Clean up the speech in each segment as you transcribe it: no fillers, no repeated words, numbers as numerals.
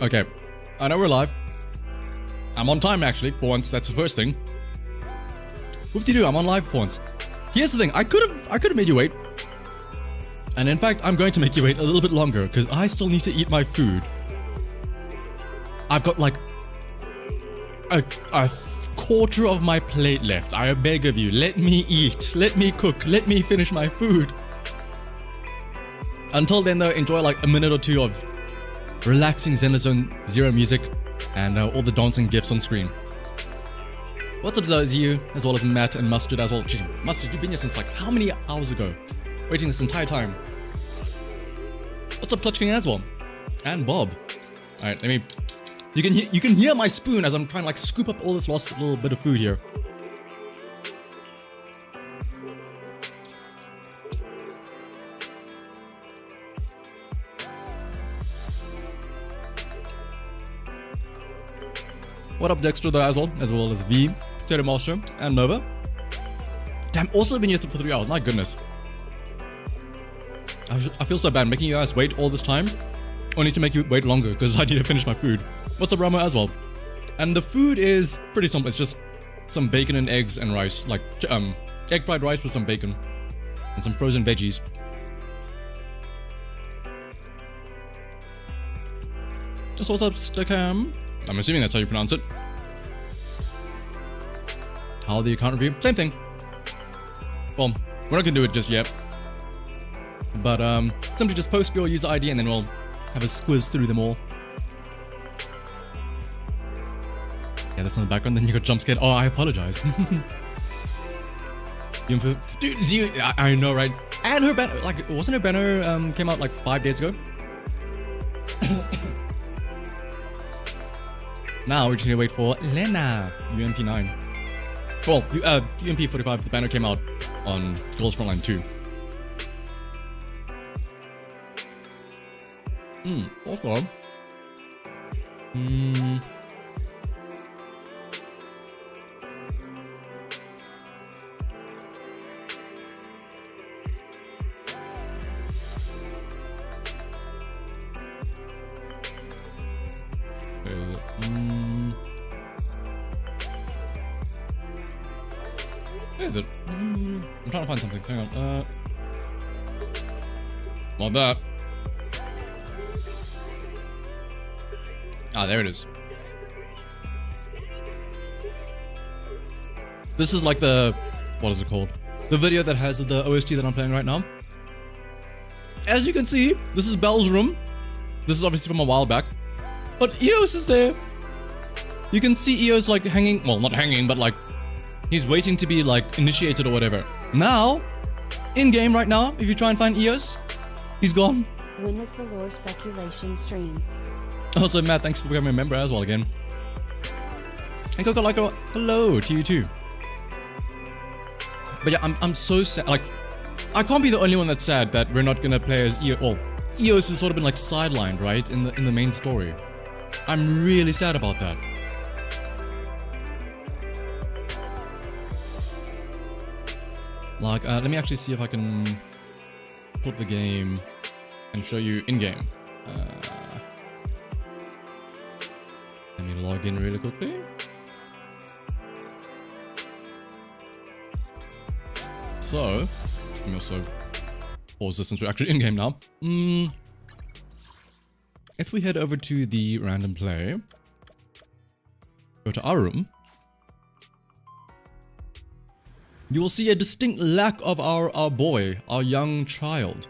Okay, I know we're live. I'm on time actually, for once. That's the first thing. Whoop-de-doo, I'm on live for once. Here's the thing, I could have made you wait. And in fact, I'm going to make you wait a little bit longer because I still need to eat my food. I've got like a quarter of my plate left. I beg of you, let me eat, let me cook, let me finish my food. Until then though, enjoy like a minute or two of relaxing Zenless Zone Zero music and all the dancing gifs on screen. What's up to those of you, as well as Matt and Mustard as well. Gee, Mustard, you've been here since like how many hours ago? Waiting this entire time. What's up, Clutch King as well? And Bob. Alright, let me... You can hear my spoon as I'm trying to like scoop up all this lost little bit of food here. What up, Dexter though as well as V, Potato Master, and Nova. Damn, also been here for 3 hours, my goodness. I feel so bad making you guys wait all this time, only to make you wait longer because I need to finish my food. What's up, Ramo as well? And the food is pretty simple, it's just some bacon and eggs and rice, like egg fried rice with some bacon and some frozen veggies. Just what's up, Stickam? I'm assuming that's how you pronounce it. How the account review? Same thing. Well, we're not gonna do it just yet. But simply just post your user ID and then we'll have a squiz through them all. Yeah, that's in the background, then you got jump scared. Oh, I apologize. Dude, Zio, I know, right? And her banner, like, wasn't her banner came out like 5 days ago? Now we're just gonna wait for Lena, UMP9. Well, UMP45, the banner came out on Girls Frontline 2. Also. Where is it? I'm trying to find something. Hang on. Not that. Ah, there it is. This is like the... what is it called? The video that has the OST that I'm playing right now. As you can see, this is Belle's room. This is obviously from a while back. But Eos is there. You can see Eos like hanging... well, not hanging, but like... he's waiting to be like initiated or whatever. Now, in-game right now, if you try and find Eos, he's gone. When is the lore speculation stream? Also, Matt, thanks for becoming a member as well again. And Coco Lyco, hello to you too. But yeah, I'm so sad. Like, I can't be the only one that's sad that we're not gonna play as Eos. Well, Eos has sort of been like sidelined, right, in the main story. I'm really sad about that. Like, let me actually see if I can flip the game and show you in-game. Let me log in really quickly. So, let me also pause this since we're actually in-game now. If we head over to the random play, go to our room, you will see a distinct lack of our boy, our young child.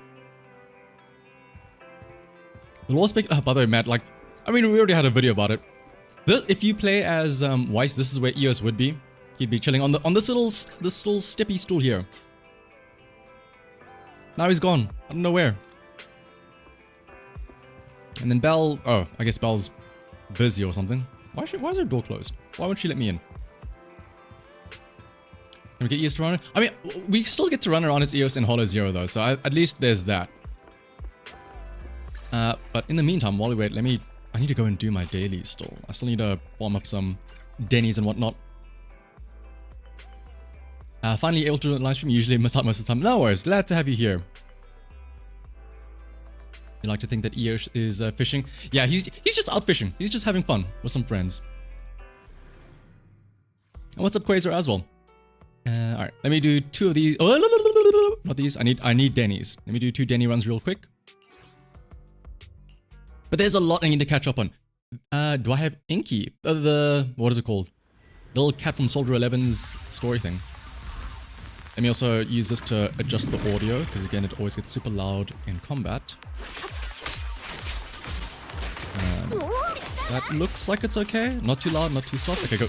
The law spec. Oh, by the way, Matt, like, I mean, we already had a video about it. If you play as Weiss, this is where Eos would be. He'd be chilling on this little steppy stool here. Now he's gone. I don't know where. And then Belle. Oh, I guess Belle's busy or something. Why is her door closed? Why won't she let me in? Can we get Eos to run? I mean, we still get to run around as Eos in Hollow Zero though, so at least there's that. But in the meantime, while we wait, I need to go and do my dailies still. I still need to warm up some Denny's and whatnot. Finally able to do the live stream, usually miss out most of the time. No worries, glad to have you here. You like to think that Eosh is fishing? Yeah, he's just out fishing. He's just having fun with some friends. And what's up, Quasar, as well? Alright, let me do 2 of these. Oh, not these. I need Denny's. Let me do 2 Denny runs real quick. But there's a lot I need to catch up on. Do I have Inky? What is it called? The little cat from Soldier 11's story thing. Let me also use this to adjust the audio, because again, it always gets super loud in combat. That looks like it's okay. Not too loud, not too soft. Okay, go.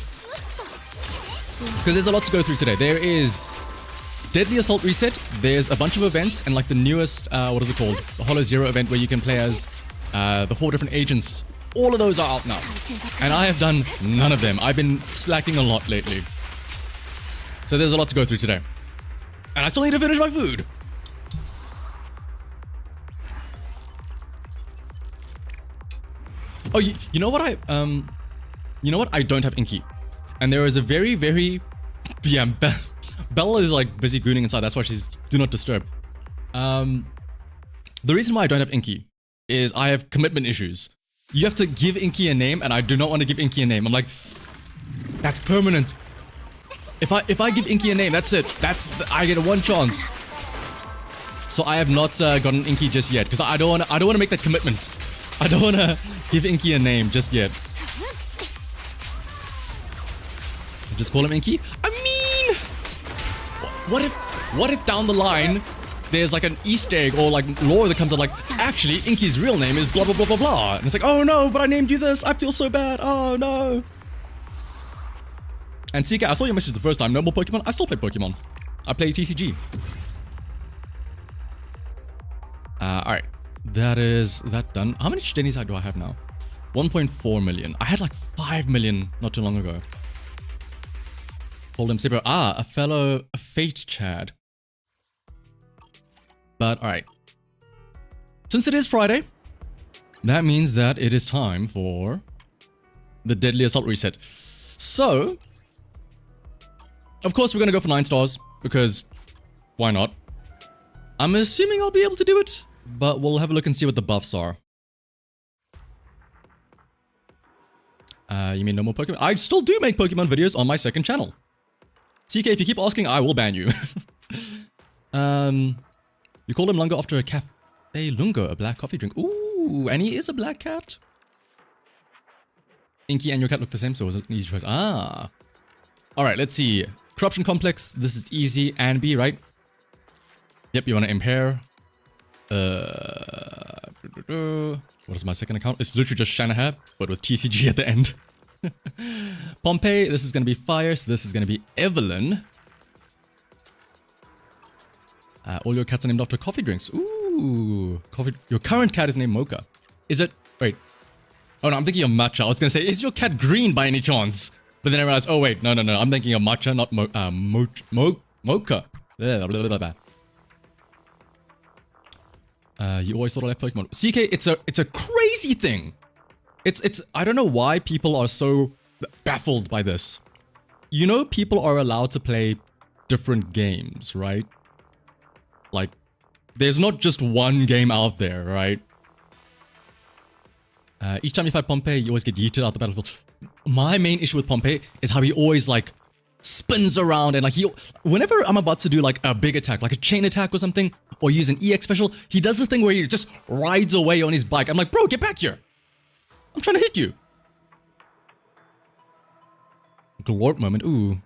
Because there's a lot to go through today. There is Deadly Assault Reset. There's a bunch of events, and like the newest, what is it called? The Hollow Zero event, where you can play as the 4 different agents. All of those are out now. And I have done none of them. I've been slacking a lot lately. So there's a lot to go through today. And I still need to finish my food. Oh, you know what you know what? I don't have Inky. And there is a very, very, yeah, Bella is like busy gooning inside. That's why she's do not disturb. The reason why I don't have Inky is I have commitment issues. You have to give Inky a name, and I do not want to give Inky a name. I'm like, that's permanent. If I give Inky a name, that's it. I get 1 chance. So I have not gotten Inky just yet, because I don't want to make that commitment. I don't want to give Inky a name just yet. Just call him Inky. I mean, what if down the line there's like an Easter egg or like lore that comes out like, actually Inky's real name is blah blah blah blah blah, and it's like, oh no, but I named you this. I feel so bad. Oh no. And CK, I saw your message the first time. No more Pokemon. I still play Pokemon. I play TCG. Alright. That is that done. How many Denny's do I have now? 1.4 million. I had like 5 million not too long ago. Hold him Sipper. A fellow Fate Chad. But alright. Since it is Friday, that means that it is time for the Deadly Assault reset. So, of course, we're going to go for 9 stars, because why not? I'm assuming I'll be able to do it, but we'll have a look and see what the buffs are. You mean no more Pokemon? I still do make Pokemon videos on my second channel. TK, if you keep asking, I will ban you. You called him Lungo after a Cafe Lungo, a black coffee drink. Ooh, and he is a black cat. Inky and your cat look the same, so it was an easy choice. Ah. Alright, let's see. Corruption Complex, this is easy and B, right? Yep, you want to impair. What is my second account? It's literally just shanahavt, but with TCG at the end. Pompeii, this is going to be fire, so this is going to be Evelyn. All your cats are named after coffee drinks. Ooh, coffee. Your current cat is named Mocha. Is it? Wait. Oh no, I'm thinking of Matcha. I was going to say, is your cat green by any chance? But then I realized, oh wait, no. I'm thinking of Matcha, not Mocha. You always thought I liked Pokemon. CK, it's a crazy thing. It's I don't know why people are so baffled by this. You know, people are allowed to play different games, right? Like, there's not just one game out there, right? Each time you fight Pompeii, you always get yeeted out the battlefield. My main issue with Pompeii is how he always, like, spins around and, like, whenever I'm about to do, like, a big attack, like a chain attack or something, or use an EX special, he does this thing where he just rides away on his bike. I'm like, bro, get back here. I'm trying to hit you. Glorp moment. Ooh.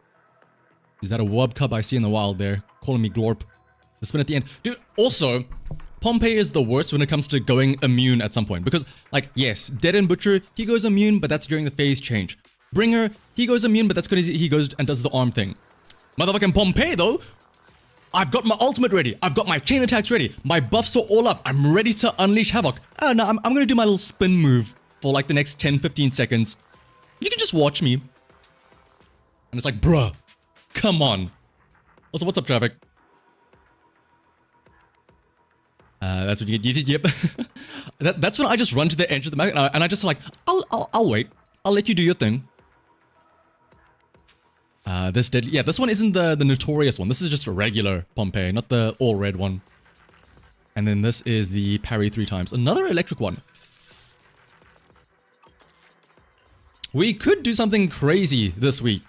Is that a Wub Cub I see in the wild there? Calling me Glorp. The spin at the end. Dude, also, Pompeii is the worst when it comes to going immune at some point. Because, like, yes, Dead and Butcher, he goes immune, but that's during the phase change. Bringer, he goes immune, but that's because he goes and does the arm thing. Motherfucking Pompeii, though, I've got my ultimate ready. I've got my chain attacks ready. My buffs are all up. I'm ready to unleash havoc. Oh, no, I'm going to do my little spin move for, like, the next 10-15 seconds. You can just watch me. And it's like, bruh, come on. Also, what's up, traffic? That's what you get. Yep. That's when I just run to the edge of the map, and I just like, I'll wait. I'll let you do your thing. This one isn't the notorious one. This is just a regular Pompeii, not the all red one. And then this is the parry 3 times. Another electric one. We could do something crazy this week.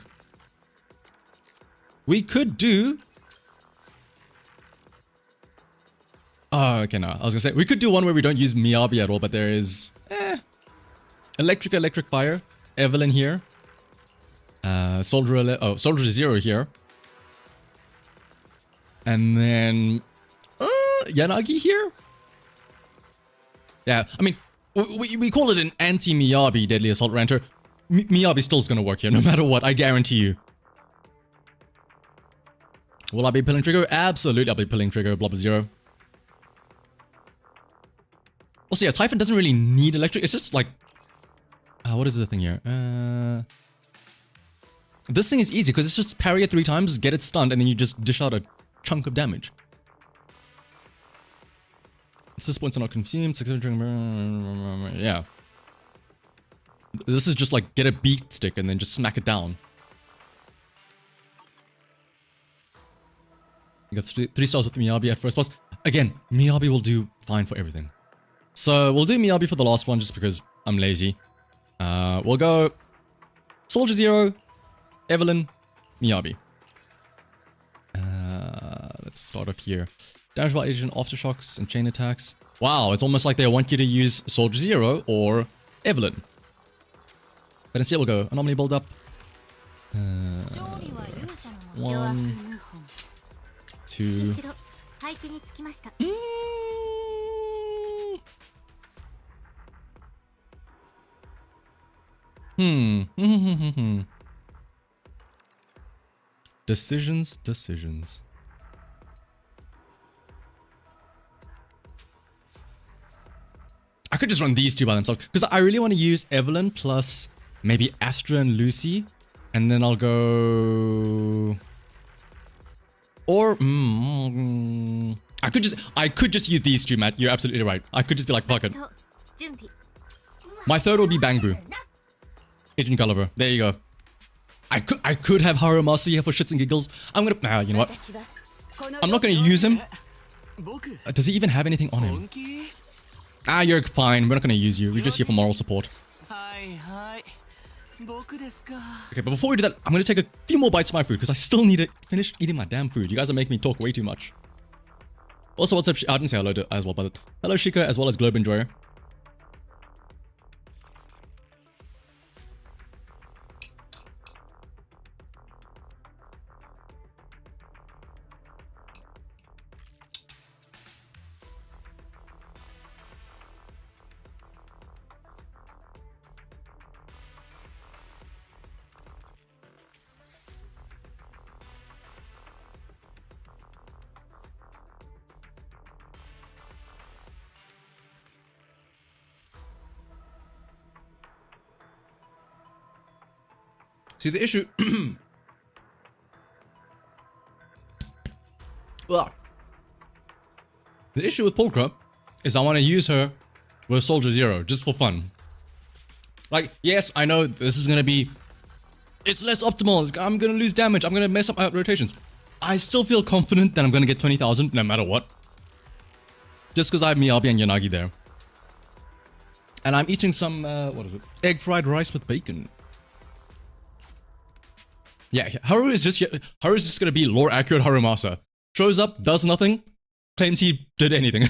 We could do... Oh, okay, no. I was gonna say, we could do one where we don't use Miyabi at all, but there is... Electric Fire. Evelyn here. Soldier Zero here. And then... Yanagi here? Yeah, I mean, we call it an anti-Miyabi Deadly Assault Ranter. Miyabi still's gonna work here, no matter what, I guarantee you. Will I be pulling trigger? Absolutely, I'll be pulling trigger, Blobber Zero. Also, yeah, Typhon doesn't really need electric. It's just like... what is the thing here? This thing is easy, because it's just parry it 3 times, get it stunned, and then you just dish out a chunk of damage. Assist points are not consumed. Yeah. This is just like, get a beat stick and then just smack it down. You got 3 stars with Miyabi at first boss. Again, Miyabi will do fine for everything. So we'll do Miyabi for the last one just because I'm lazy. We'll go Soldier Zero, Evelyn, Miyabi. Let's start off here. Damage by agent, aftershocks, and chain attacks. Wow, it's almost like they want you to use Soldier Zero or Evelyn. But instead we'll go anomaly build up. 1, 2. Decisions. I could just run these 2 by themselves, because I really want to use Evelyn plus maybe Astra and Lucy, and then I'll go... Or... I could just use these 2, Matt. You're absolutely right. I could just be like, fuck it. My third will be Bangbu. Agent Gulliver. There you go. I could have Harumasa here for shits and giggles. I'm gonna... you know what? I'm not gonna use him. Does he even have anything on him? You're fine. We're not gonna use you. We're just here for moral support. Okay, but before we do that, I'm gonna take a few more bites of my food because I still need to finish eating my damn food. You guys are making me talk way too much. Also, what's up? I didn't say hello to as well, but hello Shika as well as Globe Enjoyer. See, the issue... The issue with Polka is I want to use her with Soldier Zero, just for fun. Like, yes, I know this is going to be... It's less optimal, I'm going to lose damage, I'm going to mess up my rotations. I still feel confident that I'm going to get 20,000 no matter what. Just because I have Miyabi and Yanagi there. And I'm eating some, what is it? Egg fried rice with bacon. Yeah, Haru is just gonna be lore accurate Harumasa. Shows up, does nothing, claims he did anything.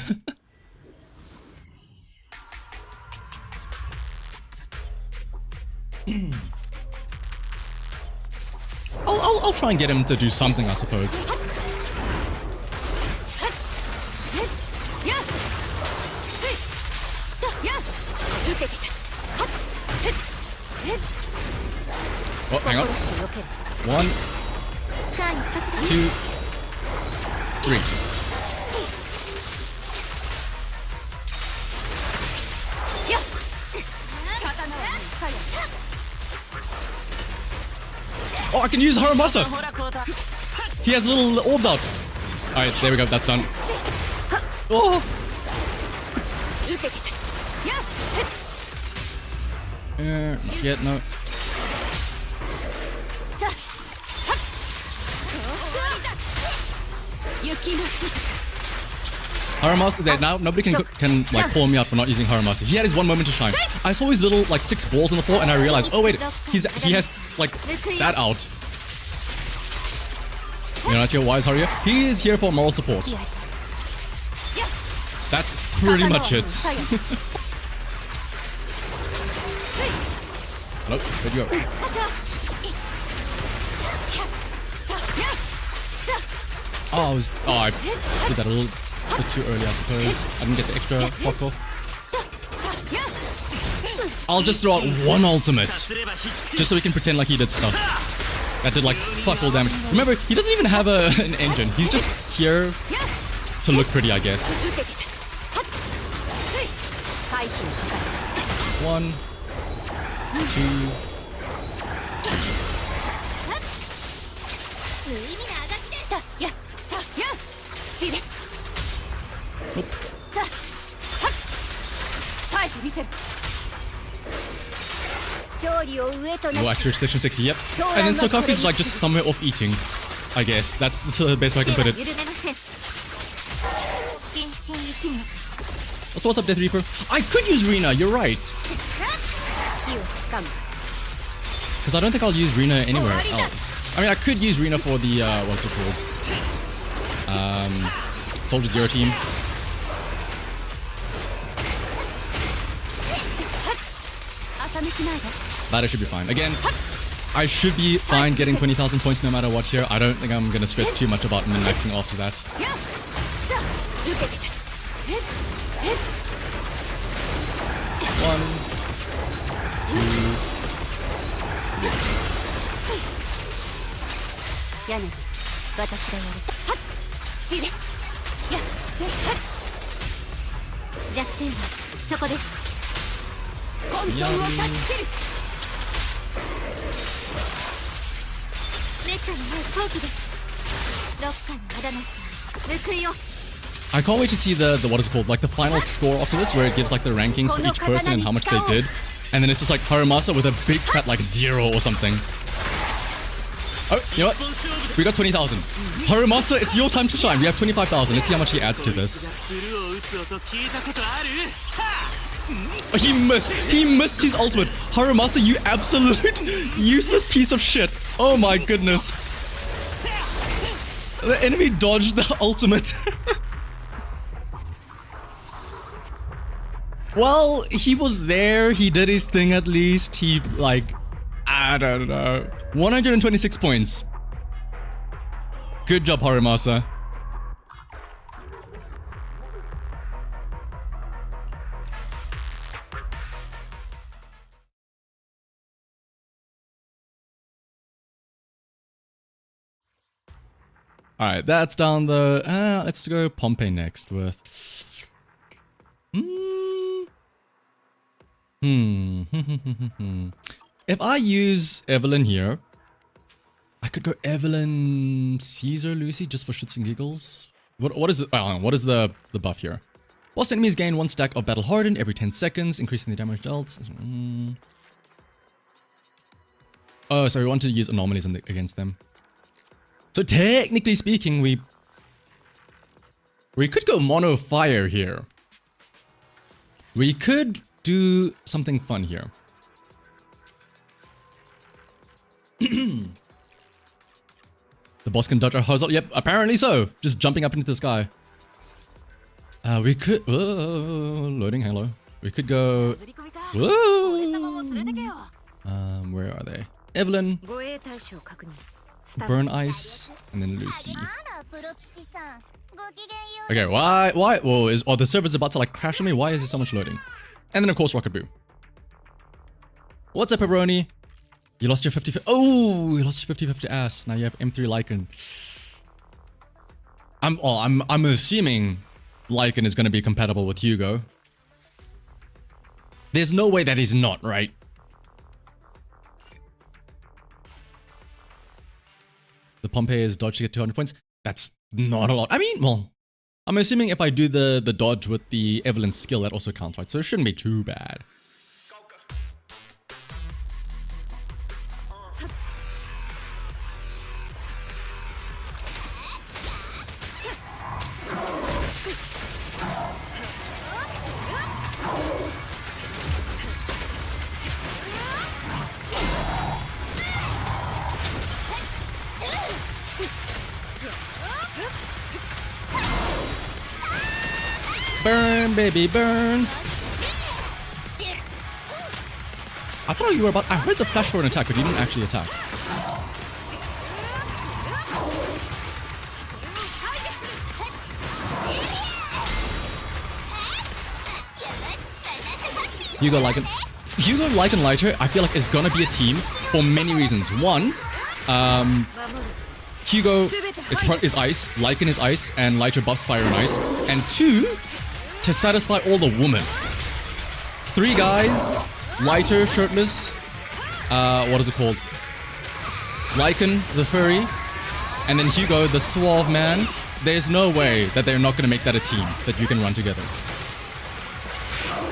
I'll try and get him to do something, I suppose. Oh, hang on. 1, 2, 3. Oh, I can use Harumasa! He has little orbs out. Alright, there we go, that's done. Oh! Not yet, no. Haramasa, there now nobody can like call me out for not using Haramasa. He had his one moment to shine. I saw his little like 6 balls on the floor, and I realized, oh wait, he has like that out. You're not sure why is Haruya? He is here for moral support. That's pretty much it. Hello, where'd you go? Oh, I did that a little bit too early, I suppose. I didn't get the extra pop off. I'll just throw out one ultimate, just so we can pretend like he did stuff. That did like fuck all damage. Remember, he doesn't even have an engine. He's just here to look pretty, I guess. 1, 2. Nope. No accurate section 60, yep. And then Sokaku's like just somewhere off eating, I guess. That's the best way I can put it. So what's up, Death Reaper? I could use Rina, you're right. Because I don't think I'll use Rina anywhere else. I mean, I could use Rina for the, what's it called? Soldier Zero team. That should be fine. Again, I should be fine getting 20,000 points no matter what here. I don't think I'm going to stress too much about min-maxing after that. 1, 2. I can't wait to see the what is it called, like the final score after this, where it gives like the rankings for each person and how much they did, and then it's just like Haramasa with a big fat like 0 or something. Oh, you know what? We got 20,000. Haramasa, it's your time to shine. We have 25,000. Let's see how much he adds to this. Oh, he missed. He missed his ultimate. Haramasa, you absolute useless piece of shit. Oh my goodness. The enemy dodged the ultimate. Well, he was there. He did his thing at least. He, like, I don't know. 126 points. Good job, Haramasa. Alright, that's down the... let's go Pompey next with... If I use Evelyn here, I could go Evelyn, Caesar, Lucy, just for shits and giggles. What is it? What is the buff here? Boss enemies gain 1 stack of Battle Hardened every 10 seconds, increasing the damage dealt. Oh, so we want to use anomalies against them. So technically speaking, we could go mono fire here. We could do something fun here. The boss can dodge our hose up. Yep, apparently so. Just jumping up into the sky. We could... loading, hello. We could go... where are they? Evelyn. Burn Ice. And then Lucy. Okay, why? Whoa, the server's about to like crash on me? Why is there so much loading? And then of course Rocket Boo. What's up, Pepperoni? You lost your 50... Oh, you lost your 50-50 ass. Now you have M3 Lycan. I'm assuming Lycan is going to be compatible with Hugo. There's no way that he's not, right? The Pompey's dodge to get 200 points. That's not a lot. I mean, well, I'm assuming if I do the dodge with the Evelyn skill, that also counts, right? So it shouldn't be too bad. Burn, baby, burn. I thought you were about... I heard the flash for an attack, but you didn't actually attack. Hugo Lycan Lighter, I feel like is gonna be a team for many reasons. One, Hugo is ice, Lycan is ice, and Lighter buffs fire and ice. And two, to satisfy all the women. 3 guys, Lighter shirtless, what is it called? Lycan the furry, and then Hugo the suave man. There's no way that they're not gonna make that a team that you can run together.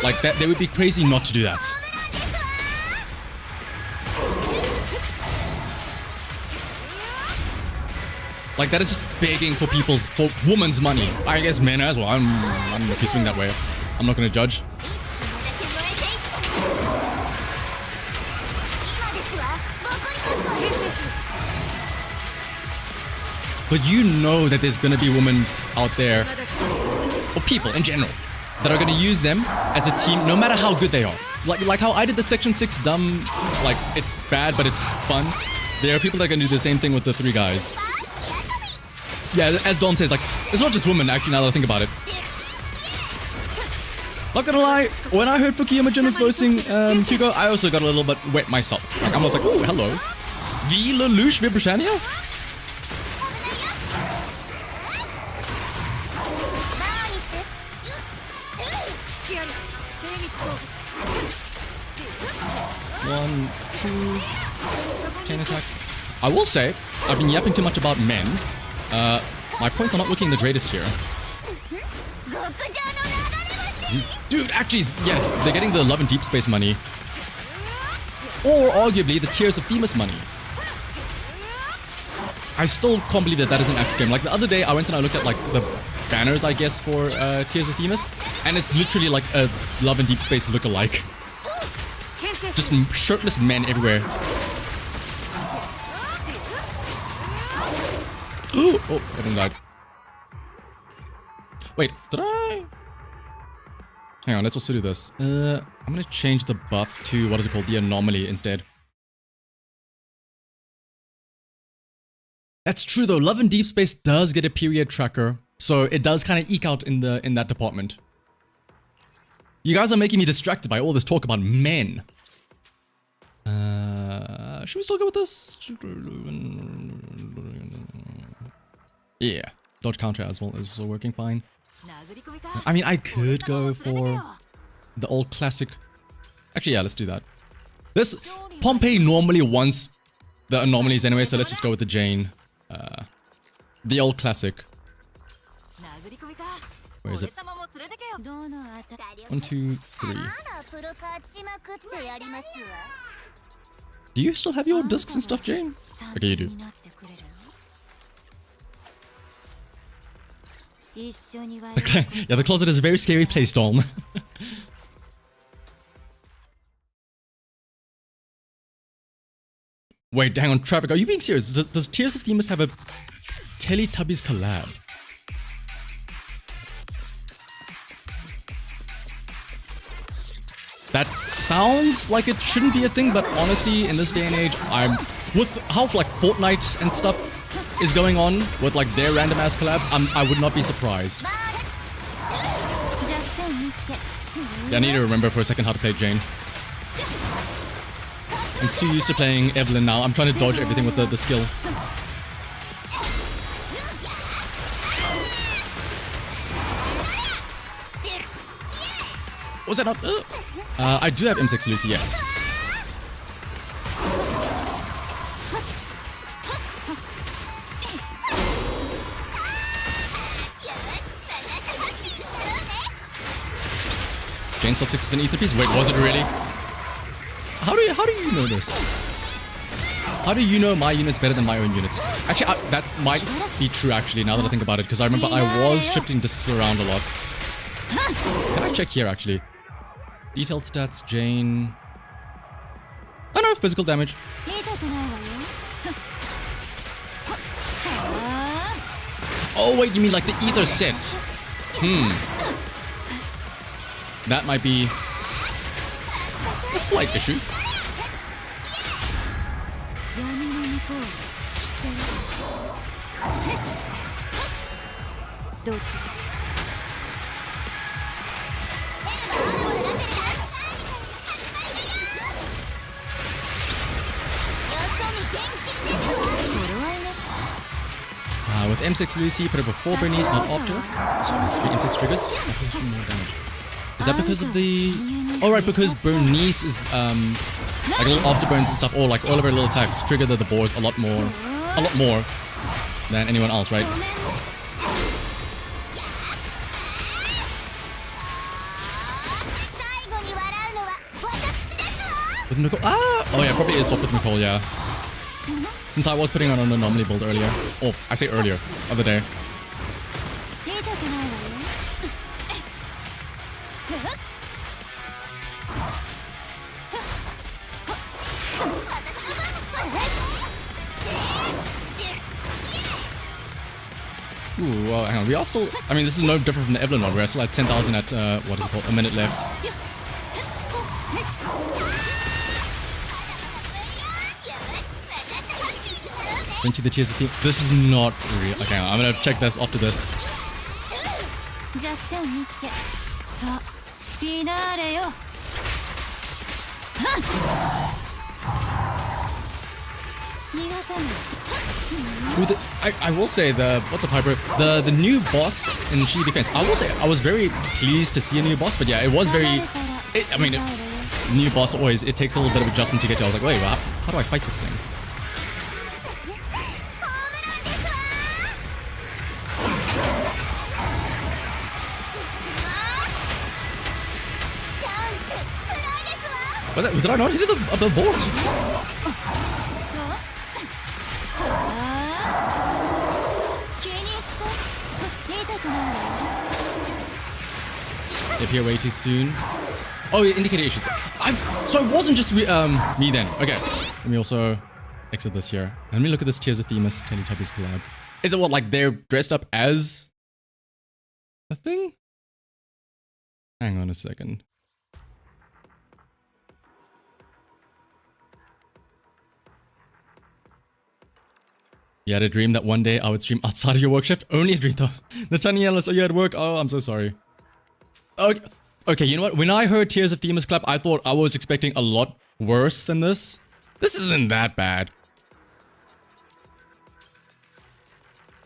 Like that, they would be crazy not to do that. Like that is just begging for women's money. I guess men as well. I don't know if you swing that way. I'm not gonna judge. But you know that there's gonna be women out there, or people in general, that are gonna use them as a team, no matter how good they are. Like how I did the Section 6 dumb, like it's bad but it's fun. There are people that are gonna do the same thing with the 3 guys. Yeah, as Dom says, like it's not just women. Actually, now that I think about it, not gonna lie, when I heard Fukuyama Jimin's voicing Hugo, I also got a little bit wet myself. Like I was like, oh hello, Vi Lelouch Vibrashania. One, two, chain attack. I will say, I've been yapping too much about men. My points are not looking the greatest here. Dude, actually, yes, they're getting the Love and Deep Space money. Or arguably the Tears of Themis money. I still can't believe that is an actual game. Like the other day, I went and I looked at like the banners, I guess, for Tears of Themis, and it's literally like a Love and Deep Space look-alike. Just shirtless men everywhere. Oh, everyone died. Wait, did I? Hang on, let's also do this. I'm gonna change the buff to, what is it called? The Anomaly instead. That's true though, Love and Deep Space does get a period tracker, so it does kind of eke out in that department. You guys are making me distracted by all this talk about men. Should we still go with this? Yeah, dodge counter as well is also working fine. I mean, I could go for the old classic. Actually, yeah, let's do that. This Pompey normally wants the anomalies anyway, so let's just go with the Jane. The old classic. Where is it? 1, 2, 3. Do you still have your discs and stuff, Jane? Okay, you do. Yeah, the closet is a very scary place, Dom. Wait, hang on, Traffic, are you being serious? Does Tears of Themis have a Teletubbies collab? That sounds like it shouldn't be a thing, but honestly, in this day and age, with how like Fortnite and stuff is going on with like their random ass collabs, I would not be surprised. Yeah, I need to remember for a second how to play Jane. I'm so used to playing Evelyn now. I'm trying to dodge everything with the skill. Was that not? I do have M6 Lucy, yes. Jane slot 6 was an ether piece? Wait, was it really? How do you know this? How do you know my unit's better than my own units? Actually, that might be true actually, now that I think about it, because I remember I was shifting discs around a lot. Can I check here actually? Detailed stats, Jane. Oh no, physical damage. Oh wait, you mean like the ether set? that might be a slight issue. With M6 Lucy, put it before Bernice, not after. 3 M6 triggers. Is that because of the... Oh, right, because Bernice is, like little afterburns and stuff, or like all of her little attacks trigger the boars a lot more than anyone else, right? With Nicole? Ah! Oh yeah, probably is swapped with Nicole, yeah. Since I was putting on an anomaly build earlier. Oh, I say earlier. Other day. Ooh, well, hang on. We are still... I mean, this is no different from the Evelyn one. We're still at 10,000 at, what is it called? A minute left. Into the tears of theme. This is not real. Okay, I'm gonna check this after this. I will say what's up, Hyper? The new boss in Shi Defense. I will say I was very pleased to see a new boss, but yeah, it was very. New boss always it takes a little bit of adjustment to get to. I was like, wait, how do I fight this thing? Did I not hit the board? They appear way too soon. Oh, indicator issues. So it wasn't just me then. Okay. Let me also exit this here. Let me look at this Tears of Themis Teletubbies collab. Is it what, like they're dressed up as a thing? Hang on a second. You had a dream that one day I would stream outside of your work shift? Only a dream though. Nathaniel, are you at work? Oh, I'm so sorry. Okay, you know what? When I heard Tears of Themis clap, I thought I was expecting a lot worse than this. This isn't that bad.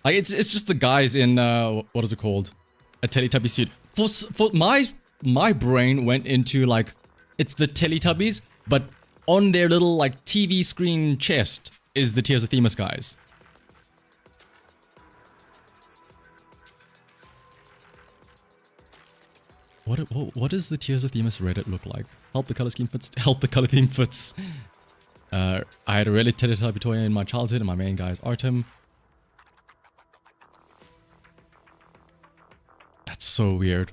Like, it's just the guys in, what is it called? A Teletubby suit. For my brain went into, like, it's the Teletubbies, but on their little, like, TV screen chest is the Tears of Themis guys. What does the Tears of Themis Reddit look like? Help the color scheme fits. Help the color theme fits. I had a really Teletubby toy in my childhood, and my main guy is Artem. That's so weird.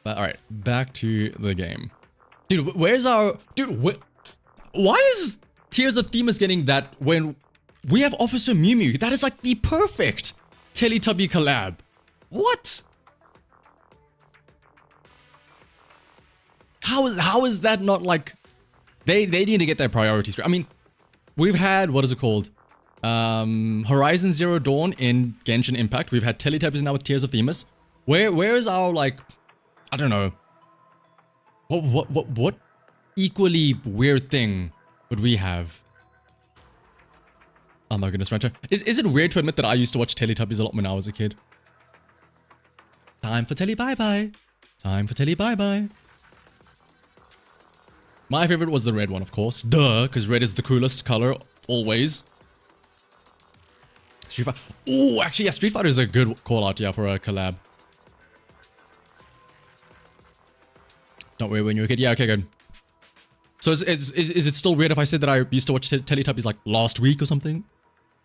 But alright, back to the game. Dude, where's our... Dude, why is Tears of Themis getting that when we have Officer Mew Mew? That is like the perfect Teletubby collab. What? How is that not like... They need to get their priorities right. I mean, we've had... What is it called? Horizon Zero Dawn in Genshin Impact. We've had Teletubbies now with Tears of Themis. Where is our, like... I don't know. What equally weird thing would we have? Oh my goodness, Rancher. Is it weird to admit that I used to watch Teletubbies a lot when I was a kid? Time for Telly Bye Bye. Time for Telly Bye Bye. My favorite was the red one, of course. Duh, because red is the coolest color, always. Street Fighter. Oh, actually, yeah, Street Fighter is a good call out, yeah, for a collab. Don't worry when you're a kid. Yeah, okay, good. So is it still weird if I said that I used to watch Teletubbies like last week or something?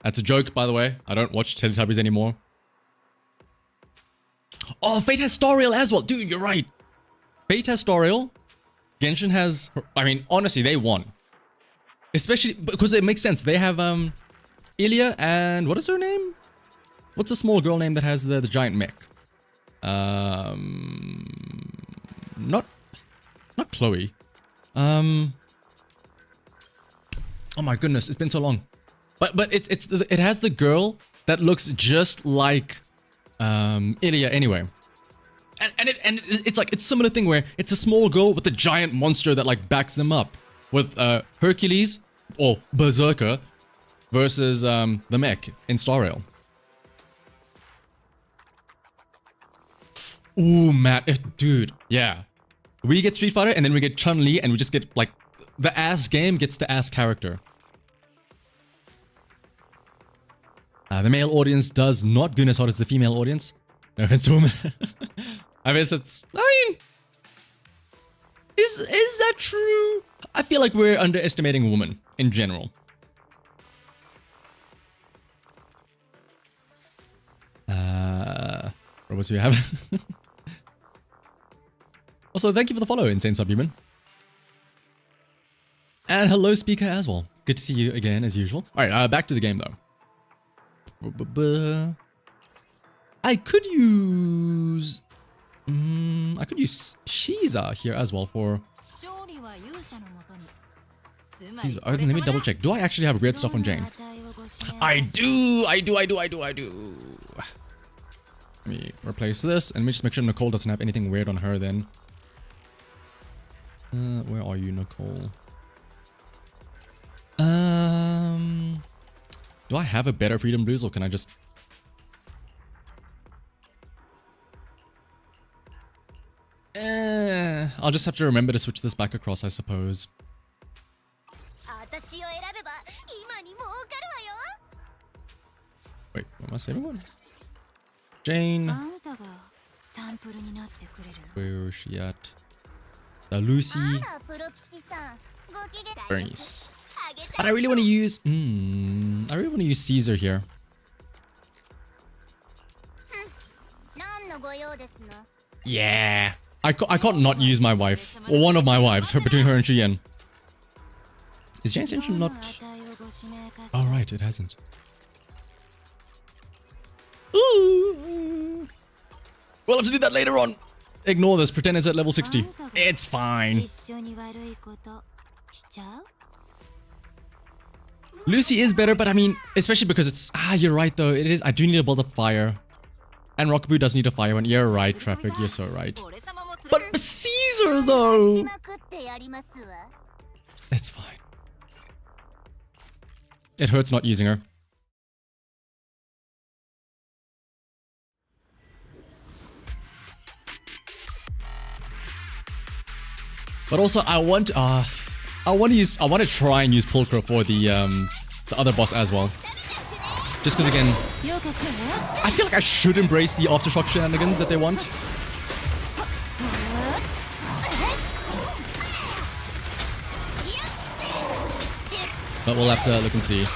That's a joke, by the way. I don't watch Teletubbies anymore. Oh, Fate has Storiel as well. Dude, you're right. Fate has Storiel. Genshin has... I mean, honestly, they won. Especially because it makes sense. They have Ilya and... What is her name? What's a small girl name that has the giant mech? Not Chloe. Oh my goodness, it's been so long. But it has the girl that looks just like Ilya anyway. And it's like, it's a similar thing where it's a small girl with a giant monster that like backs them up, with Hercules or Berserker versus the mech in Star Rail. Ooh, Matt, dude, yeah. We get Street Fighter and then we get Chun-Li and we just get like, the ass game gets the ass character. The male audience does not goon as hard as the female audience. No offense to women. I guess is that true? I feel like we're underestimating women in general. What else do we have? Also, thank you for the follow, Insane Subhuman. And hello, speaker as well. Good to see you again, as usual. Alright, back to the game, though. I could use... I could use Shiza here as well for... Let me double check. Do I actually have great stuff on Jane? I do! Let me replace this, and let me just make sure Nicole doesn't have anything weird on her then. Where are you, Nicole? Do I have a better Freedom Blues, or can I just... I'll just have to remember to switch this back across, I suppose. Wait, what am I saving one? Jane. Where is she at? Lucy. Bernice. But I really want to use... I really want to use Caesar here. Yeah. I can't not use my wife. Or one of my wives, between her and Shuyen. Is Jane's engine not... Oh, right, it hasn't. Ooh. We'll have to do that later on. Ignore this, pretend it's at level 60. It's fine. Lucy is better, but I mean, especially because it's... you're right though, it is... I do need to build a fire. And Rockaboo does need a fire one. You're right, Traffic, you're so right. But Caesar though! It's fine. It hurts not using her. But also, I want to try and use Pulcro for the other boss as well. Just because, again, I feel like I should embrace the Aftershock shenanigans that they want. But we'll have to look and see.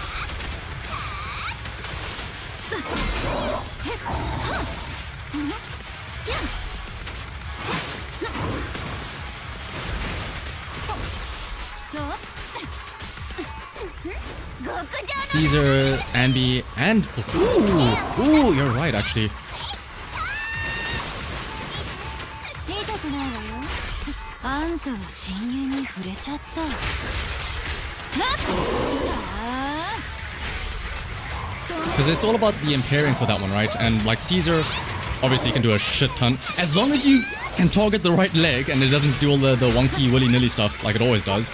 Caesar, Andy, and... Ooh, you're right, actually. Because it's all about the impairing for that one, right? And like Caesar, obviously you can do a shit ton. As long as you can target the right leg and it doesn't do all the wonky willy-nilly stuff like it always does.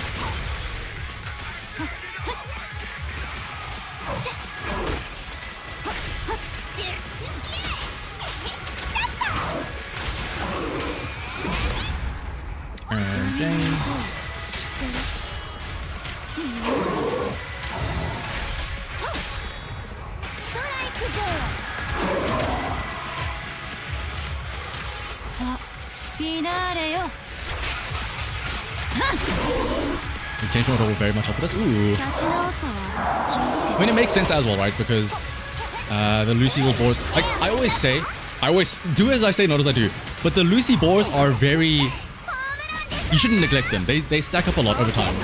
Will very much help with this. Ooh. I mean, it makes sense as well, right? Because the Lucy little boars, like I always do as I say, not as I do. But the Lucy boars are very... You shouldn't neglect them. They stack up a lot over time.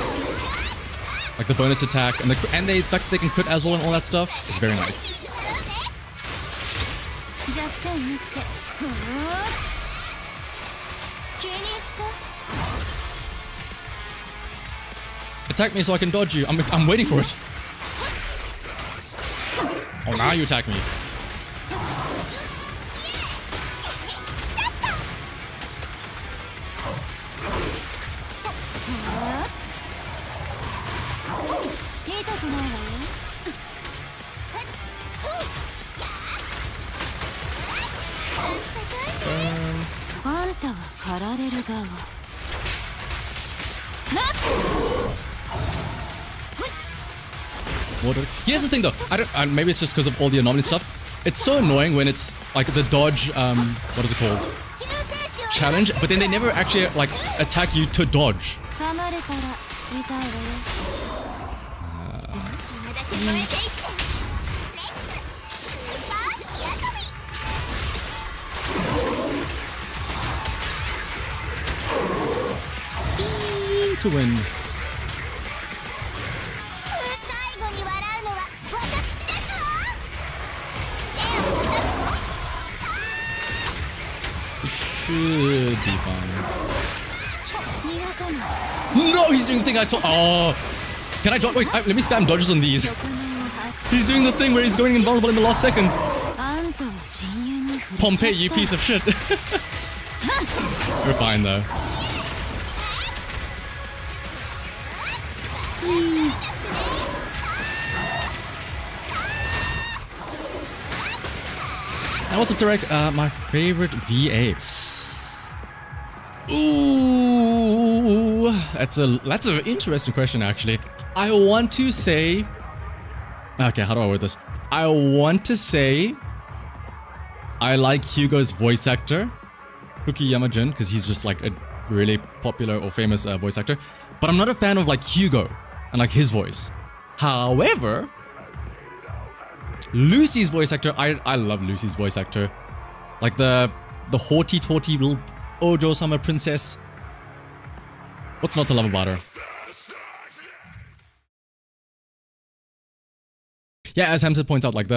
Like the bonus attack and they can crit as well and all that stuff. It's very nice. Attack me so I can dodge you. I'm waiting for it. Oh, now you attack me. Water. Here's the thing though, maybe it's just because of all the anomaly stuff. It's so annoying when it's like the dodge, what is it called? Challenge, but then they never actually like attack you to dodge. Speed to win. Should be fine. No, he's doing the thing I told. Oh, can I dodge? Wait, let me spam dodges on these. He's doing the thing where he's going invulnerable in the last second. Pompey, you piece of shit. We're fine though. And what's up, Tarek? My favorite VA. Ooh, that's an interesting question actually. I want to say, okay, how do I word this? I want to say I like Hugo's voice actor, Fukuyama-jin, because he's just like a really popular or famous voice actor. But I'm not a fan of like Hugo and like his voice. However, Lucy's voice actor, I love Lucy's voice actor. Like the haughty-taughty little Ojo-sama princess. What's not to love about her? Yeah, as Hamza points out, like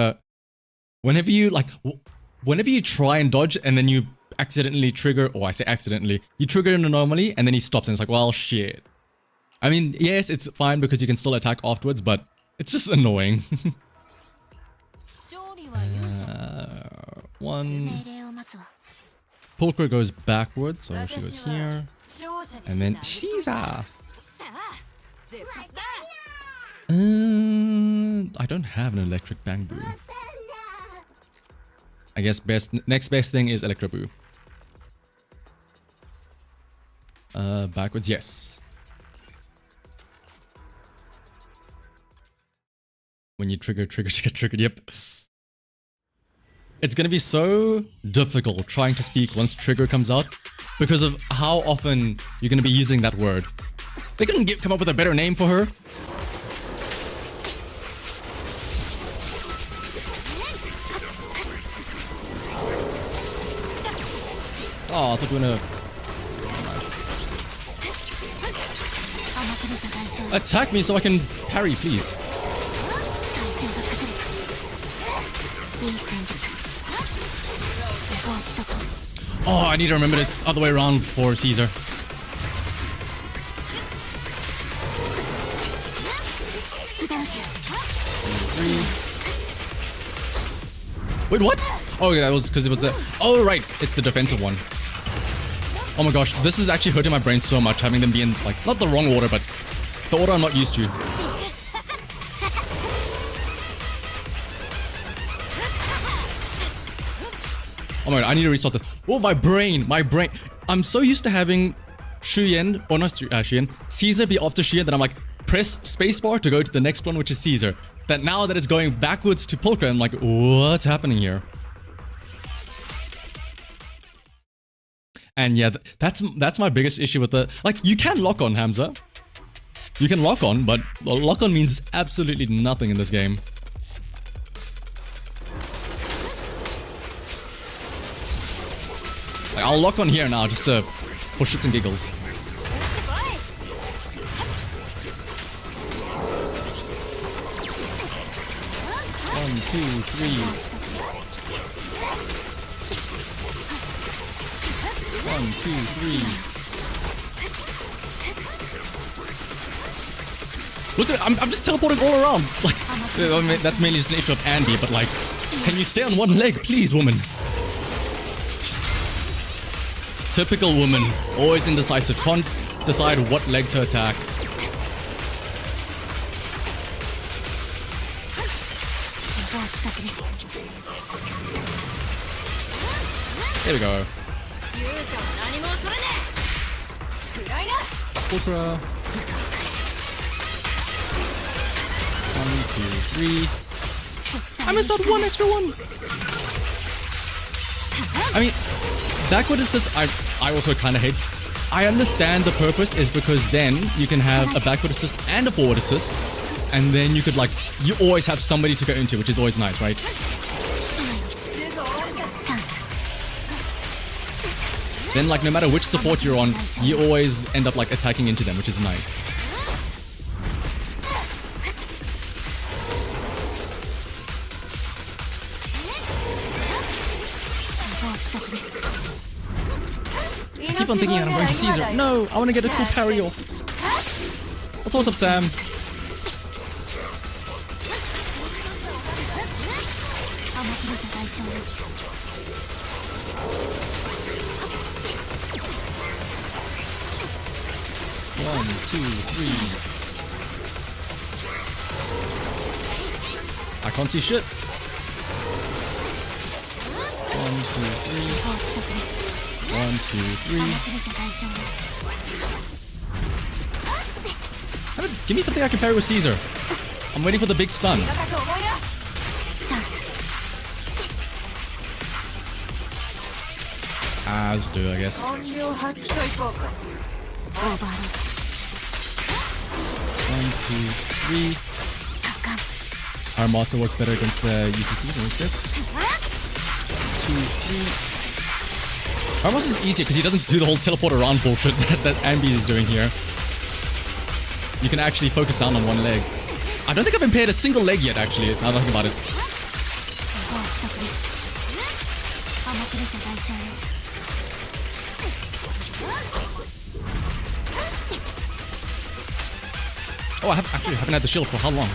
whenever you try and dodge and then you accidentally trigger, or I say accidentally, you trigger an anomaly and then he stops and it's like, well, shit. I mean, yes, it's fine because you can still attack afterwards, but it's just annoying. One. Pulcher goes backwards, so she goes here. And then Caesar. I don't have an electric bamboo. I guess next best thing is Electro Boo. Backwards, yes. When you trigger, yep. It's gonna be so difficult trying to speak once trigger comes out because of how often you're gonna be using that word. They couldn't come up with a better name for her. Oh, I thought you were gonna attack me so I can parry, please. Oh, I need to remember it's the other way around for Caesar. Wait, what? Oh, yeah, that was because it was the... Oh, right. It's the defensive one. Oh my gosh, this is actually hurting my brain so much, having them be in, like, not the wrong order, but the order I'm not used to. Oh my god, I need to restart this. Oh, my brain. I'm so used to having Shuyen, or not Shuyen, Caesar be after Shuyen that I'm like, press spacebar to go to the next one, which is Caesar. That now that it's going backwards to Pulcher, I'm like, what's happening here? And yeah, that's my biggest issue with the... Like, you can lock on, Hamza. You can lock on, but lock on means absolutely nothing in this game. Like, I'll lock on here now just to... for shits and giggles. One, two, three. One, two, three. Look at I'm just teleporting all around. Like, I mean, that's mainly just an issue of Andy, but like, can you stay on one leg, please, woman? Typical woman, always indecisive, can't decide what leg to attack. There we go. Ultra. 1, 2, 3. I missed out one extra one. I mean, backward assist, I also kind of hate. I understand the purpose is because then you can have a backward assist and a forward assist, and then you could like, you always have somebody to go into, which is always nice, right? Then like no matter which support you're on, you always end up like attacking into them, which is nice. I keep on thinking that I'm going to Caesar. No, I want to get a cool parry off. What's up, Sam? One, two, three. I can't see shit. 1, 2, 3. 1, 2, 3. Give me something I can parry with Caesar. I'm waiting for the big stun. As do, I guess. 1, 2, 3. Our master works better against the UCC than this. 2, 3. Our master is easier because he doesn't do the whole teleport around bullshit that Ambi is doing here. You can actually focus down on one leg. I don't think I've impaired a single leg yet, actually. Now that I think about it. Oh, I actually haven't had the shield for how long?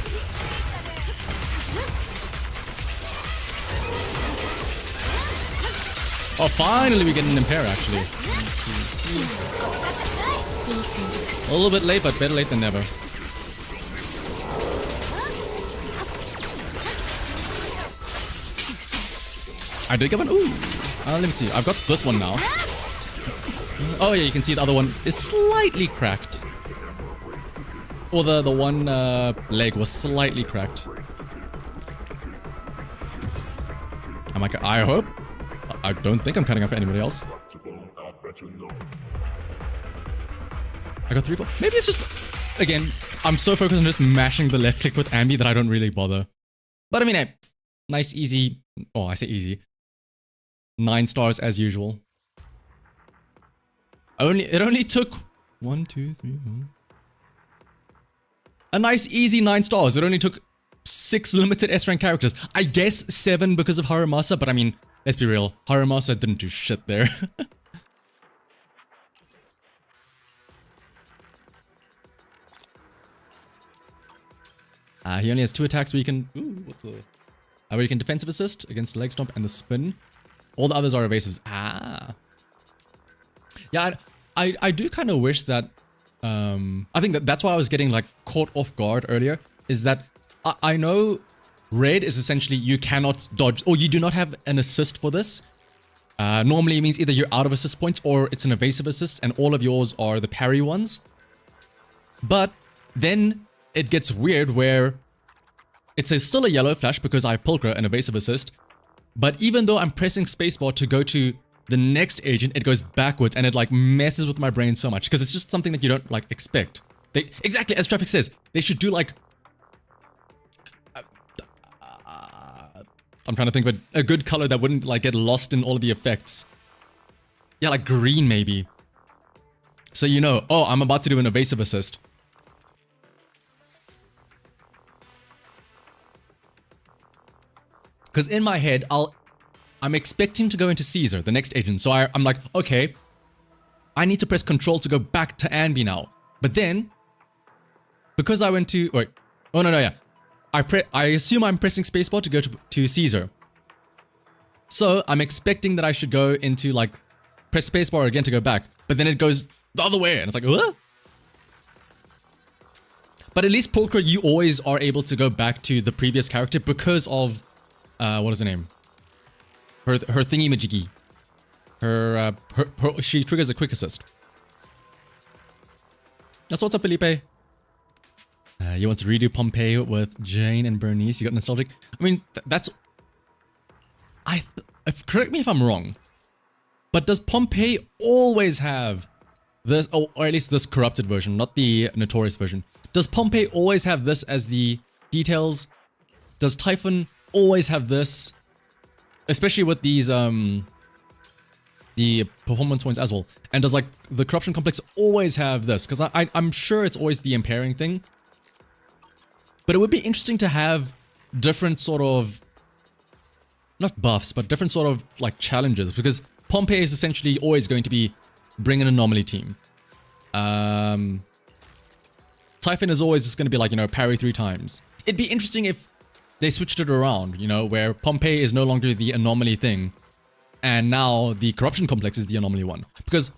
Oh, finally we get an impair, actually. 1, 2, 3. A little bit late, but better late than never. I did get one. Ooh. Let me see. I've got this one now. Oh yeah, you can see the other one is slightly cracked. Or the one leg was slightly cracked. I'm like, I hope. I don't think I'm cutting off anybody else. I got 3, 4. Maybe it's just, again, I'm so focused on just mashing the left click with Ambi that I don't really bother. But I mean, hey, nice, easy. Oh, I say easy. 9 stars as usual. It only took 1, 2, 3, 4. A nice, easy 9 stars. It only took 6 limited S rank characters. I guess 7 because of Haramasa, but I mean, let's be real. Haramasa didn't do shit there. He only has 2 attacks where you can... Ooh, what the... where you can defensive assist against the leg stomp and the spin. All the others are evasives. Yeah, I do kind of wish that... I think that's why I was getting like caught off guard earlier. Is that I know red is essentially you cannot dodge or you do not have an assist for this. Normally it means either you're out of assist points or it's an evasive assist and all of yours are the parry ones. But then it gets weird where it's still a yellow flash because I have Pulchra, an evasive assist. But even though I'm pressing spacebar to go to the next agent, it goes backwards and it like messes with my brain so much because it's just something that you don't like expect. Exactly as Traffic says, they should do like... I'm trying to think of a good color that wouldn't like get lost in all of the effects. Yeah, like green maybe. So you know, oh, I'm about to do an evasive assist. Because in my head, I'm expecting to go into Caesar, the next agent. So I'm like, okay, I need to press Control to go back to Anby now. But then, because I went to, wait, oh no, yeah. I assume I'm pressing spacebar to go to Caesar. So I'm expecting that I should go into like, press spacebar again to go back. But then it goes the other way and it's like, what? But at least Pulchra, you always are able to go back to the previous character because of, what is her name? Her thingy-majiggy. She triggers a quick assist. That's what's up, Felipe. You want to redo Pompeii with Jane and Bernice? You got nostalgic? I mean, that's... correct me if I'm wrong, but does Pompeii always have this, or at least this corrupted version, not the notorious version? Does Pompeii always have this as the details? Does Typhon always have this? Especially with these, the performance points as well. And does like the corruption complex always have this? Because I'm sure it's always the impairing thing. But it would be interesting to have different sort of, not buffs, but different sort of like challenges. Because Pompeii is essentially always going to be bring an anomaly team. Typhon is always just going to be like, you know, parry 3 times. It'd be interesting if they switched it around, you know, where Pompeii is no longer the anomaly thing. And now the corruption complex is the anomaly one. Because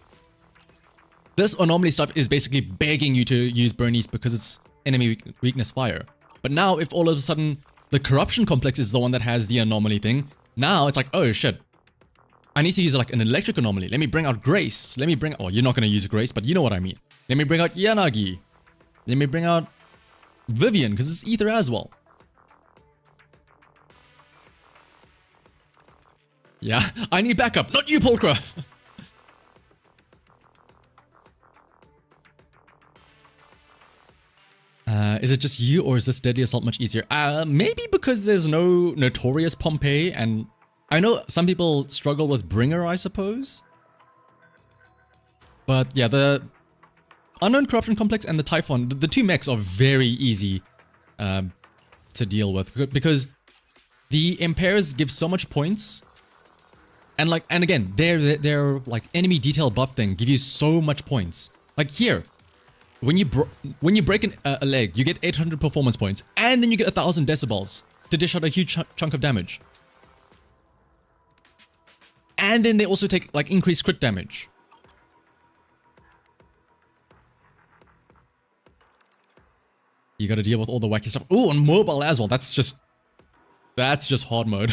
this anomaly stuff is basically begging you to use Bernice because it's enemy weakness fire. But now if all of a sudden the corruption complex is the one that has the anomaly thing, now it's like, oh shit, I need to use like an electric anomaly. Let me bring out Grace. Let me bring, oh, you're not going to use Grace, but you know what I mean. Let me bring out Yanagi. Let me bring out Vivian because it's ether as well. Yeah, I need backup, not you, Pulchra. Is it just you, or is this Deadly Assault much easier? Maybe because there's no notorious Pompeii, and I know some people struggle with Bringer, I suppose. But yeah, the Unknown Corruption Complex and the Typhon, the 2 mechs are very easy to deal with because the impairs give so much points. And like, and again, their like enemy detail buff thing give you so much points. Like here, when you break a leg, you get 800 performance points, and then you get 1000 decibels to dish out a huge chunk of damage. And then they also take like increased crit damage. You got to deal with all the wacky stuff. Oh, and mobile as well. That's just hard mode.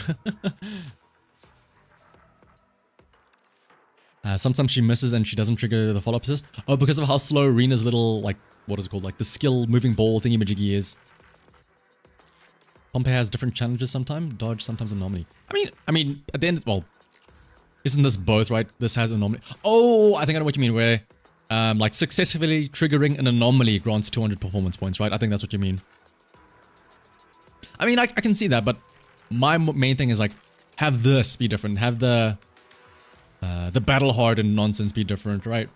Sometimes she misses and she doesn't trigger the follow-up assist. Oh, because of how slow Rena's little, like, what is it called? Like the skill moving ball thingy-majiggy is. Pompeii has different challenges sometimes. Dodge, sometimes anomaly. I mean, at the end, well, isn't this both, right? This has anomaly. Oh, I think I know what you mean, where, like, successfully triggering an anomaly grants 200 performance points, right? I think that's what you mean. I mean, I can see that, but my main thing is, like, have this be different. Have the battle hardened nonsense be different, right?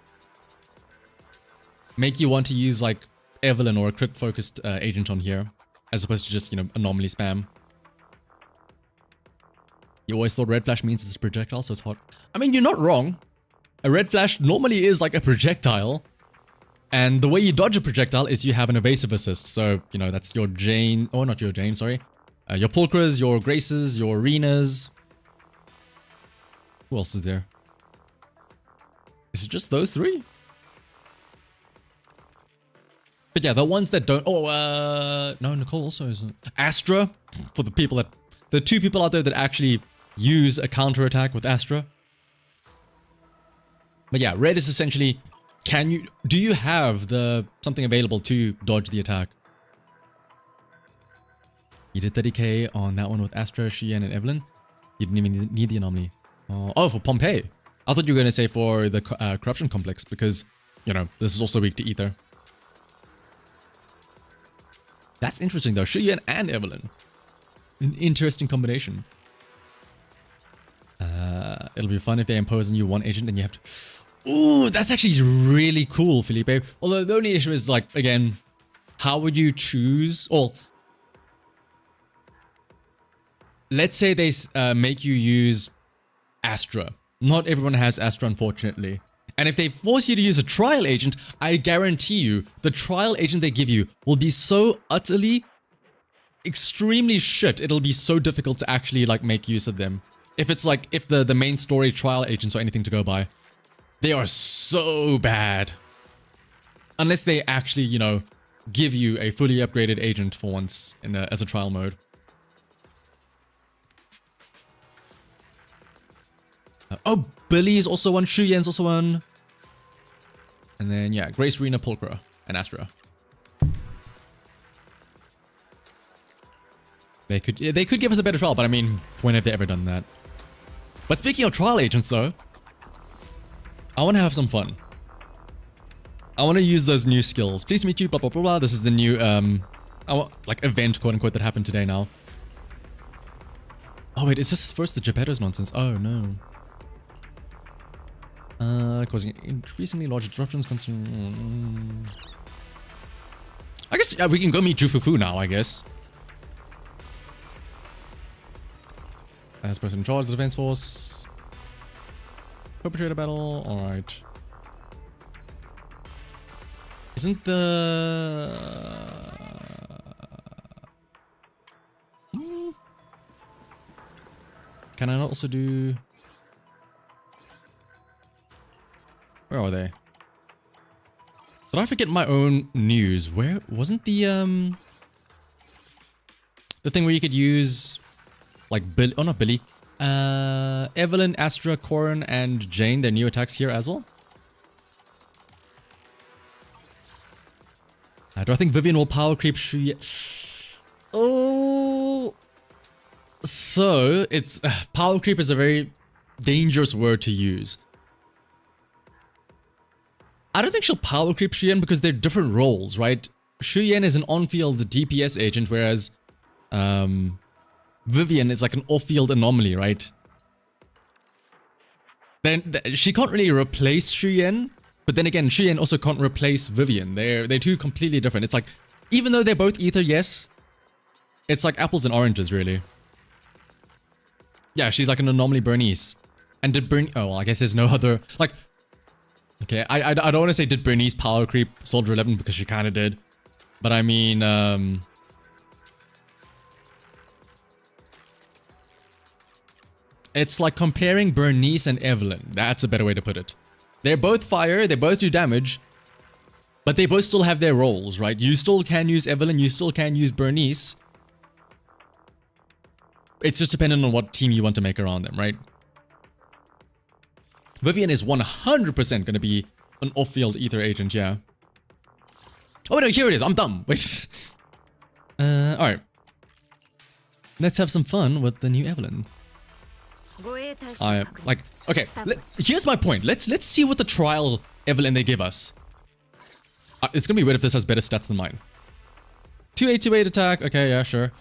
Make you want to use like Evelyn or a crit focused agent on here, as opposed to just, you know, anomaly spam. You always thought red flash means it's a projectile, so it's hot. I mean, you're not wrong. A red flash normally is like a projectile, and the way you dodge a projectile is you have an evasive assist. So, you know, that's your Jane, oh, not your Jane, sorry. Your Pulchras, your Graces, your Renas. Who else is there? Is it just those 3? But yeah, the ones that don't... Oh, no, Nicole also isn't. Astra, for the people that... The 2 people out there that actually use a counterattack with Astra. But yeah, red is essentially... Do you have something available to dodge the attack? You did 30k on that one with Astra, Sheehan, and Evelyn. You didn't even need the anomaly. Oh, for Pompeii. I thought you were going to say for the corruption complex because, you know, this is also weak to ether. That's interesting though. Shuyan and Evelyn. An interesting combination. It'll be fun if they impose on you one agent and you have to... Ooh, that's actually really cool, Felipe. Although the only issue is, like, again, how would you choose... Well, let's say they make you use Astra. Not everyone has Astra, unfortunately. And if they force you to use a trial agent, I guarantee you, the trial agent they give you will be so utterly, extremely shit, it'll be so difficult to actually, like, make use of them. If it's like, if the main story trial agents or anything to go by. They are so bad. Unless they actually, you know, give you a fully upgraded agent for once in as a trial mode. Oh, Billy is also one. Shu Yan's also one. And then, yeah, Grace, Rena, Pulchra, and Astra. They could give us a better trial, but I mean, when have they ever done that? But speaking of trial agents, though, I want to have some fun. I want to use those new skills. Please meet you, blah, blah, blah, blah. This is the new, like, event, quote-unquote, that happened today now. Oh, wait, is this first the Geppetto's nonsense? Oh, no. Causing increasingly large disruptions. I guess we can go meet Jufufu now, I guess. As person in charge of the defense force. Perpetrator battle. Alright. Isn't the... Can I not also do... Where are they? Did I forget my own news? Where wasn't the thing where you could use like Billy? Oh, not Billy. Evelyn, Astra, Corin, and Jane. Their new attacks here as well. Do I think Vivian will power creep Shuya? Oh, so it's power creep is a very dangerous word to use. I don't think she'll power creep Shuyan because they're different roles, right? Shuyan is an on-field DPS agent, whereas Vivian is like an off-field anomaly, right? Then she can't really replace Shuyan, but then again, Shuyan also can't replace Vivian. They're two completely different. It's like, even though they're both ether, yes, it's like apples and oranges, really. Yeah, she's like an anomaly Bernice. And did Bernice... Oh, well, I guess there's no other... Like... Okay, I don't want to say did Bernice power creep Soldier 11 because she kind of did. But I mean, it's like comparing Bernice and Evelyn. That's a better way to put it. They're both fire, they both do damage, but they both still have their roles, right? You still can use Evelyn, you still can use Bernice. It's just dependent on what team you want to make around them, right? Vivian is 100% going to be an off-field ether agent, yeah. Oh no, here it is. I'm dumb. Wait. Alright. Let's have some fun with the new Evelyn. Okay, here's my point. Let's see what the trial Evelyn they give us. It's going to be weird if this has better stats than mine. 2828 attack. Okay, yeah, sure.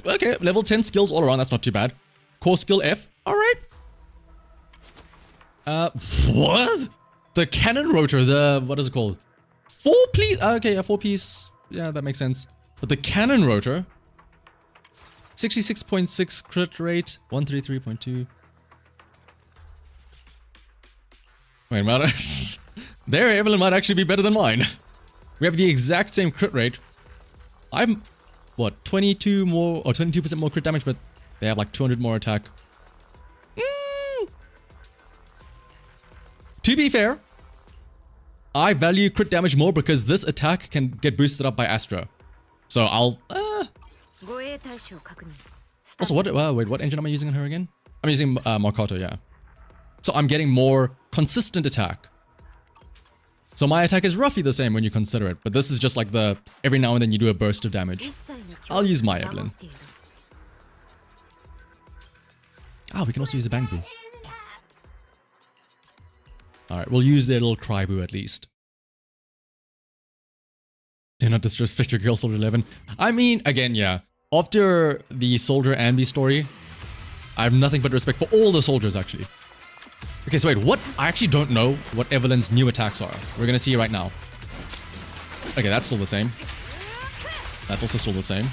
Okay, level 10 skills all around. That's not too bad. Core skill F. Alright. What? The cannon rotor, what is it called? 4-piece, okay, yeah, 4-piece, yeah, that makes sense. But the cannon rotor, 66.6 crit rate, 133.2. Wait a minute. Their Evelyn might actually be better than mine. We have the exact same crit rate. I'm, what, 22 more, or 22% more crit damage, but they have like 200 more attack. To be fair, I value crit damage more because this attack can get boosted up by Astra. So I'll... Also, wait, what engine am I using on her again? I'm using Marcato, yeah. So I'm getting more consistent attack. So my attack is roughly the same when you consider it, but this is just like the... Every now and then you do a burst of damage. I'll use my Evelyn. We can also use a Bang Boo. Alright, we'll use their little Crybu at least. Do not disrespect your girl, Soldier 11. I mean, again, yeah. After the Soldier Ambi story, I have nothing but respect for all the soldiers, actually. Okay, so wait, what? I actually don't know what Evelyn's new attacks are. We're gonna see right now. Okay, that's still the same. That's also still the same.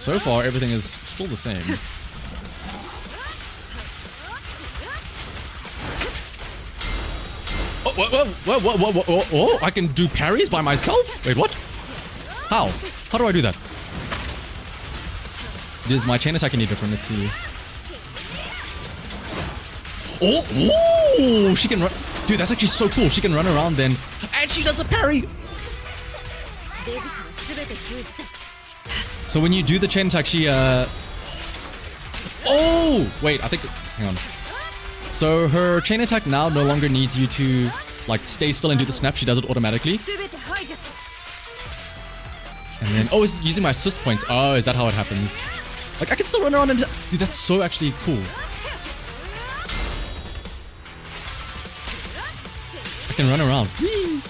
So far, everything is still the same. Oh, I can do parries by myself? Wait, what? How? How do I do that? Is my chain attack any different? Let's see. Oh, she can run. Dude, that's actually so cool. She can run around then. And she does a parry. So when you do the chain attack, she, Oh! Wait, I think... Hang on. So her chain attack now no longer needs you to, like, stay still and do the snap. She does it automatically. And then... Oh, it's using my assist points. Oh, is that how it happens? Like, I can still run around and... Dude, that's so actually cool. I can run around. Whee!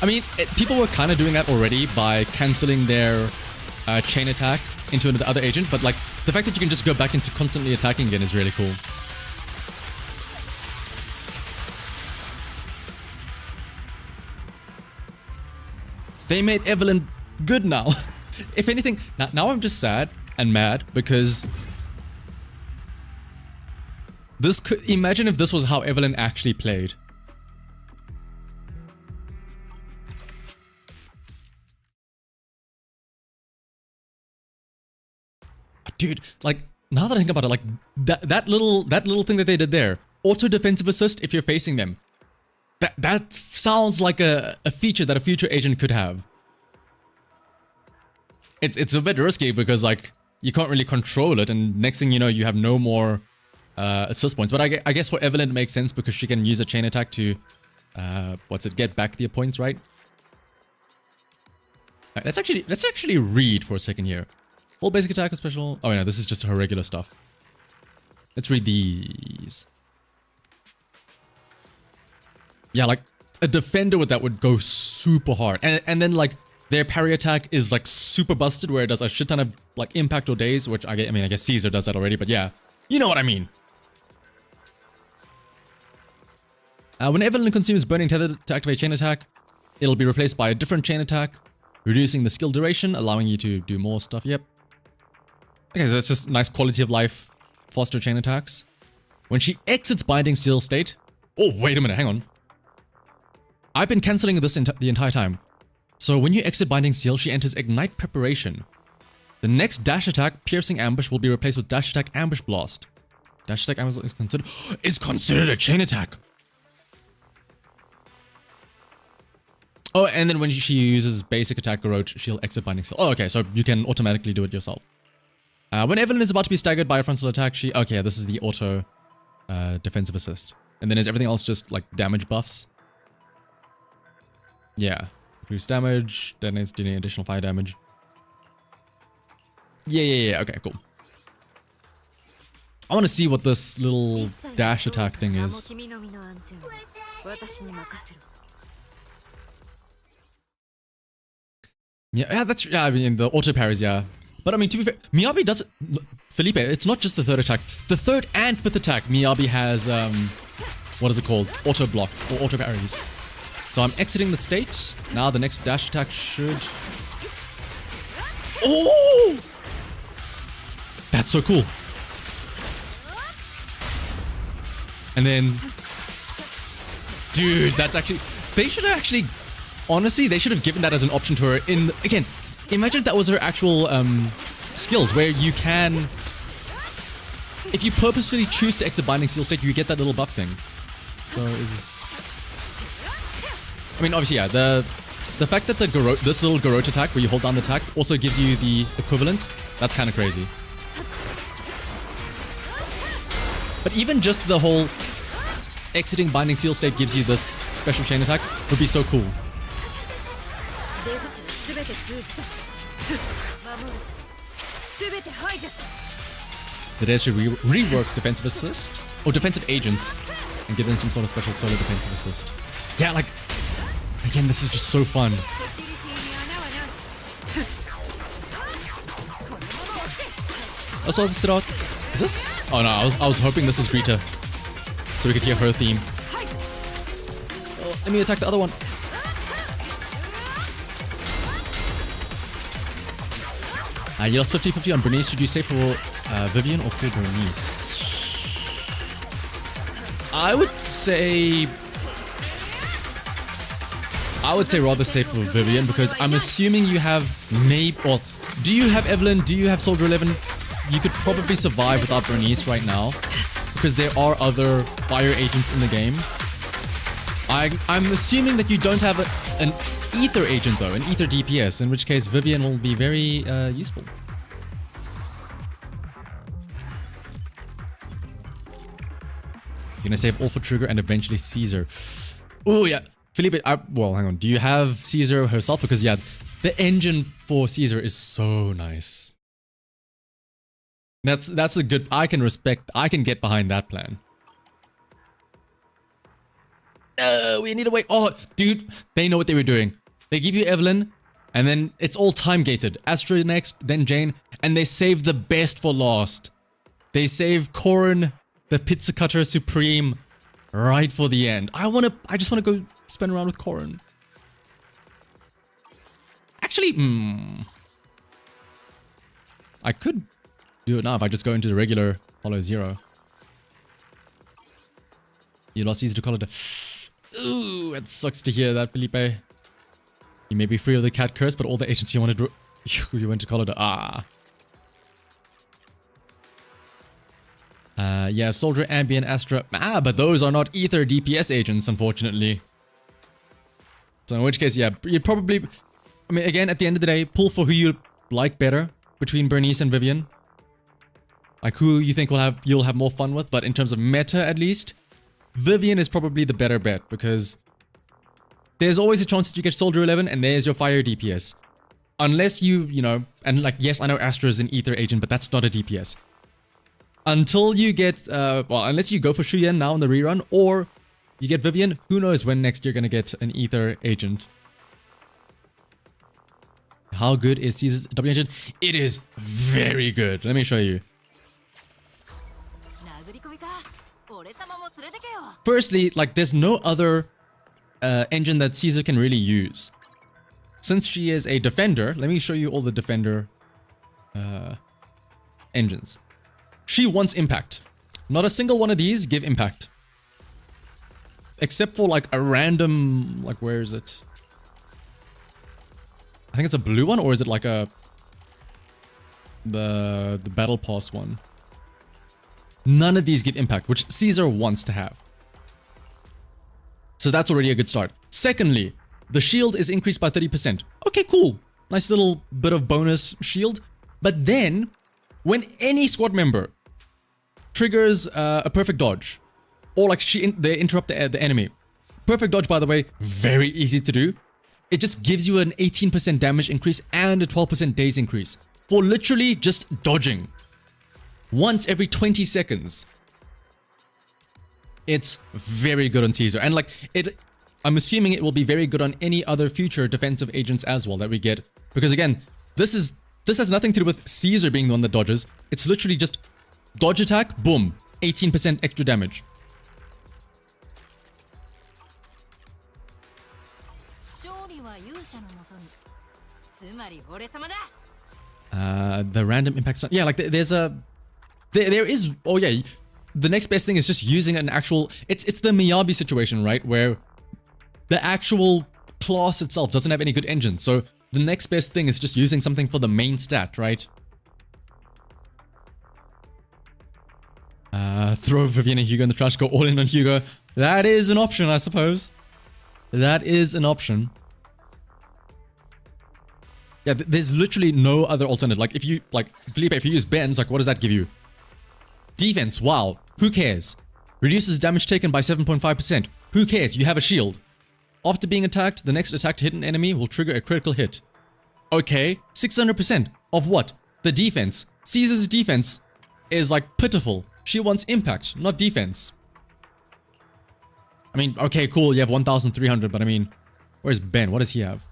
I mean, people were kind of doing that already by cancelling their chain attack into the other agent, but like the fact that you can just go back into constantly attacking again is really cool. They made Evelyn good now. If anything, now I'm just sad and mad because this could... Imagine if this was how Evelyn actually played. Dude, like, now that I think about it, like, that little thing that they did there, auto defensive assist if you're facing them, that sounds like a feature that a future agent could have. It's a bit risky because, like, you can't really control it, and next thing you know, you have no more assist points. But I guess for Evelyn it makes sense because she can use a chain attack to, get back the points, right? Let's actually read for a second here. All basic attack or special... Oh, no, this is just her regular stuff. Let's read these. Yeah, like, a defender with that would go super hard. And then, like, their parry attack is, like, super busted, where it does a shit ton of, like, impact or days, which I guess Caesar does that already, but yeah. You know what I mean. When Evelyn consumes Burning Tether to activate chain attack, it'll be replaced by a different chain attack, reducing the skill duration, allowing you to do more stuff. Yep. Okay, so that's just nice quality of life, faster chain attacks. When she exits Binding Seal state... Oh, wait a minute, hang on. I've been cancelling this the entire time. So when you exit Binding Seal, she enters Ignite Preparation. The next dash attack, Piercing Ambush, will be replaced with dash attack Ambush Blast. Dash attack Ambush is considered a chain attack. Oh, and then when she uses basic attack Garrote, she'll exit Binding Seal. Oh, okay, so you can automatically do it yourself. When Evelyn is about to be staggered by a frontal attack, she... Okay, this is the auto defensive assist. And then is everything else just, like, damage buffs? Yeah. Increase damage, then it's dealing additional fire damage. Yeah, okay, cool. I want to see what this little dash attack thing is. Yeah, that's... Yeah, I mean, the auto parries, yeah. But I mean, to be fair, Miyabi does it... Felipe, it's not just the third attack. The third and fifth attack, Miyabi has, what is it called? Auto blocks or auto parries. So I'm exiting the state. Now the next dash attack should... Oh! That's so cool. And then... Dude, that's actually... They should have actually... Honestly, they should have given that as an option to her in... Again... Imagine if that was her actual skills, where you can... If you purposefully choose to exit Binding Seal state, you get that little buff thing. So is... I mean, obviously, yeah, the fact that this little Garrote attack, where you hold down the attack, also gives you the equivalent, that's kind of crazy. But even just the whole exiting Binding Seal state gives you this special chain attack would be so cool. They should rework defensive assist or defensive agents and give them some sort of special solo defensive assist. Yeah, like, again, this is just so fun. Also, let's sit out. Is this? Oh no, I was hoping this was Rita, so we could hear her theme. Oh, let me attack the other one. You lost 50-50 on Bernice. Should you say for Vivian or for Bernice? I would say rather say for Vivian, because I'm assuming you have or do you have Evelyn? Do you have Soldier 11? You could probably survive without Bernice right now, because there are other fire agents in the game. I'm assuming that you don't have an ether agent though, an ether DPS, in which case Vivian will be very useful. You're gonna save all for Trigger and eventually Caesar. Oh yeah, Felipe. Well, hang on. Do you have Caesar herself? Because yeah, the engine for Caesar is so nice. That's a good. I can get behind that plan. No, we need to wait. Oh, dude, they know what they were doing. They give you Evelyn, and then it's all time gated. Astra next, then Jane, and they save the best for last. They save Corrin, the Pizza Cutter Supreme, right for the end. I just wanna go spin around with Corrin. Actually, I could do it now if I just go into the regular Hollow Zero. You lost Caesar to Color. Ooh, it sucks to hear that, Felipe. You may be free of the cat curse, but all the agents you wanted you went to Color. Yeah, Soldier, Ambient, Astra. But those are not Ether DPS agents, unfortunately. So in which case, yeah, you'd probably... I mean, again, at the end of the day, pull for who you like better between Bernice and Vivian. Like who you think you'll have more fun with, but in terms of meta at least, Vivian is probably the better bet, because there's always a chance that you get Soldier 11 and there's your fire DPS. Unless you know, and like, yes, I know Astra is an Ether agent, but that's not a DPS. Until you get, well, unless you go for Shuyen now in the rerun, or you get Vivian, who knows when next you're gonna get an Ether agent. How good is Caesar's W engine? It is very good. Let me show you. Firstly, like, there's no other engine that Caesar can really use. Since she is a defender, let me show you all the defender engines. She wants impact. Not a single one of these give impact. Except for like a random, like, where is it? I think it's a blue one, or is it like the battle pass one? None of these give impact, which Caesar wants to have. So that's already a good start. Secondly, the shield is increased by 30%. Okay, cool. Nice little bit of bonus shield. But then, when any squad member triggers a perfect dodge, or like they interrupt the enemy. Perfect dodge, by the way, very easy to do. It just gives you an 18% damage increase and a 12% daze increase for literally just dodging. Once every 20 seconds. It's very good on Caesar. And like, I'm assuming it will be very good on any other future defensive agents as well that we get. Because again, this has nothing to do with Caesar being the one that dodges. It's literally just dodge attack, boom, 18% extra damage. The random impact stun. Yeah, like there is, oh yeah, the next best thing is just using an actual, it's the Miyabi situation, right? Where the actual class itself doesn't have any good engine. So the next best thing is just using something for the main stat, right? Throw Vivian and Hugo in the trash, go all in on Hugo. That is an option, I suppose. That is an option. Yeah, there's literally no other alternative. Like, if you, like, Felipe, if you use Ben's, like, what does that give you? Defense, wow. Who cares? Reduces damage taken by 7.5%. Who cares? You have a shield. After being attacked, the next attack to hit an enemy will trigger a critical hit. Okay, 600% of what? The defense. Caesar's defense is, like, pitiful. She wants impact, not defense. I mean, okay, cool, you have 1,300, but I mean, where's Ben? What does he have?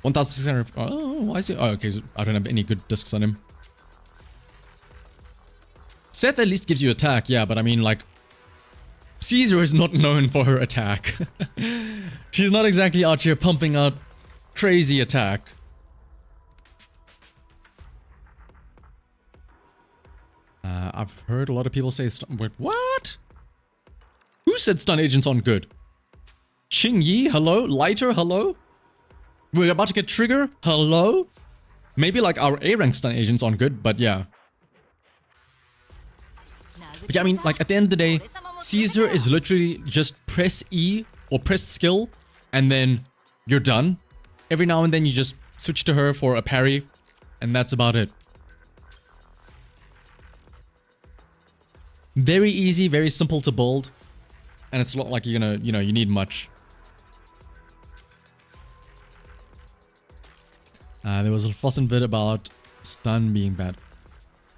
1,600. Oh, why is he? Oh, okay, so I don't have any good discs on him. Seth at least gives you attack, yeah, but I mean, like, Caesar is not known for her attack. She's not exactly out here pumping out crazy attack. I've heard a lot of people say wait, what? Who said stun agents aren't good? Ching Yi, hello? Lighter, hello? We're about to get Trigger, hello? Maybe like our A rank stun agents aren't good, but yeah. But yeah, I mean, like at the end of the day, Caesar is literally just press E or press skill and then you're done. Every now and then you just switch to her for a parry and that's about it. Very easy, very simple to build. And it's not like you're gonna, you need much. There was a fussing bit about stun being bad.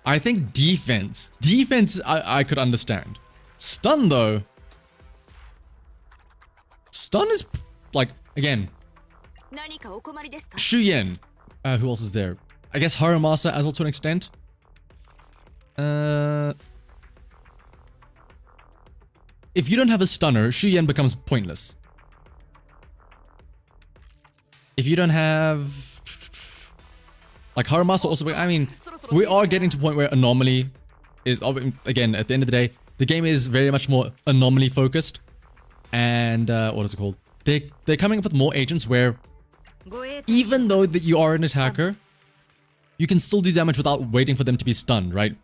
I think defense. Defense, I could understand. Stun, though. Stun is, like, again. Shu Yen. Who else is there? I guess Haramasa as well to an extent. If you don't have a stunner, Shu Yen becomes pointless. If you don't have... Like Haramasa also, I mean, we are getting to a point where anomaly is, again, at the end of the day, the game is very much more anomaly focused. And what is it called? They're coming up with more agents where even though that you are an attacker, you can still do damage without waiting for them to be stunned, right?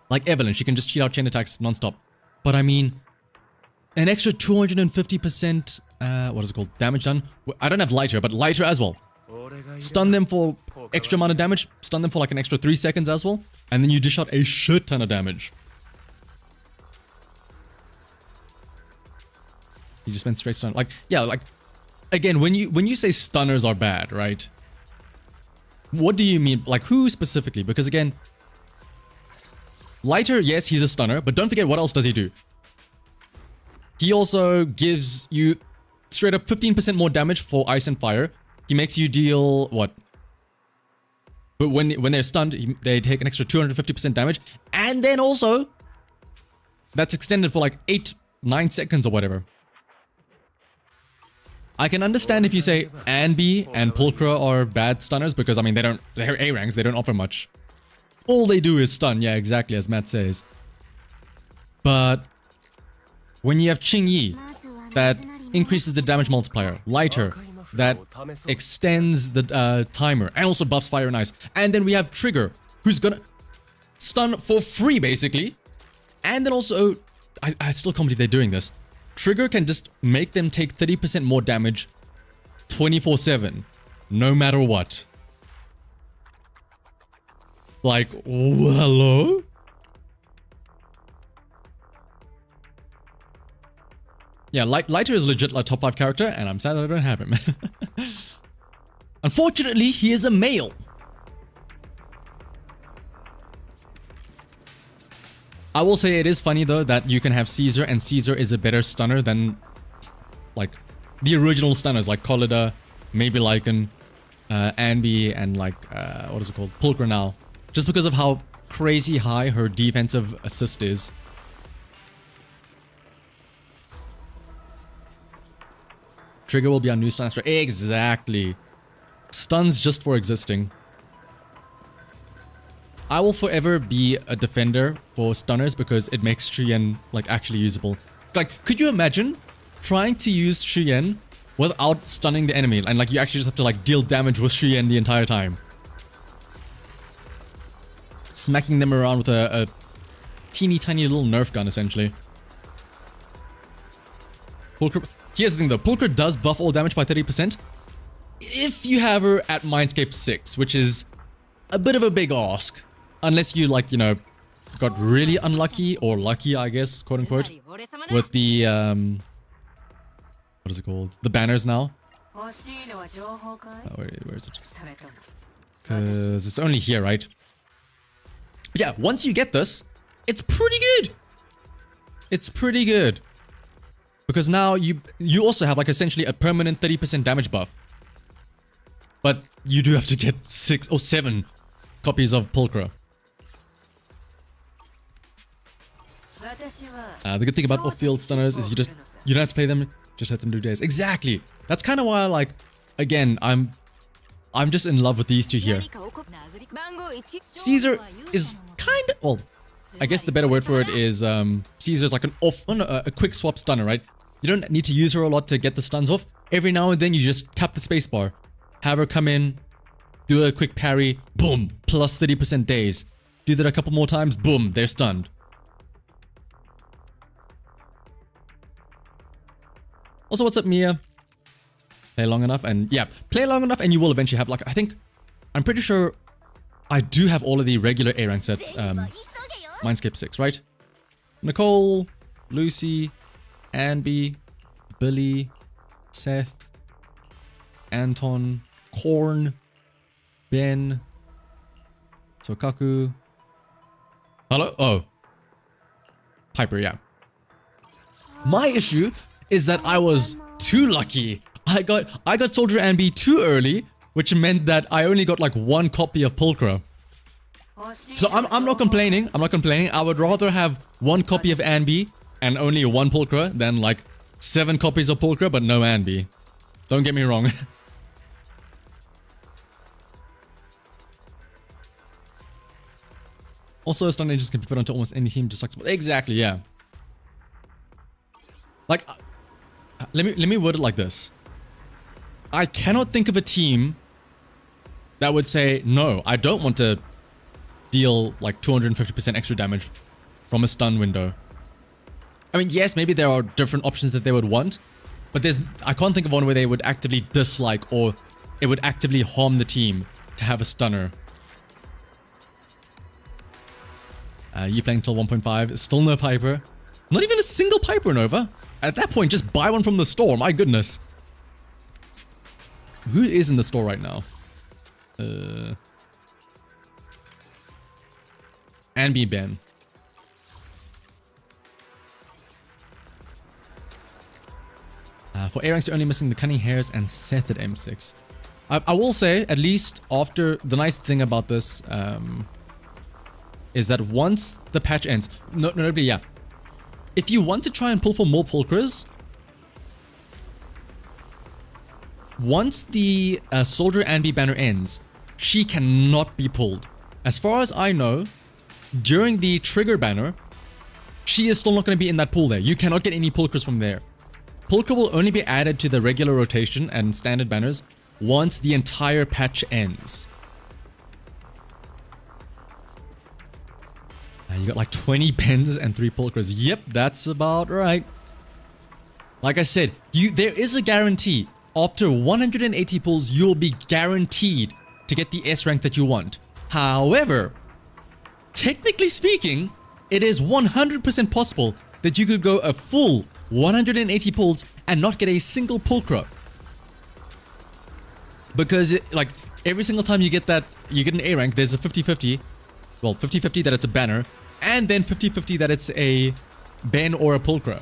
Like Evelyn, she can just cheat out chain attacks nonstop. But I mean, an extra 250%, what is it called? Damage done. I don't have Lighter, but Lighter as well. Stun them for extra amount of damage, stun them for like an extra 3 seconds as well, and then you dish out a shit ton of damage. You just went straight stun. Like, yeah, like, again, when you say stunners are bad, right? What do you mean? Like, who specifically? Because again, Lighter, yes, he's a stunner, but don't forget what else does he do? He also gives you straight up 15% more damage for ice and fire. He makes you deal what? But when they're stunned, they take an extra 250% damage, and then also that's extended for like 8-9 seconds or whatever. I can understand if you say Anbi and Pulchra are bad stunners because I mean they're A ranks, they don't offer much. All they do is stun, yeah, exactly as Matt says. But when you have Ching Yi, that increases the damage multiplier, Lighter, that extends the timer, and also buffs fire and ice. And then we have Trigger, who's gonna stun for free, basically. And then also, I still can't believe they're doing this. Trigger can just make them take 30% more damage 24/7, no matter what. Like, hello? Yeah, Lighter is legit a top 5 character, and I'm sad that I don't have him. Unfortunately, he is a male. I will say it is funny, though, that you can have Caesar, and Caesar is a better stunner than, like, the original stunners, like Collida, maybe Lycan, Anbi, and, like, what is it called? Pulchra now. Just because of how crazy high her defensive assist is. Trigger will be our new stun master. Exactly. Stuns just for existing. I will forever be a defender for stunners because it makes Shuyen like actually usable. Like, could you imagine trying to use Shuyen without stunning the enemy and like you actually just have to like deal damage with Shuyen the entire time? Smacking them around with a teeny tiny little nerf gun essentially. Pulchra. Here's the thing though, Pulchra does buff all damage by 30% if you have her at Mindscape 6, which is a bit of a big ask. Unless you like, you know, got really unlucky or lucky, I guess, quote unquote, with the, what is it called? The banners now. Where is it? Because it's only here, right? But yeah, once you get this, it's pretty good. It's pretty good. Because now you also have like essentially a permanent 30% damage buff. But you do have to get 6 or 7 copies of Pulchra. The good thing about off-field stunners is you don't have to play them, just let them do days. Exactly. That's kind of why, like, again, I'm just in love with these two here. Caesar is kind of, well, I guess the better word for it is Caesar's like a quick swap stunner, right? You don't need to use her a lot to get the stuns off. Every now and then you just tap the spacebar, have her come in, do a quick parry, boom, plus 30% days. Do that a couple more times, boom, they're stunned. Also, what's up, Mia? Play long enough and yeah, play long enough and you will eventually have like, I'm pretty sure I do have all of the regular A ranks at Mindscape 6, right? Nicole, Lucy, Anby, Billy, Seth, Anton, Korn, Ben, Tokaku. Hello? Oh. Piper, yeah. My issue is that I was too lucky. I got Soldier Anby too early, which meant that I only got like one copy of Pulchra. So I'm not complaining. I'm not complaining. I would rather have one copy of Anby and only one Pulchra than like 7 copies of Pulchra but no Anby. Don't get me wrong. Also, stun ninjas can be put onto almost any team, just like exactly, yeah. Like, let me word it like this. I cannot think of a team that would say, no, I don't want to deal like 250% extra damage from a stun window. I mean, yes, maybe there are different options that they would want, but I can't think of one where they would actively dislike or it would actively harm the team to have a stunner. You playing till 1.5, still no Piper. Not even a single Piper, Nova. At that point, just buy one from the store, my goodness. Who is in the store right now? Anby Ben. For A ranks, you're only missing the Cunning Hairs and Seth at M6. I will say, at least after, the nice thing about this is that once the patch ends, yeah. If you want to try and pull for more Pulchras, once the Soldier Anby banner ends, she cannot be pulled. As far as I know, during the trigger banner, she is still not going to be in that pool there. You cannot get any Pulchras from there. Pulchra will only be added to the regular rotation and standard banners once the entire patch ends. You got like 20 Bens and 3 Pulchras. Yep, that's about right. Like I said, there is a guarantee. After 180 pulls, you'll be guaranteed to get the S rank that you want. However, technically speaking, it is 100% possible that you could go a full 180 pulls and not get a single Pulchra. Because like every single time you get an A rank, there's a 50-50. Well, 50-50 that it's a banner, and then 50-50 that it's a Ben or a Pulchra.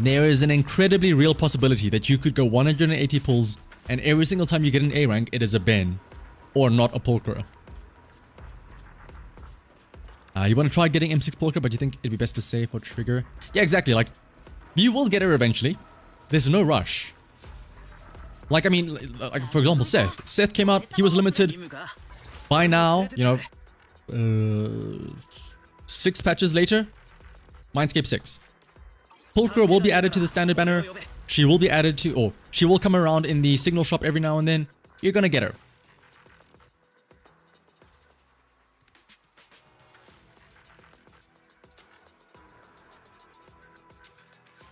There is an incredibly real possibility that you could go 180 pulls, and every single time you get an A rank, it is a Ben, or not a Pulchra. You want to try getting M6 Pulchra, but you think it'd be best to save for trigger? Yeah, exactly. Like, you will get her eventually. There's no rush. Like, I mean, like for example, Seth. Seth came out, he was limited. By now, you know, 6 patches later, Mindscape 6. Pulchra will be added to the standard banner. She will be added to, or she will come around in the signal shop every now and then. You're gonna get her.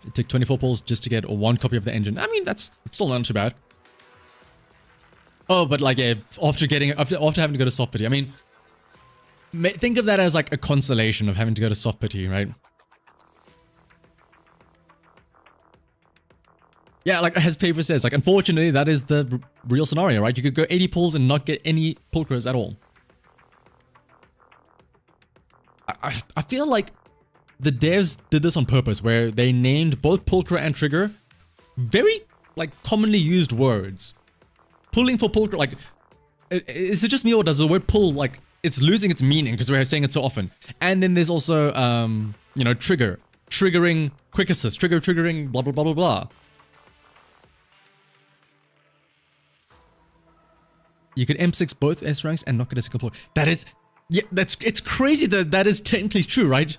It took 24 pulls just to get 1 copy of the engine. I mean, that's still not too bad. Oh, but like, yeah, after having to go to soft pity. I mean, think of that as like a consolation of having to go to soft pity, right? Yeah, like as Paper says, like unfortunately that is the real scenario, right? You could go 80 pulls and not get any Pulchras at all. I feel like the devs did this on purpose, where they named both Pulchra and Trigger very like commonly used words. Pulling for Pulchra, like, is it just me or does the word pull, like, it's losing its meaning because we're saying it so often? And then there's also, you know, trigger, triggering quick assist, triggering blah, blah, blah, blah, blah. You could M6 both S ranks and not get a single point. That is, yeah, it's crazy that is technically true, right?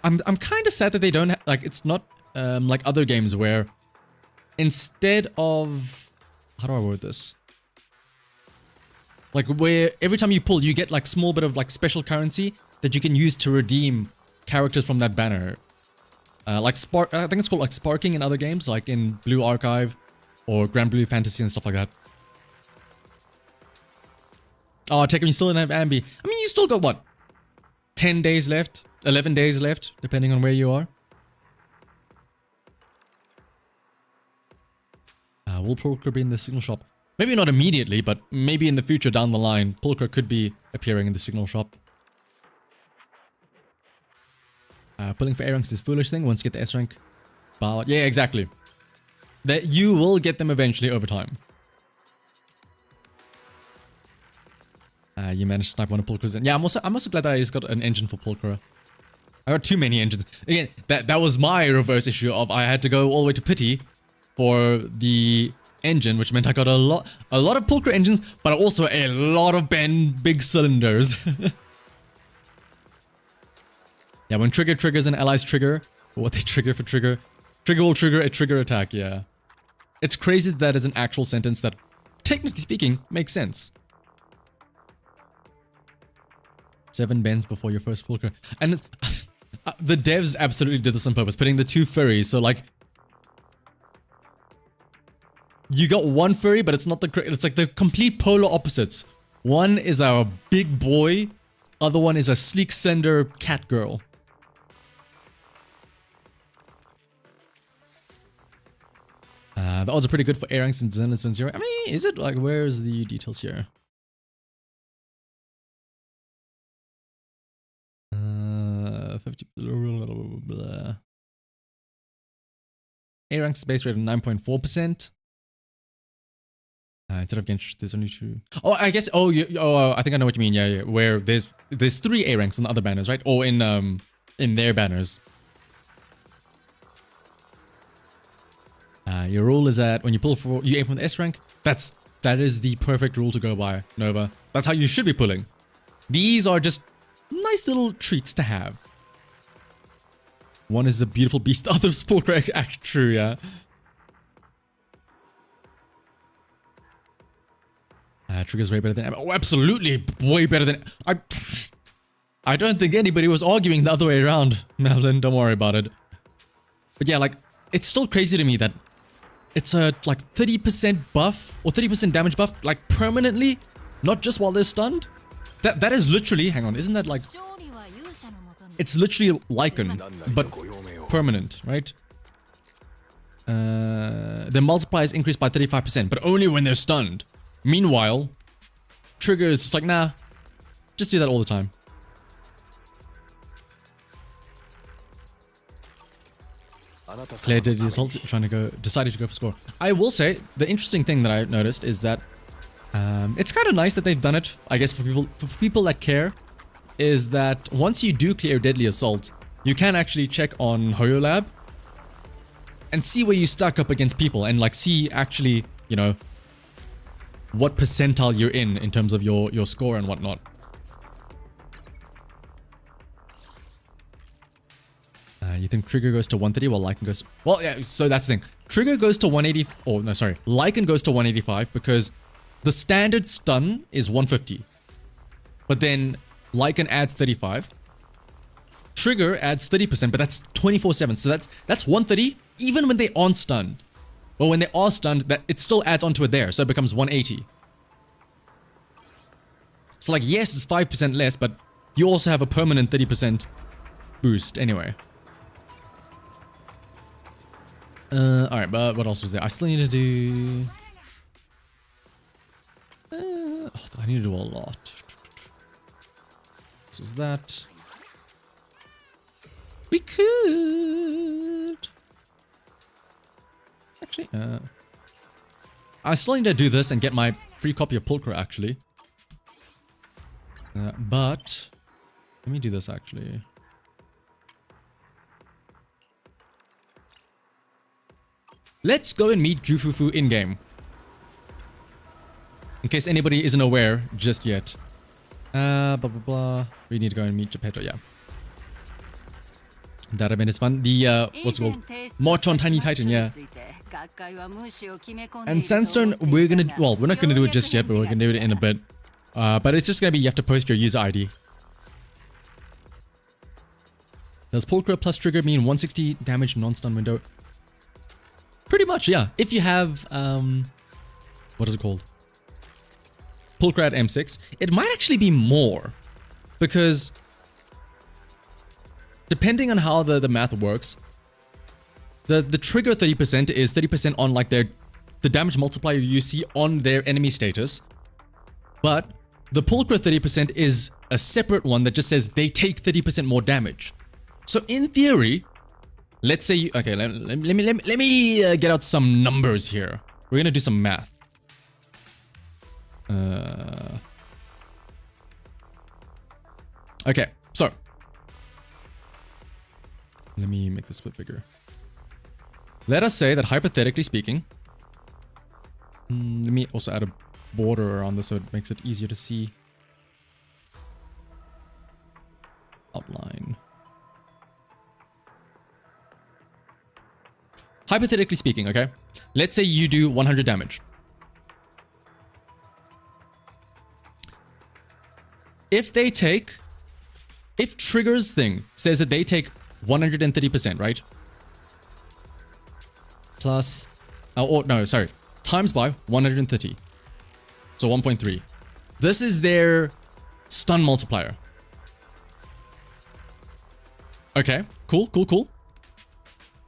I'm kind of sad that they don't like. It's not like other games where instead of, how do I word this? Like where every time you pull, you get like small bit of like special currency that you can use to redeem characters from that banner. Like Spark, I think it's called like sparking in other games, like in Blue Archive or Grand Blue Fantasy and stuff like that. Oh, Tekken, you still don't have Ambi. I mean, you still got what? 10 days left? 11 days left, depending on where you are. Will Pulcher be in the signal shop? Maybe not immediately, but maybe in the future down the line, Pulcher could be appearing in the signal shop. Pulling for A ranks is foolish thing. Once you get the S rank, bow out. Yeah, exactly. That you will get them eventually over time. You managed to snipe one of Pulcher's. Yeah, I'm also glad that I just got an engine for Pulcher. I got too many engines. Again, that was my reverse issue of I had to go all the way to Pity for the engine, which meant I got a lot of Pulcher engines, but also a lot of big cylinders. Yeah, when trigger triggers and allies trigger, or what they trigger for trigger will trigger a trigger attack, yeah. It's crazy that is an actual sentence that, technically speaking, makes sense. 7 bends before your first Pulcher. And the devs absolutely did this on purpose, putting the 2 furries, so like, you got 1 furry, but it's not it's like the complete polar opposites. One is a big boy, other one is a sleek, slender cat girl. The odds are pretty good for A ranks and Zenless and 0. I mean, is it? Like, where's the details here? 50. A ranks base rate of 9.4%. Instead of Genshin, there's only 2. Oh, I guess. Oh, I think I know what you mean. Yeah. Where there's 3 A ranks in the other banners, right? Or in their banners. Your rule is that when you you aim from the S rank. That is the perfect rule to go by, Nova. That's how you should be pulling. These are just nice little treats to have. One is a beautiful beast, the other is Pulcher. Actually, true, yeah. Trigger's way better than... Oh, absolutely way better than... I don't think anybody was arguing the other way around, Melvin. Don't worry about it. But yeah, like, it's still crazy to me that it's a, like, 30% buff or 30% damage buff, like, permanently, not just while they're stunned. That is literally... Hang on, isn't that, like... It's literally Lycan, but permanent, right? The multiplier is increased by 35%, but only when they're stunned. Meanwhile, Trigger is just like, nah, just do that all the time. Claire did the assault, decided to go for score. I will say, the interesting thing that I noticed is that it's kind of nice that they've done it, I guess, for people that care, is that once you do clear Deadly Assault, you can actually check on HoYoLab and see where you stack up against people and like see actually, you know, what percentile you're in terms of your score and whatnot. You think Trigger goes to 130 while Lycan goes... Well, yeah, so that's the thing. Trigger goes to 180... Oh, no, sorry. Lycan goes to 185 because the standard stun is 150. But then Lycan adds 35. Trigger adds 30%, but that's 24/7. So that's 130 even when they aren't stunned. Well, when they are stunned, that it still adds onto it there, so it becomes 180. So like, yes, it's 5% less, but you also have a permanent 30% boost anyway. Alright, but what else was there? I still need to do... I need to do a lot. This was that. We could... Actually, I still need to do this and get my free copy of Pulcher, actually. But... Let me do this, actually. Let's go and meet Jufufu in-game. In case anybody isn't aware just yet. Blah, blah, blah. We need to go and meet Geppetto, yeah. That event is fun. The, what's it called? March on Tiny Titan, yeah. And Sandstone, we're gonna, well, we're not gonna do it just yet, but we're gonna do it in a bit. But it's just gonna be, you have to post your user ID. Does Pulchra plus trigger mean 160 damage non-stun window? Pretty much, yeah. If you have, what is it called? Pulchra at M6, it might actually be more, because depending on how the math works, the trigger 30% is 30% on like the damage multiplier you see on their enemy status, but the Pulchra 30% is a separate one that just says they take 30% more damage. So in theory, let's say okay, let me get out some numbers here. We're gonna do some math. Okay, so let me make this a bit bigger. Let us say that hypothetically speaking, let me also add a border around this so it makes it easier to see. Outline. Hypothetically speaking, okay? Let's say you do 100 damage. If Trigger's thing says that they take 130%, right? Plus, times by 130. So 1.3. This is their stun multiplier. Okay, cool.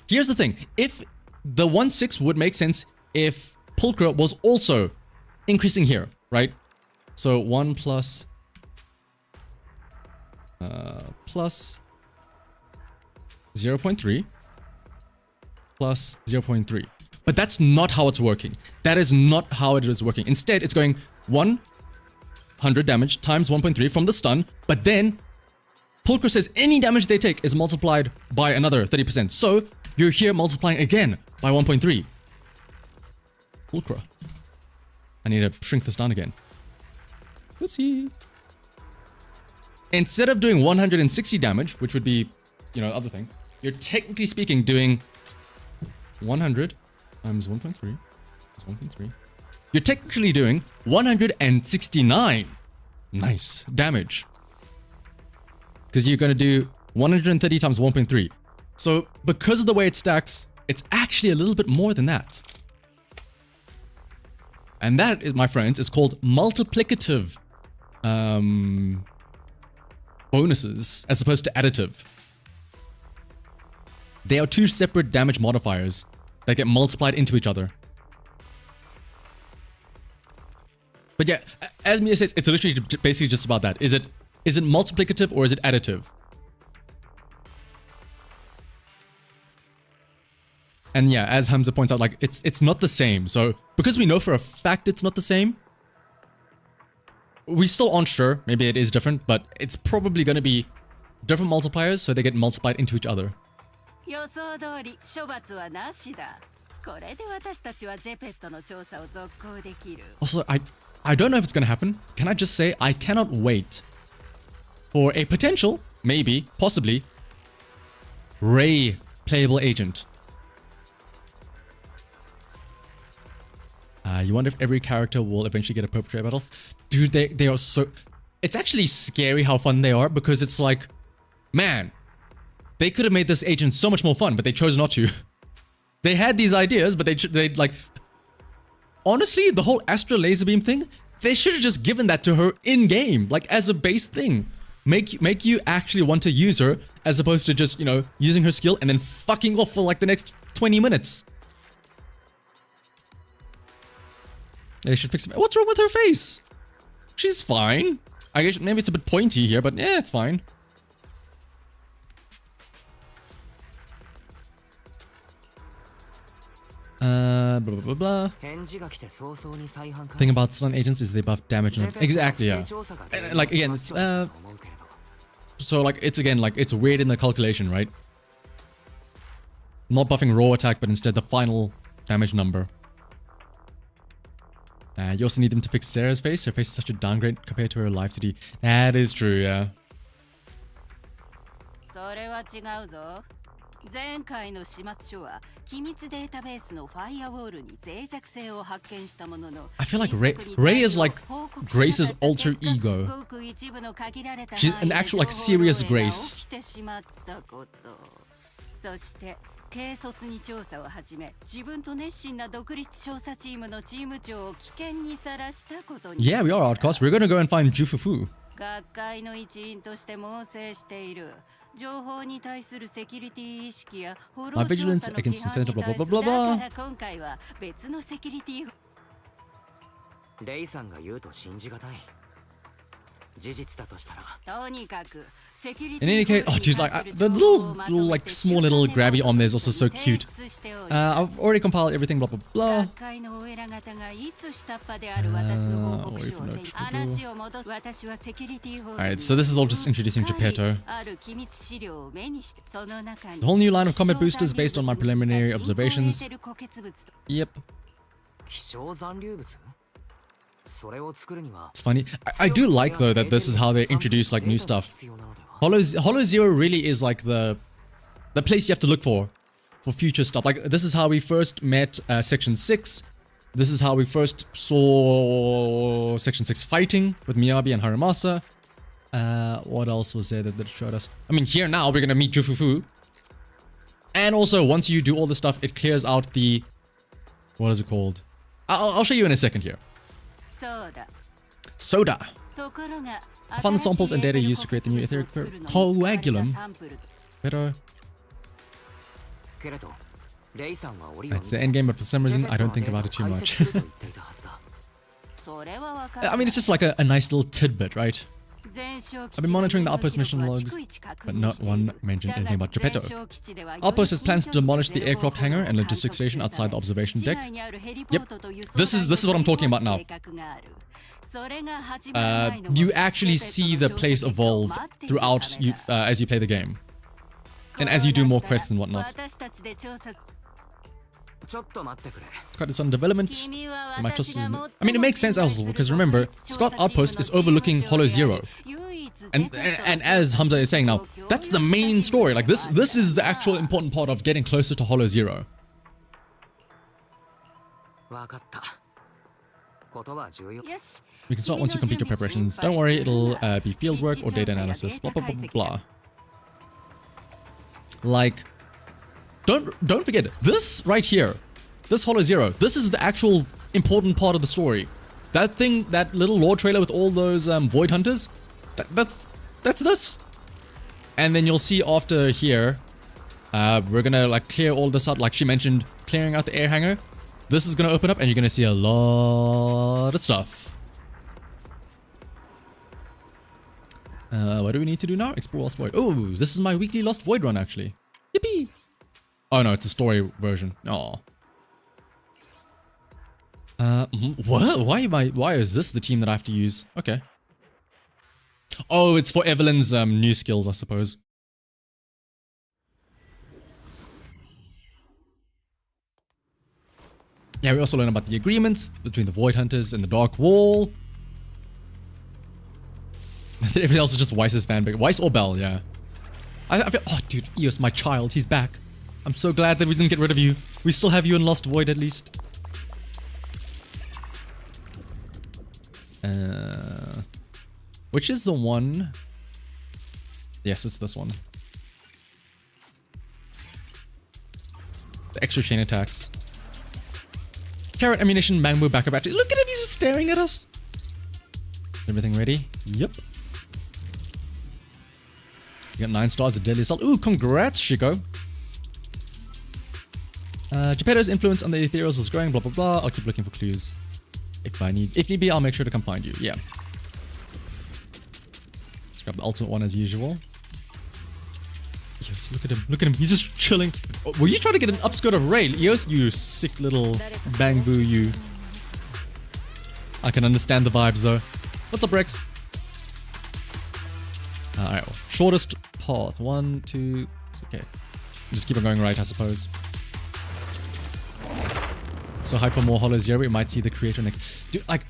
Here's the thing. If the 1.6 would make sense if Pulchra was also increasing here, right? So 1 plus 0.3 plus 0.3. But that's not how it's working. That is not how it is working. Instead, it's going 100 damage times 1.3 from the stun, but then Pulchra says any damage they take is multiplied by another 30%. So you're here multiplying again by 1.3. Pulchra. I need to shrink this down again. Oopsie. Instead of doing 160 damage, which would be, other thing, you're technically speaking doing 100 times 1.3 is 1.3. You're technically doing 169 nice damage. Because you're going to do 130 times 1.3. So because of the way it stacks, it's actually a little bit more than that. And that, my friends, is called multiplicative bonuses as opposed to additive. They are two separate damage modifiers that get multiplied into each other. But yeah, as Mia says, it's literally basically just about that. Is it multiplicative or is it additive? And yeah, as Hamza points out, like it's not the same. So because we know for a fact it's not the same, we still aren't sure. Maybe it is different, but it's probably going to be different multipliers, so they get multiplied into each other. Also, I don't know if it's going to happen. Can I just say I cannot wait for a potential, maybe, possibly, Ray playable agent. You wonder if every character will eventually get a perpetrator battle. Dude, they are so... It's actually scary how fun they are, because it's like, man, they could have made this agent so much more fun, but they chose not to. They had these ideas, but they like... Honestly, the whole Astra laser beam thing, they should have just given that to her in-game, like as a base thing. Make you actually want to use her, as opposed to just, using her skill and then fucking off for like the next 20 minutes. They should fix it. What's wrong with her face? She's fine. I guess maybe it's a bit pointy here, but yeah, it's fine. Blah, blah, blah, blah. Thing about stun agents is they buff damage. Exactly, yeah. And, like, again, it's, so, like, it's again, like, it's weird in the calculation, right? Not buffing raw attack, but instead the final damage number. You also need them to fix Sarah's face. Her face is such a downgrade compared to her live city. That is true, yeah. それは違うぞ。前回の始末書は機密データベースのファイアウォールに脆弱性を発見したものの I feel like Ray is like Grace's alter ego. She's an actual like serious Grace. そして軽率に調査を始め自分と熱心な独立調査チームのチーム長を危険にさらしたことに Yeah, we are outcasts. We're gonna go and find Jufufu. 学会の一員として猛省している情報に対するセキュリティ意識やフォロー調査の規範に対するだから今回は別のセキュリティレイさんが言うと信じがたい事実だとしたらとにかく In any case, oh dude, like the little like small little grabby on there is also so cute. I've already compiled everything, blah blah blah. Alright, so this is all just introducing Geppetto. The whole new line of combat boosters based on my preliminary observations. Yep. It's funny. I do like though that this is how they introduce like new stuff. Hollow Zero really is like the place you have to look for future stuff. Like this is how we first met Section 6. This is how we first saw Section 6 fighting with Miyabi and Haramasa. What else was there that showed us? I mean, here now we're gonna meet Jufufu. And also, once you do all this stuff, it clears out the... What is it called? I'll show you in a second here. Soda. I found the samples and data used to create the new etheric coagulum. Pero... It's the endgame, but for some reason, I don't think about it too much. I mean, it's just like a nice little tidbit, right? I've been monitoring the Outpost mission logs, but not one mentioned anything about Geppetto. Outpost has plans to demolish the aircraft hangar and logistics station outside the observation deck. Yep, this is what I'm talking about now. You actually see the place evolve throughout as you play the game, and as you do more quests and whatnot. Got this on development. I mean, it makes sense also because remember, Scott Outpost is overlooking Hollow Zero, and as Hamza is saying now, that's the main story. Like this is the actual important part of getting closer to Hollow Zero. We can start once you complete your preparations. Don't worry, it'll be fieldwork or data analysis. Blah blah blah blah blah. Like. Don't forget, this right here, this Hollow Zero, this is the actual important part of the story. That thing, that little lore trailer with all those Void Hunters, that's this. And then you'll see after here, we're gonna like clear all this out, like she mentioned, clearing out the air hangar. This is gonna open up and you're gonna see a lot of stuff. What do we need to do now? Explore Lost Void. Oh, this is my weekly Lost Void run actually. Yippee! Oh no, it's a story version. Oh. What? Why is this the team that I have to use? Okay. Oh, it's for Evelyn's new skills, I suppose. Yeah, we also learn about the agreements between the Void Hunters and the Dark Wall. Everything else is just Weiss's fanbase. Weiss or Bell, yeah. I feel, oh dude, Eos, my child, he's back. I'm so glad that we didn't get rid of you. We still have you in Lost Void at least. Which is the one? Yes, it's this one. The extra chain attacks. Carrot ammunition, bamboo backup battery. Look at him, he's just staring at us. Everything ready? Yep. You got 9 stars, a deadly assault. Ooh, congrats, Shiko. Geppetto's influence on the ethereals is growing, blah blah blah. I'll keep looking for clues. If need be, I'll make sure to come find you. Yeah. Let's grab the ultimate one as usual. Eos, look at him, he's just chilling. Oh, were you trying to get an upskirt of Ray? Eos, you sick little bangboo, you. I can understand the vibes though. What's up, Rex? Alright, well, shortest path. 1, 2, okay. Just keep on going right, I suppose. So hype for more Hollows here. We might see the creator next. Dude, like,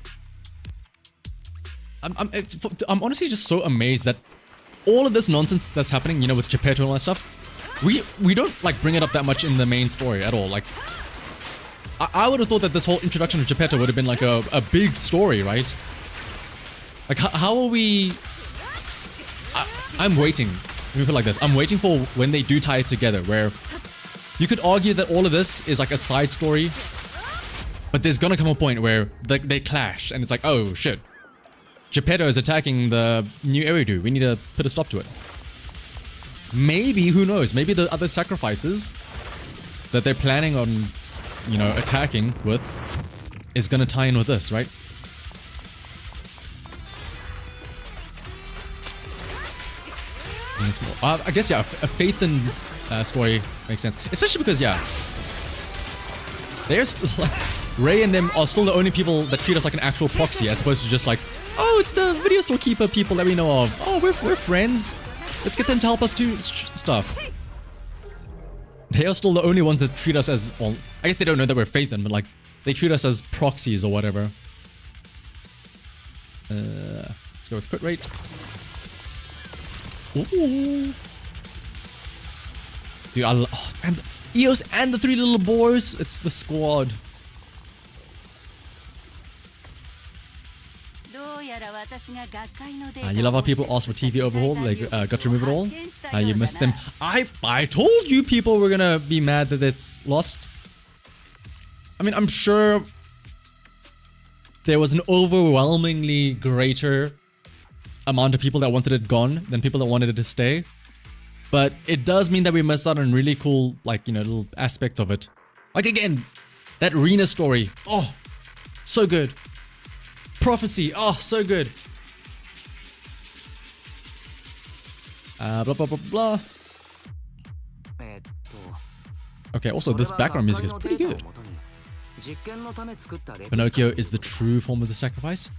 I'm honestly just so amazed that all of this nonsense that's happening, you know, with Geppetto and all that stuff, we don't like bring it up that much in the main story at all. Like, I would have thought that this whole introduction of Geppetto would have been like a big story, right? Like, how are we... I'm waiting. Let me put it like this. I'm waiting for when they do tie it together, where you could argue that all of this is like a side story, but there's gonna come a point where they clash, and it's like, oh shit, Geppetto is attacking the new Eridu. We need to put a stop to it. Maybe, who knows? Maybe the other sacrifices that they're planning on, you know, attacking with is gonna tie in with this, right? I guess, yeah, a faith in story makes sense. Especially because, yeah, they're still, like, Ray and them are still the only people that treat us like an actual proxy, as opposed to just like, oh, it's the video store keeper people that we know of. Oh, we're friends. Let's get them to help us do stuff. They are still the only ones that treat us as, well, I guess they don't know that we're faith in, but like, they treat us as proxies or whatever. Let's go with crit rate. Ooh. Dude, and Eos and the 3 little boars. It's the squad. You love how people ask for TV overhaul, like got to remove it all. You missed them. I told you people were gonna be mad that it's lost. I mean, I'm sure there was an overwhelmingly greater amount of people that wanted it gone than people that wanted it to stay. But it does mean that we missed out on really cool, like, you know, little aspects of it. Like, again, that Rena story. Oh, so good. Prophecy. Oh, so good. Blah, blah, blah, blah. Okay, also, this background music is pretty good. Pinocchio is the true form of the sacrifice.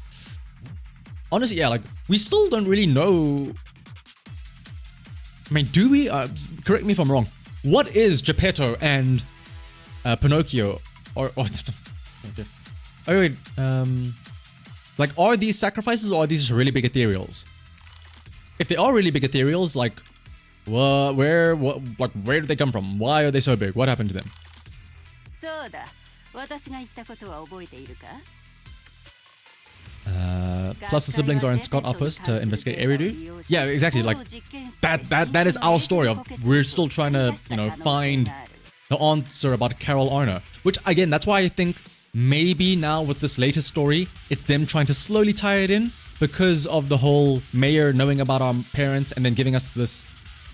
Honestly, yeah, like, we still don't really know. I mean, do we? Correct me if I'm wrong. What is Geppetto and Pinocchio? Or oh wait, like, are these sacrifices or are these just really big ethereals? If they are really big ethereals, like, where did they come from? Why are they so big? What happened to them? Plus the siblings are in Scott Outpost to investigate Eridu. Yeah, exactly. Like, that is our story of we're still trying to, you know, find the answer about Carol Arner. Which, again, that's why I think maybe now with this latest story, it's them trying to slowly tie it in because of the whole mayor knowing about our parents and then giving us this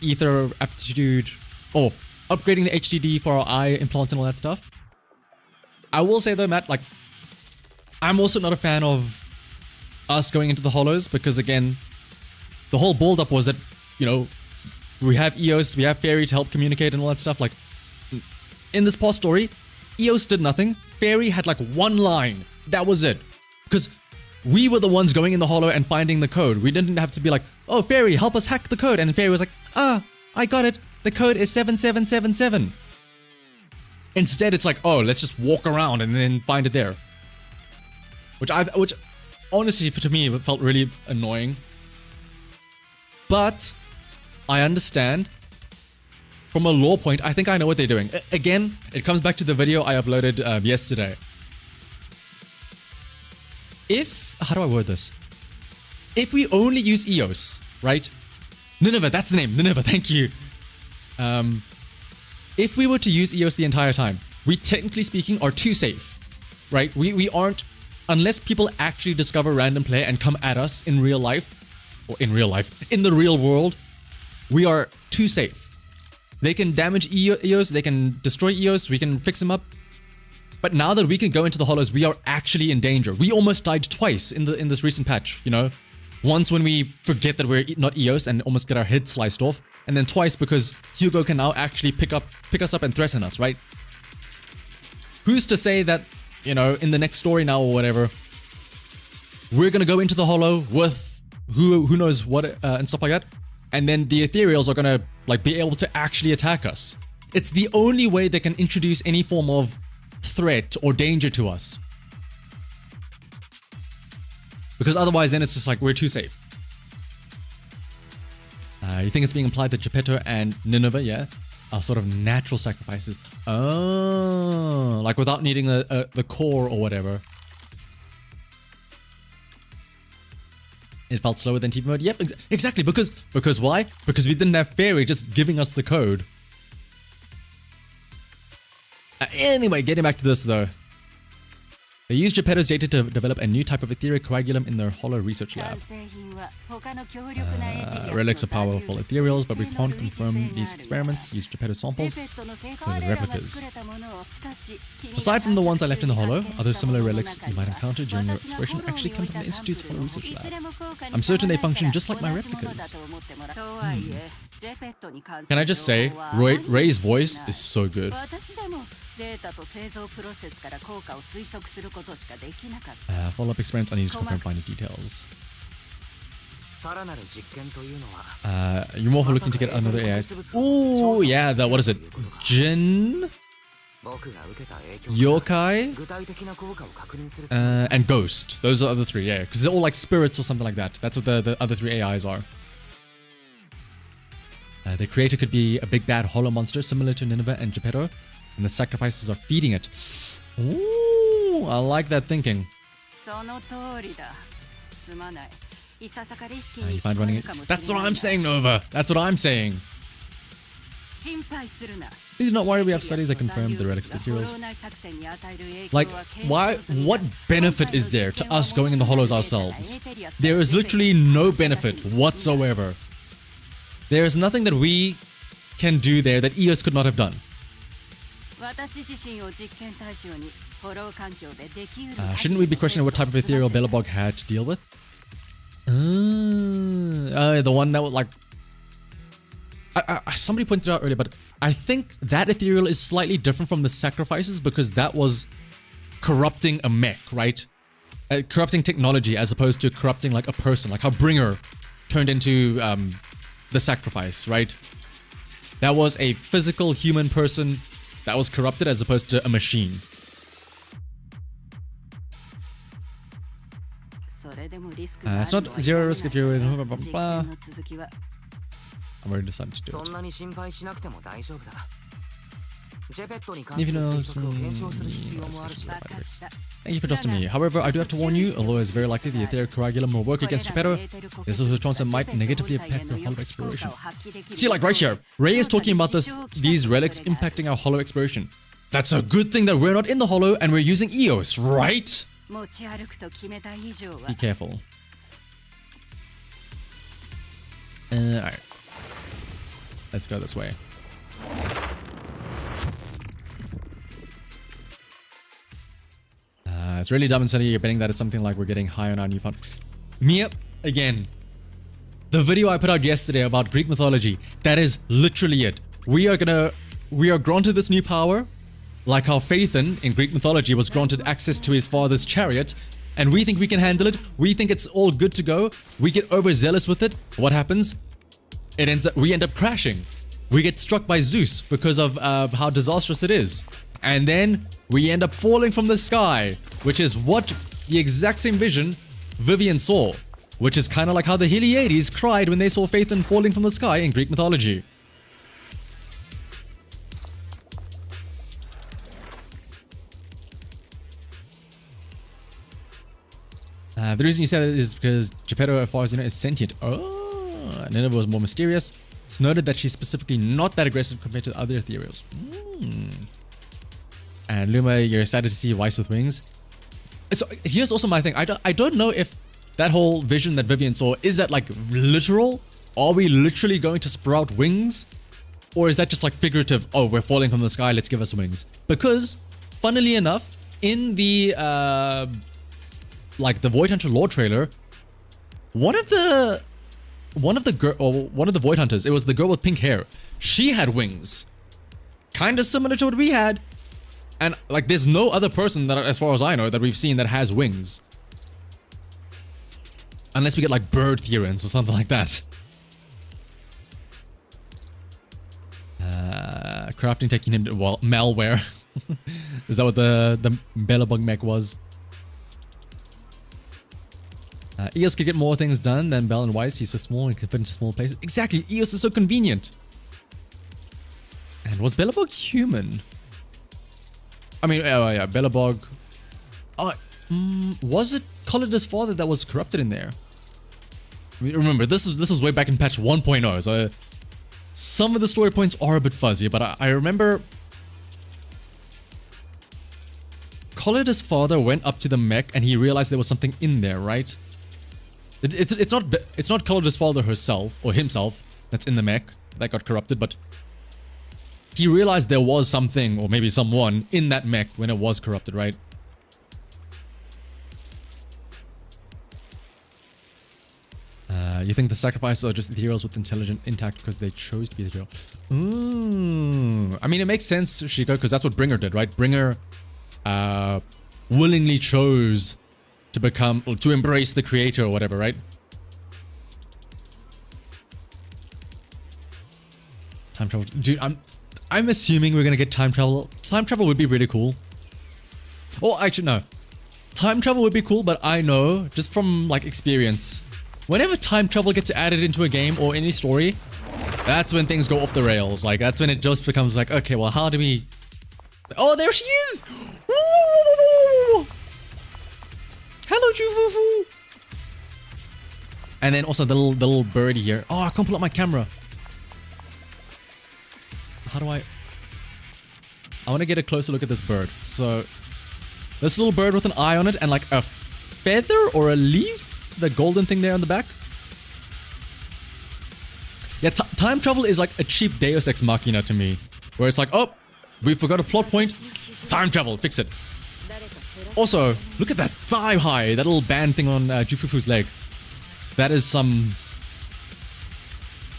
ether aptitude, or upgrading the HDD for our eye implants and all that stuff. I will say though, Matt, like, I'm also not a fan of us going into the hollows because, again, the whole build up was that, you know, we have Eos, we have Fairy to help communicate and all that stuff. Like, in this past story, Eos did nothing. Fairy had like one line. That was it. Because we were the ones going in the hollow and finding the code. We didn't have to be like, oh, Fairy, help us hack the code. And Fairy was like, I got it. The code is 7777. Instead, it's like, oh, let's just walk around and then find it there. Which honestly, to me, it felt really annoying. But I understand. From a lore point, I think I know what they're doing. Again, it comes back to the video I uploaded yesterday. How do I word this? If we only use Eos, right? Nineveh, that's the name. Nineveh, thank you. If we were to use Eos the entire time, we technically speaking are too safe, right? We aren't, unless people actually discover random play and come at us in real life, or in the real world, we are too safe. They can damage Eos, they can destroy Eos, we can fix them up. But now that we can go into the hollows, we are actually in danger. We almost died twice in this recent patch, you know? Once when we forget that we're not Eos and almost get our head sliced off, and then twice because Hugo can now actually pick us up and threaten us, right? Who's to say that, you know, in the next story now or whatever, we're gonna go into the hollow with who knows what and stuff like that, and then the ethereals are gonna like be able to actually attack us. It's the only way they can introduce any form of threat or danger to us. Because otherwise then it's just like we're too safe. You think it's being implied that Geppetto and Nineveh, yeah, are sort of natural sacrifices. Oh, like without needing the core or whatever. It felt slower than TV mode. Yep, exactly. Because why? Because we didn't have Fairy just giving us the code. Anyway, getting back to this though. They used Geppetto's data to develop a new type of ethereal coagulum in their hollow research lab. Relics are powerful ethereals, but we can't confirm these experiments. Use Geppetto samples, so the replicas. Aside from the ones I left in the hollow, other similar relics you might encounter during your exploration actually come from the Institute's hollow research lab. I'm certain they function just like my replicas. Can I just say, Ray's voice is so good. Follow-up experiments, I need to confirm finer details. You're more for looking to get another AI. Oh yeah, what is it? Jinn? Yokai? And Ghost. Those are the other three, yeah. Because they're all like spirits or something like that. That's what the other three AIs are. The creator could be a big bad hollow monster similar to Nineveh and Geppetto, and the sacrifices are feeding it. Ooh, I like that thinking. You find running it? That's what I'm saying, Nova! That's what I'm saying! Please do not worry, we have studies that confirm the relics materials. Like, what benefit is there to us going in the hollows ourselves? There is literally no benefit whatsoever. There is nothing that we can do there that EOS could not have done. Shouldn't we be questioning what type of ethereal Belobog had to deal with? The one that would like... somebody pointed out earlier, but I think that ethereal is slightly different from the sacrifices because that was corrupting a mech, right? Corrupting technology as opposed to corrupting like a person, like how Bringer turned into the sacrifice, right? That was a physical human person that was corrupted as opposed to a machine. It's not zero risk if you're in... I've already decided to do it. If you know... Thank you for trusting me. However, I do have to warn you, although it's very likely the etheric coagulum will work against Geppetto, there's also a chance it might negatively impact your hollow exploration. See, like right here, Ray is talking about these relics impacting our hollow exploration. That's a good thing that we're not in the hollow and we're using EOS, right? Be careful. Alright. Let's go this way. It's really dumb and silly. You're betting that it's something like we're getting high on our new font. Mia, again, the video I put out yesterday about Greek mythology, that is literally it. We are granted this new power, like how Phaethon in Greek mythology was granted access to his father's chariot, and we think we can handle it. We think it's all good to go. We get overzealous with it. What happens? We end up crashing. We get struck by Zeus because of how disastrous it is. And then we end up falling from the sky, which is what the exact same vision Vivian saw, which is kind of like how the Heliades cried when they saw Phaethon falling from the sky in Greek mythology. The reason you say that is because Geppetto, as far as you know, is sentient. Oh, Nineveh was more mysterious. It's noted that she's specifically not that aggressive compared to other ethereals. And Luma, you're excited to see Weiss with wings. So here's also my thing. I don't know if that whole vision that Vivian saw, is that like literal? Are we literally going to sprout wings? Or is that just like figurative? Oh, we're falling from the sky, let's give us wings. Because, funnily enough, in the like the Void Hunter lore trailer, one of the Void Hunters, it was the girl with pink hair. She had wings. Kind of similar to what we had. And like there's no other person that, as far as I know, that we've seen that has wings. Unless we get like bird Therans or something like that. Crafting taking him to, well, malware. Is that what the Bellabug mech was? Eos could get more things done than Bell and Weiss. He's so small and can fit into small places. Exactly, Eos is so convenient. And was Bellabug human? I mean, oh yeah, Bellabug. Was it Collider's father that was corrupted in there? I mean, remember, this is way back in patch 1.0, so some of the story points are a bit fuzzy, but I remember Collider's father went up to the mech and he realized there was something in there, right? It's not Collider's father herself or himself that's in the mech that got corrupted, but he realized there was something or maybe someone in that mech when it was corrupted, right? You think the sacrifices are just ethereals with intelligent intact because they chose to be ethereal? I mean, it makes sense, Shiko, because that's what Bringer did, right? Bringer willingly chose to become, or to embrace the creator or whatever, right? Time travel. Dude, I'm assuming we're gonna get time travel. Time travel would be really cool. Oh, actually, no. Time travel would be cool, but I know, just from, like, experience, whenever time travel gets added into a game or any story, that's when things go off the rails. Like, that's when it just becomes like, okay, well, how do we... Oh, there she is! Woo! Hello, Jufufu! And then also the little birdie here. Oh, I can't pull up my camera. How do I want to get a closer look at this bird. So, this little bird with an eye on it and like a feather or a leaf? The golden thing there on the back. Yeah, time travel is like a cheap Deus Ex Machina to me. Where it's like, oh, we forgot a plot point. Time travel, fix it. Also, look at that thigh high, that little band thing on Jufufu's leg. That is some...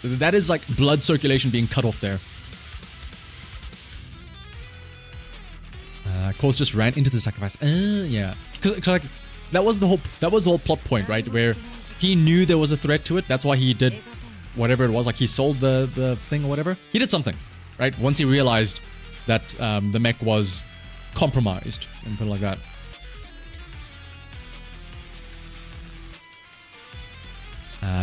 That is like blood circulation being cut off there. Course just ran into the sacrifice. Yeah. Because like... That was the whole plot point, right? Where he knew there was a threat to it. That's why he did whatever it was. Like he sold the thing or whatever. He did something, right? Once he realized that the mech was compromised and put it like that.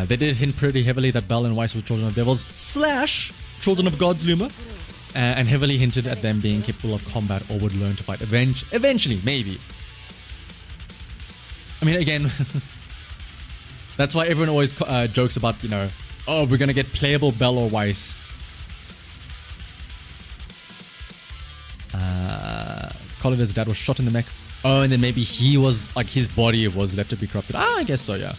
They did hint pretty heavily that Bell and Weiss were children of devils / children of gods, Luma. And heavily hinted at them being capable of combat or would learn to fight eventually, maybe. I mean, again, that's why everyone always jokes about, you know, oh, we're gonna get playable Bell or Weiss. Collider's dad was shot in the neck. Oh, and then maybe he was, like, his body was left to be corrupted. I guess so, yeah.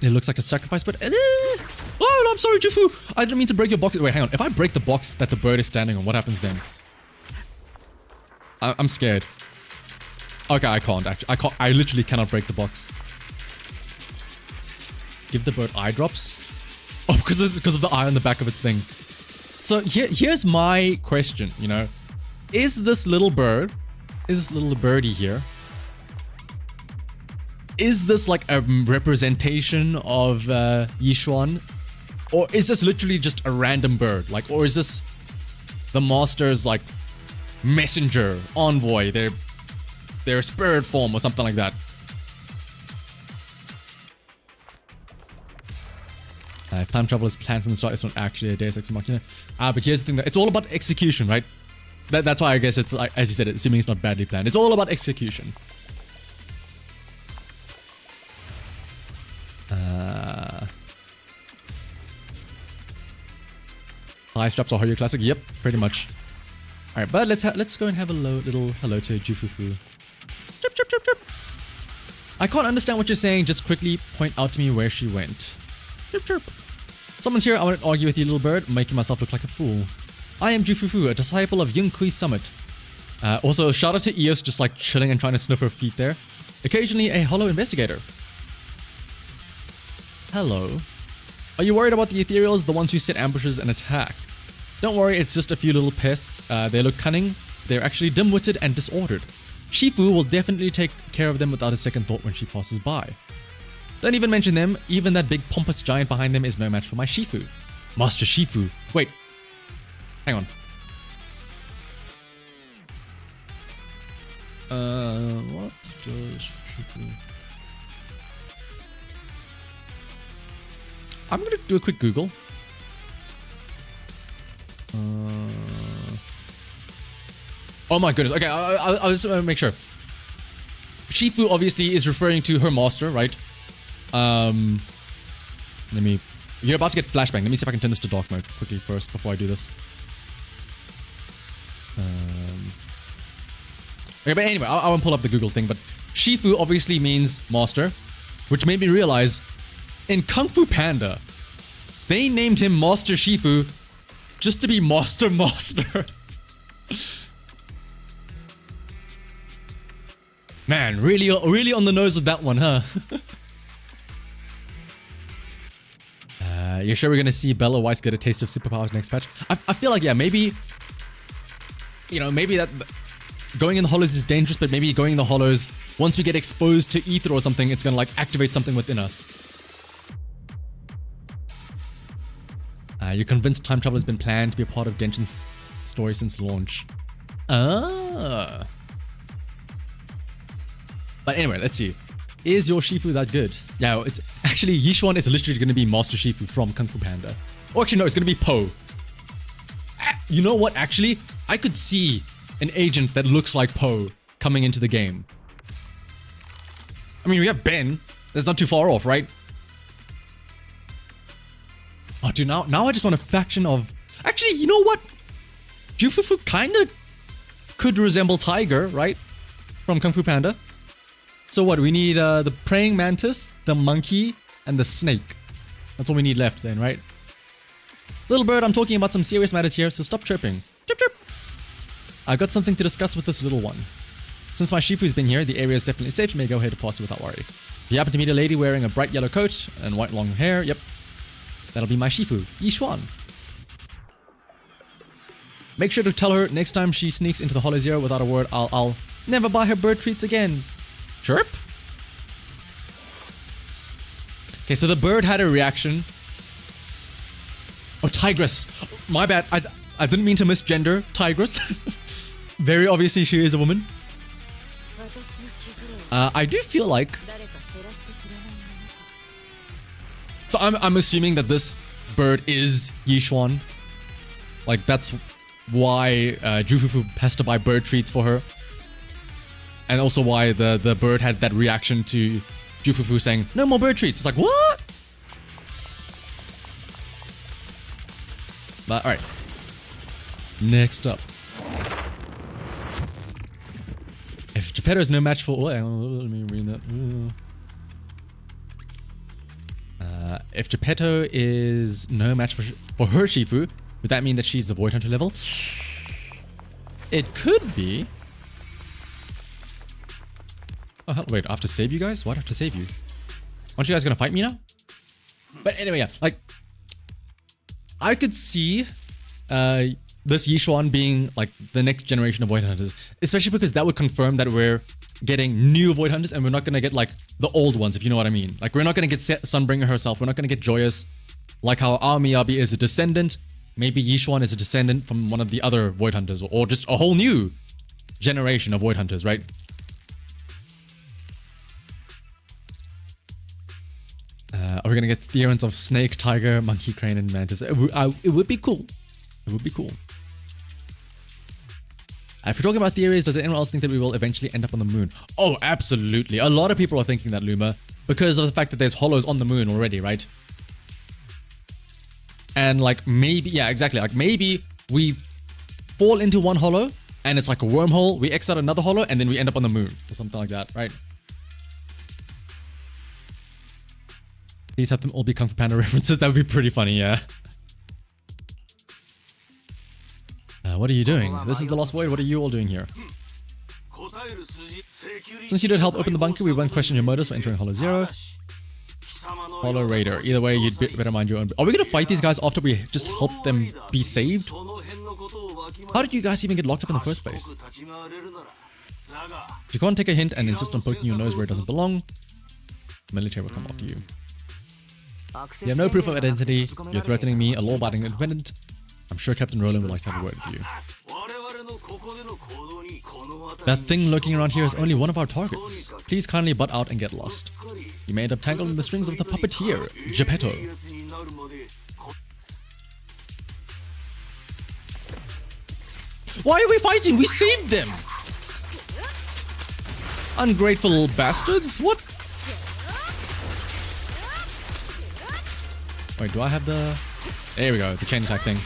It looks like a sacrifice, but... Oh, no, I'm sorry, Jufu! I didn't mean to break your box. Wait, hang on. If I break the box that the bird is standing on, what happens then? I'm scared. Okay, I can't, actually. I literally cannot break the box. Give the bird eye drops? Oh, because of the eye on the back of its thing. So here's my question, you know. Is this little bird... Is this little birdie here... Is this like a representation of Yishuan? Or is this literally just a random bird? Like, or is this the master's like messenger, envoy, their spirit form or something like that? If time travel is planned from the start, it's not actually a Deus Ex Machina. But here's the thing, that it's all about execution, right? That's why I guess it's, like, as you said, assuming it's not badly planned. It's all about execution. Thigh straps are Hoyo classic. Yep, pretty much. All right, but let's go and have a little hello to Jufufu. Chip, chip, chip, chip. I can't understand what you're saying. Just quickly point out to me where she went. Chirp, chirp. Someone's here. I want to argue with you, little bird, making myself look like a fool. I am Jufufu, a disciple of Yunkui's summit. Also, shout out to Eos, just like chilling and trying to sniff her feet there. Occasionally a hollow investigator. Hello. Are you worried about the ethereals, the ones who set ambushes and attack? Don't worry, it's just a few little pests. They look cunning. They're actually dim-witted and disordered. Shifu will definitely take care of them without a second thought when she passes by. Don't even mention them. Even that big pompous giant behind them is no match for my Shifu. Master Shifu. Wait. Hang on. What does Shifu... I'm gonna do a quick Google. Oh my goodness. Okay, I'll just make sure. Shifu obviously is referring to her master, right? Let me... You're about to get flashbang. Let me see if I can turn this to dark mode quickly first before I do this. Okay, but anyway, I won't pull up the Google thing, but Shifu obviously means master, which made me realize in Kung Fu Panda, they named him Master Shifu just to be Master. Man, really on the nose with that one, huh? You sure we're gonna see Bella Weiss get a taste of superpowers next patch? I feel like, yeah, maybe... You know, maybe that... Going in the hollows is dangerous, but maybe going in the hollows, once we get exposed to ether or something, it's gonna, like, activate something within us. You're convinced time travel has been planned to be a part of Genshin's story since launch. Ah. But anyway, let's see. Is your Shifu that good? Yeah, it's actually Yishuan is literally going to be Master Shifu from Kung Fu Panda. Or actually, no, it's going to be Po. You know what? Actually, I could see an agent that looks like Po coming into the game. I mean, we have Ben. That's not too far off, right? Oh, dude, now I just want a faction of... Actually, you know what? Jufufu kind of could resemble Tiger, right? From Kung Fu Panda. So what? We need the praying mantis, the monkey, and the snake. That's all we need left then, right? Little bird, I'm talking about some serious matters here, so stop chirping. Chirp, chirp. I got something to discuss with this little one. Since my Shifu's been here, the area is definitely safe. You may go ahead and pass it without worry. If you happen to meet a lady wearing a bright yellow coat and white long hair, yep. That'll be my Shifu, Yishuan. Make sure to tell her next time she sneaks into the Hollow Zero without a word, I'll never buy her bird treats again. Chirp? Okay, so the bird had a reaction. Oh, Tigress. My bad. I didn't mean to misgender Tigress. Very obviously she is a woman. I do feel like... So I'm assuming that this bird is Yishuan. Like, that's why Jufufu has to buy bird treats for her. And also why the bird had that reaction to Jufufu saying, no more bird treats. It's like, what? But, alright. Next up. If Geppetto is no match for... Oh, let me read that. If Geppetto is no match for her Shifu, would that mean that she's the Void Hunter level? It could be. Oh, hell, wait, I have to save you guys? Why do I have to save you? Aren't you guys gonna fight me now? But anyway, yeah, like... I could see this Yishuan being like the next generation of Void Hunters, especially because that would confirm that we're getting new Void Hunters and we're not gonna get like the old ones, if you know what I mean. Like, we're not gonna get Sunbringer herself, we're not gonna get Joyous, like how our Miyabi is a descendant. Maybe Yishuan is a descendant from one of the other Void Hunters, or just a whole new generation of Void Hunters, right? Are we gonna get theorems of Snake, Tiger, Monkey, Crane, and Mantis? It would be cool. It would be cool. If we're talking about theories, does anyone else think that we will eventually end up on the moon? Oh, absolutely. A lot of people are thinking that, Luma, because of the fact that there's hollows on the moon already, right? And like maybe, yeah, exactly. Like maybe we fall into one hollow and it's like a wormhole. We X out another hollow and then we end up on the moon or something like that, right? Please have them all be Kung Fu Panda references. That would be pretty funny, yeah. What are you doing? This is the Lost Void. What are you all doing here? Since you did help open the bunker, we won't question your motives for entering Hollow Zero. Hollow Raider. Either way, you'd better mind your own... Are we gonna fight these guys after we just help them be saved? How did you guys even get locked up in the first place? If you can't take a hint and insist on poking your nose where it doesn't belong, Military will come after you. You have no proof of identity. You're threatening me, a law-abiding independent. I'm sure Captain Roland would like to have a word with you. That thing lurking around here is only one of our targets. Please kindly butt out and get lost. You may end up tangled in the strings of the puppeteer, Geppetto. Why are we fighting? We saved them! Ungrateful bastards? What? Wait, do I have the... There we go, the chain attack thing.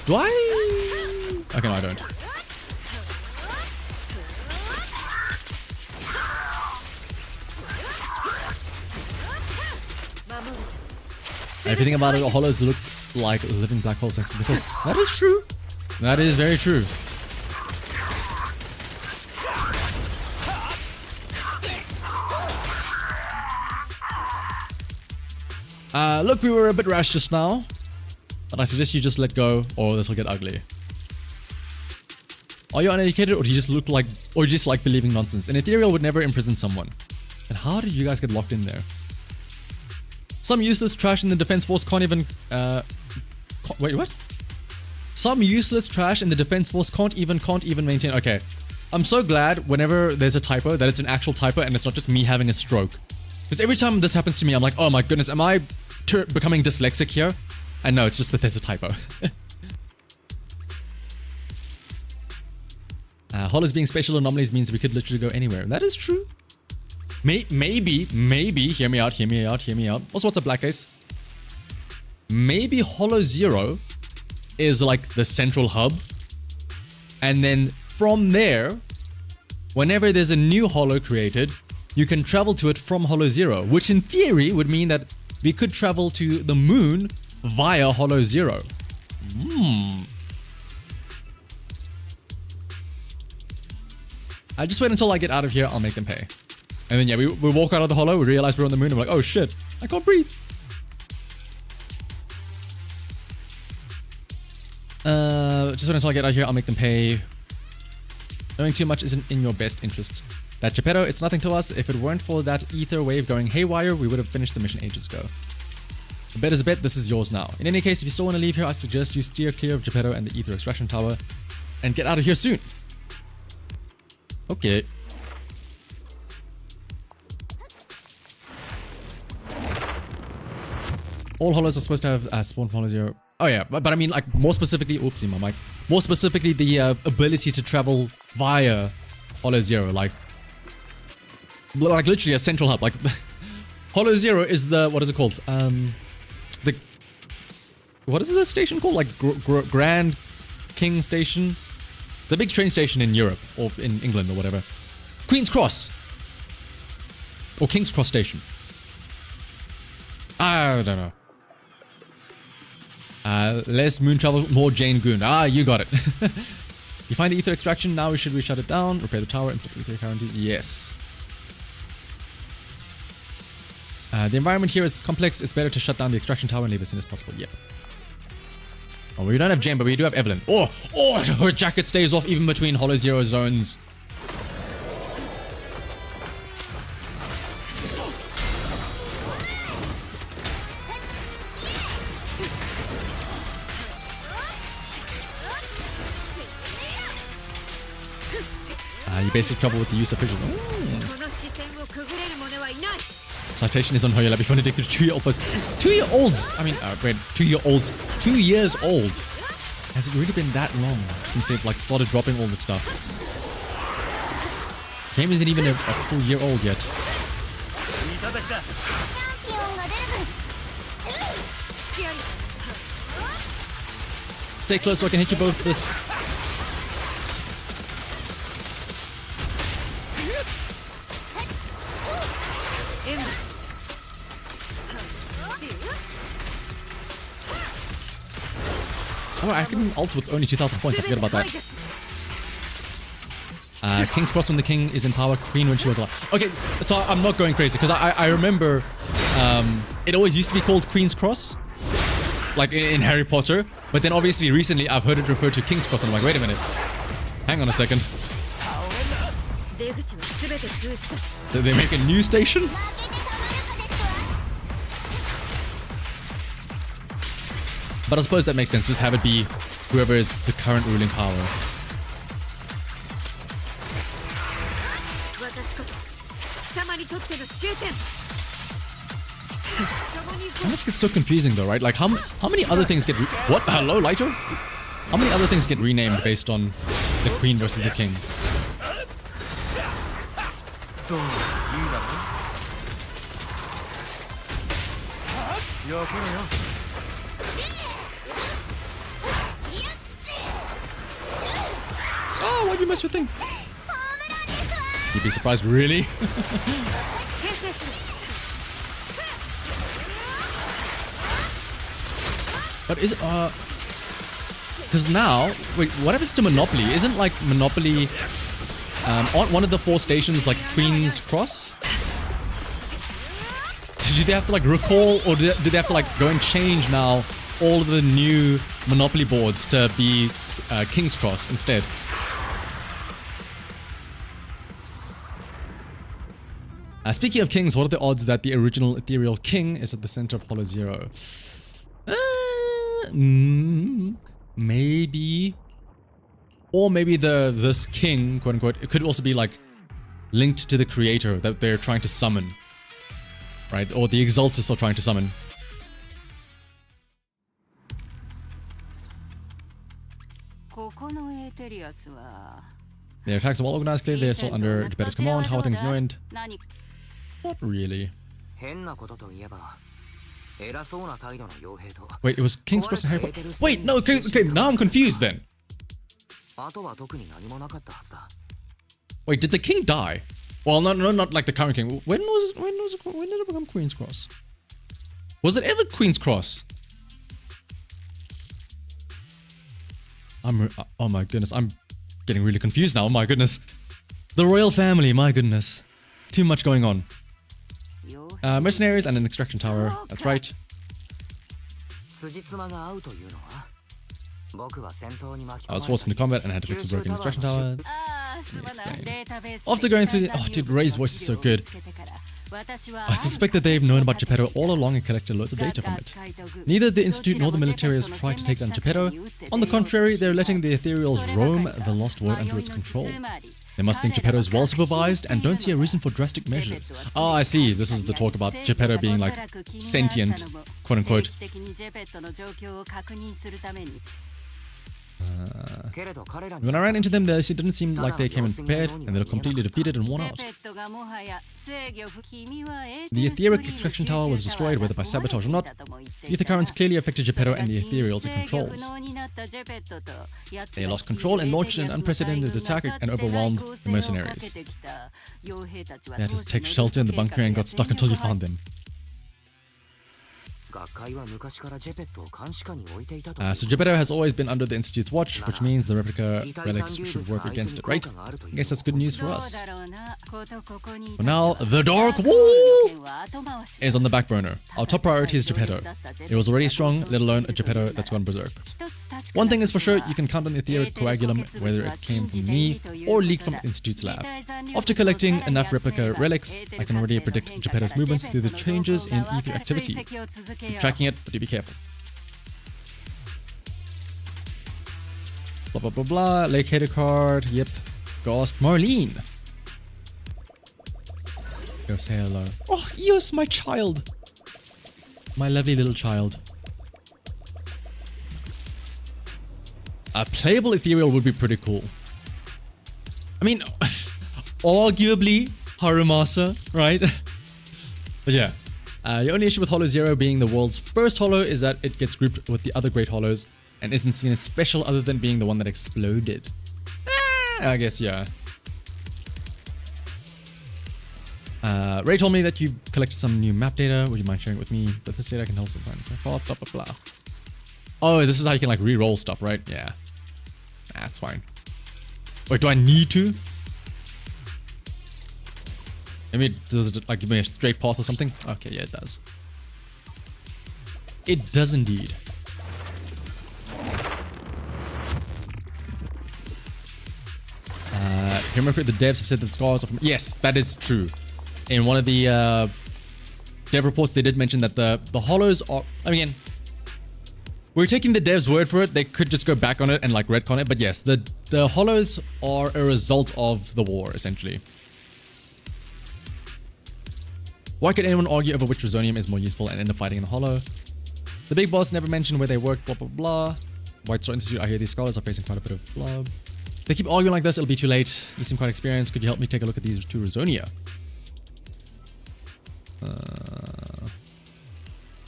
Do I? Okay, no, I don't. If you think about it, hollows look like living black holes next to the coast. That is true. That is very true. Look, we were a bit rash just now, but I suggest you just let go, or this will get ugly. Are you uneducated, or do you just look like, or you just like believing nonsense? An ethereal would never imprison someone. And how did you guys get locked in there? Some useless trash in the defense force can't even. Wait, what? Some useless trash in the defense force can't even maintain. Okay, I'm so glad whenever there's a typo that it's an actual typo and it's not just me having a stroke. Because every time this happens to me, I'm like, oh my goodness, am I becoming dyslexic here? And no, it's just that there's a typo. Hollows being spatial anomalies means we could literally go anywhere. That is true. Maybe, hear me out. Also, what's a black case? Maybe Hollow Zero is like the central hub. And then from there, whenever there's a new Hollow created, you can travel to it from Hollow Zero, which in theory would mean that we could travel to the moon via Hollow Zero. I just wait until I get out of here, I'll make them pay. And then yeah, we walk out of the Hollow, we realize we're on the moon, and we're like, oh shit, I can't breathe. Just wait until I get out of here, I'll make them pay. Knowing too much isn't in your best interest. That Geppetto, it's nothing to us. If it weren't for that ether wave going haywire, we would have finished the mission ages ago. The bet is a bet, this is yours now. In any case, if you still want to leave here, I suggest you steer clear of Geppetto and the ether extraction tower and get out of here soon. Okay. All hollows are supposed to have spawn from Hollow Zero. Oh yeah, but I mean like more specifically, oopsie my mic. More specifically the ability to travel via Hollow Zero, like literally a central hub. Like Hollow Zero is the, what is it called? What is the station called? Like Grand King Station? The big train station in Europe or in England or whatever. Queen's Cross. Or King's Cross Station. I don't know. Less moon travel, more Jane Goon. Ah, you got it. You find the ether extraction, now should we shut it down? Repair the tower and stop ether currently? Yes. The environment here is complex. It's better to shut down the extraction tower and leave as soon as possible. Yep. Oh, we don't have Jen, but we do have Evelyn. Oh, her jacket stays off even between Hollow Zero zones. You basically trouble with the use of vision. Citation is on Hoyola before addicted to 2-year-old plus 2-year-olds. I mean, wait, 2-year-olds. 2 years old. Has it really been that long since they've like started dropping all this stuff? Game isn't even a full year old yet. Stay close so I can hit you both with this. Oh, I can ult with only 2,000 points. I forget about that. King's Cross when the king is in power. Queen when she was alive. Okay, so I'm not going crazy because I remember it always used to be called Queen's Cross, like in Harry Potter. But then obviously recently I've heard it referred to King's Cross, and I'm like, wait a minute, hang on a second. Did they make a new station? But I suppose that makes sense. Just have it be whoever is the current ruling power. It must get so confusing though, right? Like how many other things get what? Hello, Lighter? How many other things get renamed based on the queen versus the king? Oh, why'd you mess with thing? You'd be surprised, really? But is it, because now, wait, what happens to Monopoly? Isn't like Monopoly, aren't one of the 4 stations like Queen's Cross? Do they have to like recall, or do they have to like go and change now all of the new Monopoly boards to be King's Cross instead? Speaking of kings, what are the odds that the original ethereal king is at the center of Hollow Zero? Maybe. Or maybe this king, quote unquote, it could also be like linked to the creator that they're trying to summon. Right? Or the Exaltus are trying to summon. Their attacks are well organized, clearly they're still under Geppetto's command. How are things going? Not really. Wait, it was King's Cross and Harry Potter. Wait, no, okay, now I'm confused then. Wait, did the king die? Well, no, not like the current king. When did it become Queen's Cross? Was it ever Queen's Cross? Oh my goodness, I'm getting really confused now. Oh my goodness. The royal family, my goodness. Too much going on. Mercenaries and an extraction tower. That's right. I was forced into combat and had to fix a broken extraction tower. After going through the... Oh, dude, Ray's voice is so good. I suspect that they've known about Geppetto all along and collected loads of data from it. Neither the Institute nor the military has tried to take down Geppetto. On the contrary, they're letting the ethereals roam the Lost Void under its control. They must think Geppetto is well supervised and don't see a reason for drastic measures. Ah, I see. This is the talk about Geppetto being like sentient, quote unquote. When I ran into them, they didn't seem like they came in prepared, and they looked completely defeated and worn out. The etheric extraction tower was destroyed, whether by sabotage or not. The ether currents clearly affected Geppetto and the ethereals it controls. They lost control and launched an unprecedented attack and overwhelmed the mercenaries. They had to take shelter in the bunker and got stuck until you found them. So Geppetto has always been under the Institute's watch, which means the replica relics should work against it, right? I guess that's good news for us. But now, the Dark Wall is on the back burner. Our top priority is Geppetto. It was already strong, let alone a Geppetto that's gone berserk. One thing is for sure, you can count on the etheric coagulum, whether it came from me or leaked from the Institute's lab. After collecting enough replica relics, I can already predict Geppetto's movements through the changes in ether activity. Keep tracking it, but do be careful. Blah blah blah blah. Lake Hater card. Yep. Ghost Marlene. Go say hello. Oh, yes, my child. My lovely little child. A playable ethereal would be pretty cool. I mean, arguably Harumasa, right? But yeah. The only issue with Hollow Zero being the world's first Hollow is that it gets grouped with the other great Hollows and isn't seen as special other than being the one that exploded. I guess, yeah. Ray told me that you collected some new map data. Would you mind sharing it with me? But this data can also find blah, blah, blah, blah. Oh, this is how you can like re-roll stuff, right? Yeah. That's fine. Wait, do I need to? Maybe does it like give me a straight path or something? Okay, yeah, it does. It does indeed. Remember, the devs have said that scars are from... Yes, that is true. In one of the dev reports, they did mention that the hollows are... I mean, we're taking the devs' word for it. They could just go back on it and like retcon it. But yes, the hollows are a result of the war, essentially. Why could anyone argue over which Resonium is more useful and end up fighting in the hollow? The big boss never mentioned where they work, blah, blah, blah. White Star Institute, I hear these scholars are facing quite a bit of blub. They keep arguing like this, it'll be too late. You seem quite experienced. Could you help me take a look at these two Resonia? I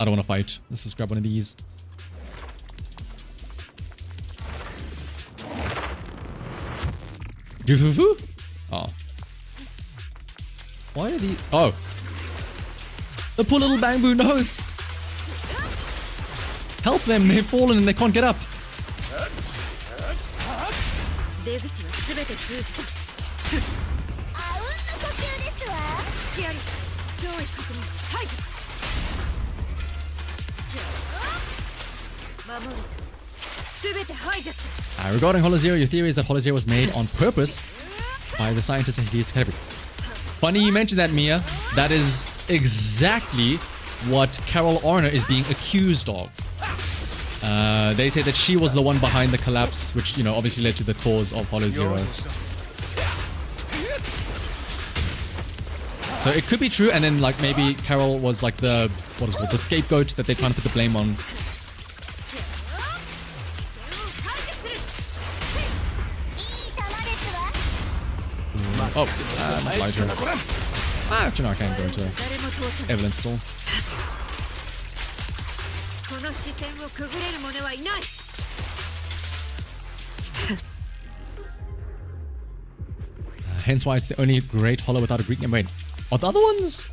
don't want to fight. Let's just grab one of these. Jufufu? Oh. Why are these... Oh. The poor little bamboo, no! Help them, they've fallen and they can't get up. Regarding Hollow Zero, your theory is that Hollow Zero was made on purpose by the scientists in Hades category. Funny you mentioned that, Mia. That is exactly what Carol Arner is being accused of. They say that she was the one behind the collapse, which, you know, obviously led to the cause of Hollow Zero. So it could be true, and then like maybe Carol was like the, what is it called, the scapegoat that they're trying to put the blame on. Oh, not lied to her. Actually, no, I can't go into evidence still. Hence why it's the only great hollow without a Greek name. Wait, are the other ones?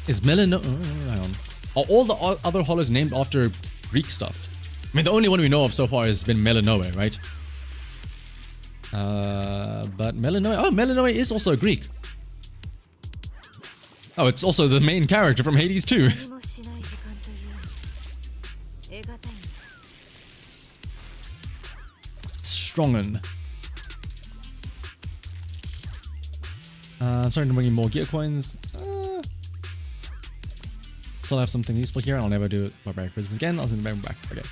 Is Melano... hang on. Are all the other hollows named after Greek stuff? I mean, the only one we know of so far has been Melanoe, right? But Melanoe... Oh, Melanoe is also Greek. Oh, it's also the main character from Hades too. Strongen. I'm starting to bring in more gear coins. Still have something useful here. I'll never do barbaric prisoners again. I'll send them back. Okay.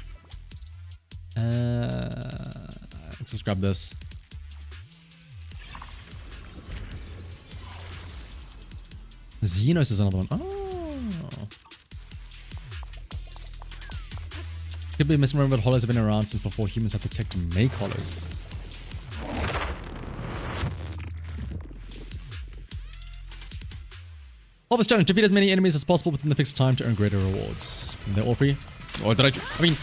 Let's just grab this. Xenos is another one. Oh. Could be misremembered. Hollows have been around since before humans had the tech to make hollows. Harvest challenge. Defeat as many enemies as possible within the fixed time to earn greater rewards. And they're all free. Or did I mean,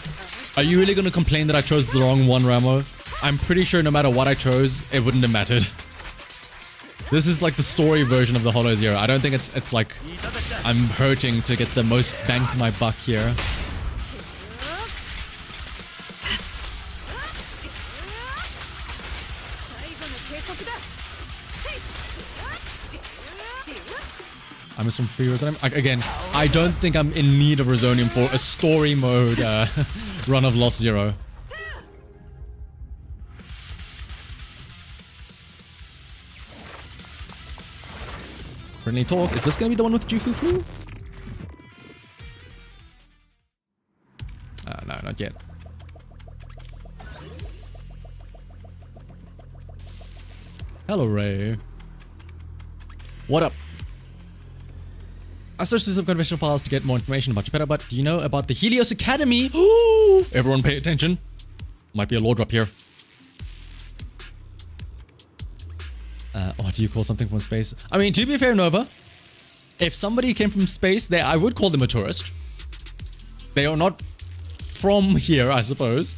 are you really going to complain that I chose the wrong one, Ramo? I'm pretty sure no matter what I chose, it wouldn't have mattered. This is like the story version of the Hollow Zero. I don't think it's like I'm hurting to get the most bang for my buck here. I miss some free Resonium. Again, I don't think I'm in need of Resonium for a story mode run of Lost Zero. Friendly talk. Is this gonna be the one with Jufufu? No, not yet. Hello, Ray. What up? I searched through some conventional files to get more information about Geppetto, but do you know about the Helios Academy? Ooh, everyone pay attention. Might be a lore drop here. Or do you call something from space? I mean, to be fair, Nova, if somebody came from space, I would call them a tourist. They are not from here, I suppose.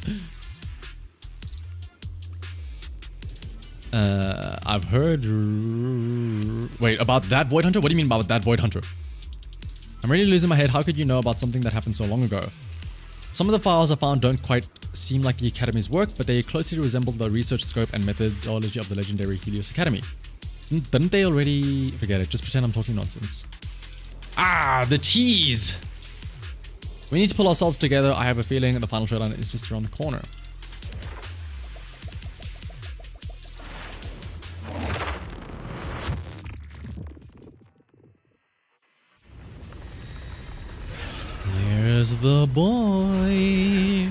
I've heard... Wait, about that Void Hunter? What do you mean about that Void Hunter? I'm really losing my head. How could you know about something that happened so long ago? Some of the files I found don't quite seem like the Academy's work, but they closely resemble the research scope and methodology of the legendary Helios Academy. Didn't they already... Forget it. Just pretend I'm talking nonsense. Ah, the tease! We need to pull ourselves together. I have a feeling the final showdown is just around the corner. the boy.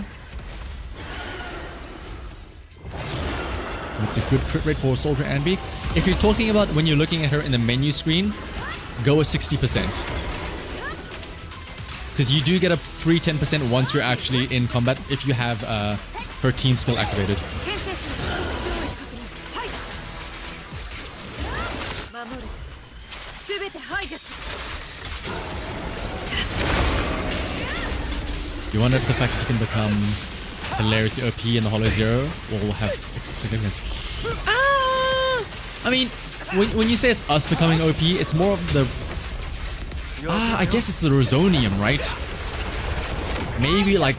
It's a good crit rate for Soldier Anby. If you're talking about when you're looking at her in the menu screen, go with 60%. Because you do get a free 10% once you're actually in combat if you have her team skill activated. You wonder if the fact that you can become hilariously OP in the Hollow Zero will have significance. I mean, when you say it's us becoming OP, it's more of the... I guess it's the Rosonium, right? Maybe, like,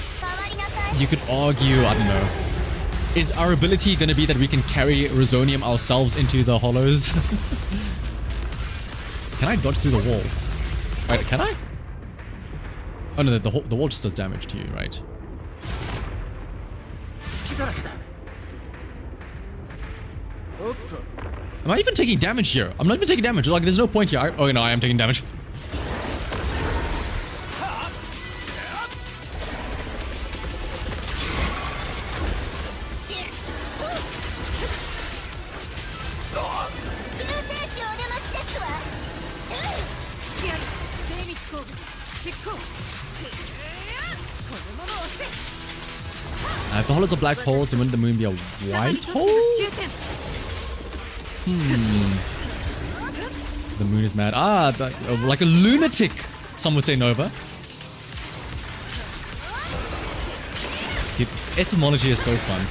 you could argue, I don't know. Is our ability going to be that we can carry Rosonium ourselves into the Hollows? Can I dodge through the wall? Right, can I? Oh no, the wall just does damage to you, right? Am I even taking damage here? I'm not even taking damage. Like, there's no point here. Oh no, I am taking damage. If the hollows are black holes, then wouldn't the moon be a white hole? The moon is mad. Like a lunatic, some would say Nova. Dude, etymology is so fun.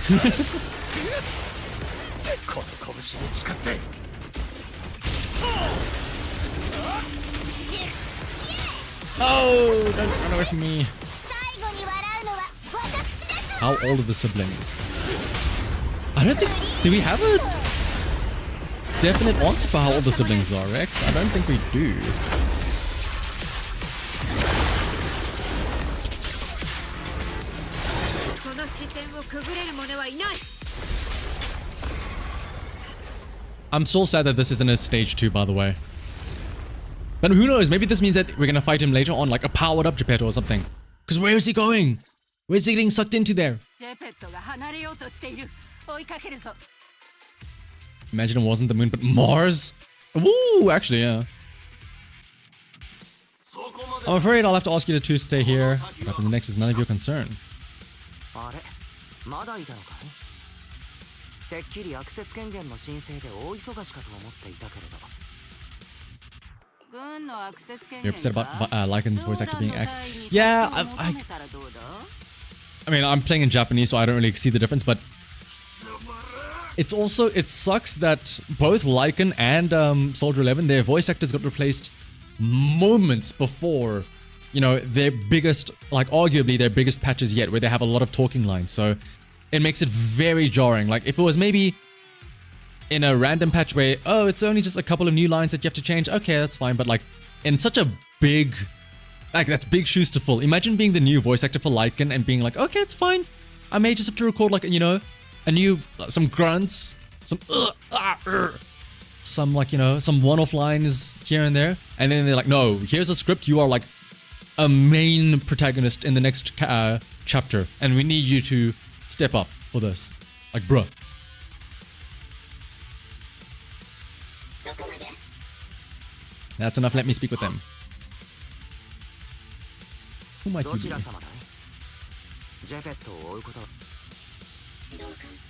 Oh, don't run away from me. How old are the siblings? I don't think... Do we have a definite answer for how old the siblings are, Rex? I don't think we do. I'm still sad that this isn't a stage 2, by the way. But who knows? Maybe this means that we're gonna fight him later on, like a powered up Geppetto or something. Because where is he going? Where's he getting sucked into there? Imagine it wasn't the moon, but Mars? Woo! Actually, yeah. I'm afraid I'll have to ask you to stay here. What happens next is none of your concern. You're upset about Lycan's voice actor being X? Yeah, I mean, I'm playing in Japanese, so I don't really see the difference, but it's also, it sucks that both Lycan and Soldier 11, their voice actors got replaced moments before, you know, their biggest, like arguably their biggest patches yet, where they have a lot of talking lines, so it makes it very jarring. Like, if it was maybe in a random patch where, oh, it's only just a couple of new lines that you have to change, okay, that's fine, but like, in such a big... Like, that's big shoes to fill. Imagine being the new voice actor for Lycan and being like, okay, it's fine. I may just have to record, like, you know, a new, some grunts, some, like, you know, some one-off lines here and there. And then they're like, no, here's a script. You are, like, a main protagonist in the next chapter. And we need you to step up for this. Like, bruh. That's enough. Let me speak with them. Who might you be?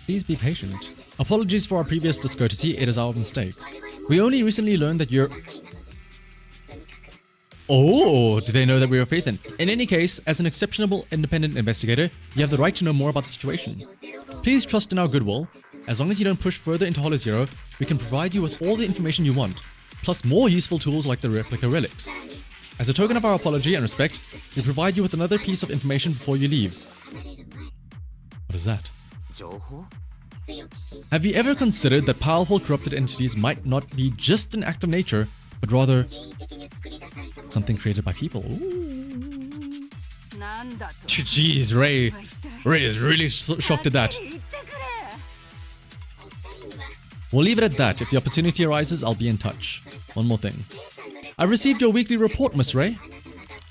Please be patient. Apologies for our previous discourtesy, it is our mistake. We only recently learned that you're... Oh, do they know that we are Faithin? In any case, as an exceptional independent investigator, you have the right to know more about the situation. Please trust in our goodwill. As long as you don't push further into Hollow Zero, we can provide you with all the information you want, plus more useful tools like the replica relics. As a token of our apology and respect, we provide you with another piece of information before you leave. What is that? Have you ever considered that powerful corrupted entities might not be just an act of nature, but rather something created by people? Ooh. Jeez, Ray is really shocked at that. We'll leave it at that. If the opportunity arises, I'll be in touch. One more thing. I received your weekly report, Miss Ray.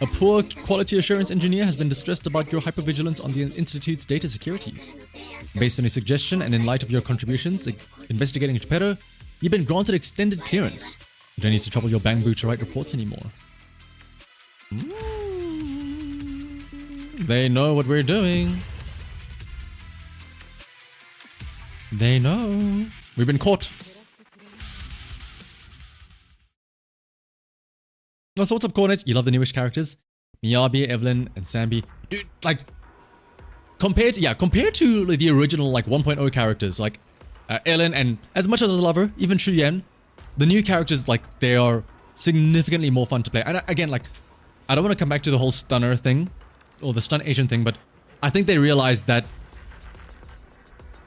A poor quality assurance engineer has been distressed about your hypervigilance on the Institute's data security. Based on your suggestion and in light of your contributions investigating Geppetto, you've been granted extended clearance. You don't need to trouble your bamboo to write reports anymore. They know what we're doing. They know. We've been caught. So what's up, Cornet? You love the newish characters? Miyabi, Evelyn, and Sambi. Dude, like, compared to like, the original, like, 1.0 characters, like, Ellen, and as much as I love her, even Shu Yan, the new characters, like, they are significantly more fun to play. And again, like, I don't want to come back to the whole stunner thing, or the stun agent thing, but I think they realized that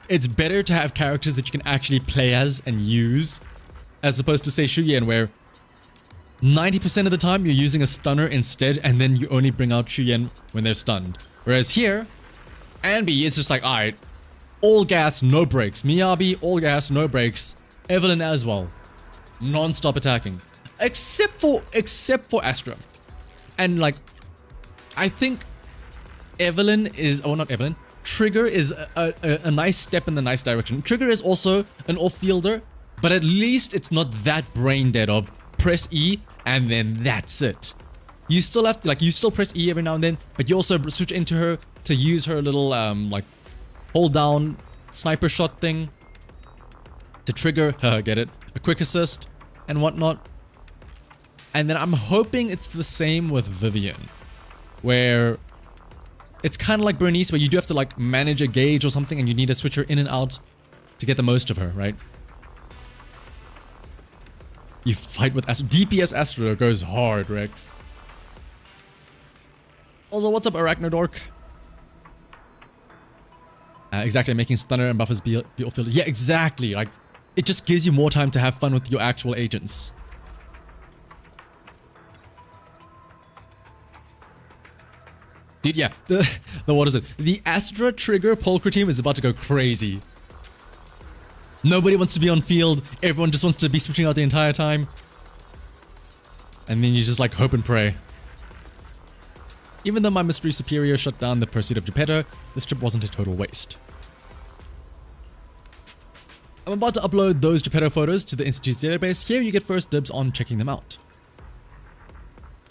it's better to have characters that you can actually play as and use, as opposed to, say, Shu Yan, where 90% of the time you're using a stunner instead, and then you only bring out Shu Yan when they're stunned. Whereas here, Anbi is just like, alright, all gas, no brakes. Miyabi, all gas, no brakes. Evelyn as well. Non-stop attacking. Except for Astra. And like, I think Evelyn is, oh not Evelyn, Trigger is a nice step in the nice direction. Trigger is also an off-fielder, but at least it's not that brain dead of press E and then that's it. You still have to, like, you still press E every now and then, but you also switch into her to use her little like hold down sniper shot thing to trigger, get it, a quick assist and whatnot. And then I'm hoping it's the same with Vivian, where it's kind of like Bernice, where you do have to like manage a gauge or something and you need to switch her in and out to get the most of her, right? You fight with Astra. DPS Astra goes hard, Rex. Also, what's up, Arachnodork? Exactly, making stunner and buffers be off-field. Yeah, exactly. Like, it just gives you more time to have fun with your actual agents. Dude, yeah, the what is it? The Astra Trigger Polkra team is about to go crazy. Nobody wants to be on field. Everyone just wants to be switching out the entire time. And then you just like hope and pray. Even though my mystery superior shut down the pursuit of Geppetto, this trip wasn't a total waste. I'm about to upload those Geppetto photos to the Institute's database. Here you get first dibs on checking them out.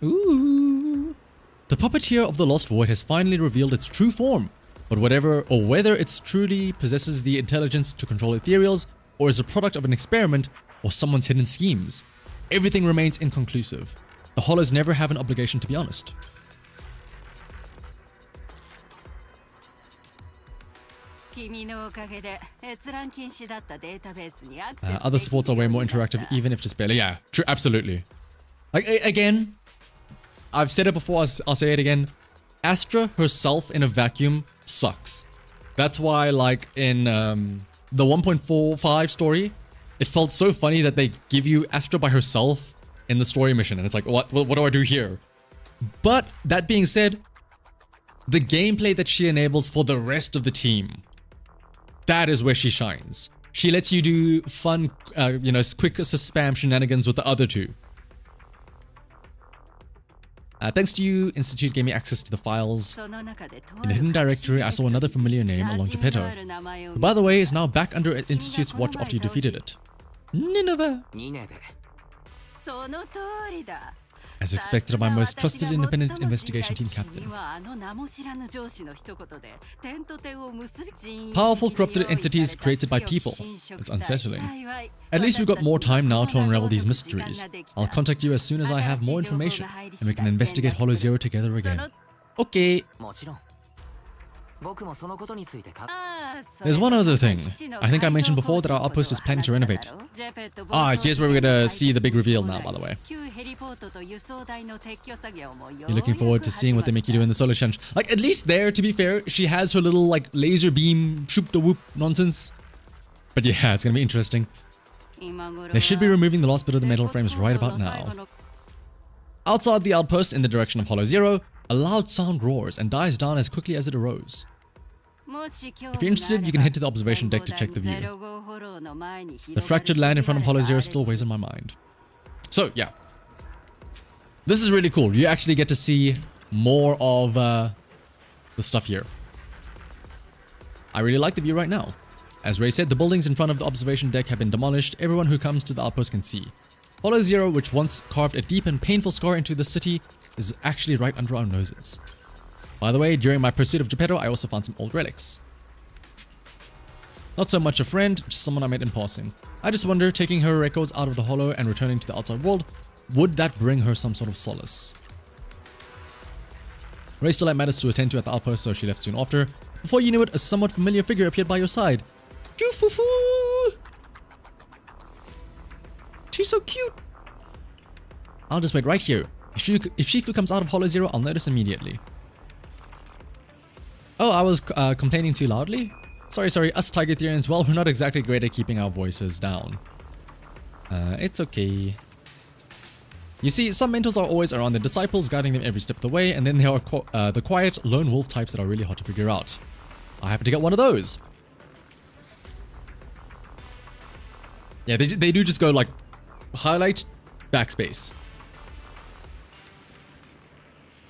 Ooh. The puppeteer of the Lost Void has finally revealed its true form. But whether it truly possesses the intelligence to control ethereals, or is a product of an experiment, or someone's hidden schemes, everything remains inconclusive. The Hollows never have an obligation to be honest. Other supports are way more interactive, even if just barely. Yeah, true, absolutely. Like, again, I've said it before, I'll say it again. Astra herself in a vacuum sucks. That's why, like, in the 1.45 story, it felt so funny that they give you Astra by herself in the story mission, and it's like, what do I do here? But that being said, the gameplay that she enables for the rest of the team, that is where she shines. She lets you do fun, quick assist spam shenanigans with the other two. Thanks to you, Institute gave me access to the files. In a hidden directory, I saw another familiar name along Geppetto, who, by the way, is now back under Institute's watch after you defeated it. Nineveh! As expected of my most trusted independent investigation team captain. Powerful corrupted entities created by people. It's unsettling. At least we've got more time now to unravel these mysteries. I'll contact you as soon as I have more information, and we can investigate Hollow Zero together again. Okay. There's one other thing. I think I mentioned before that our outpost is planning to renovate. Here's where we're gonna see the big reveal now, by the way. You're looking forward to seeing what they make you do in the solar challenge. Like, at least there, to be fair, she has her little, like, laser beam shoop-da-whoop nonsense. But yeah, it's gonna be interesting. They should be removing the last bit of the metal frames right about now. Outside the outpost in the direction of Hollow Zero, a loud sound roars and dies down as quickly as it arose. If you're interested, you can head to the observation deck to check the view. The fractured land in front of Hollow Zero still weighs on my mind. So, yeah. This is really cool. You actually get to see more of the stuff here. I really like the view right now. As Ray said, the buildings in front of the observation deck have been demolished. Everyone who comes to the outpost can see. Hollow Zero, which once carved a deep and painful scar into the city, is actually right under our noses. By the way, during my pursuit of Geppetto, I also found some old relics. Not so much a friend, just someone I met in passing. I just wonder, taking her records out of the Hollow and returning to the outside world, would that bring her some sort of solace? Ray still had matters to attend to at the outpost, so she left soon after. Before you knew it, a somewhat familiar figure appeared by your side. Jufufu! She's so cute! I'll just wait right here. If Shifu comes out of Hollow Zero, I'll notice immediately. Oh, I was complaining too loudly? Sorry, us Tiger Therians, well, we're not exactly great at keeping our voices down. It's okay. You see, some mentors are always around their disciples, guiding them every step of the way, and then there are the quiet, lone wolf types that are really hard to figure out. I happen to get one of those. Yeah, they do just go like, highlight, backspace.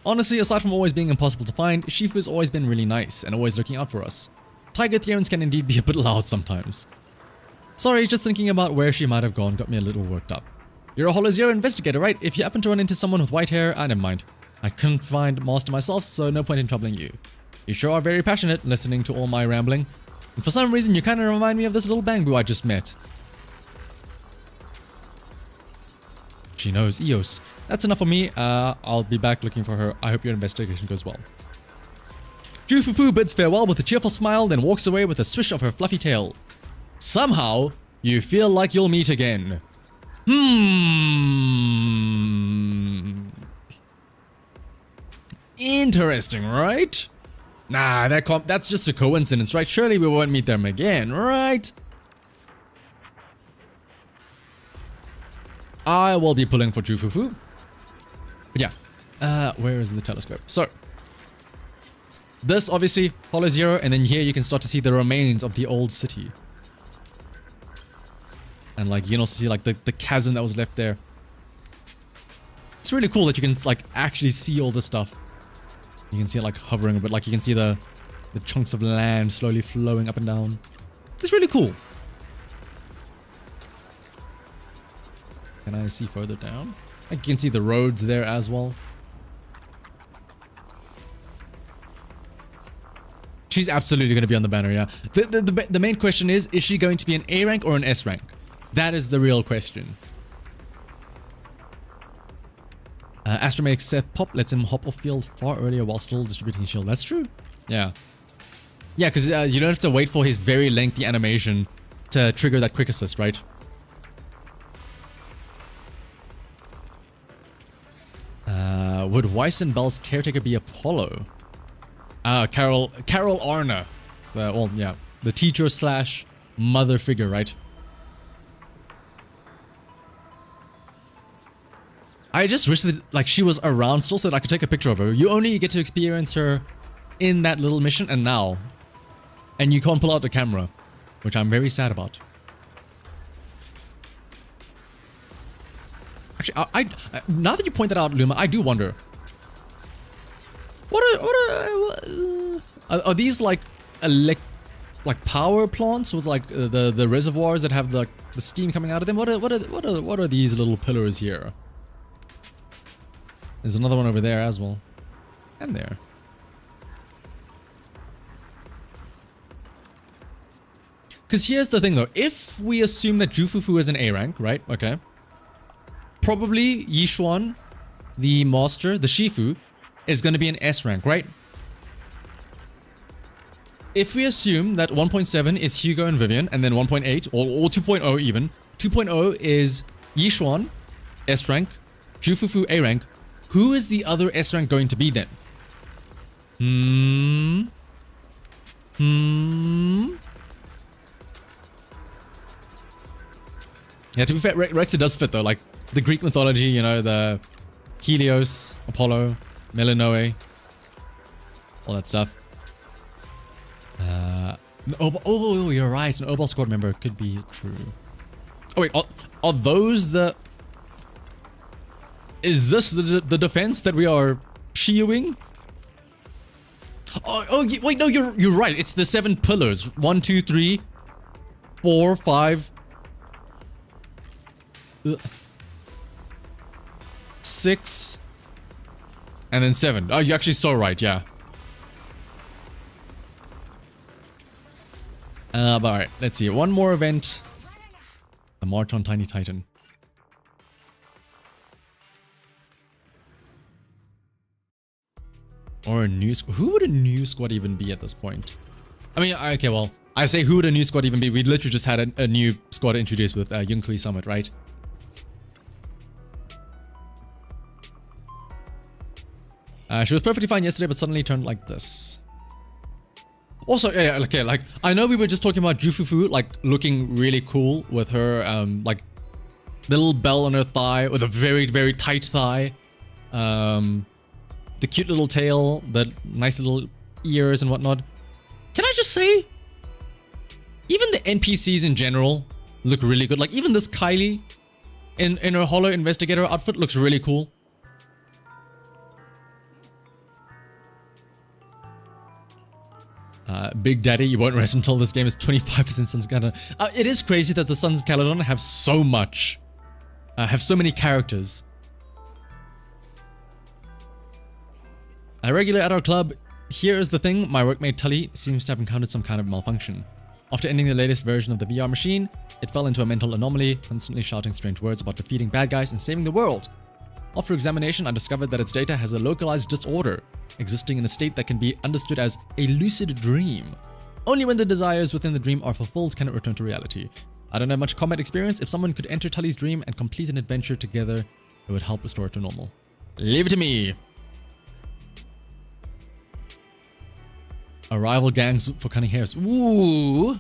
Honestly, aside from always being impossible to find, Shifu's always been really nice and always looking out for us. Tiger Therians can indeed be a bit loud sometimes. Sorry, just thinking about where she might have gone got me a little worked up. You're a Hollow Zero investigator, right? If you happen to run into someone with white hair, never mind. I couldn't find Master myself, so no point in troubling you. You sure are very passionate listening to all my rambling. And for some reason, you kind of remind me of this little bamboo I just met. She knows Eos. That's enough for me. I'll be back looking for her. I hope your investigation goes well. Jufufu bids farewell with a cheerful smile, then walks away with a swish of her fluffy tail. Somehow, you feel like you'll meet again. Interesting, right? Nah, that's just a coincidence, right? Surely we won't meet them again, right? I will be pulling for Jufufu. But yeah, where is the telescope? So, this obviously, Hollow Zero, and then here you can start to see the remains of the old city. And like, you can also see like the chasm that was left there. It's really cool that you can like actually see all this stuff. You can see it like hovering a bit, like you can see the chunks of land slowly flowing up and down. It's really cool. Can I see further down? I can see the roads there as well. She's absolutely going to be on the banner, yeah. The main question is she going to be an A rank or an S rank? That is the real question. Astromech Seth Pop lets him hop off field far earlier while still distributing shield. That's true. Yeah. Yeah, because you don't have to wait for his very lengthy animation to trigger that quick assist, right? Would Weiss and Bell's caretaker be Apollo? Carol Arna. Well, yeah. The teacher slash mother figure, right? I just wish that like she was around still so that I could take a picture of her. You only get to experience her in that little mission and now. And you can't pull out the camera, which I'm very sad about. Actually, I now that you point that out, Luma, I do wonder. Are these like power plants with like the reservoirs that have the steam coming out of them? What are these little pillars here? There's another one over there as well. And there. Because here's the thing though. If we assume that Jufufu is an A rank, right? Okay. Probably Yishuan, the master, the Shifu, is going to be an S rank, right? If we assume that 1.7 is Hugo and Vivian, and then 1.8, or 2.0 even, 2.0 is Yishuan, S rank, Jufufu, A rank, who is the other S rank going to be then? Yeah, to be fair, Rex, it does fit though, like the Greek mythology, you know, the Helios, Apollo, Melinoe, all that stuff. Oh, you're right, an Obol squad member could be true. Oh wait, are those the... Is this the defense that we are shielding? Oh, wait, no, you're right. It's the 7 pillars. 1, 2, 3, 4, 5, 6, and then 7. Oh, you're actually so right, yeah. But alright, let's see. One more event. The March on Tiny Titan. Or a new squad. Who would a new squad even be at this point? I mean, okay, well, I say who would a new squad even be? We literally just had a new squad introduced with Yunkui Summit, right? She was perfectly fine yesterday, but suddenly turned like this. Also, yeah, okay, like, I know we were just talking about Jufufu, like, looking really cool with her, like, the little bell on her thigh, with a very, very tight thigh. The cute little tail, the nice little ears and whatnot. Can I just say, even the NPCs in general look really good. Like, even this Kylie in her Hollow Investigator outfit looks really cool. Big Daddy, you won't rest until this game is 25% Sons of Caledon. It is crazy that the Sons of Caledon have so much, have so many characters. A regular at our club. Here is the thing, my workmate Tully seems to have encountered some kind of malfunction. After ending the latest version of the VR machine, it fell into a mental anomaly, constantly shouting strange words about defeating bad guys and saving the world. After examination, I discovered that its data has a localized disorder, existing in a state that can be understood as a lucid dream. Only when the desires within the dream are fulfilled can it return to reality. I don't have much combat experience. If someone could enter Tully's dream and complete an adventure together, it would help restore it to normal. Leave it to me! Arrival gangs for cunning hairs. Ooh!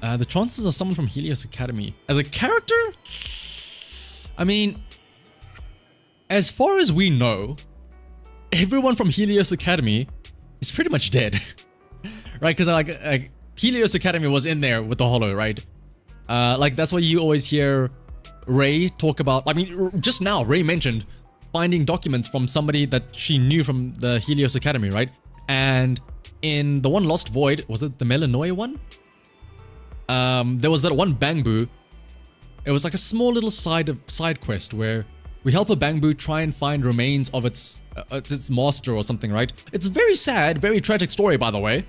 The chances of someone from Helios Academy as a character? I mean, as far as we know, everyone from Helios Academy is pretty much dead. Right? Because like Helios Academy was in there with the Hollow, right? Like that's why you always hear Ray talk about, I mean, just now Ray mentioned finding documents from somebody that she knew from the Helios Academy, right? And in the one Lost Void, was it the Melanoia one? There was that one Bangbu. It was like a small little side quest where we help a Bangbu try and find remains of its master or something, right? It's a very sad, very tragic story, by the way.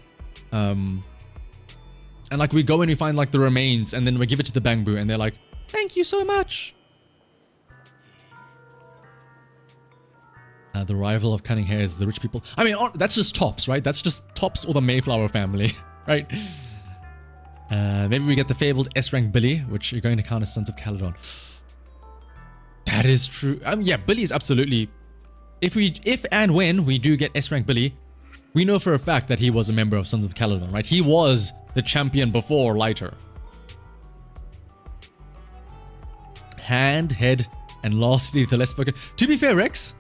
And like we go and we find like the remains and then we give it to the Bangbu and they're like, thank you so much. The rival of cunning hairs, the rich people. I mean, that's just Tops, right? That's just Tops or the Mayflower family, right? Maybe we get the fabled S-rank Billy, which you're going to count as Sons of Caledon. That is true. Yeah, Billy is absolutely... If and when we do get S-rank Billy, we know for a fact that he was a member of Sons of Caledon, right? He was the champion before Lighter. Hand, head, and lastly, the less spoken. To be fair, Rex,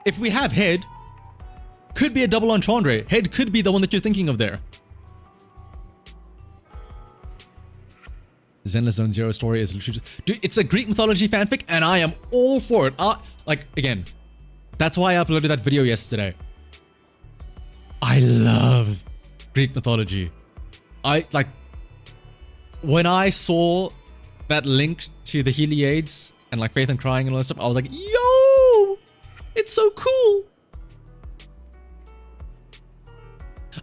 if we have head, could be a double entendre. Head could be the one that you're thinking of there. Zenless Zone Zero story is literally just... Dude, it's a Greek mythology fanfic, and I am all for it. Like, again, that's why I uploaded that video yesterday. I love Greek mythology. Like, when I saw that link to the Heliades and, like, Faith and Crying and all that stuff, I was like, yo! It's so cool!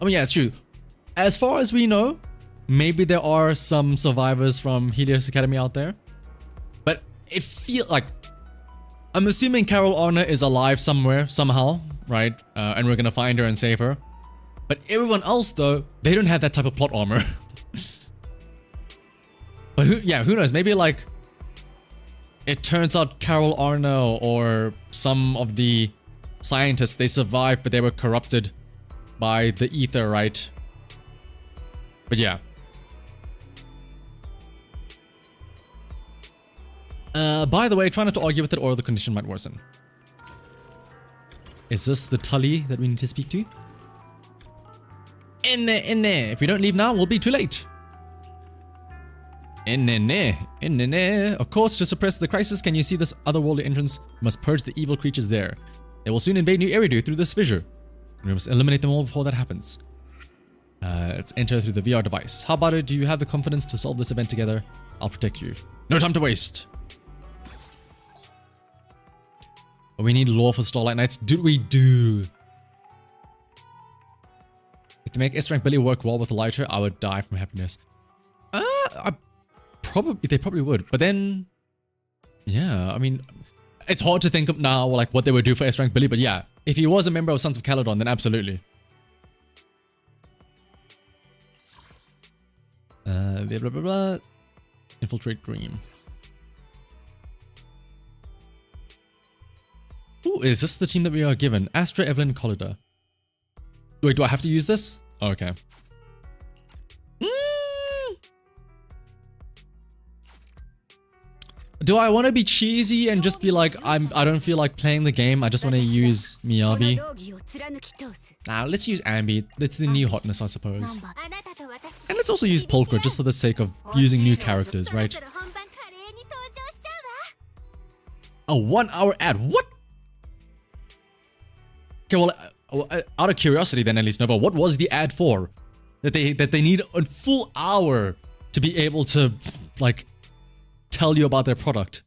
I mean, yeah, it's true. As far as we know, maybe there are some survivors from Helios Academy out there. But it feels like... I'm assuming Carol Arna is alive somewhere, somehow, right? And we're gonna find her and save her. But everyone else, though, they don't have that type of plot armor. But who knows? Maybe, like, it turns out Carol Arna or some of the scientists, they survived, but they were corrupted by the ether, right? But yeah. By the way, try not to argue with it or the condition might worsen. Is this the Tully that we need to speak to? In there. If we don't leave now, we'll be too late. Of course, to suppress the crisis, can you see this otherworldly entrance? You must purge the evil creatures there. They will soon invade New Eridu through this fissure. We must eliminate them all before that happens. Let's enter through the VR device. How about it? Do you have the confidence to solve this event together? I'll protect you. No time to waste. We need lore for Starlight Knights. Dude, we do. If they make S-Rank Billy work well with the lighter, I would die from happiness. They probably would. But then, yeah, I mean, it's hard to think of now like what they would do for S-Rank Billy. But yeah, if he was a member of Sons of Caledon, then absolutely. Blah, blah, blah, blah. Infiltrate Dream. Ooh, is this the team that we are given? Astra, Evelyn, Collida. Wait, do I have to use this? Oh, okay. Do I want to be cheesy and just be like, I don't feel like playing the game, I just want to use Miyabi? Nah, let's use Ambi. That's the new hotness, I suppose. And let's also use Polka just for the sake of using new characters, right? A 1 hour ad, what? Okay, well, out of curiosity then at least, Nova, what was the ad for? That they need a full hour to be able to, like, tell you about their product.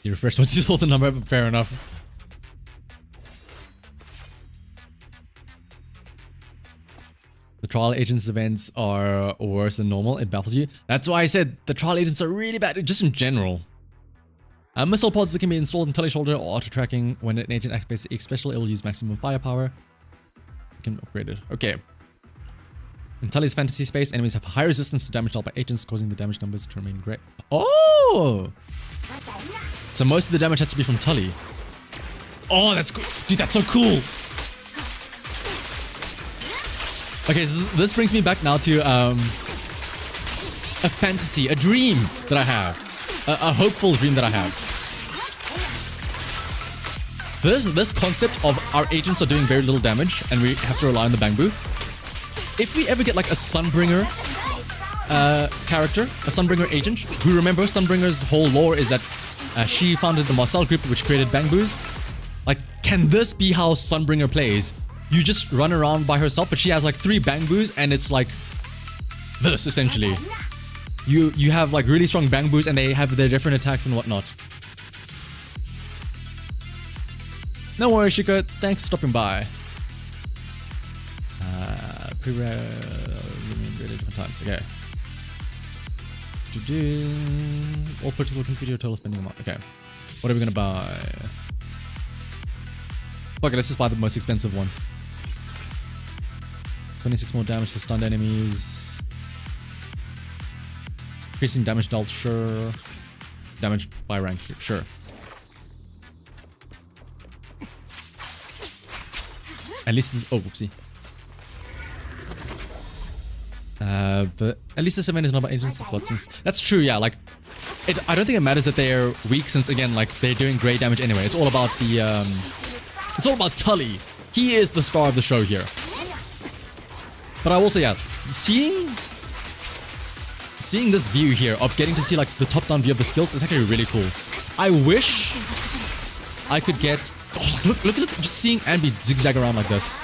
You refresh once you saw the number, but fair enough. The trial agents events are worse than normal. It baffles you. That's why I said the trial agents are really bad, just in general. Missile pods that can be installed in tele-shoulder or auto-tracking. When an agent activates the X special, it will use maximum firepower. Can upgrade it. Okay. In Tully's fantasy space, enemies have high resistance to damage dealt by agents, causing the damage numbers to remain great. Oh! So most of the damage has to be from Tully. Oh, that's cool. Dude, that's so cool. Okay, so this brings me back now to a fantasy, a dream that I have. A hopeful dream that I have. This concept of our agents are doing very little damage and we have to rely on the Bangbu. If we ever get like a Sunbringer character, a Sunbringer agent, who, remember, Sunbringer's whole lore is that she founded the Marcel group which created Bangbus. Like, can this be how Sunbringer plays? You just run around by herself, but she has like 3 Bangbus and it's like this essentially. You have like really strong Bangbus and they have their different attacks and whatnot. No worries, Shika. Thanks for stopping by. Different times. Okay. All purchases will compute your total spending amount. Okay. What are we gonna buy? Okay, let's just buy the most expensive one. 26 more damage to stunned enemies. Increasing damage dealt, sure. Damage by rank, sure. At least this, oh, whoopsie. But at least this event is not about agents, it's about since. That's true, yeah, like, I don't think it matters that they're weak since, again, like, they're doing great damage anyway. It's all about the, it's all about Tully. He is the star of the show here. But I will say, yeah, seeing this view here of getting to see, like, the top-down view of the skills is actually really cool. I wish I could get... Oh, look at it, just seeing Ambi zigzag around like this.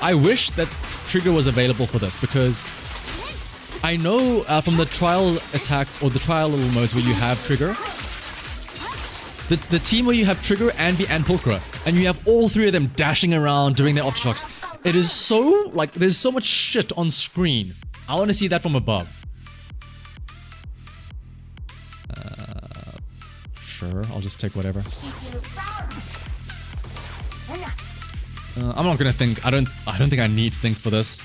I wish that Trigger was available for this, because I know from the trial attacks or the trial little modes where you have Trigger, the team where you have Trigger, Ambi, and Pulchra, and you have all 3 of them dashing around doing their aftershocks. It is so, like, there's so much shit on screen. I want to see that from above. Sure, I'll just take whatever. I'm not gonna think. I don't think I need to think for this.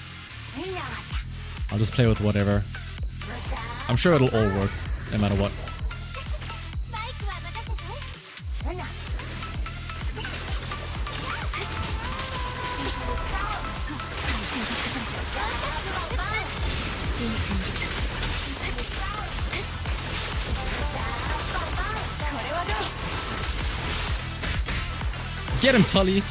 I'll just play with whatever. I'm sure it'll all work, no matter what. Get him, Tully!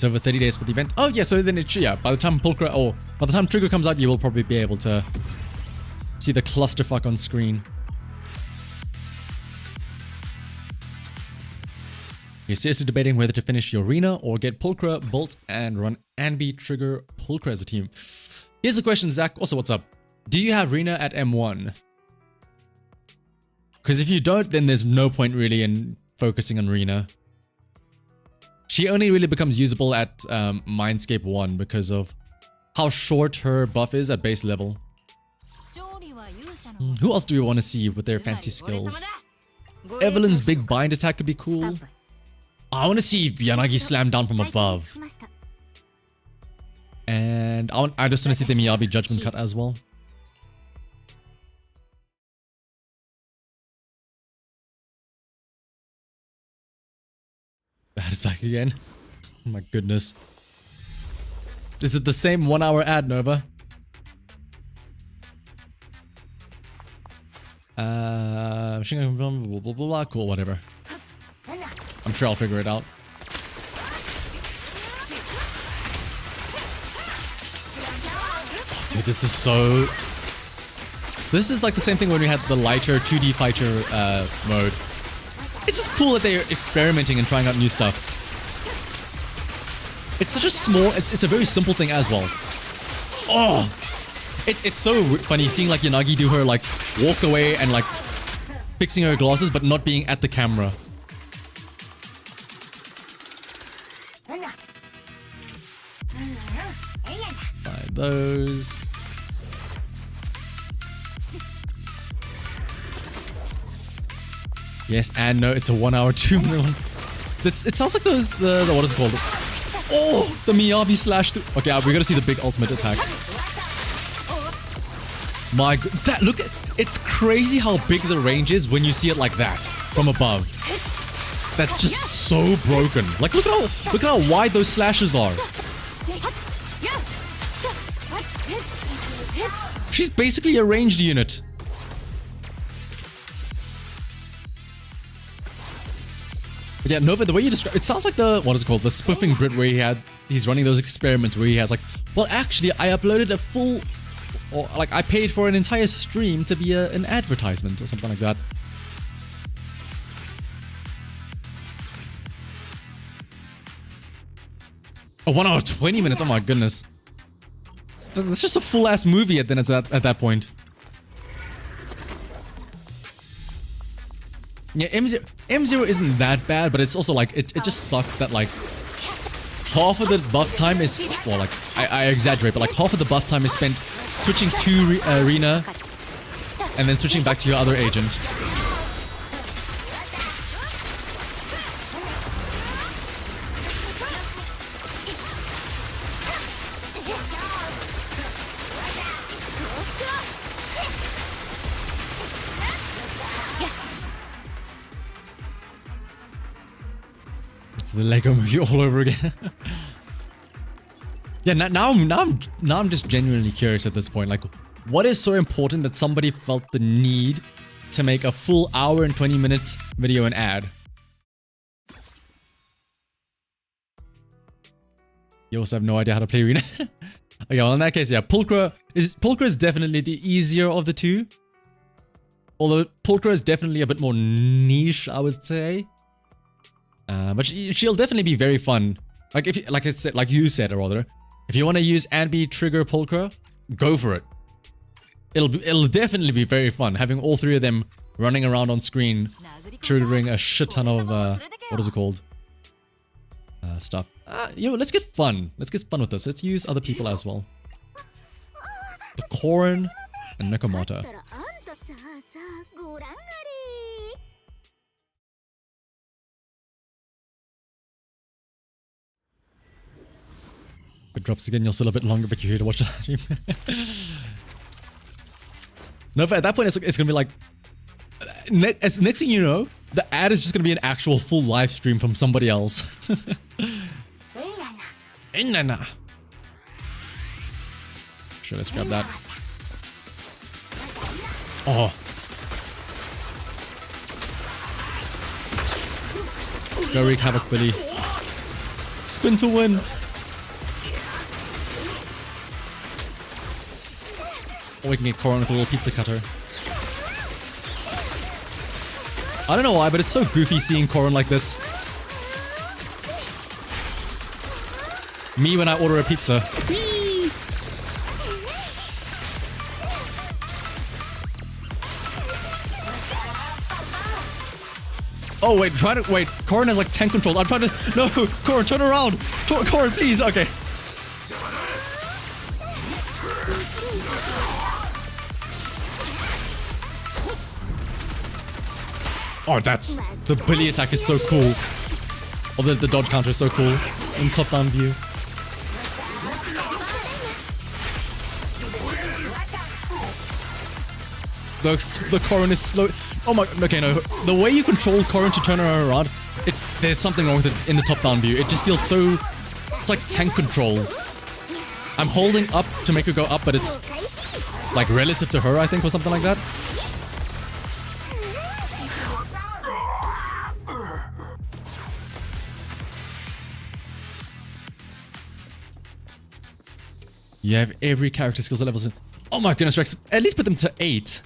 It's over 30 days for the event. Oh yeah, so then it, yeah, by the time Pulchra, or by the time Trigger comes out, you will probably be able to see the clusterfuck on screen. You're seriously debating whether to finish your arena or get Pulchra, Bolt, and run Anby, Trigger, Pulchra as a team. Here's the question, Zach. Also, what's up? Do you have Rena at M1? Because if you don't, then there's no point really in focusing on Rena. She only really becomes usable at Mindscape 1 because of how short her buff is at base level. Who else do we want to see with their fancy skills? Evelyn's big bind attack could be cool. I want to see Yanagi slam down from above. And I just want to see the Miyabi judgment cut as well. That is back again. Oh my goodness. Is it the same 1 hour ad, Nova? Blah, blah, blah, cool, whatever. I'm sure I'll figure it out. Oh, dude, this is so... This is like the same thing when we had the lighter 2D fighter mode. It's just cool that they're experimenting and trying out new stuff. It's such a small... It's a very simple thing as well. Oh! It's so funny seeing like Yanagi do her like walk away and like fixing her glasses but not being at the camera. Buy those. Yes and no, it's a 1 hour 2 minute one. It sounds like those the what is it called? Oh, the Miyabi slash. Okay, we gotta see the big ultimate attack. My god, that look! It's crazy how big the range is when you see it like that from above. That's just so broken. Like look at how wide those slashes are. She's basically a ranged unit. Yeah, Nova, the way you describe it sounds like the what is it called? The spoofing Brit where he's running those experiments where he has like, well, actually, I uploaded a full. Or like I paid for an entire stream to be an advertisement or something like that. Oh, 1 hour 20 minutes. Oh my goodness. That's just a full ass movie at that point. Yeah, M0 isn't that bad, but it's also like it just sucks that like half of the buff time is, well, like I exaggerate, but like half of the buff time is spent switching to arena and then switching back to your other agent. It's the Lego movie all over again. Yeah, now I'm just genuinely curious at this point. Like, what is so important that somebody felt the need to make a full hour and 20 minute video and ad? You also have no idea how to play arena. Okay, well in that case, yeah, Pulchra is definitely the easier of the two. Although Pulchra is definitely a bit more niche, I would say. But she'll definitely be very fun. Like you said, if you want to use Anby, Trigger, Pulchra, go for it. It'll definitely be very fun having all three of them running around on screen, triggering a shit ton of what is it called? Stuff. Let's get fun. Let's get fun with this. Let's use other people as well. The Korin and Nekomata. If it drops again, you're still a bit longer, but you're here to watch the stream. No, but at that point, it's gonna be like... next thing you know, the ad is just gonna be an actual full live stream from somebody else. Sure, let's grab that. Oh. Go wreak havoc, Billy. spin to win. Or we can get Koron with a little pizza cutter. I don't know why, but it's so goofy seeing Koron like this. Me when I order a pizza. Whee! Oh wait, wait. Koron has like 10 controls. I'm trying to. No, Koron, turn around. Koron, please. Okay. Oh, that's the Billy attack is so cool. Oh, the dodge counter is so cool in top-down view. The Koron is slow. Oh my. Okay, no. The way you control Koron to turn her around, there's something wrong with it in the top-down view. It just feels so. It's like tank controls. I'm holding up to make her go up, but it's like relative to her, I think, or something like that. You have every character skills at levels. Oh my goodness, Rex. At least put them to 8.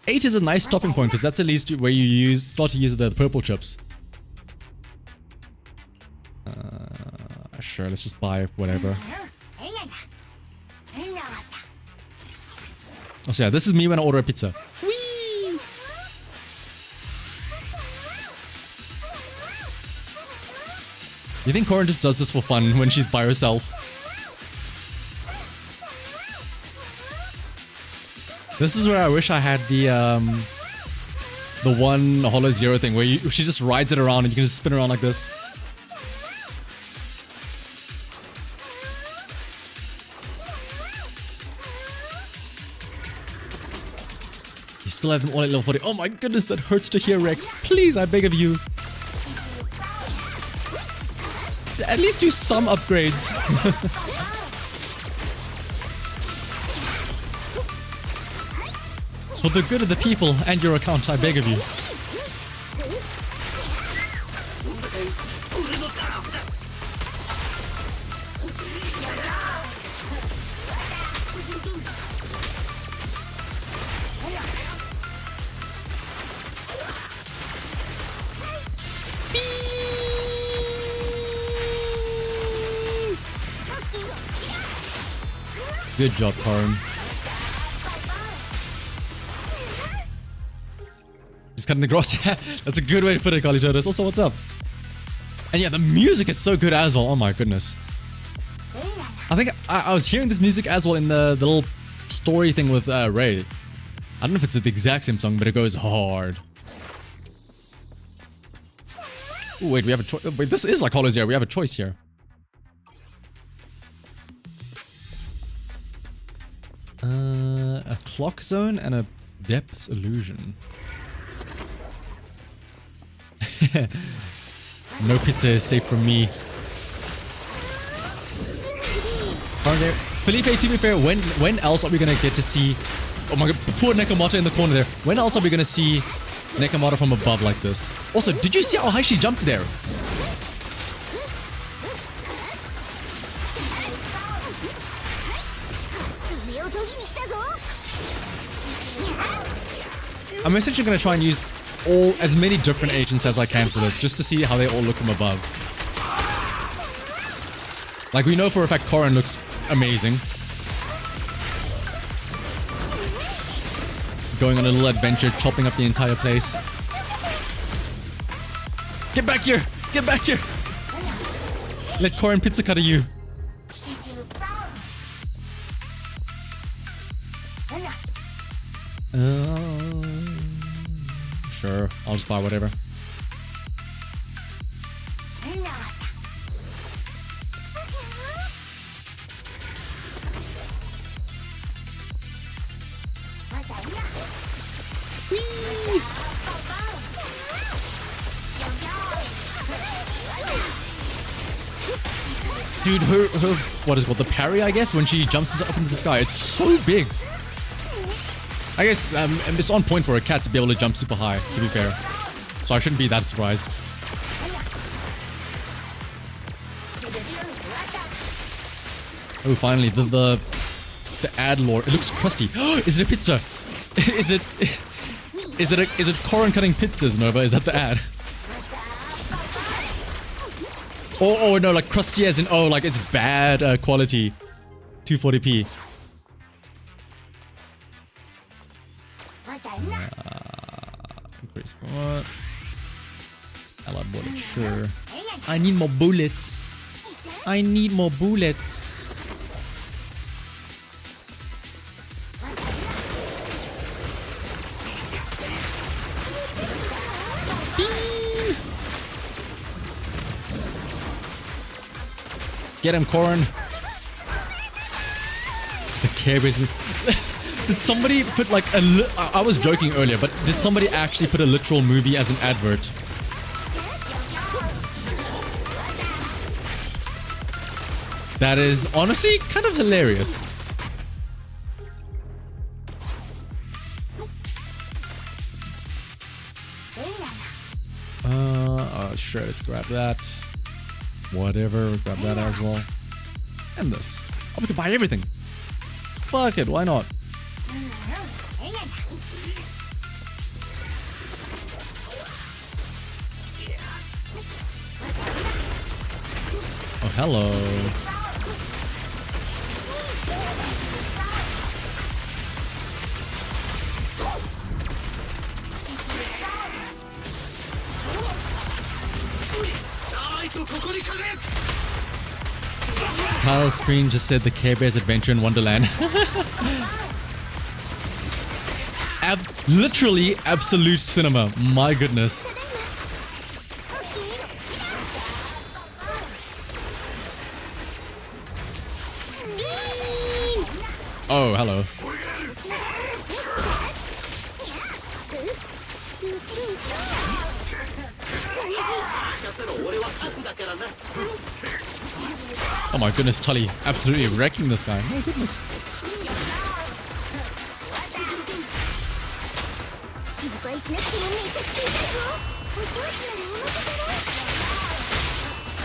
8 is a nice stopping point because that's at least where you start to use the purple chips. Sure, let's just buy whatever. Oh, so yeah, this is me when I order a pizza. Whee! You think Koron just does this for fun when she's by herself? This is where I wish I had the one Hollow Zero thing where she just rides it around and you can just spin around like this. You still have them all at level 40. Oh my goodness, that hurts to hear, Rex. Please, I beg of you. At least do some upgrades. For the good of the people and your account, I beg of you. Good job, Koron. Just cutting the grass. Yeah, that's a good way to put it, Carly Todos. Also, what's up? And yeah, the music is so good as well. Oh my goodness. I think I was hearing this music as well in the little story thing with Ray. I don't know if it's the exact same song, but it goes hard. Ooh, wait, we have a choice. Wait, this is like Hollow Zero. We have a choice here. A clock zone and a depths illusion. No pizza is safe from me. Felipe, to be fair, when else are we gonna get to see? Oh my god, poor Nekomata in the corner there. When else are we gonna see Nekomata from above like this? Also, did you see how high she jumped there? I'm essentially going to try and use as many different agents as I can for this, just to see how they all look from above. Like, we know for a fact Koron looks amazing. Going on a little adventure, chopping up the entire place. Get back here! Get back here! Let Koron pizza cutter you. Sure, I'll just buy whatever. Dude, her what is it called? The parry, I guess, when she jumps up into the sky. It's so big. I guess it's on point for a cat to be able to jump super high, to be fair. So I shouldn't be that surprised. Oh, finally, the ad lord. It looks crusty. Is it a pizza? Is it Corin cutting pizzas, Nova? Is that the ad? Oh no, like crusty as in, oh, like it's bad quality. 240p. Increase what? Allied bullet, sure. I need more bullets. I need more bullets. Spin! Get him, Corin. The Care Bears. Did somebody put like I was joking earlier, but did somebody actually put a literal movie as an advert? That is honestly kind of hilarious. Sure, let's grab that. Whatever, grab that as well. And this. Oh, we can buy everything. Fuck it, why not? Oh, hello. Title screen just said the Care Bears Adventure in Wonderland. Literally absolute cinema. My goodness. Oh, hello. Oh my goodness, Tully absolutely wrecking this guy. Oh goodness.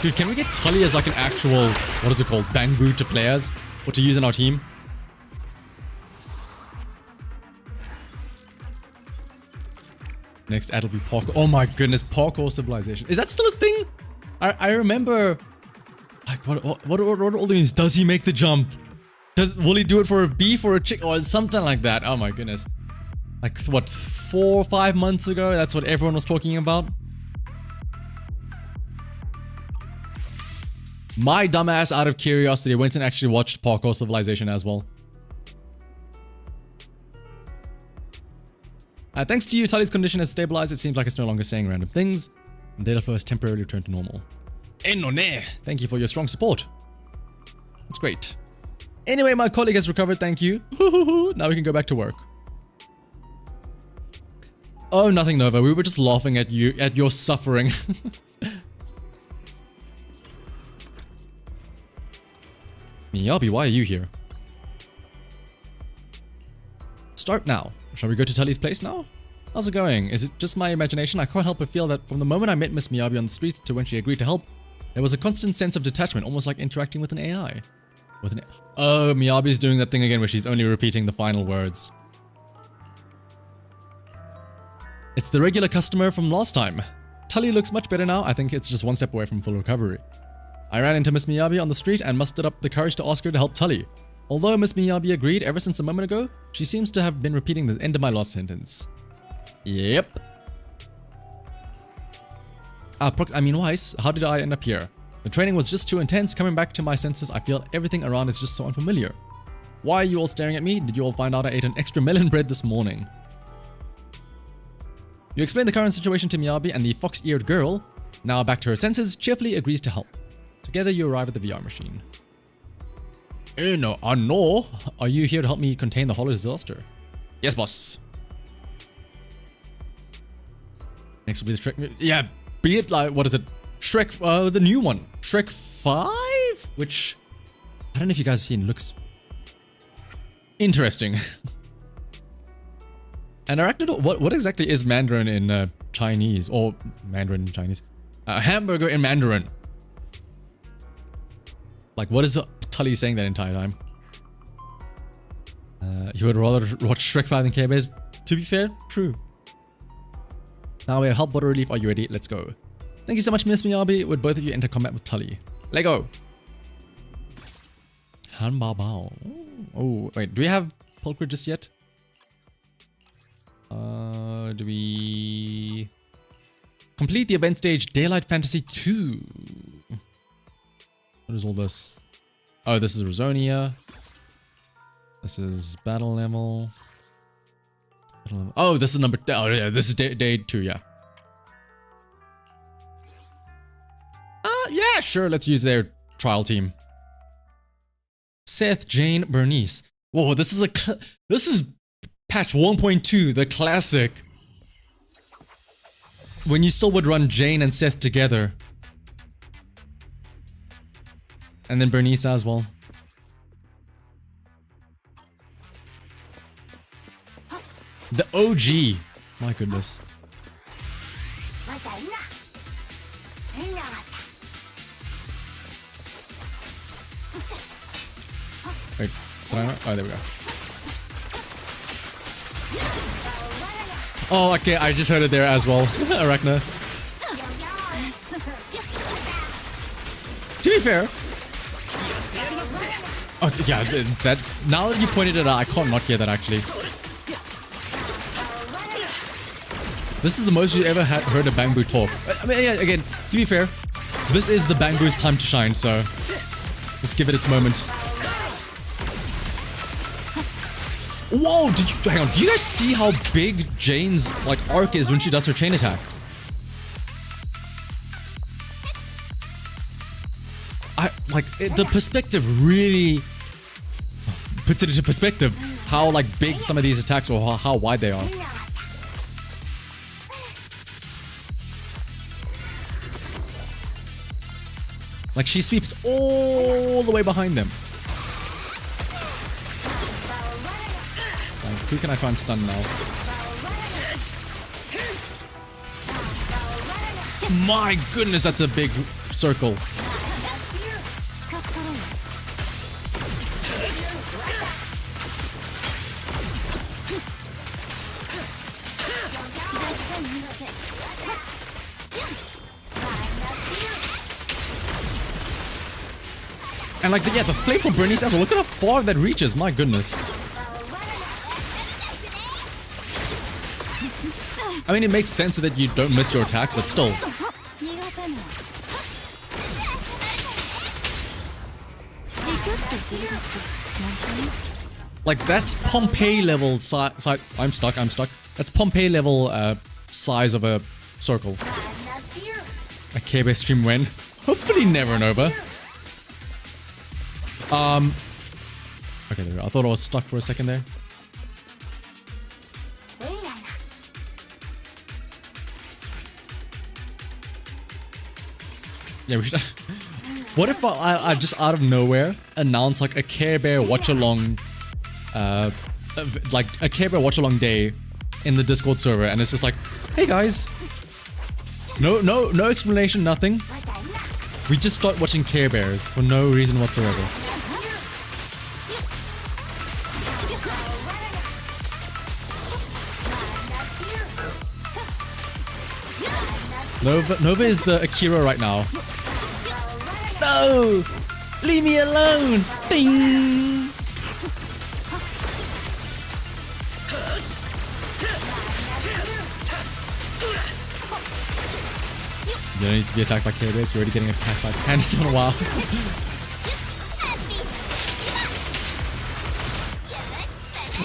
Dude, can we get Tully as like an actual, what is it called, Bangbu to players? Or to use in our team? Next ad will be parkour. Oh my goodness, parkour civilization. Is that still a thing? I remember... Like, what are all the means? Does he make the jump? Will he do it for a beef or a chick or something like that? Oh my goodness. Like, what, 4 or 5 months ago? That's what everyone was talking about? My dumbass, out of curiosity, went and actually watched Parkour Civilization as well. Thanks to you, Tully's condition has stabilized. It seems like it's no longer saying random things. And data flow has temporarily returned to normal. Enone! Thank you for your strong support. That's great. Anyway, my colleague has recovered, thank you. Now we can go back to work. Oh, nothing, Nova. We were just laughing at you, at your suffering. Miyabi, why are you here? Start now. Shall we go to Tully's place now? How's it going? Is it just my imagination? I can't help but feel that from the moment I met Miss Miyabi on the streets to when she agreed to help, there was a constant sense of detachment, almost like interacting with an AI. Oh, Miyabi's doing that thing again where she's only repeating the final words. It's the regular customer from last time. Tully looks much better now. I think it's just one step away from full recovery. I ran into Miss Miyabi on the street and mustered up the courage to ask her to help Tully. Although Miss Miyabi agreed ever since a moment ago, she seems to have been repeating the end of my last sentence. Yep. I mean, Weiss, how did I end up here? The training was just too intense. Coming back to my senses, I feel everything around is just so unfamiliar. Why are you all staring at me? Did you all find out I ate an extra melon bread this morning? You explain the current situation to Miyabi, and the fox-eared girl, now back to her senses, cheerfully agrees to help. Together you arrive at the VR machine. No. Are you here to help me contain the hollow disaster? Yes, boss. Next will be the Shrek. Yeah, be it like, what is it? Shrek, the new one. Shrek 5? Which, I don't know if you guys have seen, looks interesting. And Arachnid, what exactly is Mandarin in Chinese? Or Mandarin in Chinese? Hamburger in Mandarin. Like, what is a Tully saying that entire time. You would rather watch Shrek 5 than Care Bears? To be fair, true. Now we have help water relief. Are you ready? Let's go. Thank you so much, Miss Miyabi. Would both of you enter combat with Tully? Let go. Han Bao Bao. Oh, wait. Do we have Pulchra just yet? Do we complete the event stage Daylight Fantasy 2? What is all this? Oh, this is Rosonia. This is battle level. Oh, this is number. Oh, yeah, this is day 2. Yeah. Yeah, sure. Let's use their trial team. Seth, Jane, Bernice. Whoa, this is patch 1.2, the classic. When you still would run Jane and Seth together. And then Bernice as well. The OG. My goodness. Wait, oh, there we go. Oh, okay, I just heard it there as well. Arachna. To be fair. Okay, yeah, that. Now that you pointed it out, I can't not hear that actually. This is the most you ever heard a Bangbu talk. I mean, yeah, again, to be fair, this is the Bangbu's time to shine, so let's give it its moment. Whoa! Hang on. Do you guys see how big Jane's like arc is when she does her chain attack? The perspective really puts it into perspective how like big some of these attacks or how wide they are. Like she sweeps all the way behind them. Like, who can I try and stun now? My goodness, that's a big circle. And like, the flame from Bernice as well. Look at how far that reaches. My goodness. I mean, it makes sense so that you don't miss your attacks, but still. Like, that's Pompeii level size. I'm stuck. That's Pompeii level size of a circle. A K-Base stream when? Hopefully never and over. Okay, there we go. I thought I was stuck for a second there. Yeah, we should. What if I just out of nowhere announce like a Care Bear watch along, like a Care Bear watch along day in the Discord server, and it's just like, hey guys, no explanation, nothing. We just start watching Care Bears for no reason whatsoever. Nova is the Akira right now. No! Leave me alone! Ding! You don't need to be attacked by Care Bears, you're already getting attacked by Candice in a while.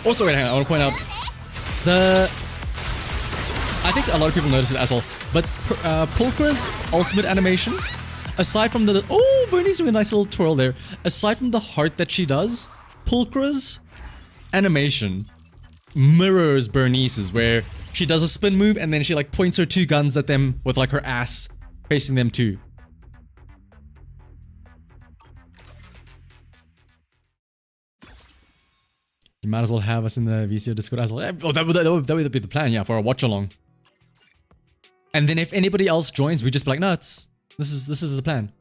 Also, wait, hang on, I want to point out I think a lot of people notice it as well, but Pulchra's ultimate animation, aside from the... Oh, Bernie's doing a nice little twirl there. Aside from the heart that she does, Pulchra's animation mirrors Bernice's, where she does a spin move and then she like points her two guns at them with like her ass facing them too. You might as well have us in the VCO Discord as well. Oh, that would be the plan, yeah, for a watch along. And then if anybody else joins, we just be like, no, this is the plan.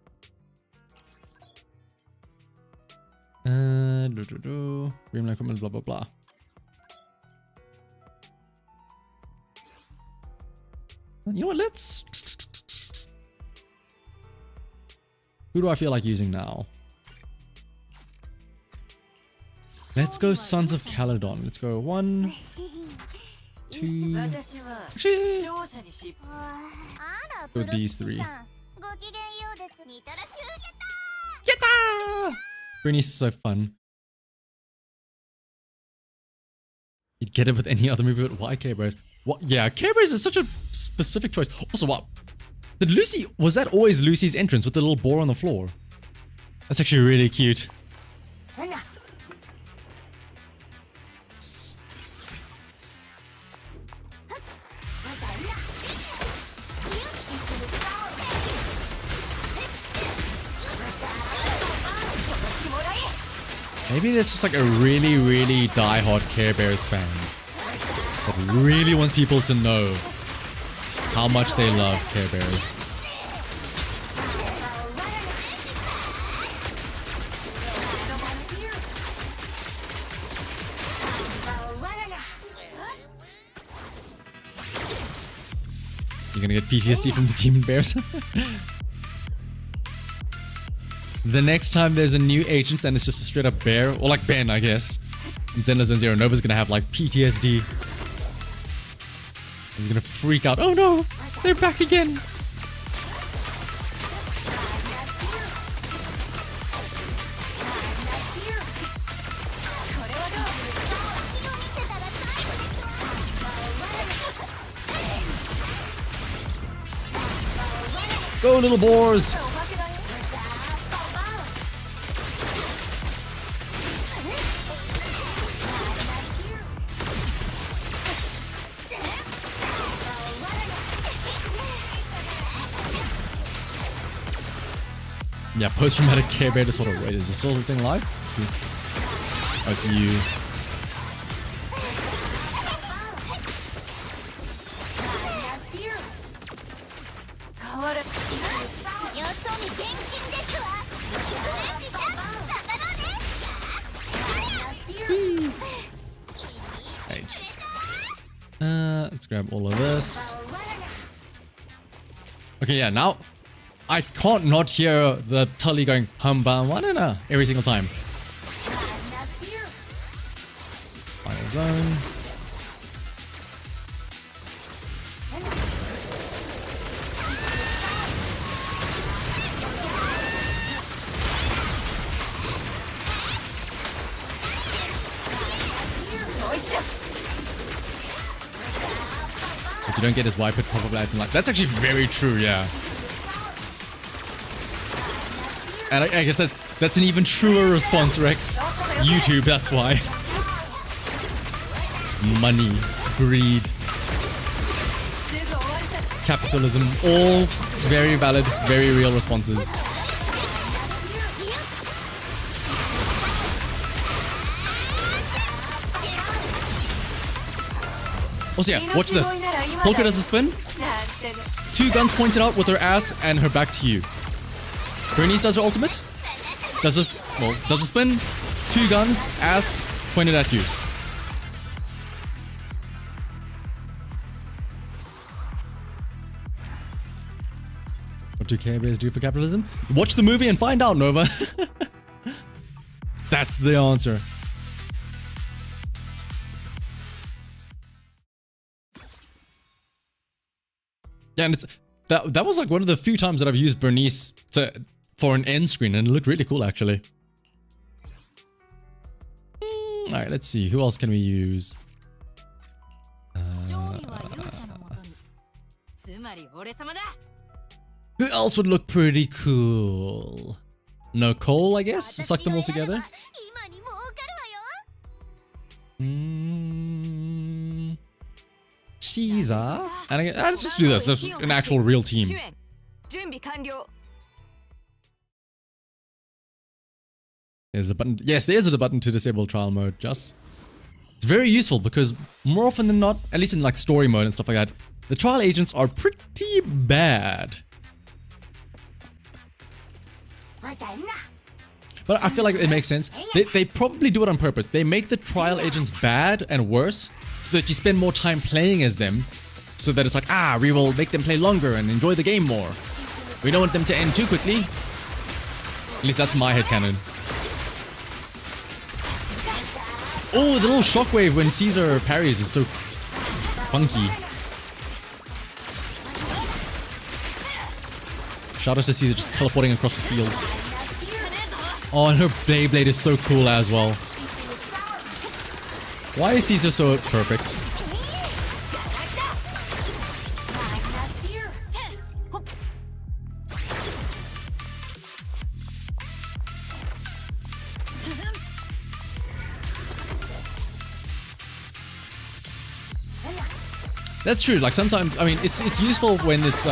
Dreamland equipment, blah blah blah. You know what? Let's. Who do I feel like using now? Let's go Sons of Caledon. Let's go 1, 2. Actually, with these 3. Geta! Bernice is so fun. You'd get it with any other movie, but why Care Bears? What? Yeah, Care Bears is such a specific choice. Also, what? Did Lucy? Was that always Lucy's entrance with the little boar on the floor? That's actually really cute. Maybe there's just like a really, really die-hard Care Bears fan that really wants people to know how much they love Care Bears. You're gonna get PTSD from the Demon Bears. The next time there's a new agent and it's just a straight up bear, or like Ben, I guess, in Zenless Zone Zero, Nova's gonna have like PTSD. He's gonna freak out. Oh no, they're back again. Go, little boars. Yeah, post-traumatic Care Bear disorder. Wait, is this still thing live? Let's see. Oh, it's you. Right. Let's grab all of this. Okay, yeah, now I can't not hear the Tully going hum bum wanana every single time. Final zone. If you don't get his wipe, it pop-up ads and like that's actually very true, yeah. And I guess that's an even truer response, Rex. YouTube, that's why. Money, greed, capitalism, all very valid, very real responses. Also, yeah, watch this. Polka does a spin. 2 guns pointed out with her ass and her back to you. Bernice does her ultimate. Does a spin. 2 guns, ass pointed at you. What do Care Bears do for capitalism? Watch the movie and find out, Nova. That's the answer. Yeah, and it's that was like one of the few times that I've used Bernice for an end screen, and it looked really cool actually. All right, let's see. Who else can we use? Who else would look pretty cool? No, Cole, I guess? Suck them all together? Shiza? And let's just do this. There's an actual real team. There's a button. Yes, there is a button to disable trial mode, just. It's very useful because more often than not, at least in like story mode and stuff like that, the trial agents are pretty bad. But I feel like it makes sense. They probably do it on purpose. They make the trial agents bad and worse so that you spend more time playing as them. So that it's like, we will make them play longer and enjoy the game more. We don't want them to end too quickly. At least that's my headcanon. Oh, the little shockwave when Caesar parries is so funky. Shout out to Caesar just teleporting across the field. Oh, and her Beyblade is so cool as well. Why is Caesar so perfect? That's true. Like sometimes, I mean, it's useful when it's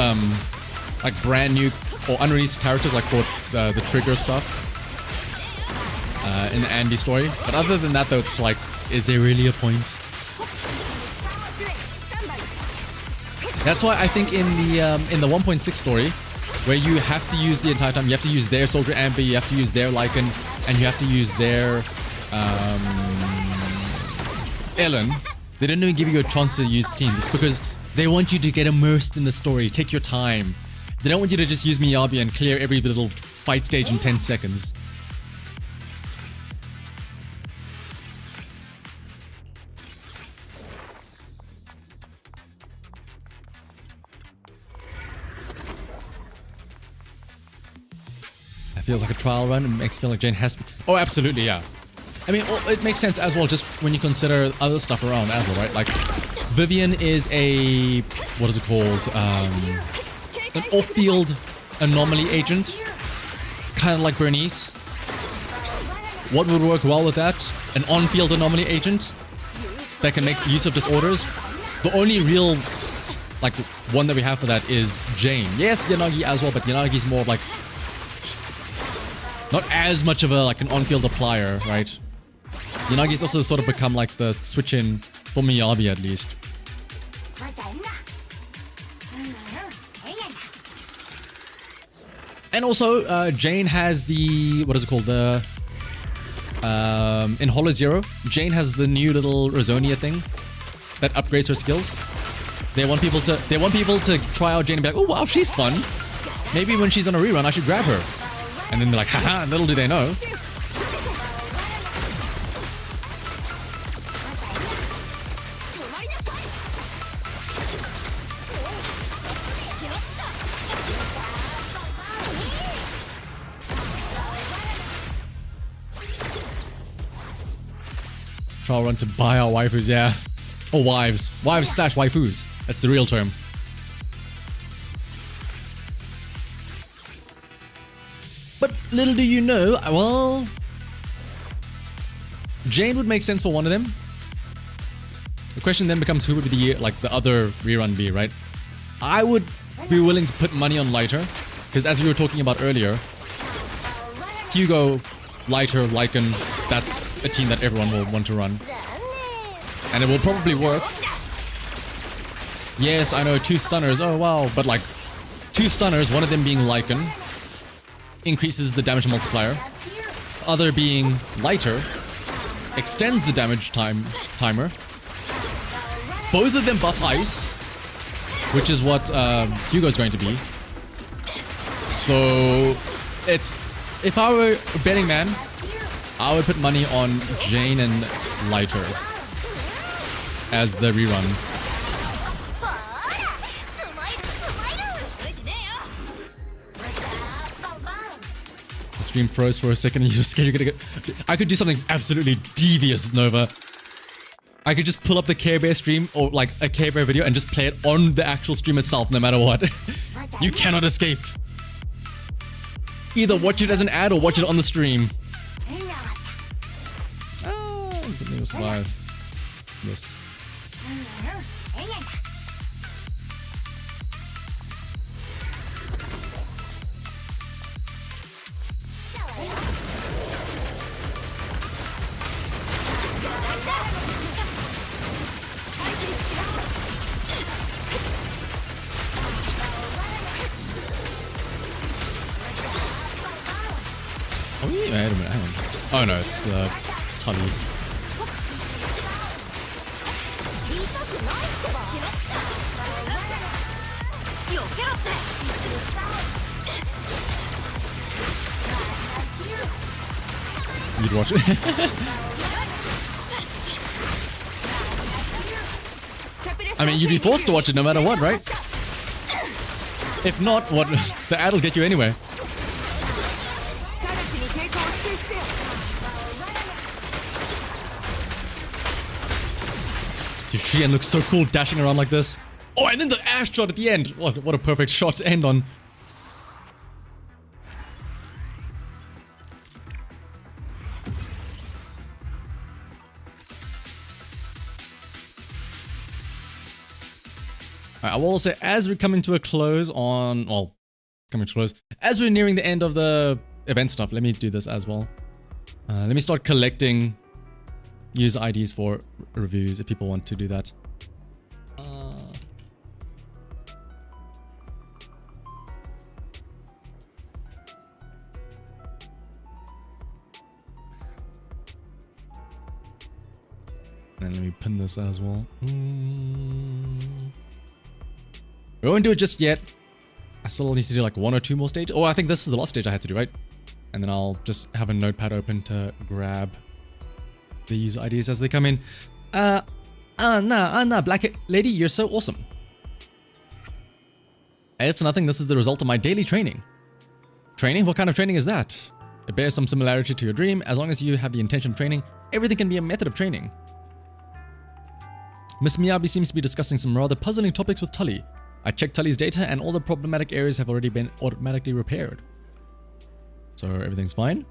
like brand new or unreleased characters, like for the trigger stuff in the Andy story. But other than that, though, it's like, is there really a point? That's why I think in the 1.6 story, where you have to use the entire time, you have to use their Soldier Amber, you have to use their Lycan, and you have to use their Ellen. They don't even give you a chance to use teams. It's because they want you to get immersed in the story. Take your time. They don't want you to just use Miyabi and clear every little fight stage in 10 seconds. It feels like a trial run. It makes it feel like Jane has to... Oh, absolutely, yeah. I mean, it makes sense as well, just when you consider other stuff around as well, right? Like, Vivian is a... what is it called? An off-field anomaly agent. Kind of like Bernice. What would work well with that? An on-field anomaly agent that can make use of disorders. The only real, like, one that we have for that is Jane. Yes, Yanagi as well, but Yanagi's more of like... not as much of a, like, an on-field applier, right? Yanagi's also sort of become like the switch-in for Miyabi at least. And also, Jane has the... what is it called? The... in Hollow Zero, Jane has the new little Rosonia thing that upgrades her skills. They want people to try out Jane and be like, oh wow, she's fun. Maybe when she's on a rerun, I should grab her. And then they're like, haha, little do they know. Trial run to buy our waifus, yeah. Or wives. Wives slash waifus. That's the real term. But little do you know, well... Jane would make sense for one of them. The question then becomes who would be the other rerun be, right? I would be willing to put money on Lighter. Because as we were talking about earlier, Hugo, Lighter, Lycan, that's a team that everyone will want to run. And it will probably work. Yes, I know, 2 stunners, oh wow. But like, 2 stunners, one of them being Lycan, increases the damage multiplier. Other being Lighter, extends the damage timer. Both of them buff Ice, which is what Hugo's going to be. So, it's... if I were a betting man, I would put money on Jane and Lighter as the reruns. The stream froze for a second and you're scared you're gonna get... I could do something absolutely devious, Nova. I could just pull up the Care Bear stream or like a Care Bear video and just play it on the actual stream itself no matter what. You cannot escape. Either watch it as an ad or watch it on the stream. Something will survive. Yes. Wait a minute. Oh no, it's Tully. You'd watch it. I mean, you'd be forced to watch it no matter what, right? If not, what? The ad will get you anyway. Dude, Shien looks so cool dashing around like this. Oh, and then the ash shot at the end. What a perfect shot to end on. I will say, as we're coming to a close on, well, coming to close, as we're nearing the end of the event stuff, let me do this as well. Let me start collecting user IDs for reviews if people want to do that. And let me pin this as well. We won't do it just yet. I still need to do like 1 or 2 more stages. Oh, I think this is the last stage I had to do, right? And then I'll just have a notepad open to grab the user IDs as they come in. Nah, black lady, you're so awesome. It's nothing, this is the result of my daily training. Training? What kind of training is that? It bears some similarity to your dream. As long as you have the intention of training, everything can be a method of training. Miss Miyabi seems to be discussing some rather puzzling topics with Tully. I checked Tully's data and all the problematic areas have already been automatically repaired. So everything's fine.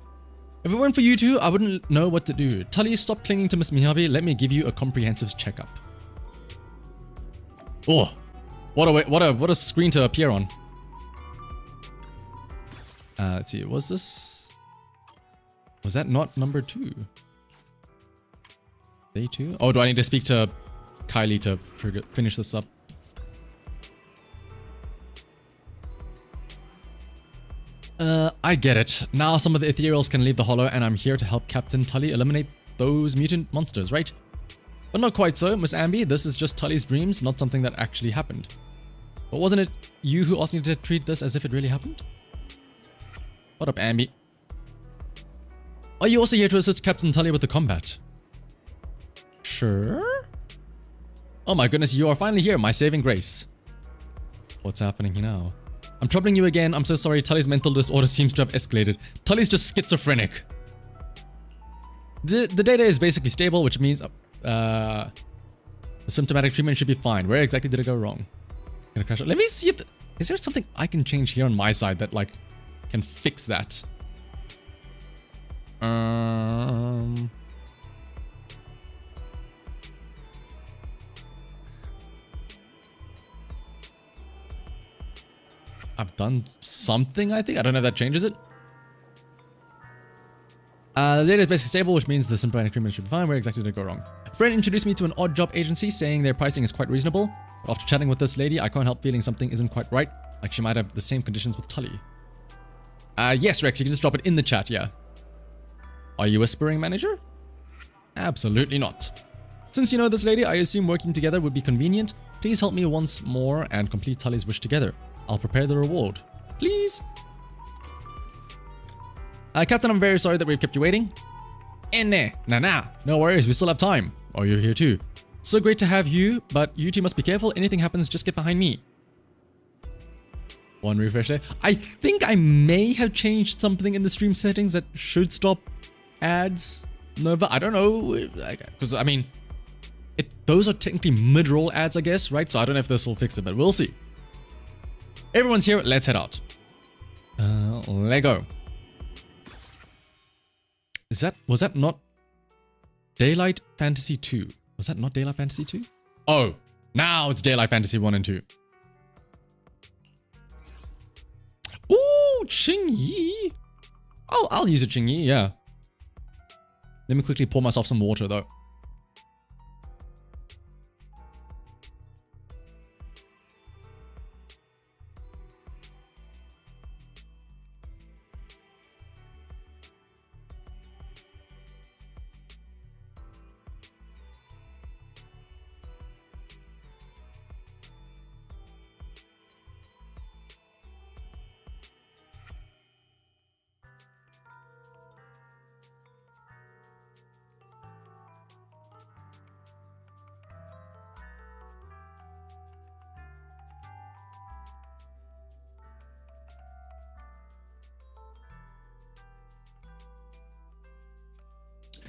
If it weren't for you two, I wouldn't know what to do. Tully, stop clinging to Miss Miyabi. Let me give you a comprehensive checkup. Oh, what a screen to appear on. Let's see, was that not number 2? Day 2? Oh, do I need to speak to Kylie to finish this up? I get it. Now some of the ethereals can leave the hollow and I'm here to help Captain Tully eliminate those mutant monsters, right? But not quite so, Miss Ambi. This is just Tully's dreams, not something that actually happened. But wasn't it you who asked me to treat this as if it really happened? What up, Ambi? Are you also here to assist Captain Tully with the combat? Sure? Oh my goodness, you are finally here, my saving grace. What's happening now? I'm troubling you again. I'm so sorry. Tully's mental disorder seems to have escalated. Tully's just schizophrenic. The data is basically stable, which means the symptomatic treatment should be fine. Where exactly did it go wrong? Gonna crash out. Let me see if is there something I can change here on my side that like can fix that. I've done something, I think. I don't know if that changes it. The data is basically stable, which means the symptomatic treatment should be fine. Where exactly did it go wrong? A friend introduced me to an odd job agency saying their pricing is quite reasonable. But after chatting with this lady, I can't help feeling something isn't quite right. Like she might have the same conditions with Tully. Yes, Rex, you can just drop it in the chat, yeah. Are you a whispering manager? Absolutely not. Since you know this lady, I assume working together would be convenient. Please help me once more and complete Tully's wish together. I'll prepare the reward. Please? Captain, I'm very sorry that we've kept you waiting. Nah. No worries, we still have time. Oh, you're here too. So great to have you, but you two must be careful. Anything happens, just get behind me. One refresh there. I think I may have changed something in the stream settings that should stop ads. Nova, I don't know. Because, I mean, those are technically mid-roll ads, I guess, right? So I don't know if this will fix it, but we'll see. Everyone's here, let's head out. Lego. Was that not Daylight Fantasy 2? Was that not Daylight Fantasy 2? Oh, now it's Daylight Fantasy 1 and 2. Ooh, Qingyi. I'll use a Qingyi, yeah. Let me quickly pour myself some water though.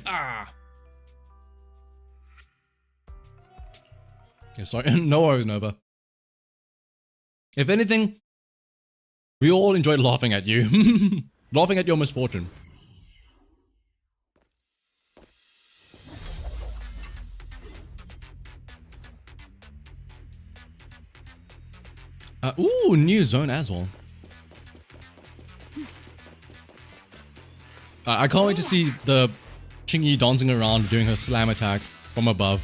Ah. Yeah, sorry. No worries, Nova. If anything, we all enjoyed laughing at you. Laughing at your misfortune. Ooh, new zone as well. I can't wait to see the Qingyi dancing around doing her slam attack from above.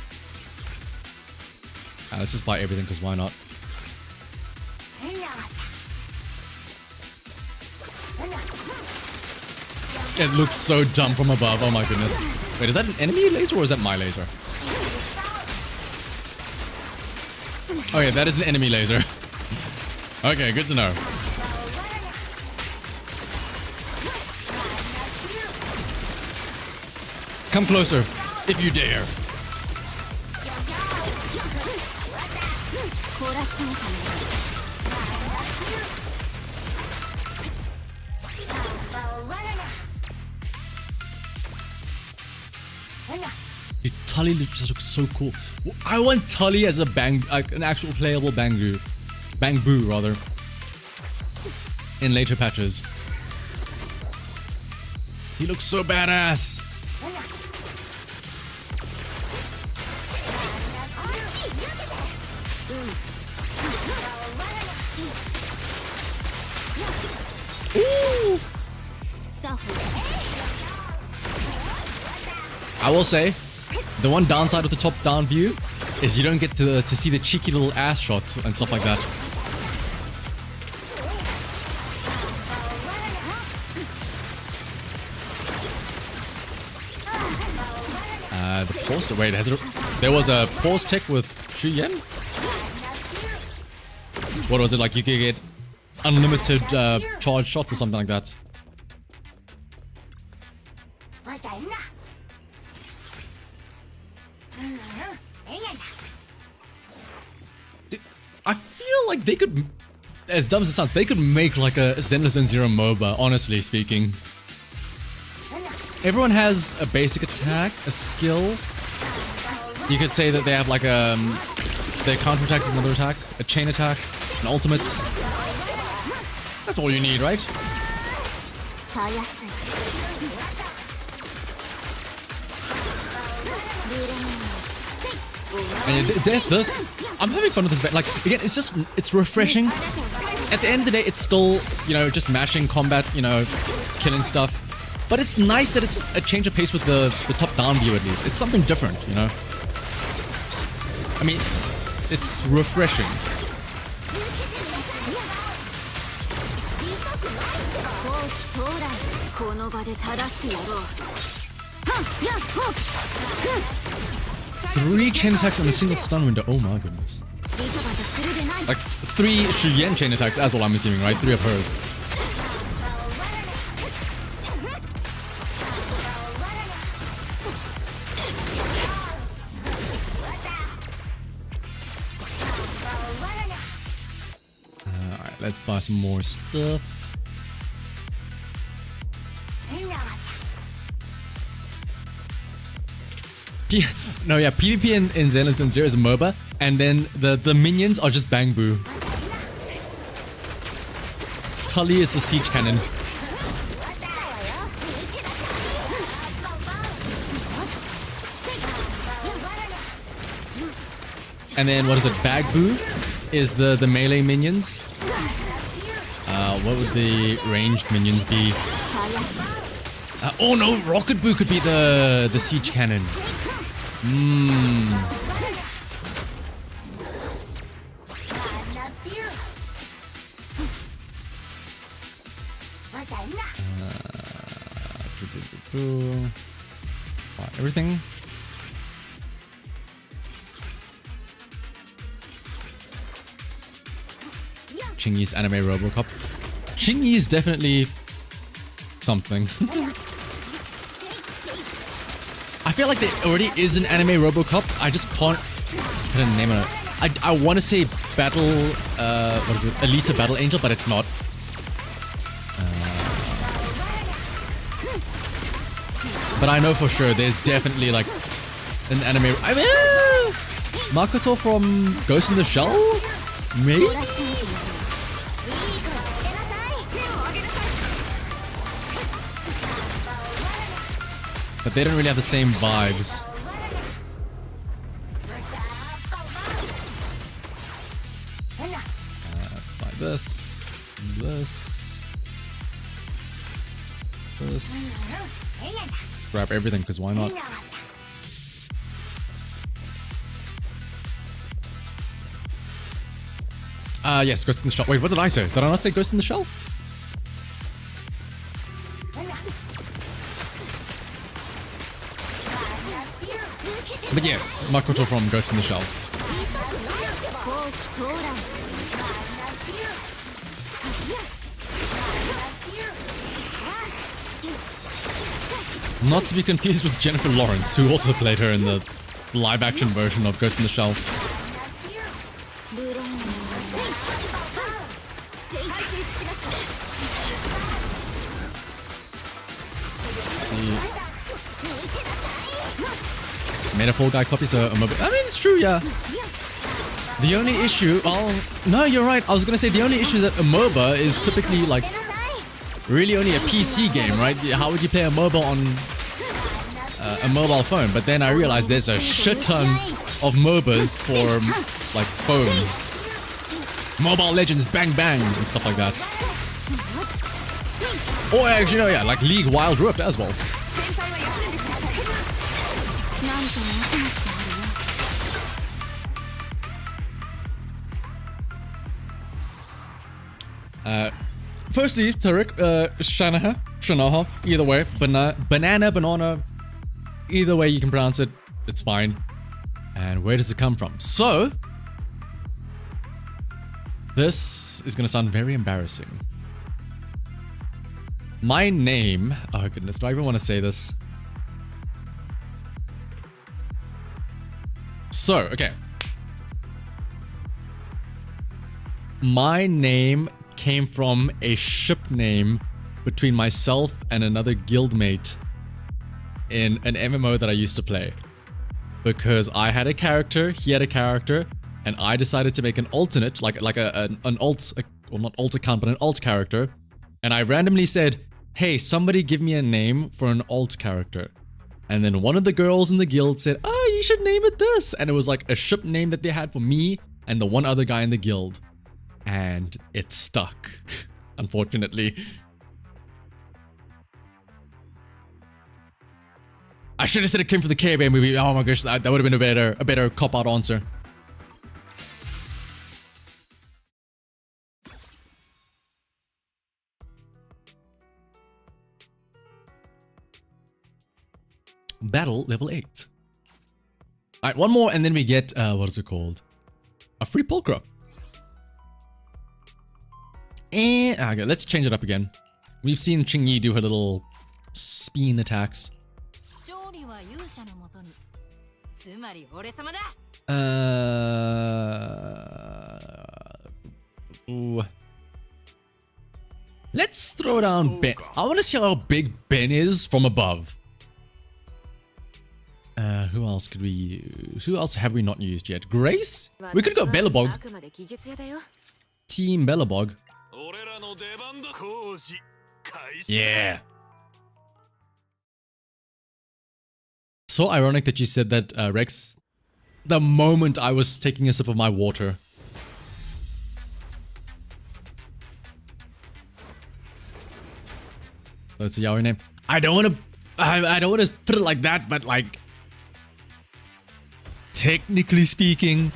Let's just buy everything because why not? It looks so dumb from above. Oh my goodness. Wait, is that an enemy laser or is that my laser? Oh yeah, that is an enemy laser. Okay, good to know. Come closer, if you dare. Dude, Tully just looks so cool. I want Tully as a an actual playable Bangbu rather, in later patches. He looks so badass. Ooh. I will say, the one downside of the top-down view is you don't get to see the cheeky little ass shots and stuff like that. The pause. Wait, there was a pause tick with Shu Yen? What was it like? You could get unlimited charge shots or something like that. I feel like they could, as dumb as it sounds, they could make like a Zenless and Zero MOBA, honestly speaking. Everyone has a basic attack, a skill. You could say that they have like their counter attack is another attack, a chain attack, an ultimate. That's all you need, right? And this, I'm having fun with this. Like again, it's refreshing. At the end of the day, it's still, you know, just mashing combat, you know, killing stuff. But it's nice that it's a change of pace with the top-down view at least. It's something different, you know? I mean, it's refreshing. Three chain attacks on a single stun window. Oh my goodness. Like 3 Shu Yen chain attacks as well, I'm assuming, right? 3 of hers. Alright, let's buy some more stuff. PvP in Zenless Zone Zero is a MOBA, and then the minions are just Bangbu. Tully is the siege cannon. And then what is it? Bagbu is the melee minions. What would the ranged minions be? Oh no, Rocket Boo could be the siege cannon. Everything. Qingyi's anime Robocop. Qingyi is definitely something. I feel like there already is an anime Robocop. I just can't put a name on it. I want to say Battle, what is it? Alita Battle Angel, but it's not. But but I know for sure there's definitely like an anime. I mean, Makoto from Ghost in the Shell? Maybe? But they don't really have the same vibes. Let's buy this, this. Grab everything, because why not? Yes, Ghost in the Shell. Wait, what did I say? Did I not say Ghost in the Shell? But yes, Makoto from Ghost in the Shell. Not to be confused with Jennifer Lawrence, who also played her in the live-action version of Ghost in the Shell. Made a Fall Guy copy, so I mean, it's true, yeah. The only issue, no, you're right. I was gonna say the only issue that a MOBA is typically like really only a PC game, right? How would you play a MOBA on a mobile phone? But then I realized there's a shit ton of MOBAs for like phones. Mobile Legends Bang Bang and stuff like that. Or actually, no, yeah, like League Wild Rift as well. Firstly, Tarek, shanahavt, either way, banana, either way you can pronounce it, it's fine. And where does it come from? So, this is gonna sound very embarrassing. My name, oh goodness, do I even want to say this? So, okay. My name came from a ship name between myself and another guildmate in an MMO that I used to play. Because I had a character, he had a character, and I decided to make an alternate, like an alt, well not alt account, but an alt character. And I randomly said, hey, somebody give me a name for an alt character. And then one of the girls in the guild said, oh, you should name it this. And it was like a ship name that they had for me and the one other guy in the guild. And it stuck, unfortunately. I should have said it came from the KBA movie. Oh my gosh, that would have been a better cop-out answer. Battle level 8. Alright, one more and then we get, what is it called? A free pulcra. And, okay, let's change it up again. We've seen Ching-Yi do her little spin attacks. Ooh. Let's throw down Ben. I want to see how big Ben is from above. Who else could we use? Who else have we not used yet? Grace? We could go Bellabog. Team Bellabog. Yeah. So ironic that you said that, Rex. The moment I was taking a sip of my water. That's a yaoi name. I don't want to put it like that, but like, technically speaking,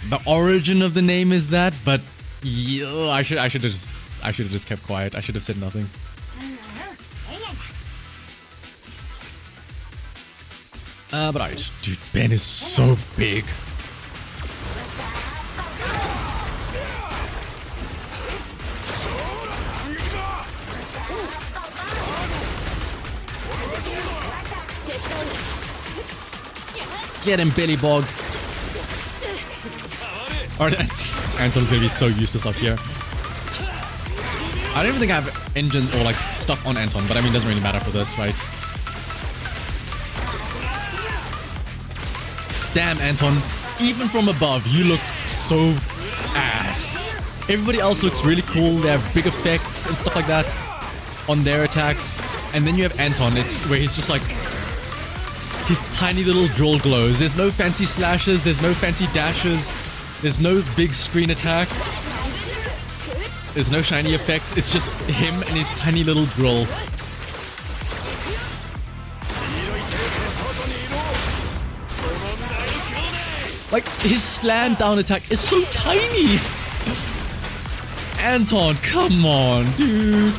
the origin of the name is that, but yeah, I should have just kept quiet. I should have said nothing. But alright, dude, Ben is so big. Get him, Billy Bog. Alright, Anton's gonna be so useless up here. I don't even think I have engines or like stuff on Anton, but I mean, it doesn't really matter for this, right? Damn, Anton. Even from above, you look so ass. Everybody else looks really cool. They have big effects and stuff like that on their attacks. And then you have Anton. It's where he's just like... his tiny little drill glows. There's no fancy slashes. There's no fancy dashes. There's no big screen attacks. There's no shiny effects. It's just him and his tiny little drill. Like, his slam down attack is so tiny. Anton, come on, dude.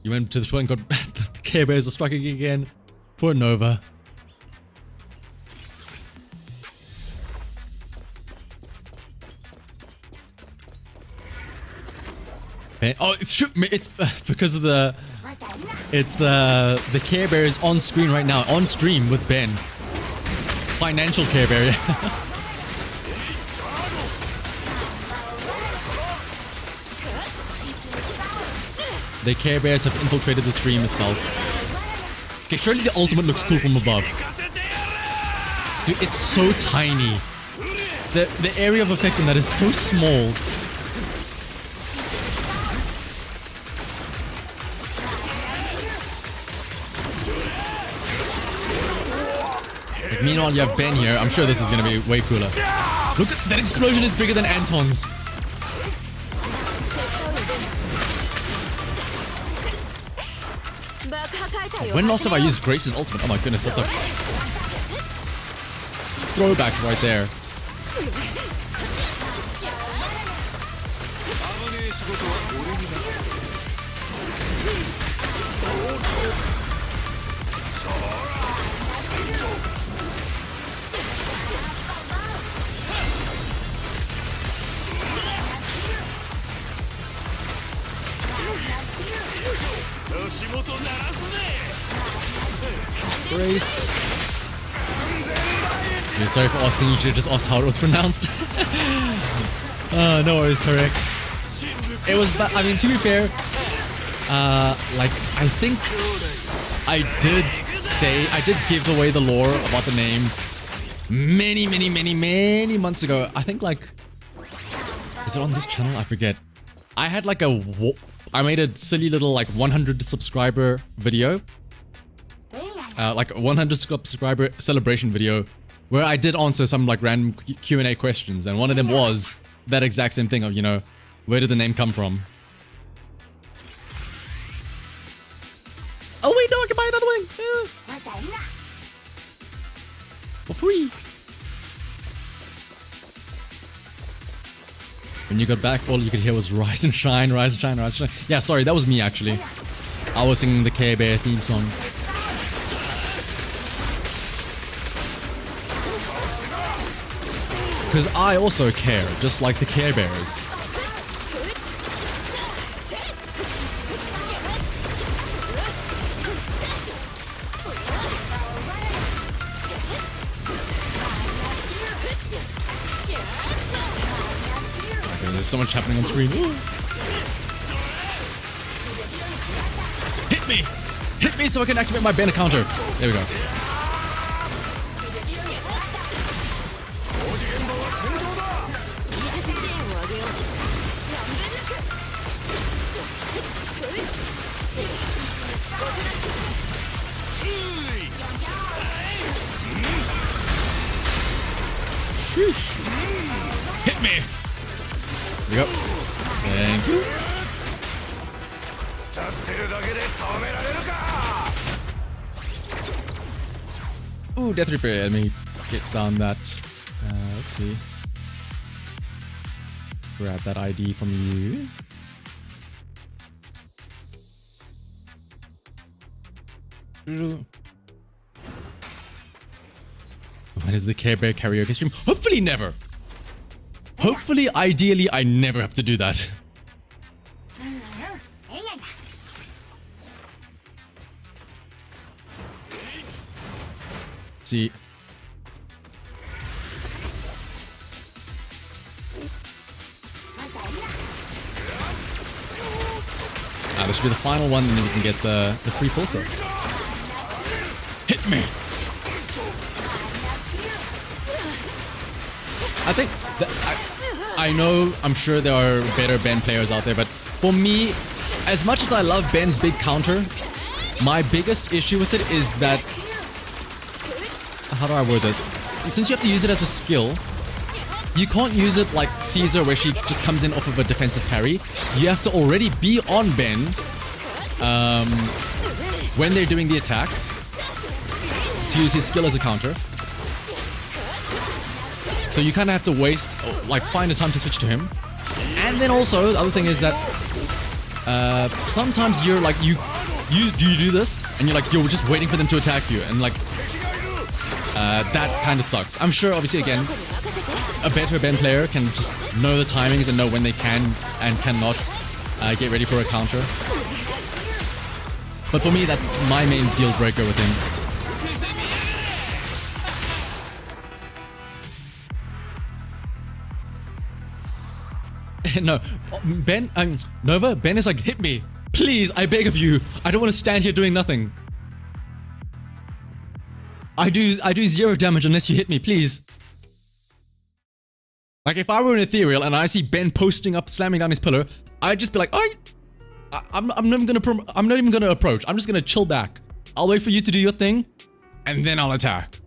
You went to the point and got the Care Bears are striking again. Poor Nova. Oh, it's true. It's because of the... It's the Care Bear is on screen right now. On stream with Ben. Financial Care Bear. The Care Bears have infiltrated the stream itself. Okay, surely the ultimate looks cool from above. Dude, it's so tiny. The area of effect in that is so small. Like, meanwhile, you have Ben here. I'm sure this is going to be way cooler. Look, that explosion is bigger than Anton's. When last have I used Grace's ultimate? Oh my goodness, that's a throwback right there. Grace. Dude, sorry for asking, you should have just asked how it was pronounced. No worries, Tarek. It was, I mean, to be fair, like, I think I did give away the lore about the name many months ago. I think, like, is it on this channel? I forget. I had like I made a silly little like 100 subscriber video. Like a 100 subscriber celebration video where I did answer some like random Q&A questions, and one of them was that exact same thing of, you know, where did the name come from? Oh wait, no, I can buy another wing! Yeah. For free! When you got back, all you could hear was rise and shine, rise and shine, rise and shine. Yeah, sorry, that was me actually. I was singing the Care Bear theme song. Because I also care, just like the Care Bears. Okay, there's so much happening on screen. Ooh. Hit me! Hit me so I can activate my banner counter. There we go. Hit me! There we go. Thank you. Ooh, death repair. Let me get down that. Let's see. Grab that ID from you. When is the Care Bear karaoke stream? Hopefully never. Hopefully, ideally, I never have to do that. See. This should be the final one, and then we can get the free polka. Hit me! I think I know, I'm sure there are better Ben players out there, but for me, as much as I love Ben's big counter, my biggest issue with it is that, how do I word this? Since you have to use it as a skill, you can't use it like Caesar where she just comes in off of a defensive parry. You have to already be on Ben when they're doing the attack to use his skill as a counter. So you kind of have to waste, like find a time to switch to him. And then also, the other thing is that sometimes you're like, you do this? And you're just waiting for them to attack you. And like, that kind of sucks. I'm sure, obviously, again, a better Ben player can just know the timings and know when they can and cannot get ready for a counter. But for me, that's my main deal breaker with him. No, Ben, Nova, Ben is like, hit me. Please, I beg of you. I don't want to stand here doing nothing. I do 0 damage unless you hit me, please. Like, if I were an ethereal and I see Ben posting up, slamming down his pillar, I'd just be like, I'm not even gonna approach. I'm just gonna chill back. I'll wait for you to do your thing, and then I'll attack.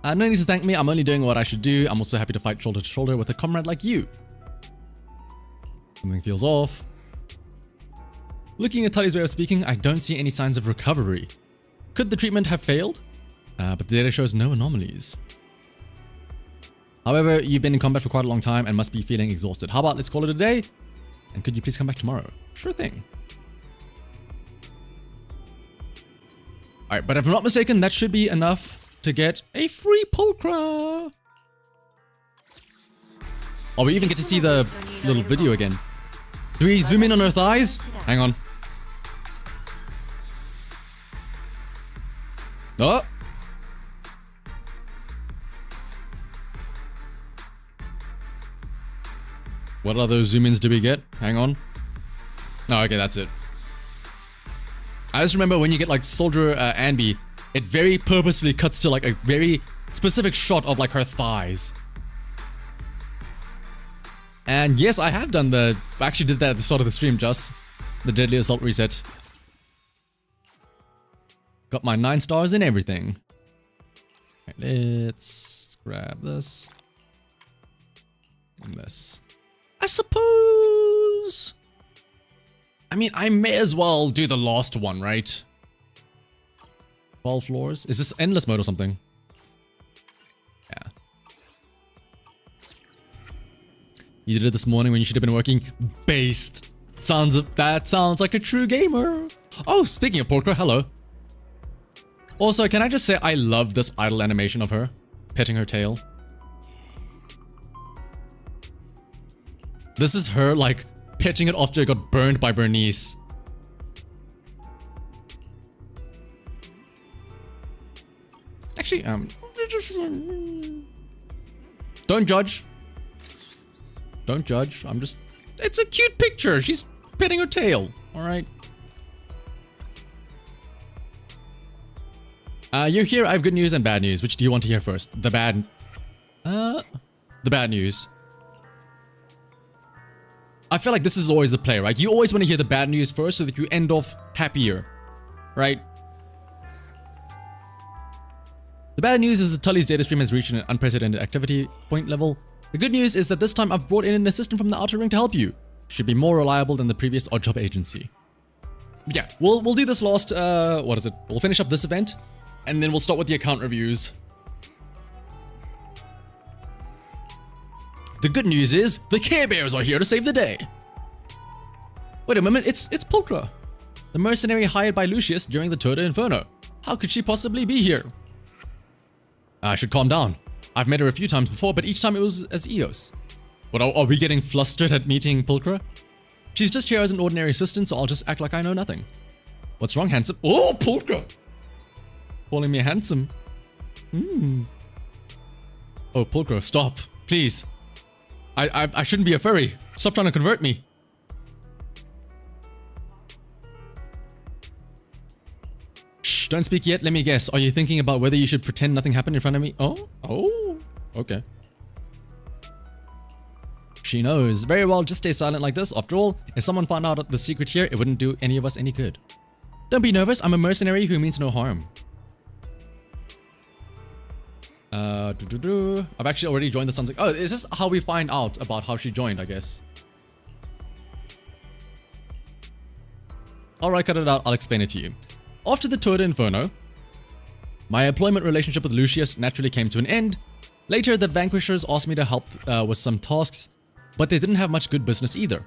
No need to thank me. I'm only doing what I should do. I'm also happy to fight shoulder to shoulder with a comrade like you. Something feels off. Looking at Tully's way of speaking, I don't see any signs of recovery. Could the treatment have failed? But the data shows no anomalies. However, you've been in combat for quite a long time and must be feeling exhausted. How about let's call it a day? And could you please come back tomorrow? Sure thing. Alright, but if I'm not mistaken, that should be enough to get a free pulchra. Oh, we even get to see the little video again. Do we zoom in on her thighs? Hang on. Oh! What other zoom-ins do we get? Hang on. Oh, okay, that's it. I just remember when you get like Soldier Anby, it very purposefully cuts to like a very specific shot of like her thighs. And yes, I have done I actually did that at the start of the stream, just the Deadly Assault reset. Got my 9 stars and everything. Right, let's grab this. And this. I suppose... I mean, I may as well do the last one, right? 12 floors? Is this endless mode or something? Yeah. You did it this morning when you should have been working. Based. That sounds like a true gamer. Oh, speaking of Polka, hello. Also, can I just say I love this idle animation of her petting her tail. This is her, like, petting it after it got burned by Bernice. Actually, don't judge. Don't judge. I'm just... It's a cute picture. She's petting her tail. Alright. You're here. I have good news and bad news. Which do you want to hear first? The bad... The bad news. I feel like this is always the play, right? You always want to hear the bad news first so that you end off happier. Right? The bad news is that Tully's data stream has reached an unprecedented activity point level. The good news is that this time I've brought in an assistant from the outer ring to help you. Should be more reliable than the previous odd job agency. Yeah, we'll do this last, what is it? We'll finish up this event, and then we'll start with the account reviews. The good news is, the Care Bears are here to save the day. Wait a moment, it's Pulchra, the mercenary hired by Lucius during the Tour de Inferno. How could she possibly be here? I should calm down. I've met her a few times before, but each time it was as Eos. What, are we getting flustered at meeting Pulchra? She's just here as an ordinary assistant, so I'll just act like I know nothing. What's wrong, handsome? Oh, Pulchra! Calling me handsome. Oh, Pulcro, stop. Please. I shouldn't be a furry. Stop trying to convert me. Shh, don't speak yet. Let me guess. Are you thinking about whether you should pretend nothing happened in front of me? Oh? Oh? Okay. She knows. Very well, just stay silent like this. After all, if someone found out the secret here, it wouldn't do any of us any good. Don't be nervous. I'm a mercenary who means no harm. I've actually already joined the Sons of... Oh, is this how we find out about how she joined, I guess? Alright, cut it out. I'll explain it to you. After the Tour de Inferno, my employment relationship with Lucius naturally came to an end. Later, the Vanquishers asked me to help with some tasks, but they didn't have much good business either.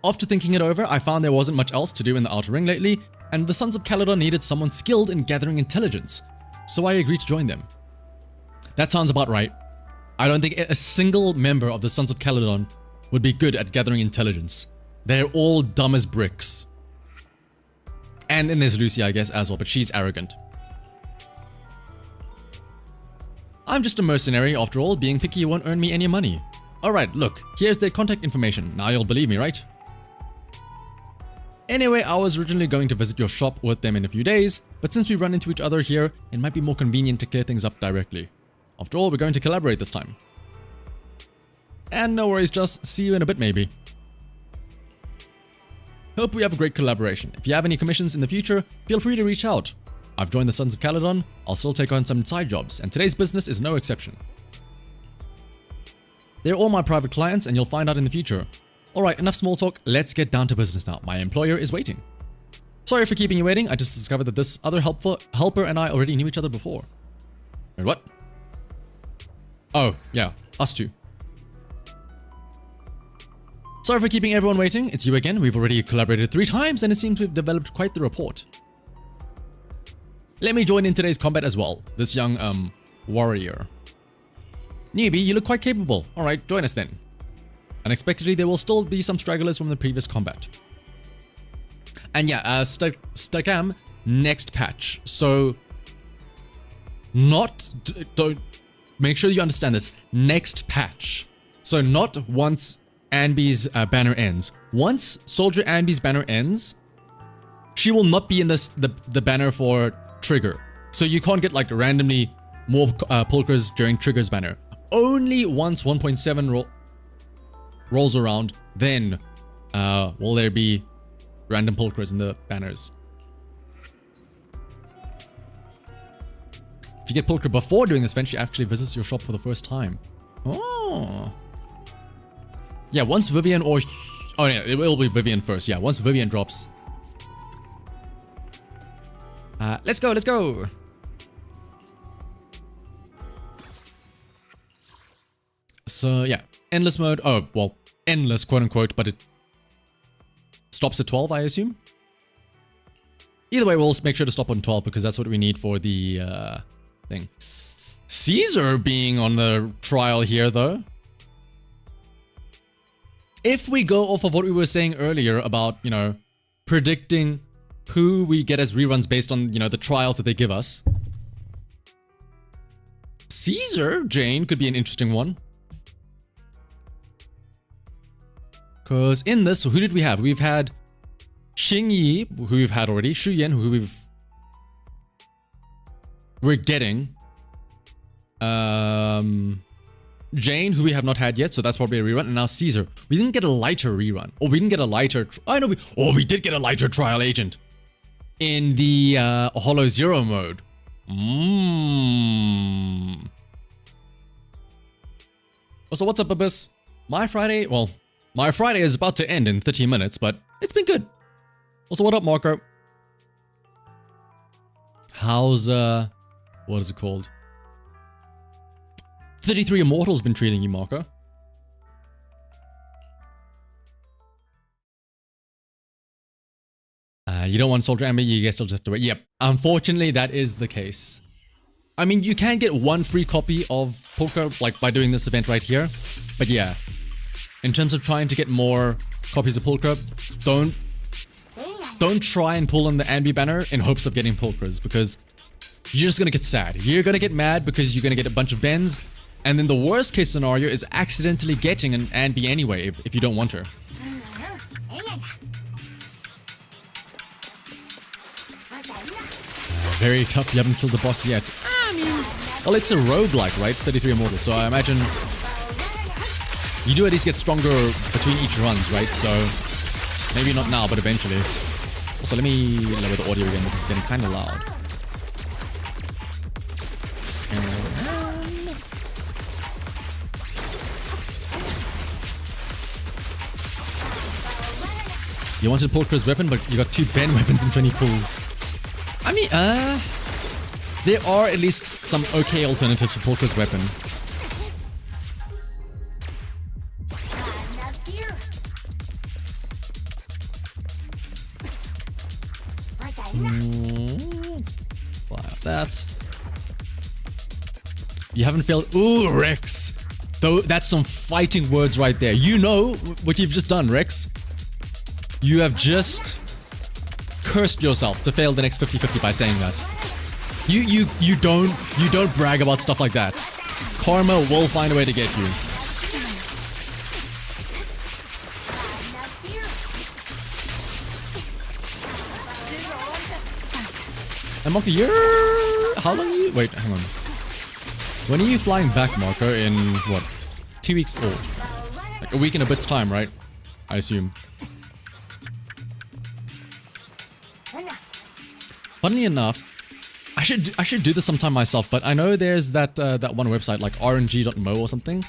After thinking it over, I found there wasn't much else to do in the Outer Ring lately, and the Sons of Caledon needed someone skilled in gathering intelligence, so I agreed to join them. That sounds about right. I don't think a single member of the Sons of Caledon would be good at gathering intelligence. They're all dumb as bricks. And then there's Lucy, I guess, as well, but she's arrogant. I'm just a mercenary, after all. Being picky won't earn me any money. Alright, look, here's their contact information. Now you'll believe me, right? Anyway, I was originally going to visit your shop with them in a few days, but since we run into each other here, it might be more convenient to clear things up directly. After all, we're going to collaborate this time. And no worries, just see you in a bit maybe. Hope we have a great collaboration. If you have any commissions in the future, feel free to reach out. I've joined the Sons of Caledon, I'll still take on some side jobs, and today's business is no exception. They're all my private clients, and you'll find out in the future. Alright, enough small talk, let's get down to business now. My employer is waiting. Sorry for keeping you waiting, I just discovered that this other helper and I already knew each other before. Wait, what? Oh, yeah, us two. Sorry for keeping everyone waiting, it's you again. We've already collaborated 3 times and it seems we've developed quite the rapport. Let me join in today's combat as well, this young, warrior. Newbie, you look quite capable. Alright, join us then. Unexpectedly, there will still be some stragglers from the previous combat. And yeah, Stakam, next patch. So, don't, make sure you understand this. Next patch. So not once Anby's banner ends. Once Soldier Anby's banner ends, she will not be in the banner for Trigger. So you can't get like randomly more pulchers during Trigger's banner. Only once 1.7 rolls around, then will there be random pulchers in the banners. If you get pulcher before doing this event, she actually visits your shop for the first time. Oh. Yeah, once Vivian or... Oh yeah, it will be Vivian first. Yeah, once Vivian drops. Let's go, let's go! So yeah, endless mode. Oh, well, endless quote unquote, but it stops at 12, I assume? Either way, we'll make sure to stop on 12 because that's what we need for the thing. Caesar being on the trial here, though. If we go off of what we were saying earlier about, you know, predicting who we get as reruns based on, you know, the trials that they give us. Caesar Jane could be an interesting one. Because in this, who did we have? We've had Xingyi, who we've had already. Shu Yan, who we're getting. Jane, who we have not had yet, so that's probably a rerun. And now Caesar. We didn't get a lighter rerun. Oh, we didn't get a lighter... I know we did get a lighter trial agent. In the Hollow Zero mode. So what's up, Abyss? My Friday is about to end in 30 minutes, but it's been good. Also, what up, Marco? How's, what is it called? 33 Immortals been treating you, Marco? You don't want Soldier Amber, you guess I'll just have to wait. Yep, unfortunately, that is the case. I mean, you can get 1 free copy of Poker, like, by doing this event right here. But yeah, in terms of trying to get more copies of Pulcra, don't don't try and pull on the Ambi banner in hopes of getting pulchras, because you're just gonna get sad. You're gonna get mad because you're gonna get a bunch of bends, and then the worst case scenario is accidentally getting an Ambi anyway if you don't want her. Very tough, you haven't killed the boss yet. I mean, well, it's a roguelike, right? 33 immortal, so I imagine you do at least get stronger between each runs, right? So maybe not now, but eventually. Also, let me lower the audio again. This is getting kind of loud. You wanted Pulchra's weapon, but you got 2 Ben weapons and 20 pulls. I mean, there are at least some okay alternatives to Pulchra's weapon. Let's fly out that. You haven't failed. Ooh, Rex. Though that's some fighting words right there. You know what you've just done, Rex. You have just cursed yourself to fail the next 50-50 by saying that. You don't brag about stuff like that. Karma will find a way to get you. And Marco, you're... How long are you... Wait, hang on. When are you flying back, Marco? In, what? 2 weeks or... Like a week and a bit's time, right? I assume. Funnily enough, I should do this sometime myself, but I know there's that that one website like rng.mo or something,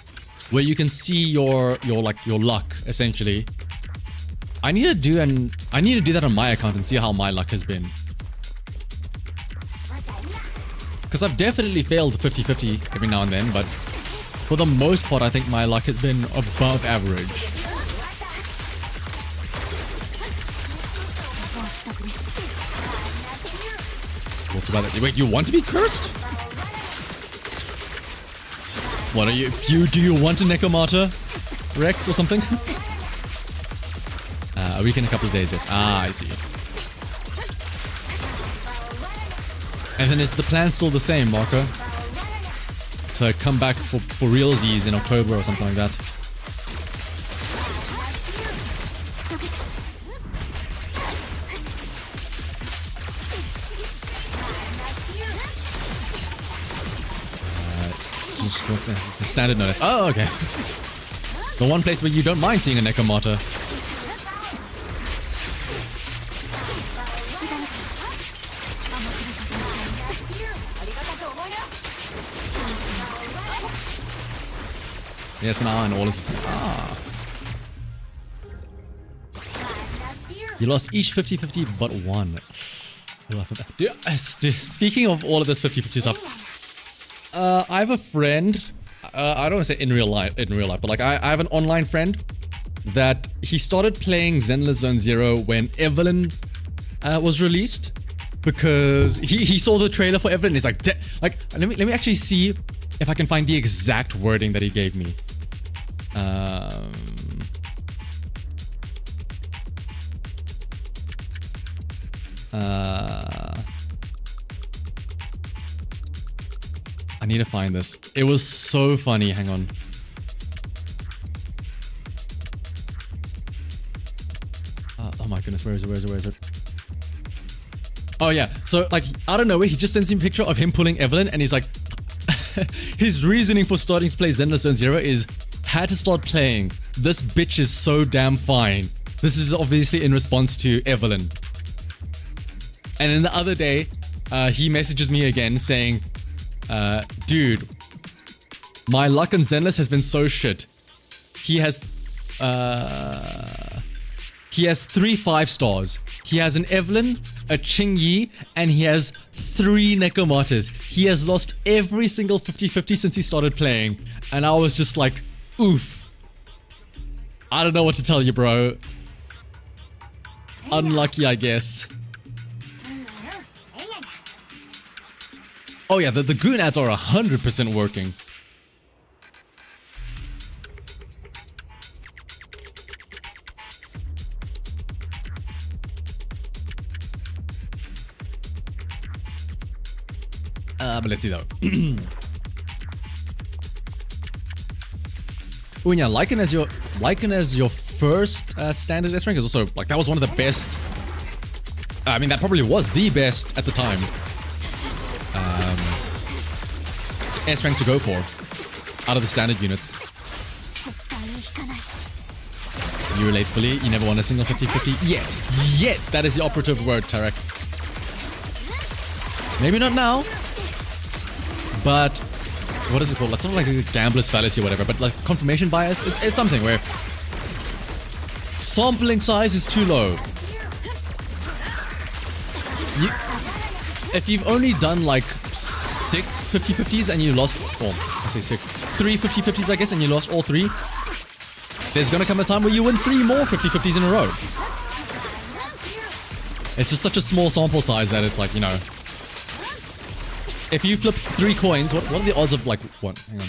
where you can see your luck essentially. I need to do that on my account and see how my luck has been. Because I've definitely failed 50-50 every now and then, but for the most part, I think my luck has been above average. What's about it? Wait, you want to be cursed? What are you? Do you want a Necromata, Rex, or something? A week and a couple of days, yes. Ah, I see. And then is the plan still the same, Marco? To come back for realsies in October or something like that? What's that? The standard notice. Oh, okay. The one place where you don't mind seeing a Necromata. Yes, now and all is... Ah. You lost each 50-50 but one. Speaking of all of this 50-50 stuff, I have a friend, I don't want to say in real life, but like I have an online friend that he started playing Zenless Zone Zero when Evelyn was released, because he saw the trailer for Evelyn and he's like, let me actually see if I can find the exact wording that he gave me. I need to find this. It was so funny. Hang on. Oh my goodness, where is it? Oh yeah, so like, out of nowhere, he just sends me a picture of him pulling Evelyn and he's like, his reasoning for starting to play Zenless Zone Zero is, had to start playing. This bitch is so damn fine. This is obviously in response to Evelyn. And then the other day, he messages me again saying, dude, my luck on Zenless has been so shit. He has 3 5-stars. He has an Evelyn, a Qingyi, and he has 3 Necromatas. He has lost every single 50-50 since he started playing. And I was just like, oof. I don't know what to tell you, bro. Unlucky, I guess. Oh yeah, the goon ads are 100% working. But let's see though. Oh yeah, Lycan as your first standard S rank is also like that was one of the best. I mean, that probably was the best at the time. S rank to go for out of the standard units. You relate fully. You never won a single 50-50 yet. Yet that is the operative word, Tarek. Maybe not now, but what is it called? That's not like a gambler's fallacy or whatever, but like confirmation bias. It's something where sampling size is too low. If you've only done like 6 50-50s and you lost, well, I say 6, 3 50-50s I guess, and you lost all 3, there's gonna come a time where you win 3 more 50-50s in a row. It's just such a small sample size that it's like, you know, if you flip 3 coins, what are the odds of like, what, hang on.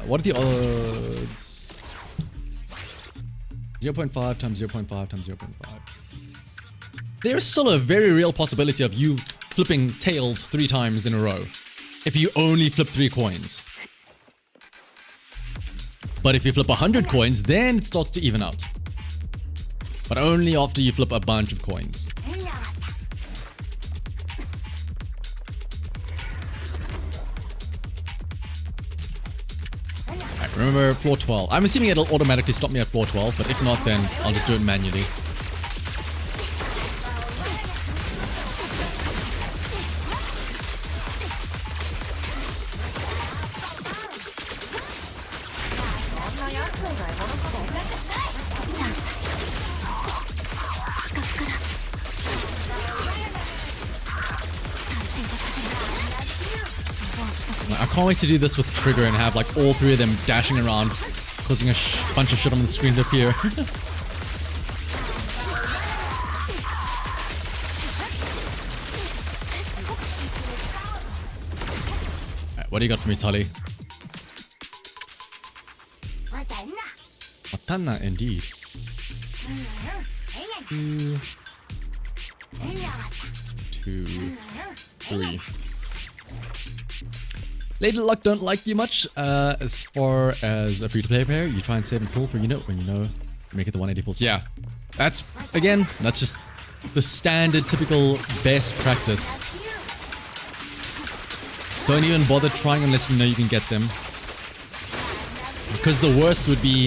What are the odds? 0.5 times 0.5 times 0.5. There is still a very real possibility of you flipping tails 3 times in a row if you only flip 3 coins. But if you flip 100 coins, then it starts to even out. But only after you flip a bunch of coins. Alright, remember floor 12. I'm assuming it'll automatically stop me at floor 12, but if not, then I'll just do it manually. I can't wait to do this with Trigger and have like all 3 of them dashing around, causing a bunch of shit on the screen to appear. Alright, what do you got for me, Tully? Watana, indeed. 2, 3. Lady Luck don't like you much. As far as a free-to-play player, you try and save and pull for unit when you know you make it the 180 pulls. Yeah, that's just the standard, typical best practice. Don't even bother trying unless you know you can get them. Because the worst would be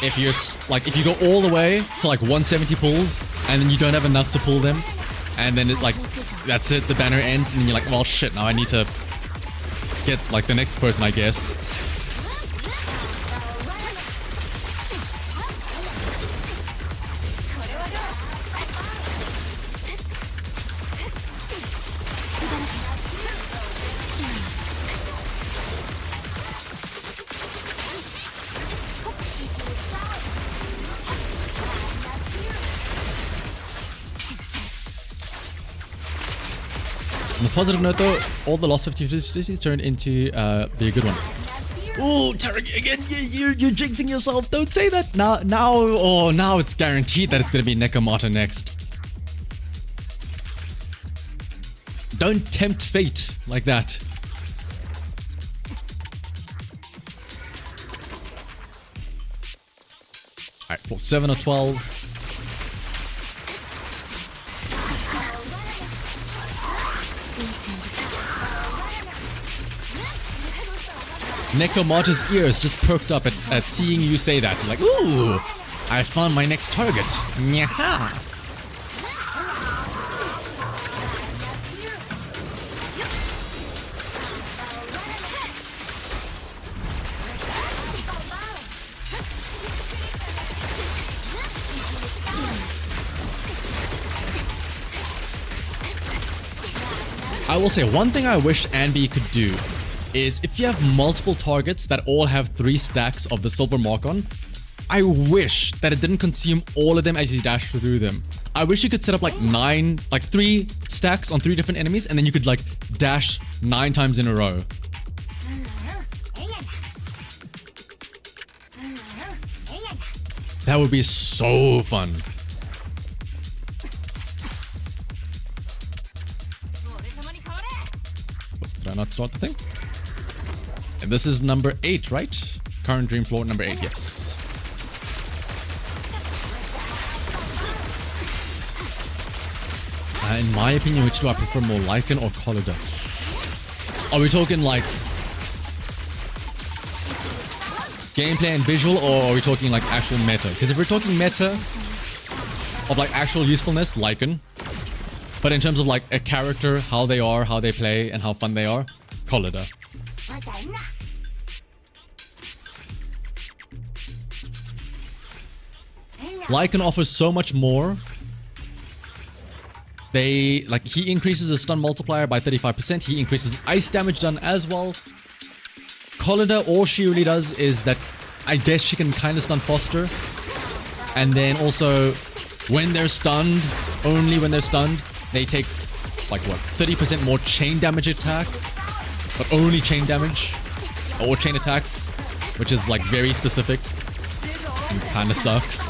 if you're like, if you go all the way to like 170 pulls and then you don't have enough to pull them, and then it like, that's it, the banner ends, and then you're like, well shit, now I need to get like the next person, I guess. On a positive note though, all the lost 50-50s turned into be a good one. Oh, Tarek, again, you're jinxing yourself. Don't say that. Now it's guaranteed that it's going to be Nekomata next. Don't tempt fate like that. Alright, for 7 or 12. Nekomata's ears just perked up at seeing you say that. You're like, ooh, I found my next target. Nyaha. I will say one thing I wish Anby could do is if you have multiple targets that all have 3 stacks of the silver mark on, I wish that it didn't consume all of them as you dash through them. I wish you could set up like 3 stacks on 3 different enemies, and then you could like dash 9 times in a row. That would be so fun. not start the thing? And this is number 8, right? Current dream floor number 8, yes. In my opinion, which do I prefer more, Lycan or Collider? Are we talking like gameplay and visual, or are we talking like actual meta? Because if we're talking meta of like actual usefulness, Lycan. But in terms of like a character, how they are, how they play, and how fun they are, Collider. Lycan offers so much more. He increases the stun multiplier by 35%. He increases ice damage done as well. Collider, all she really does is that I guess she can kind of stun faster. And then also, when they're stunned, only when they're stunned, they take, like what, 30% more chain damage attack. But only chain damage. Or chain attacks. Which is like very specific. And kind of sucks.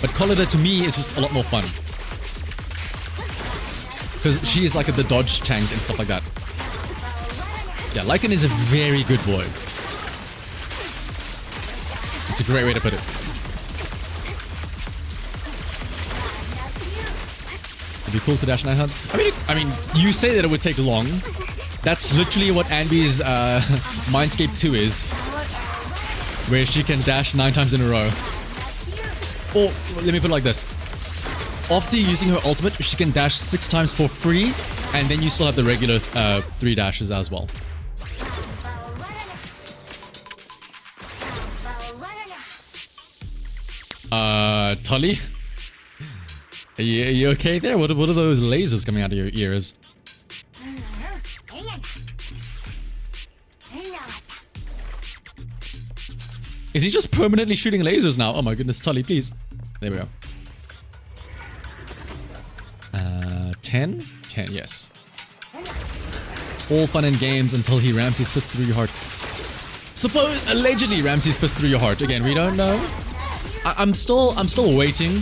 But Collider to me is just a lot more fun. Because she's like the dodge tank and stuff like that. Yeah, Lycan is a very good boy. It's a great way to put it. It'd be cool to dash 900. I mean, you say that it would take long. That's literally what Anbi's Mindscape 2 is. Where she can dash 9 times in a row. Or, let me put it like this. After using her ultimate, she can dash 6 times for free, and then you still have the regular 3 dashes as well. Tully? Are you okay there? What are those lasers coming out of your ears? Is he just permanently shooting lasers now? Oh my goodness, Tully, please. There we go. 10? 10, yes. It's all fun and games until he rams his fist through your heart. Allegedly rams his fist through your heart. Again, we don't know. I'm still waiting.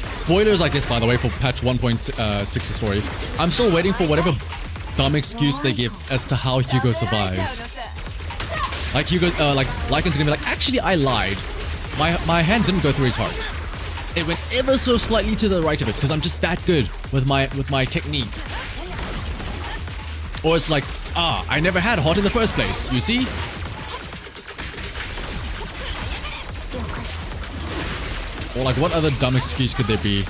Spoilers, I guess, by the way, for patch 1.6 story. I'm still waiting for whatever dumb excuse they give as to how Hugo survives. Like Hugo, Lycan's gonna be like, actually I lied. My hand didn't go through his heart. It went ever so slightly to the right of it because I'm just that good with my technique. Or it's like, I never had heart in the first place, you see? Or like, what other dumb excuse could there be?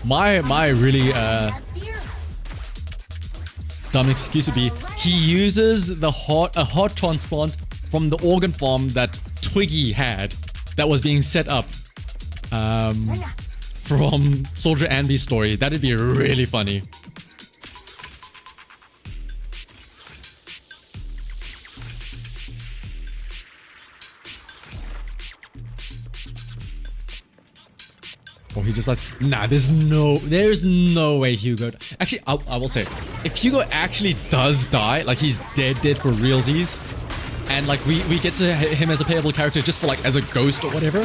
My really dumb excuse would be he uses a heart transplant from the organ farm that Twiggy had that was being set up from Soldier Anby's story. That'd be really funny. Or he just says, nah, there's no way Hugo... Actually, I will say, if Hugo actually does die, like he's dead for realsies, and like we get to him as a playable character just for like as a ghost or whatever,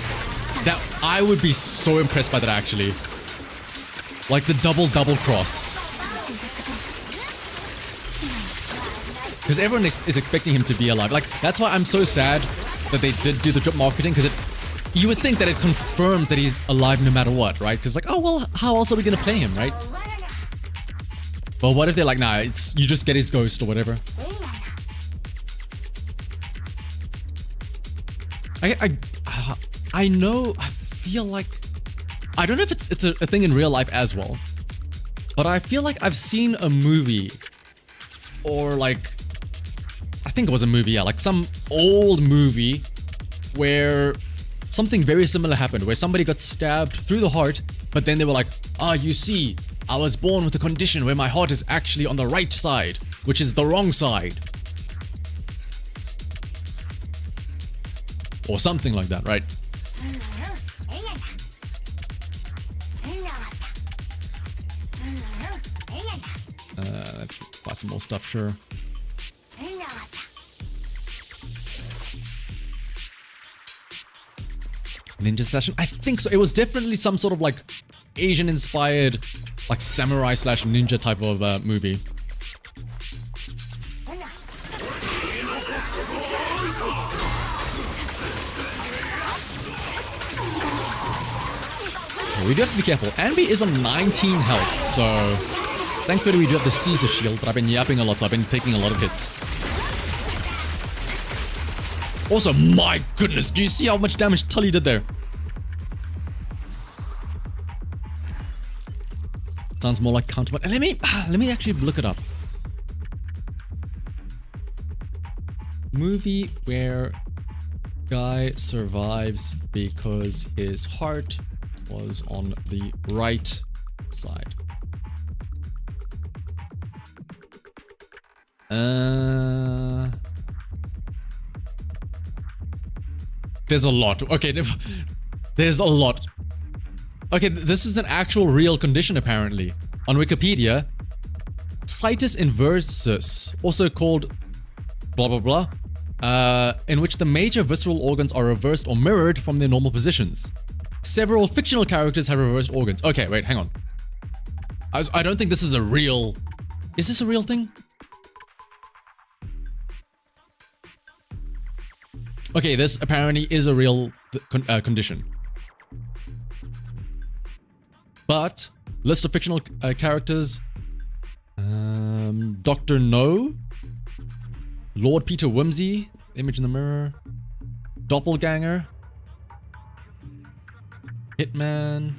that I would be so impressed by that actually. Like the double cross. Because everyone is expecting him to be alive. Like, that's why I'm so sad that they did do the drip marketing, because you would think that it confirms that he's alive no matter what, right? Because like, oh well, how else are we gonna play him, right? But what if they're like, nah, you just get his ghost or whatever. I know, I feel like, I don't know if it's a thing in real life as well, but I feel like I've seen a movie, or like, I think it was a movie, yeah, like some old movie where something very similar happened, where somebody got stabbed through the heart, but then they were like, you see, I was born with a condition where my heart is actually on the right side, which is the wrong side. Or something like that, right? Let's buy some more stuff, sure. Ninja slash... I think so. It was definitely some sort of like Asian-inspired like samurai slash ninja type of movie. We do have to be careful. Anby is on 19 health, so thankfully we do have the Caesar shield, but I've been yapping a lot, so I've been taking a lot of hits. Also, my goodness, do you see how much damage Tully did there? Sounds more like counterpoint. And let me actually look it up. Movie where guy survives because his heart was on the right side. There's a lot. Okay, there's a lot. Okay, this is an actual real condition apparently. On Wikipedia, situs inversus, also called blah blah blah, in which the major visceral organs are reversed or mirrored from their normal positions. Several fictional characters have reversed organs. Okay, wait, hang on. I don't think this is a real... Is this a real thing? Okay, this apparently is a real condition. But, list of fictional characters. Dr. No. Lord Peter Whimsy. Image in the mirror. Doppelganger. Hitman.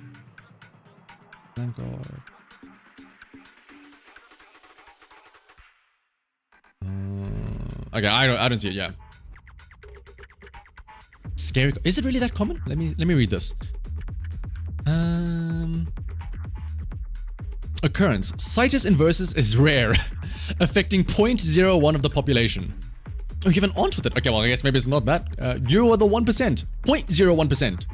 Vanguard. Okay, I don't see it. Yeah. Scary. Is it really that common? Let me read this. Occurrence. Situs inversus is rare, affecting 0.01 of the population. Oh, you have an aunt with it. Okay, well, I guess maybe it's not that. You are the 1%. 0.01%.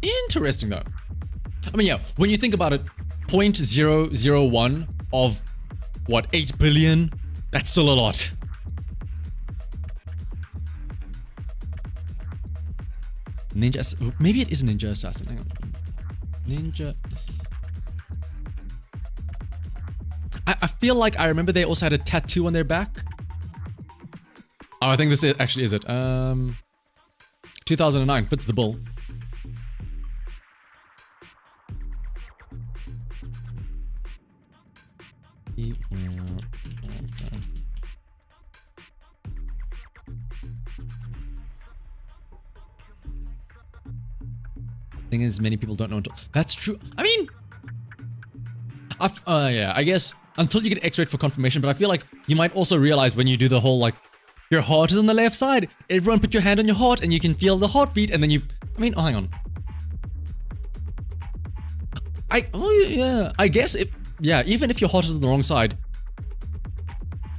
Interesting though. I mean, yeah, when you think about it, 0.001 of what, 8 billion? That's still a lot. Ninja, maybe it is Ninja Assassin. Hang on. Ninja. I feel like I remember they also had a tattoo on their back. Oh, I think this actually is it. 2009 fits the bill. Thing is, many people don't know until... That's true. I mean... yeah, I guess until you get x-rayed for confirmation, but I feel like you might also realize when you do the whole, like, your heart is on the left side. Everyone put your hand on your heart and you can feel the heartbeat and then you... I mean, oh, hang on. Oh, yeah, I guess if... Yeah, even if your heart is on the wrong side,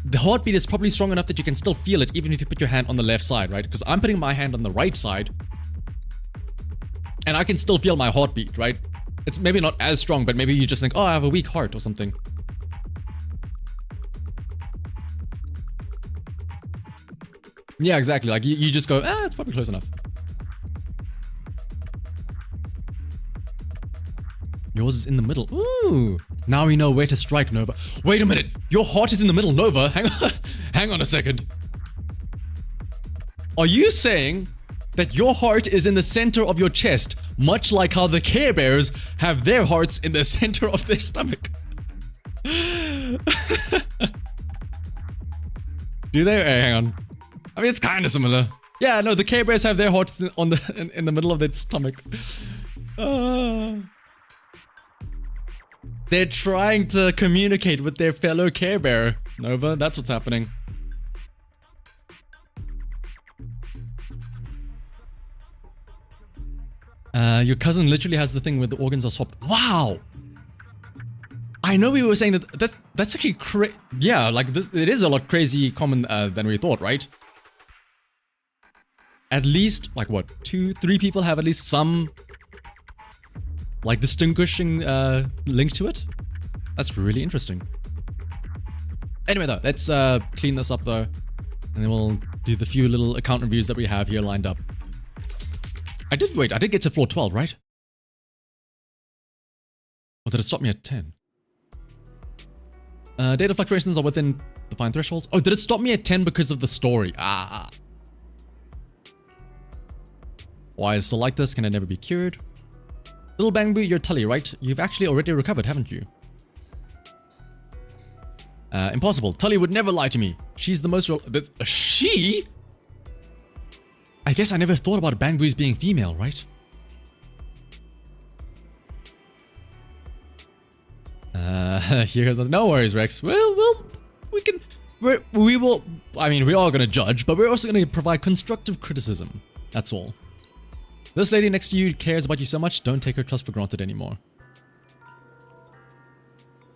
the heartbeat is probably strong enough that you can still feel it even if you put your hand on the left side, right? Because I'm putting my hand on the right side and I can still feel my heartbeat, right? It's maybe not as strong, but maybe you just think, oh, I have a weak heart or something. Yeah, exactly. Like you just go, it's probably close enough. Yours is in the middle. Ooh. Now we know where to strike, Nova. Wait a minute. Your heart is in the middle, Nova. Hang on a second. Are you saying that your heart is in the center of your chest, much like how the Care Bears have their hearts in the center of their stomach? Do they? Hey, hang on. I mean, it's kind of similar. Yeah, no, the Care Bears have their hearts on in the middle of their stomach. They're trying to communicate with their fellow Care Bear, Nova. That's what's happening. Your cousin literally has the thing where the organs are swapped. Wow! I know we were saying that's actually yeah, like it is a lot crazy common than we thought, right? At least, like what, 2-3 people have at least some like distinguishing link to it. That's really interesting. Anyway though, let's clean this up though, and then we'll do the few little account reviews that we have here lined up. I did get to floor 12, right? Or did it stop me at 10? Data fluctuations are within defined thresholds. Oh, did it stop me at 10 because of the story? Ah. Why is it still like this? Can it never be cured? Little Bangbu, you're Tully, right? You've actually already recovered, haven't you? Impossible. Tully would never lie to me. She's the most she? I guess I never thought about Bangbu's being female, right? Here goes no worries, Rex. Well, we will. I mean, we are gonna judge, but we're also gonna provide constructive criticism. That's all. This lady next to you cares about you so much. Don't take her trust for granted anymore.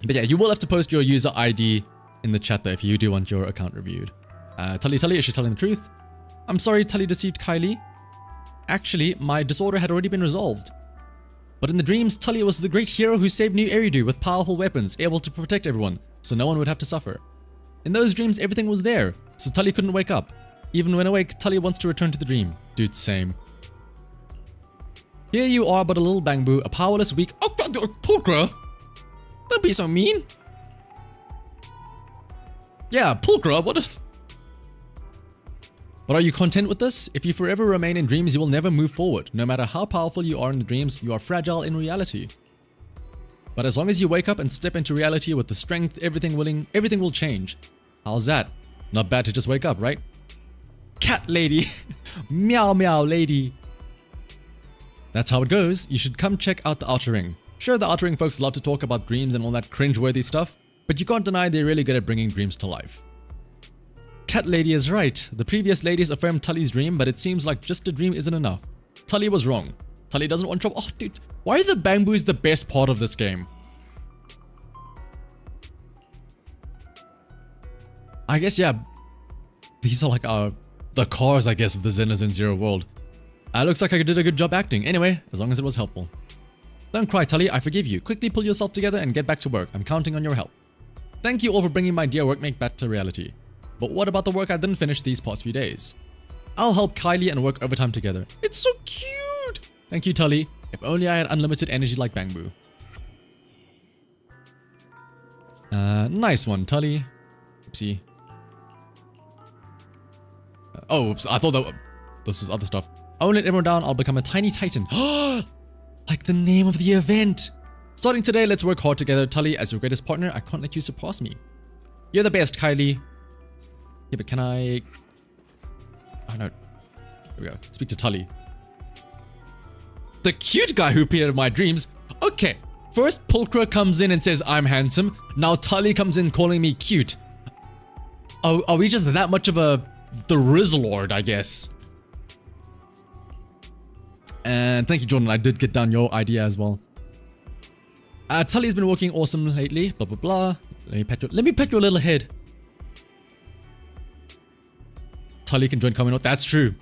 But yeah, you will have to post your user ID in the chat though if you do want your account reviewed. Tully, is she telling the truth? I'm sorry, Tully deceived Kylie. Actually, my disorder had already been resolved. But in the dreams, Tully was the great hero who saved New Eridu with powerful weapons, able to protect everyone, so no one would have to suffer. In those dreams, everything was there, so Tully couldn't wake up. Even when awake, Tully wants to return to the dream. Dude, same. Here you are but a little Bangbu, a powerless, weak... Oh, Pulchra! Don't be so mean! Yeah, Pulchra, what if... But are you content with this? If you forever remain in dreams, you will never move forward. No matter how powerful you are in the dreams, you are fragile in reality. But as long as you wake up and step into reality with the strength, everything will change. How's that? Not bad to just wake up, right? Cat lady! Meow meow lady! That's how it goes. You should come check out the Outer Ring. Sure, the Outer Ring folks love to talk about dreams and all that cringe-worthy stuff, but you can't deny they're really good at bringing dreams to life. Cat lady is right. The previous ladies affirmed Tully's dream, but it seems like just a dream isn't enough. Tully was wrong. Tully doesn't want trouble. Oh, dude. Why are the Bangboos the best part of this game? I guess, yeah. These are like the cars, I guess, of the Zenless and Zero world. Looks like I did a good job acting. Anyway, as long as it was helpful. Don't cry, Tully. I forgive you. Quickly pull yourself together and get back to work. I'm counting on your help. Thank you all for bringing my dear workmate back to reality. But what about the work I didn't finish these past few days? I'll help Kylie and work overtime together. It's so cute! Thank you, Tully. If only I had unlimited energy like Bangbu. Nice one, Tully. Oopsie. Oh, oops. I thought that this was other stuff. I won't let everyone down. I'll become a tiny titan. Like the name of the event. Starting today, let's work hard together. Tully, as your greatest partner, I can't let you surpass me. You're the best, Kylie. Yeah, but can I... Oh, no. Here we go. Speak to Tully. The cute guy who appeared in my dreams. Okay. First, Pulchra comes in and says, I'm handsome. Now Tully comes in calling me cute. Are we just that much of the Rizzlord, I guess? And thank you, Jordan. I did get down your idea as well. Tully's been working awesome lately. Blah, blah, blah. Let me pet your little head. Tully can join Kami North. That's true.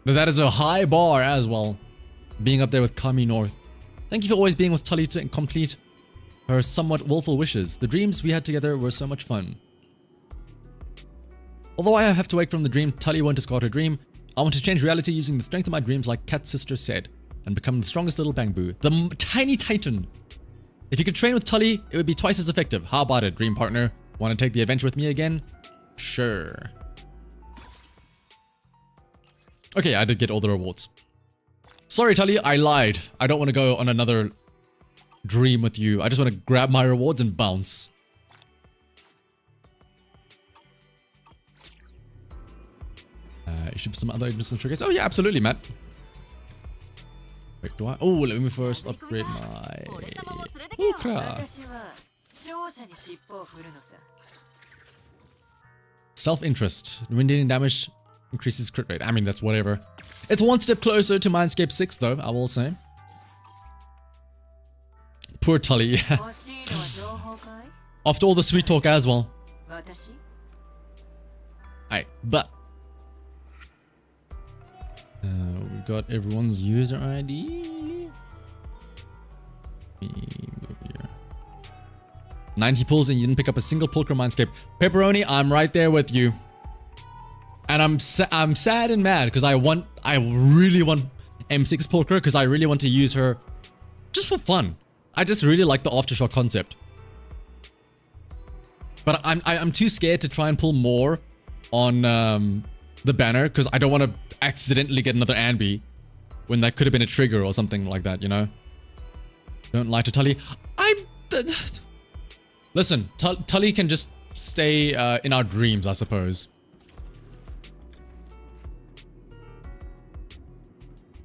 That is a high bar as well. Being up there with Kami North. Thank you for always being with Tully to complete her somewhat willful wishes. The dreams we had together were so much fun. Although I have to wake from the dream, Tully won't discard her dream. I want to change reality using the strength of my dreams like Cat's sister said. And become the strongest little Bangbu. The tiny titan. If you could train with Tully, it would be twice as effective. How about it, dream partner? Want to take the adventure with me again? Sure. Okay, I did get all the rewards. Sorry, Tully, I lied. I don't want to go on another dream with you. I just want to grab my rewards and bounce. You should have some other instant triggers. Oh yeah, absolutely, Matt. Wait, do I? Oh, let me first upgrade my... Pulchra. Self-interest. When dealing damage, increases crit rate. I mean, that's whatever. It's one step closer to Mindscape 6, though, I will say. Poor Tully, yeah. After all the sweet talk as well. Alright, but... we got everyone's user ID. Move here. 90 pulls and you didn't pick up a single Pulchra Mindscape. Pepperoni, I'm right there with you. And I'm sad and mad because I really want M6 Pulchra because I really want to use her just for fun. I just really like the Aftershock concept. But I'm too scared to try and pull more on the banner because I don't want to accidentally get another Anby when that could have been a trigger or something like that, you know? Don't lie to Tully. Listen, Tully can just stay in our dreams, I suppose.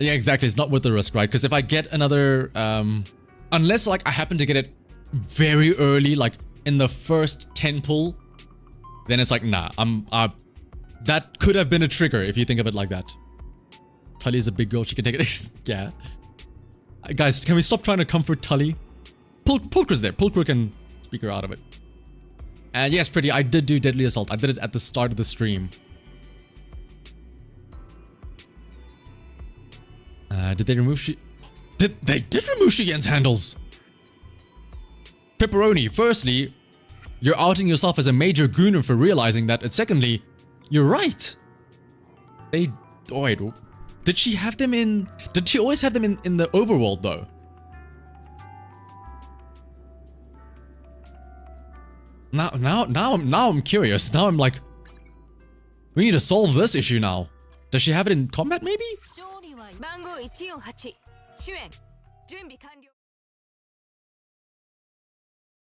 Yeah, exactly. It's not worth the risk, right? Because if I get another... unless, like, I happen to get it very early, like, in the first 10 pull, then it's like, nah, that could have been a trigger if you think of it like that. Tully is a big girl. She can take it. Yeah. Guys, can we stop trying to comfort Tully? Pulchra's there. Pulchra can speak her out of it. And yes, Pretty, I did do Deadly Assault. I did it at the start of the stream. Did they remove They did remove Shuyen's handles! Pepperoni, firstly, you're outing yourself as a major gooner for realizing that, and secondly, you're right. Wait, did she have them in... Did she always have them in the overworld, though? Now I'm curious. Now I'm like... We need to solve this issue now. Does she have it in combat, maybe?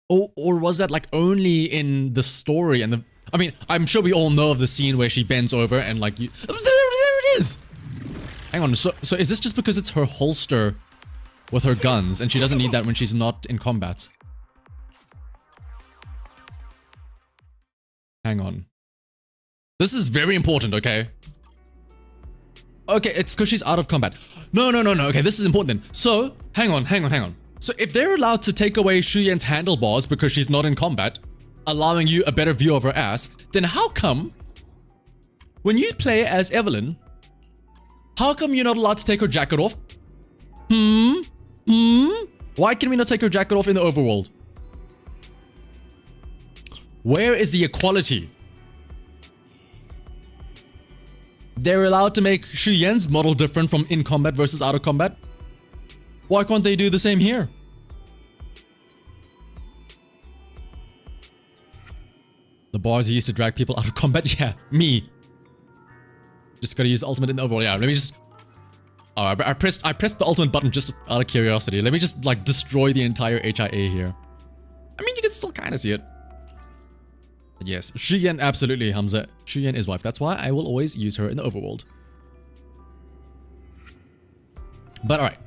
Or was that like only in the story and the... I mean, I'm sure we all know of the scene where she bends over and like you... There it is! Hang on, so is this just because it's her holster with her guns and she doesn't need that when she's not in combat? Hang on. This is very important, okay? Okay, it's because she's out of combat. No. Okay, this is important then. So, hang on. So if they're allowed to take away Shuyen's handlebars because she's not in combat, allowing you a better view of her ass, then how come when you play as Evelyn, how come you're not allowed to take her jacket off? Why can we not take her jacket off in the overworld? Where is the equality? They're allowed to make Shuyen's model different from in combat versus out of combat. Why can't they do the same here? The bars he used to drag people out of combat? Yeah, me. Just gotta use ultimate in the overall. Yeah, let me just... Oh, I pressed the ultimate button just out of curiosity. Let me just, like, destroy the entire HIA here. I mean, you can still kind of see it. But yes, Shuyen, absolutely, Hamza. Shuyen is wife. That's why I will always use her in the overworld. But alright.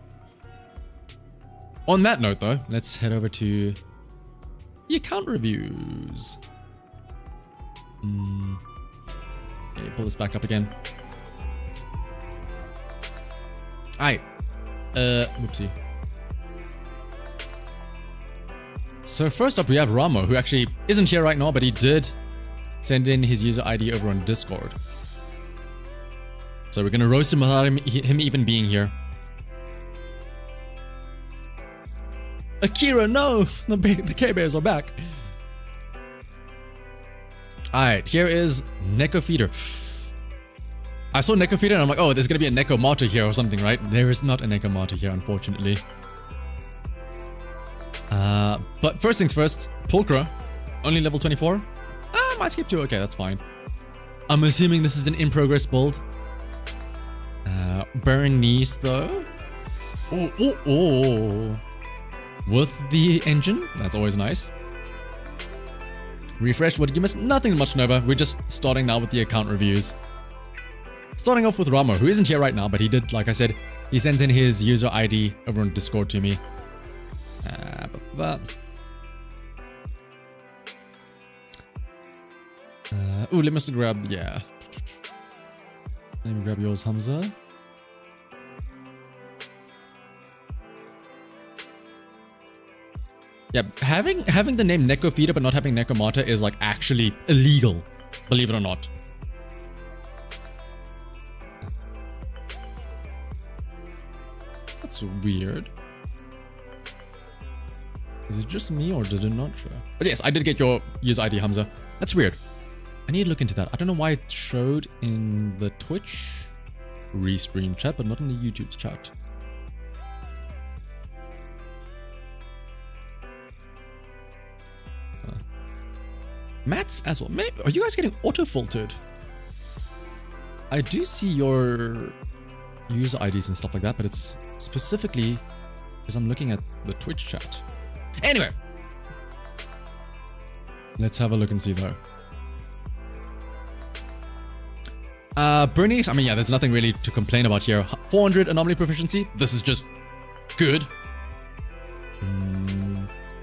On that note, though, let's head over to the account reviews. Okay, pull this back up again. Alright. Whoopsie. So first up we have Ramo, who actually isn't here right now, but he did send in his user ID over on Discord. So we're gonna roast him without him even being here. Akira, no! The K-Bears are back. Alright, here is Neko Feeder. I saw Neko Feeder and I'm like, oh, there's gonna be a Neko Mata here or something, right? There is not a Neko Mata here, unfortunately. But first things first, Pulchra, only level 24. Might skip 2, okay, that's fine. I'm assuming this is an in-progress build. Bernice, though. Oh. With the engine, that's always nice. Refresh, what did you miss? Nothing much, Nova. We're just starting now with the account reviews. Starting off with Ramo, who isn't here right now, but he did, like I said, he sent in his user ID over on Discord to me. Ooh, let me just grab, yeah. Let me grab yours, Hamza. Yeah, having the name Neko Feeder but not having Neko Mata is like actually illegal, believe it or not. That's weird. Is it just me or did it not show? But yes, I did get your user ID, Hamza. That's weird. I need to look into that. I don't know why it showed in the Twitch restream chat, but not in the YouTube chat. Matt's as well. Maybe, are you guys getting auto-filtered? I do see your user IDs and stuff like that, but it's specifically because I'm looking at the Twitch chat. Anyway, let's have a look and see though. Bernice, I mean, yeah, there's nothing really to complain about here. 400 anomaly proficiency. This is just good.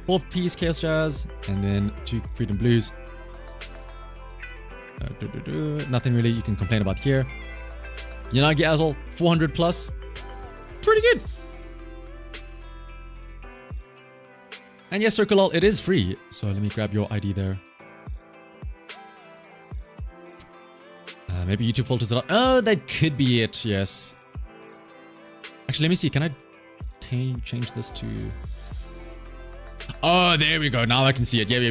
4 P's Chaos Jazz, and then 2 Freedom Blues. Nothing really you can complain about here. Yanagi Azul, 400 plus. Pretty good. And yes, Circulal, it is free. So let me grab your ID there. Maybe YouTube filters it out. Oh, that could be it, yes. Actually, let me see. Can I change this to... Oh, there we go. Now I can see it. Yep.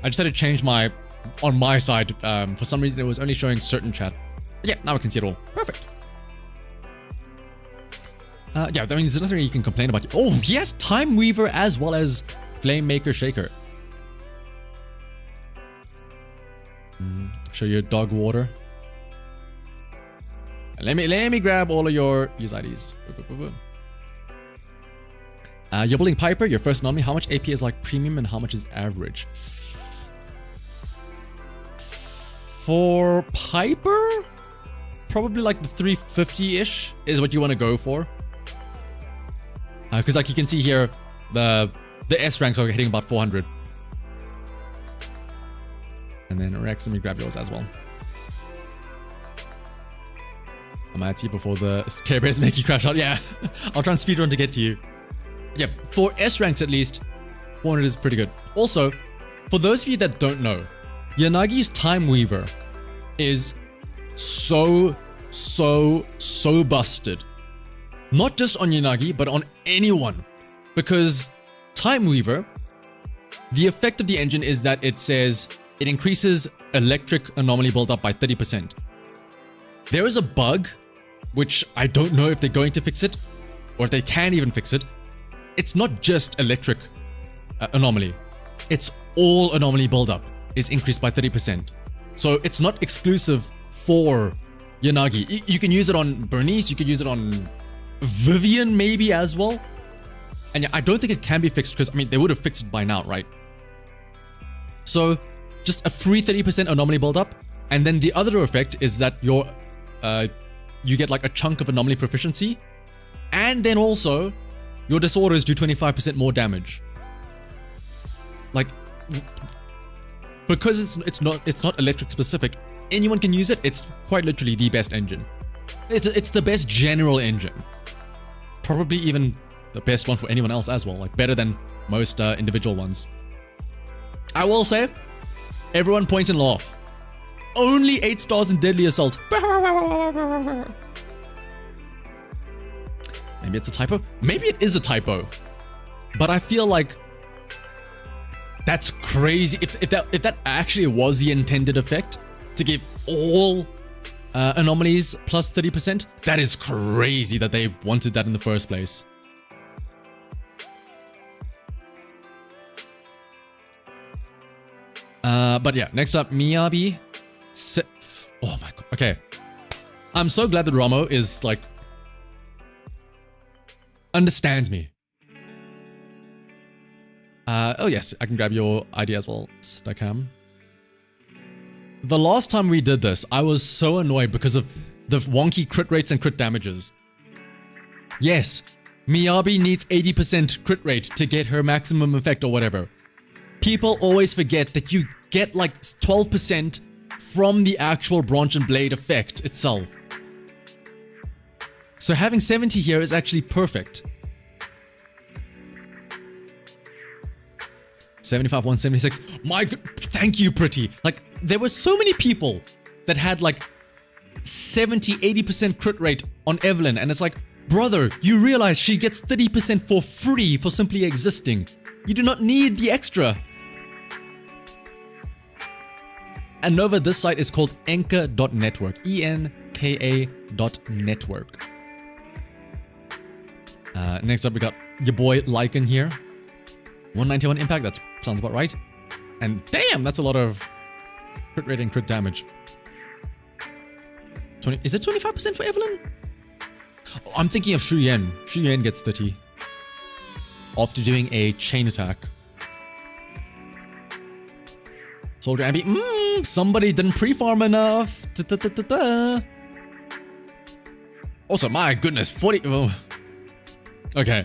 I just had to change my... On my side, for some reason, it was only showing certain chat. But yeah, now I can see it all. Perfect. Yeah, I mean, there's nothing you can complain about. Oh, yes, Time Weaver as well as Flame Maker Shaker. Show you dog water. Let me grab all of your user IDs. You're building Piper, your first anomaly. How much AP is like premium and how much is average? For Piper, probably like the 350-ish is what you want to go for. Because like you can see here, the S ranks are hitting about 400. And then Rex, let me grab yours as well. I might see before the Care Bears make you crash out. Yeah, I'll try and speedrun to get to you. Yeah, for S ranks at least, 400 is pretty good. Also, for those of you that don't know, Yanagi's Time Weaver is so busted. Not just on Yanagi, but on anyone. Because Time Weaver, the effect of the engine is that it says it increases electric anomaly buildup by 30%. There is a bug, which I don't know if they're going to fix it, or if they can even fix it. It's not just electric anomaly. It's all anomaly buildup is increased by 30%. So it's not exclusive for Yanagi. You can use it on Bernice, you could use it on Vivian maybe as well. And yeah, I don't think it can be fixed because, I mean, they would have fixed it by now, right? So just a free 30% anomaly buildup. And then the other effect is that you get like a chunk of anomaly proficiency. And then also your disorders do 25% more damage. Like, because it's not electric specific, anyone can use it. It's quite literally the best engine. It's the best general engine. Probably even the best one for anyone else as well. Like better than most individual ones. I will say, everyone point and laugh. Only 8 stars in Deadly Assault. Maybe it's a typo. Maybe it is a typo. But I feel like that's crazy. If that actually was the intended effect, to give all anomalies plus 30%, that is crazy that they wanted that in the first place. But yeah, next up, Miyabi. Oh my god. Okay. I'm so glad that Ramo is like understands me. Oh yes, I can grab your ID as well, Stakam. The last time we did this, I was so annoyed because of the wonky crit rates and crit damages. Yes, Miyabi needs 80% crit rate to get her maximum effect or whatever. People always forget that you get like 12% from the actual branch and blade effect itself. So having 70 here is actually perfect. 75, 176. My god, thank you, Pretty. Like, there were so many people that had like 70, 80% crit rate on Evelyn. And it's like, brother, you realize she gets 30% for free for simply existing. You do not need the extra. And Nova, this site is called enka.network. ENKA.network. Next up, we got your boy Lycan here. 191 impact, that sounds about right. And damn, that's a lot of crit rate and crit damage. Is it 25% for Evelyn? Oh, I'm thinking of Shu Yan. Shu Yan gets 30. After doing a chain attack. Soldier Ambi. Somebody didn't pre-farm enough. Also, my goodness, 40. Oh. Okay.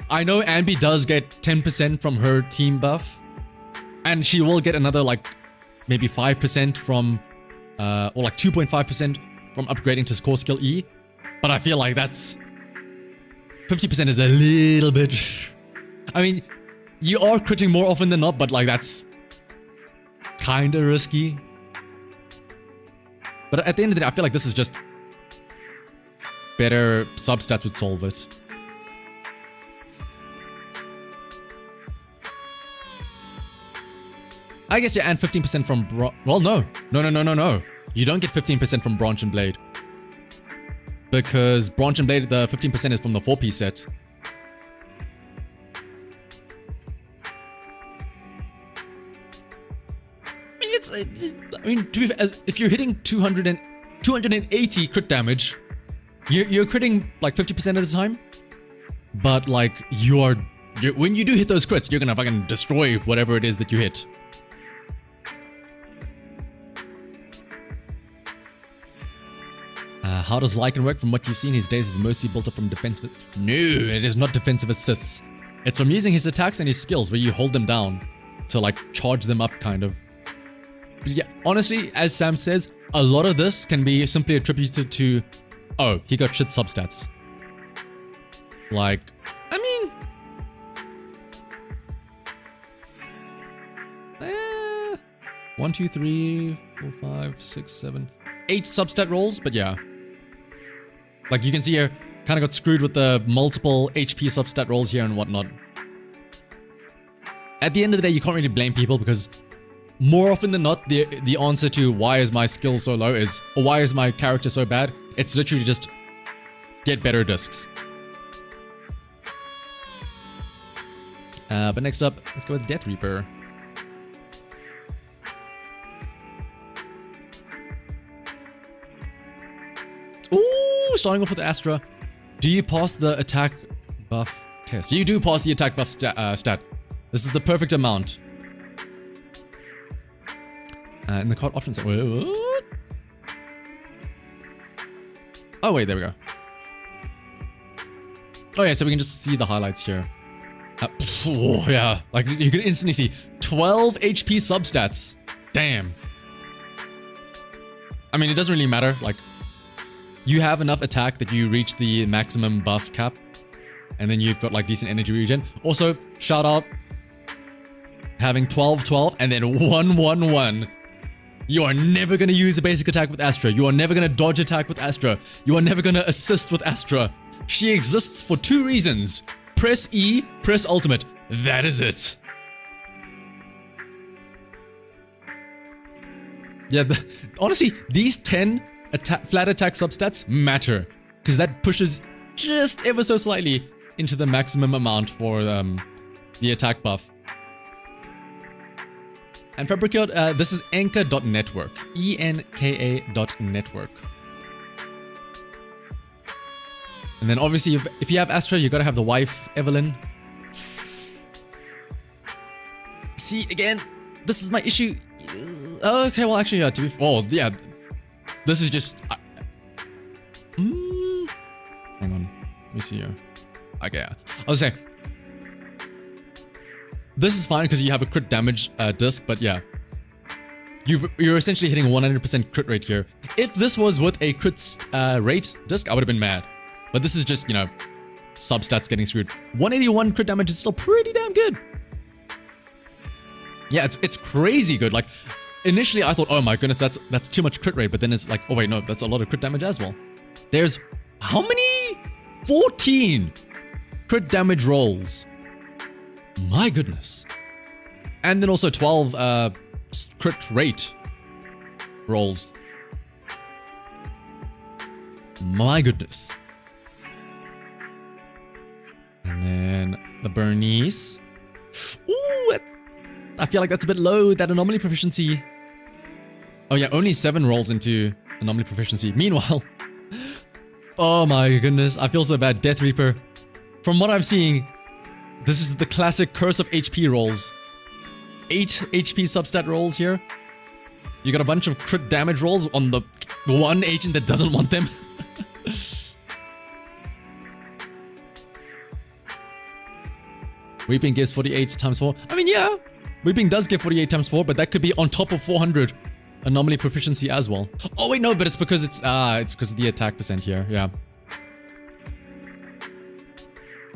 I know Ambi does get 10% from her team buff. And she will get another, like, maybe 5% from, or like 2.5% from upgrading to core skill E. But I feel like that's 50% is a little bit. I mean, you are critting more often than not, but like that's kind of risky. But at the end of the day, I feel like this is just better substats would solve it. I guess yeah, and 15% from well, no. You don't get 15% from Branch and Blade. Because Branch and Blade, the 15% is from the 4-piece set. I mean, if you're hitting 280 crit damage, you're critting like 50% of the time. But like, when you do hit those crits, you're gonna fucking destroy whatever it is that you hit. How does Lycan work? From what you've seen, his days is mostly built up from defensive. No, it is not defensive assists. It's from using his attacks and his skills where you hold them down to like charge them up, kind of. But yeah, honestly, as Sam says, a lot of this can be simply attributed to, oh, he got shit substats. Like, I mean, 1, 2, 3, 4, 5, 6, 7, 8 substat rolls, but yeah. Like you can see here, kind of got screwed with the multiple HP substat rolls here and whatnot. At the end of the day, you can't really blame people because more often than not, the answer to why is my skill so low is, or why is my character so bad, it's literally just get better discs. But next up, let's go with Death Reaper. Ooh, starting off with Astra. Do you pass the attack buff test? You do pass the attack buff stat. This is the perfect amount. In the card options. What? Oh wait, there we go. Oh yeah, so we can just see the highlights here. Oh, yeah, like you can instantly see 12 HP substats. Damn. I mean, it doesn't really matter. Like, you have enough attack that you reach the maximum buff cap, and then you've got like decent energy regen. Also, shout out having 12-12 and then 1-1-1. You are never going to use a basic attack with Astra. You are never going to dodge attack with Astra. You are never going to assist with Astra. She exists for 2 reasons. Press E, press ultimate. That is it. Yeah, honestly, these 10 flat attack substats matter. Because that pushes just ever so slightly into the maximum amount for the attack buff. And for procured, this is enka.network. ENKA.network. And then obviously, if you have Astra, you gotta have the wife, Evelyn. See, again, this is my issue. Okay, well, actually, to be... Oh, yeah. This is just... hang on. Let me see here. Okay, yeah. I'll say... This is fine because you have a crit damage disc, but yeah. You're essentially hitting 100% crit rate here. If this was with a crit rate disc, I would have been mad. But this is just, you know, substats getting screwed. 181 crit damage is still pretty damn good. Yeah, it's crazy good. Like, initially I thought, oh my goodness, that's too much crit rate. But then it's like, oh wait, no, that's a lot of crit damage as well. There's how many? 14 crit damage rolls. My goodness. And then also 12 crit rate rolls. My goodness. And then the Bernice. Ooh, I feel like that's a bit low, that anomaly proficiency. Oh yeah, only 7 rolls into anomaly proficiency. Meanwhile, oh my goodness, I feel so bad. Death Reaper. From what I'm seeing, this is the classic curse of HP rolls. 8 HP substat rolls here. You got a bunch of crit damage rolls on the one agent that doesn't want them. Weeping gives 48 times 4. I mean, yeah, Weeping does give 48 times 4, but that could be on top of 400 anomaly proficiency as well. Oh wait, no, but it's because it's because of the attack percent here. Yeah.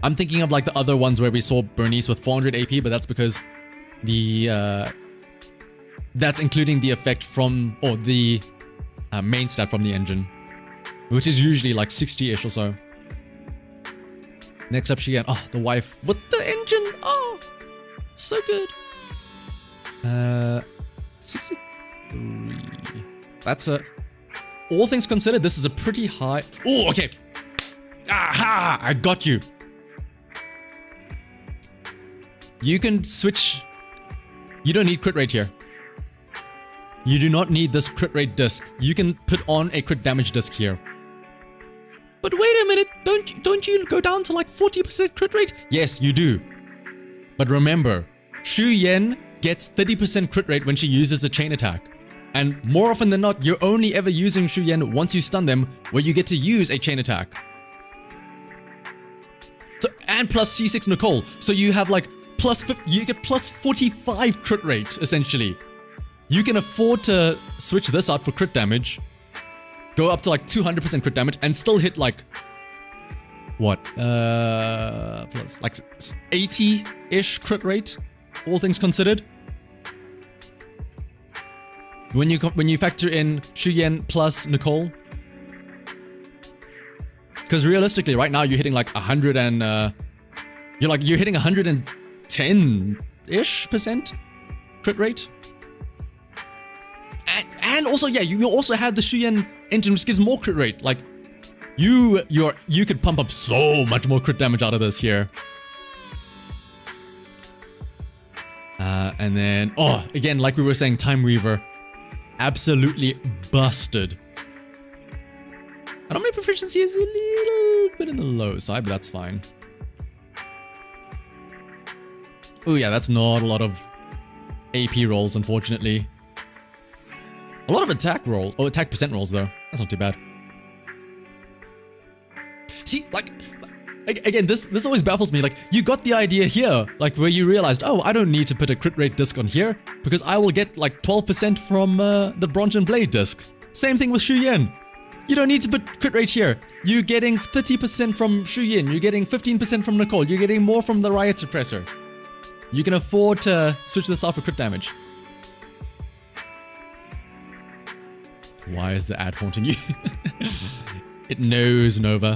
I'm thinking of like the other ones where we saw Bernice with 400 AP, but that's because the that's including the effect from, or the main stat from the engine, which is usually like 60-ish or so. Next up, Shigen. Oh, the wife with the engine. Oh, so good. 63. That's a... All things considered, this is a pretty high... Oh, okay. Aha! I got you. You can switch... You don't need crit rate here. You do not need this crit rate disc. You can put on a crit damage disc here. But wait a minute, don't you go down to like 40% crit rate? Yes, you do. But remember, Xu Yan gets 30% crit rate when she uses a chain attack. And more often than not, you're only ever using Xu Yan once you stun them, where you get to use a chain attack. So, and plus C6 Nicole. So you have like plus 50, you get plus 45 crit rate, essentially. You can afford to switch this out for crit damage, go up to like 200% crit damage, and still hit like, what? Plus like 80-ish crit rate, all things considered. When you factor in Xu Yan plus Nicole. Because realistically, right now you're hitting like 100 and you're hitting 110-ish% crit rate. And also, yeah, you also have the Xu Yan engine, which gives more crit rate. Like, you could pump up so much more crit damage out of this here. And then, oh, again, like we were saying, Time Weaver, absolutely busted. Anomaly proficiency is a little bit in the low side, but that's fine. Oh yeah, that's not a lot of AP rolls, unfortunately. A lot of attack roll, oh, attack percent rolls though. That's not too bad. See, like, again, this always baffles me. Like, you got the idea here, like where you realized, oh, I don't need to put a crit rate disc on here because I will get like 12% from the Bronze and Blade disc. Same thing with Xu Yan. You don't need to put crit rate here. You're getting 30% from Xu Yan. You're getting 15% from Nicole. You're getting more from the Riot Suppressor. You can afford to switch this off for crit damage. Why is the ad haunting you? It knows, Nova.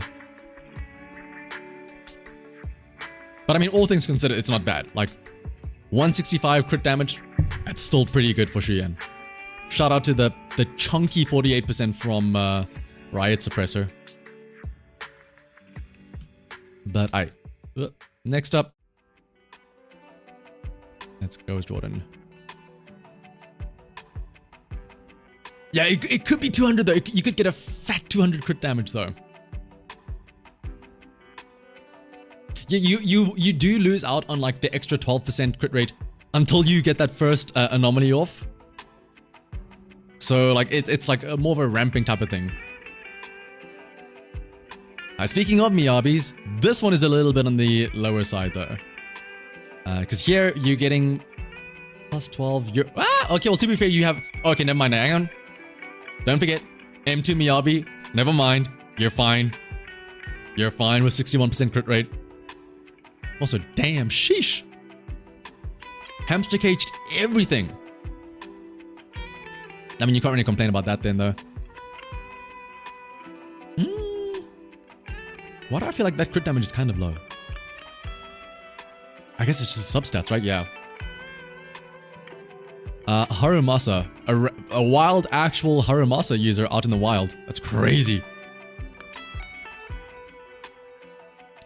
But I mean, all things considered, it's not bad. Like, 165 crit damage, that's still pretty good for Xu Yan. Shout out to the chunky 48% from Riot Suppressor. But next up. Let's go, Jordan. Yeah, it could be 200 though. You could get a fat 200 crit damage though. Yeah, you do lose out on like the extra 12% crit rate until you get that first anomaly off. So like it's like more of a ramping type of thing. Speaking of Miyabis, this one is a little bit on the lower side though. Because here you're getting plus 12. Okay, well to be fair, you have. Okay, never mind. Hang on. Don't forget, M2 Miyabi. Never mind. You're fine. You're fine with 61% crit rate. Also, damn, sheesh. Hamster caged everything. I mean, you can't really complain about that then, though. Why do I feel like that crit damage is kind of low? I guess it's just substats, right? Yeah. Harumasa. A wild actual Harumasa user out in the wild. That's crazy.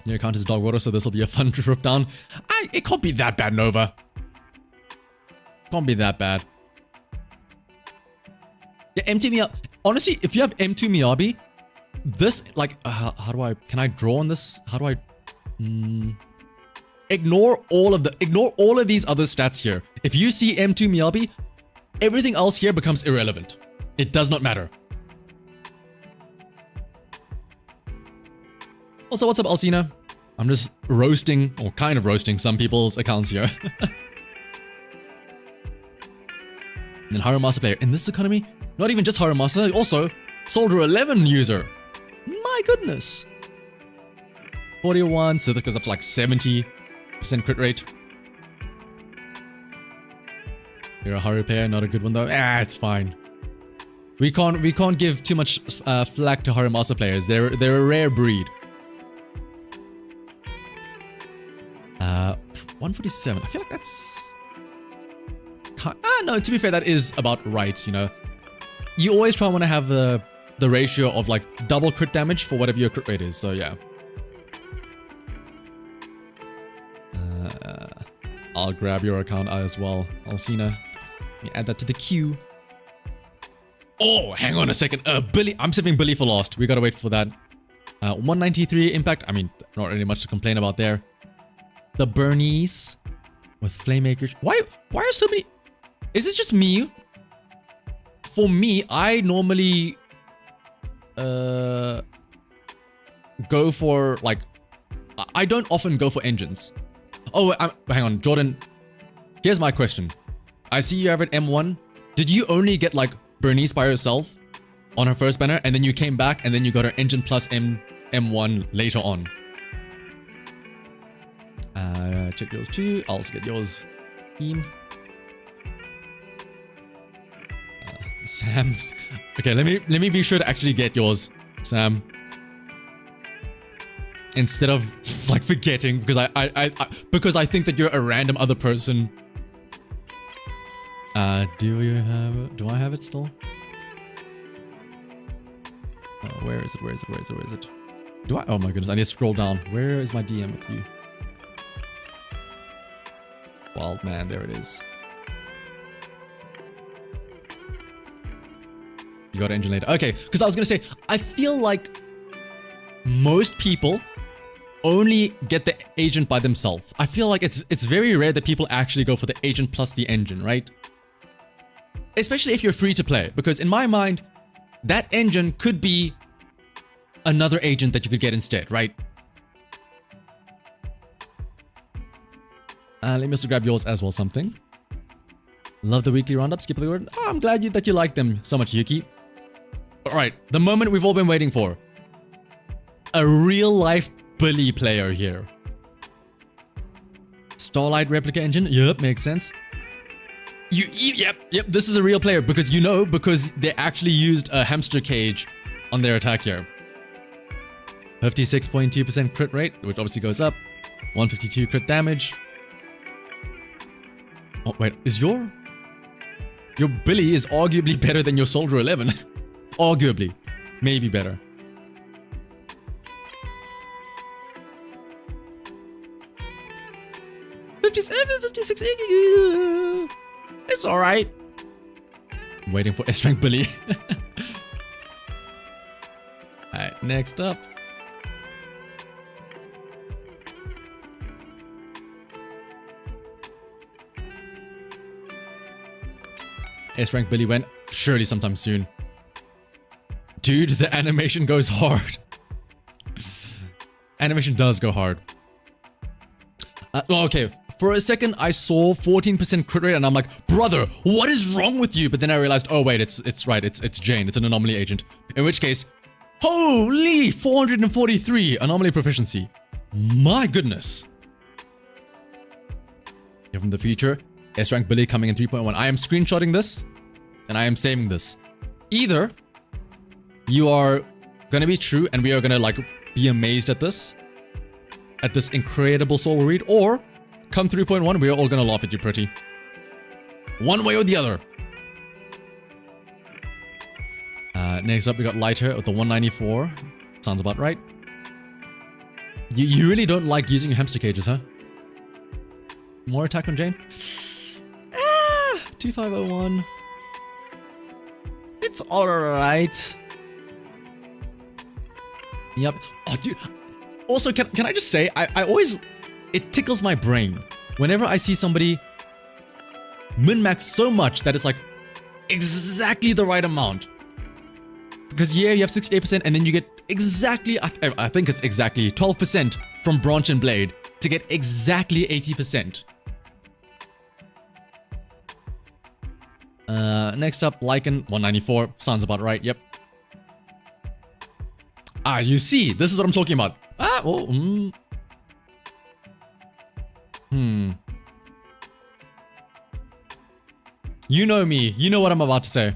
Your account is dog water, so this will be a fun trip down. It can't be that bad, Nova. Can't be that bad. Yeah, M2 Miyabi. Honestly, if you have M2 Miyabi, this, like, how do I, can I draw on this? How do I, ignore all of these other stats here. If you see M2 Miyabi, everything else here becomes irrelevant. It does not matter. Also, what's up, Alcina? I'm just roasting, or kind of roasting, some people's accounts here. And Harumasa player. In this economy, not even just Harumasa, also Soldier 11 user. My goodness. 41, so this goes up to like 70% crit rate. You're a Haru player, not a good one though. It's fine. We can't give too much flack to Harumasa players. They're a rare breed. 147. I feel like that's... no, to be fair, that is about right, you know. You always try and want to have the ratio of like double crit damage for whatever your crit rate is, so yeah. I'll grab your account as well, Alcina. Let me add that to the queue. Oh, hang on a second. Billy, I'm saving Billy for last. We gotta wait for that. 193 impact. I mean, not really much to complain about there. The Bernice with Flamemakers. Why are so many? Is it just me? For me, I normally go for like, I don't often go for engines. Oh, hang on, Jordan. Here's my question. I see you have it M1. Did you only get like Bernice by herself on her first banner, and then you came back and then you got her engine plus M1 later on? Check yours too. I'll also get yours. Team. Sam's. Okay, let me be sure to actually get yours, Sam. Instead of like forgetting, because because I think that you're a random other person. Do I have it still? Oh, where is it? Oh my goodness, I need to scroll down. Where is my DM with you? Wild man, there it is. You got engine later. Okay, because I was gonna say, I feel like most people only get the agent by themselves. I feel like it's very rare that people actually go for the agent plus the engine, right? Especially if you're free to play, because in my mind, that engine could be another agent that you could get instead, right? Let me also grab yours as well, something. Love the weekly roundup, skip the word. Oh, I'm glad that you like them so much, Yuki. Alright, the moment we've all been waiting for. A real-life Billy player here. Starlight replica engine? Yep, makes sense. Yep, this is a real player because because they actually used a hamster cage on their attack here. 56.2% crit rate, which obviously goes up. 152 crit damage. Oh, wait, is your Billy is arguably better than your Soldier 11. Arguably. Maybe better. It's alright. Waiting for S-Rank Billy. Alright, next up. S-Rank Billy went surely sometime soon. Dude, the animation goes hard. Animation does go hard. Okay, for a second I saw 14% crit rate and I'm like, brother, what is wrong with you? But then I realized, oh wait, it's right, it's Jane, it's an anomaly agent. In which case, holy 443 anomaly proficiency. My goodness. Here from the future, S-Rank Billy coming in 3.1. I am screenshotting this and I am saving this. Either you are gonna be true and we are gonna like be amazed at this incredible soul read, or come 3.1, we're all gonna laugh at you pretty. One way or the other. Next up, we got Lighter with the 194. Sounds about right. You really don't like using your hamster cages, huh? More attack on Jane? 2501. It's alright. Yep. Oh, dude. Also, can I just say, I always... It tickles my brain whenever I see somebody min-max so much that it's like exactly the right amount. Because yeah, you have 68% and then you get exactly, I think it's exactly 12% from Branch and Blade to get exactly 80%. Next up, Lycan 194. Sounds about right, yep. Ah, you see, this is what I'm talking about. Ah, oh, You know me. You know what I'm about to say.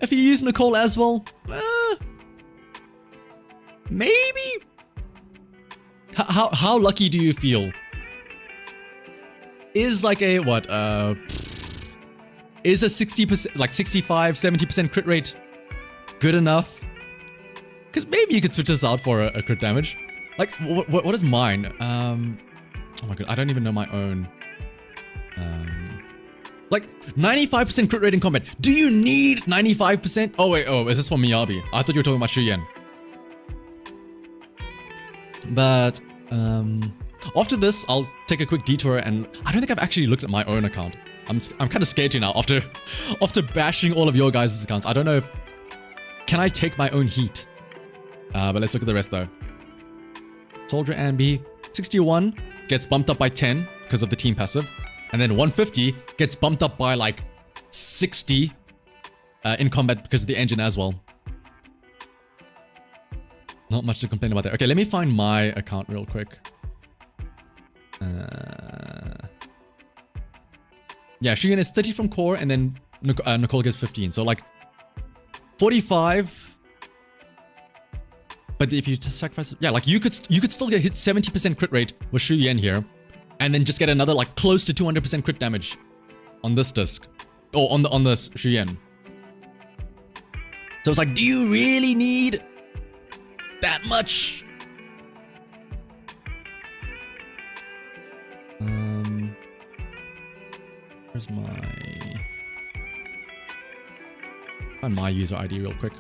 If you use Nicole as well, maybe. How lucky do you feel? Is like a what? Is a 60%, like 65, 70% crit rate good enough? Because maybe you could switch this out for a crit damage. Like, what is mine? Oh my god, I don't even know my own. Like, 95% crit rate in combat. Do you need 95%? Oh wait, is this for Miyabi? I thought you were talking about Shuyen. But, after this, I'll take a quick detour and I don't think I've actually looked at my own account. I'm kind of scared to now after bashing all of your guys' accounts. I don't know if... Can I take my own heat? But let's look at the rest though. Soldier Ambi, 61 gets bumped up by 10 because of the team passive. And then 150 gets bumped up by like 60 in combat because of the engine as well. Not much to complain about there. Okay, let me find my account real quick. Yeah, Shuyen is 30 from core and then Nicole gets 15. So like 45. But if you sacrifice, yeah, like you could still get hit 70% crit rate with Shuyen here, and then just get another like close to 200% crit damage on this disc, or on this Shuyen. So it's like, do you really need that much? Where's find my user ID real quick.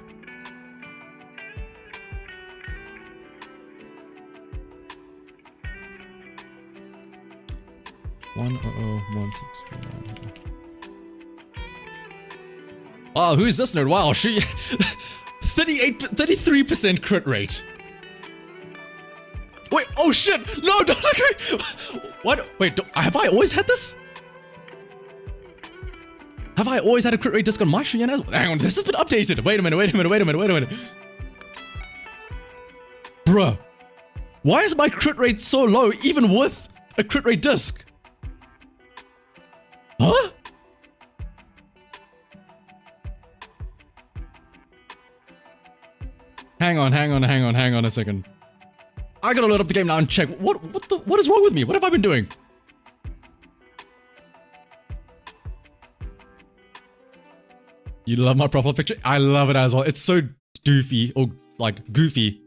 Oh, who is this nerd? Wow, she 33% crit rate. Wait, oh shit! No, don't okay. What? Wait, have I always had this? Have I always had a crit rate disc on my Shuyen as well? Hang on, this has been updated. Wait a minute. Bruh. Why is my crit rate so low even with a crit rate disc? Huh? Hang on a second. I gotta load up the game now and check. What is wrong with me? What have I been doing? You love my profile picture? I love it as well. It's so doofy or like goofy.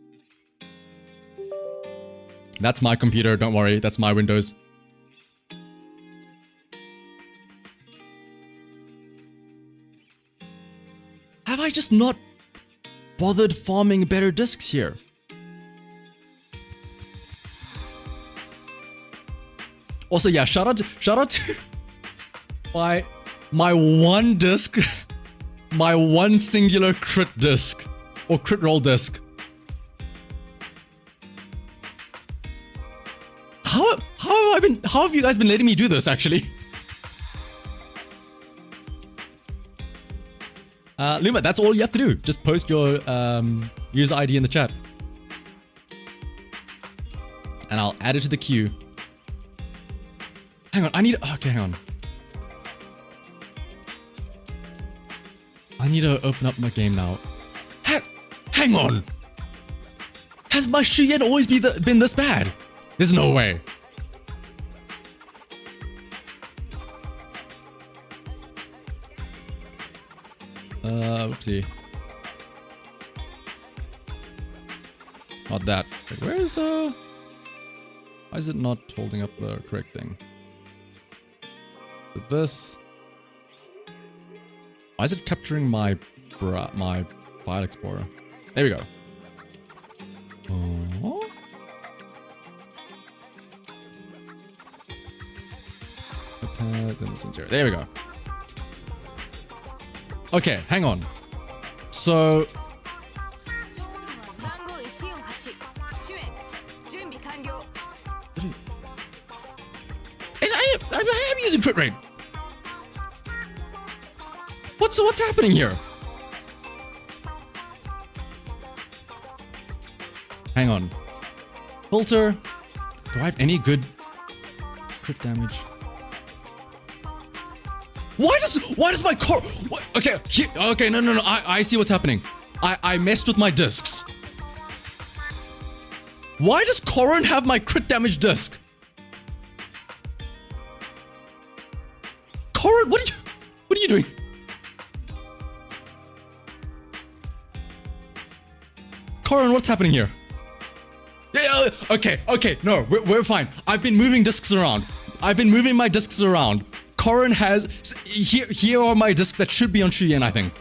That's my computer, don't worry. That's my Windows. Have I just not bothered farming better discs here? Also, yeah, shout out to my one disc, my one singular crit disc or crit roll disc. How have you guys been letting me do this actually? Luma, that's all you have to do. Just post your user ID in the chat. And I'll add it to the queue. Hang on, okay, hang on. I need to open up my game now. Hang on! Has my Shuyen always been this bad? There's no way. Oopsie. Not that. Wait, where is why is it not holding up the correct thing? With this. Why is it capturing my file explorer? There we go. Oh. Then this one's here. There we go. Okay, hang on. So I am using crit rate. What's happening here? Hang on. Filter. Do I have any good crit damage? Why does my core? What? Okay, okay, no. I see what's happening. I messed with my discs. Why does Corrin have my crit damage disc? Corrin, what are you doing? Corrin, what's happening here? Yeah, okay, no, we're fine. I've been moving discs around. I've been moving my discs around. Corrin has... Here are my discs that should be on Shuyen, I think.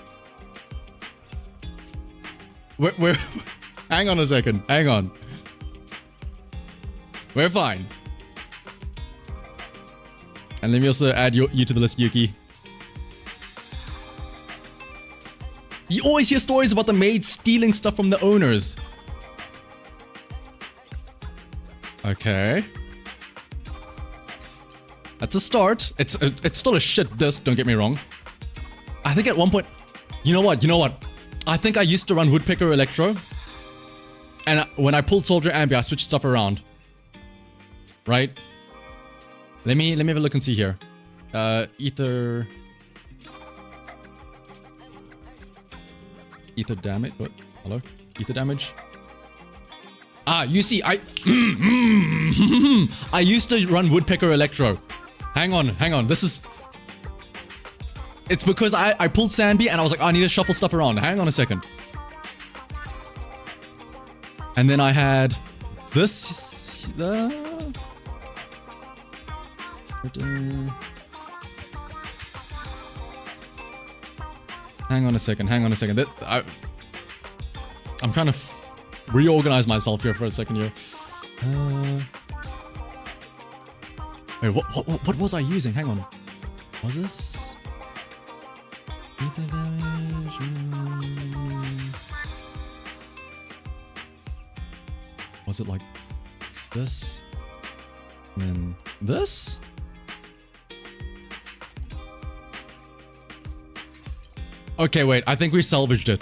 We're hang on a second. Hang on. We're fine. And let me also add you to the list, Yuki. You always hear stories about the maids stealing stuff from the owners. Okay. That's a start. It's still a shit disc, don't get me wrong. I think at one point... You know what? I think I used to run Woodpecker Electro. And when I pulled Soldier Ambi, I switched stuff around. Right? Let me have a look and see here. Ether damage? What? Hello? Ether damage? Ah, you see, I used to run Woodpecker Electro. Hang on. This is... It's because I pulled Sanby and I was like, oh, I need to shuffle stuff around. Hang on a second. And then I had this... Hang on a second. I'm trying to reorganize myself here for a second here. Wait, what was I using? Hang on. Was this? Ether damage? Was it like this? And then this? Okay, wait. I think we salvaged it.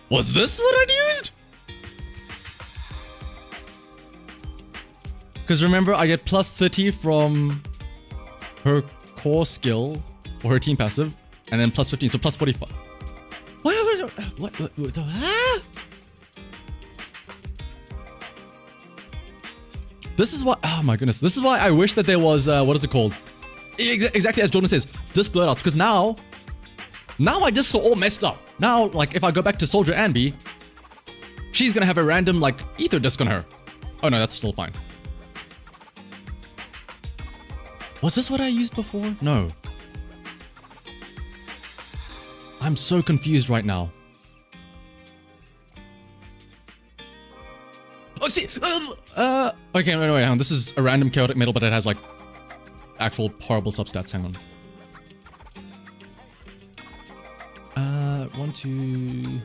Was this what I used? Because remember, I get plus 30 from her core skill or her team passive, and then plus 15, so plus 45. What? Ah? This is why. Oh my goodness. This is why I wish that there was. What is it called? Exactly as Jordan says, disc loadouts. Because now my discs are all messed up. Now, like, if I go back to Soldier Anby, she's gonna have a random, like, ether disc on her. Oh no, that's still fine. Was this what I used before? No. I'm so confused right now. Oh, see, okay, wait, hang on. This is a random chaotic metal, but it has, like, actual horrible substats. Hang on. 1, 2...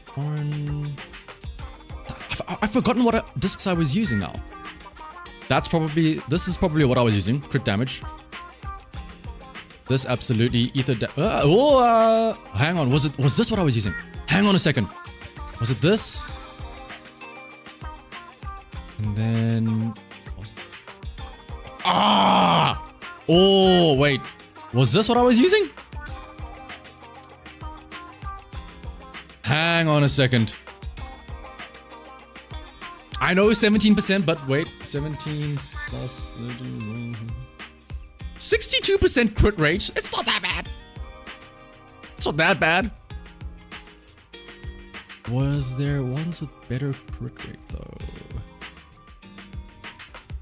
Horn... I've forgotten what discs I was using now. This is probably what I was using. Crit damage. This absolutely ether hang on, was this what I was using? Hang on a second. Was it this? And then... Oh, wait. Was this what I was using? on a second. I know 17%, but wait. 17 plus 62% crit rate. It's not that bad. It's not that bad. Was there ones with better crit rate though?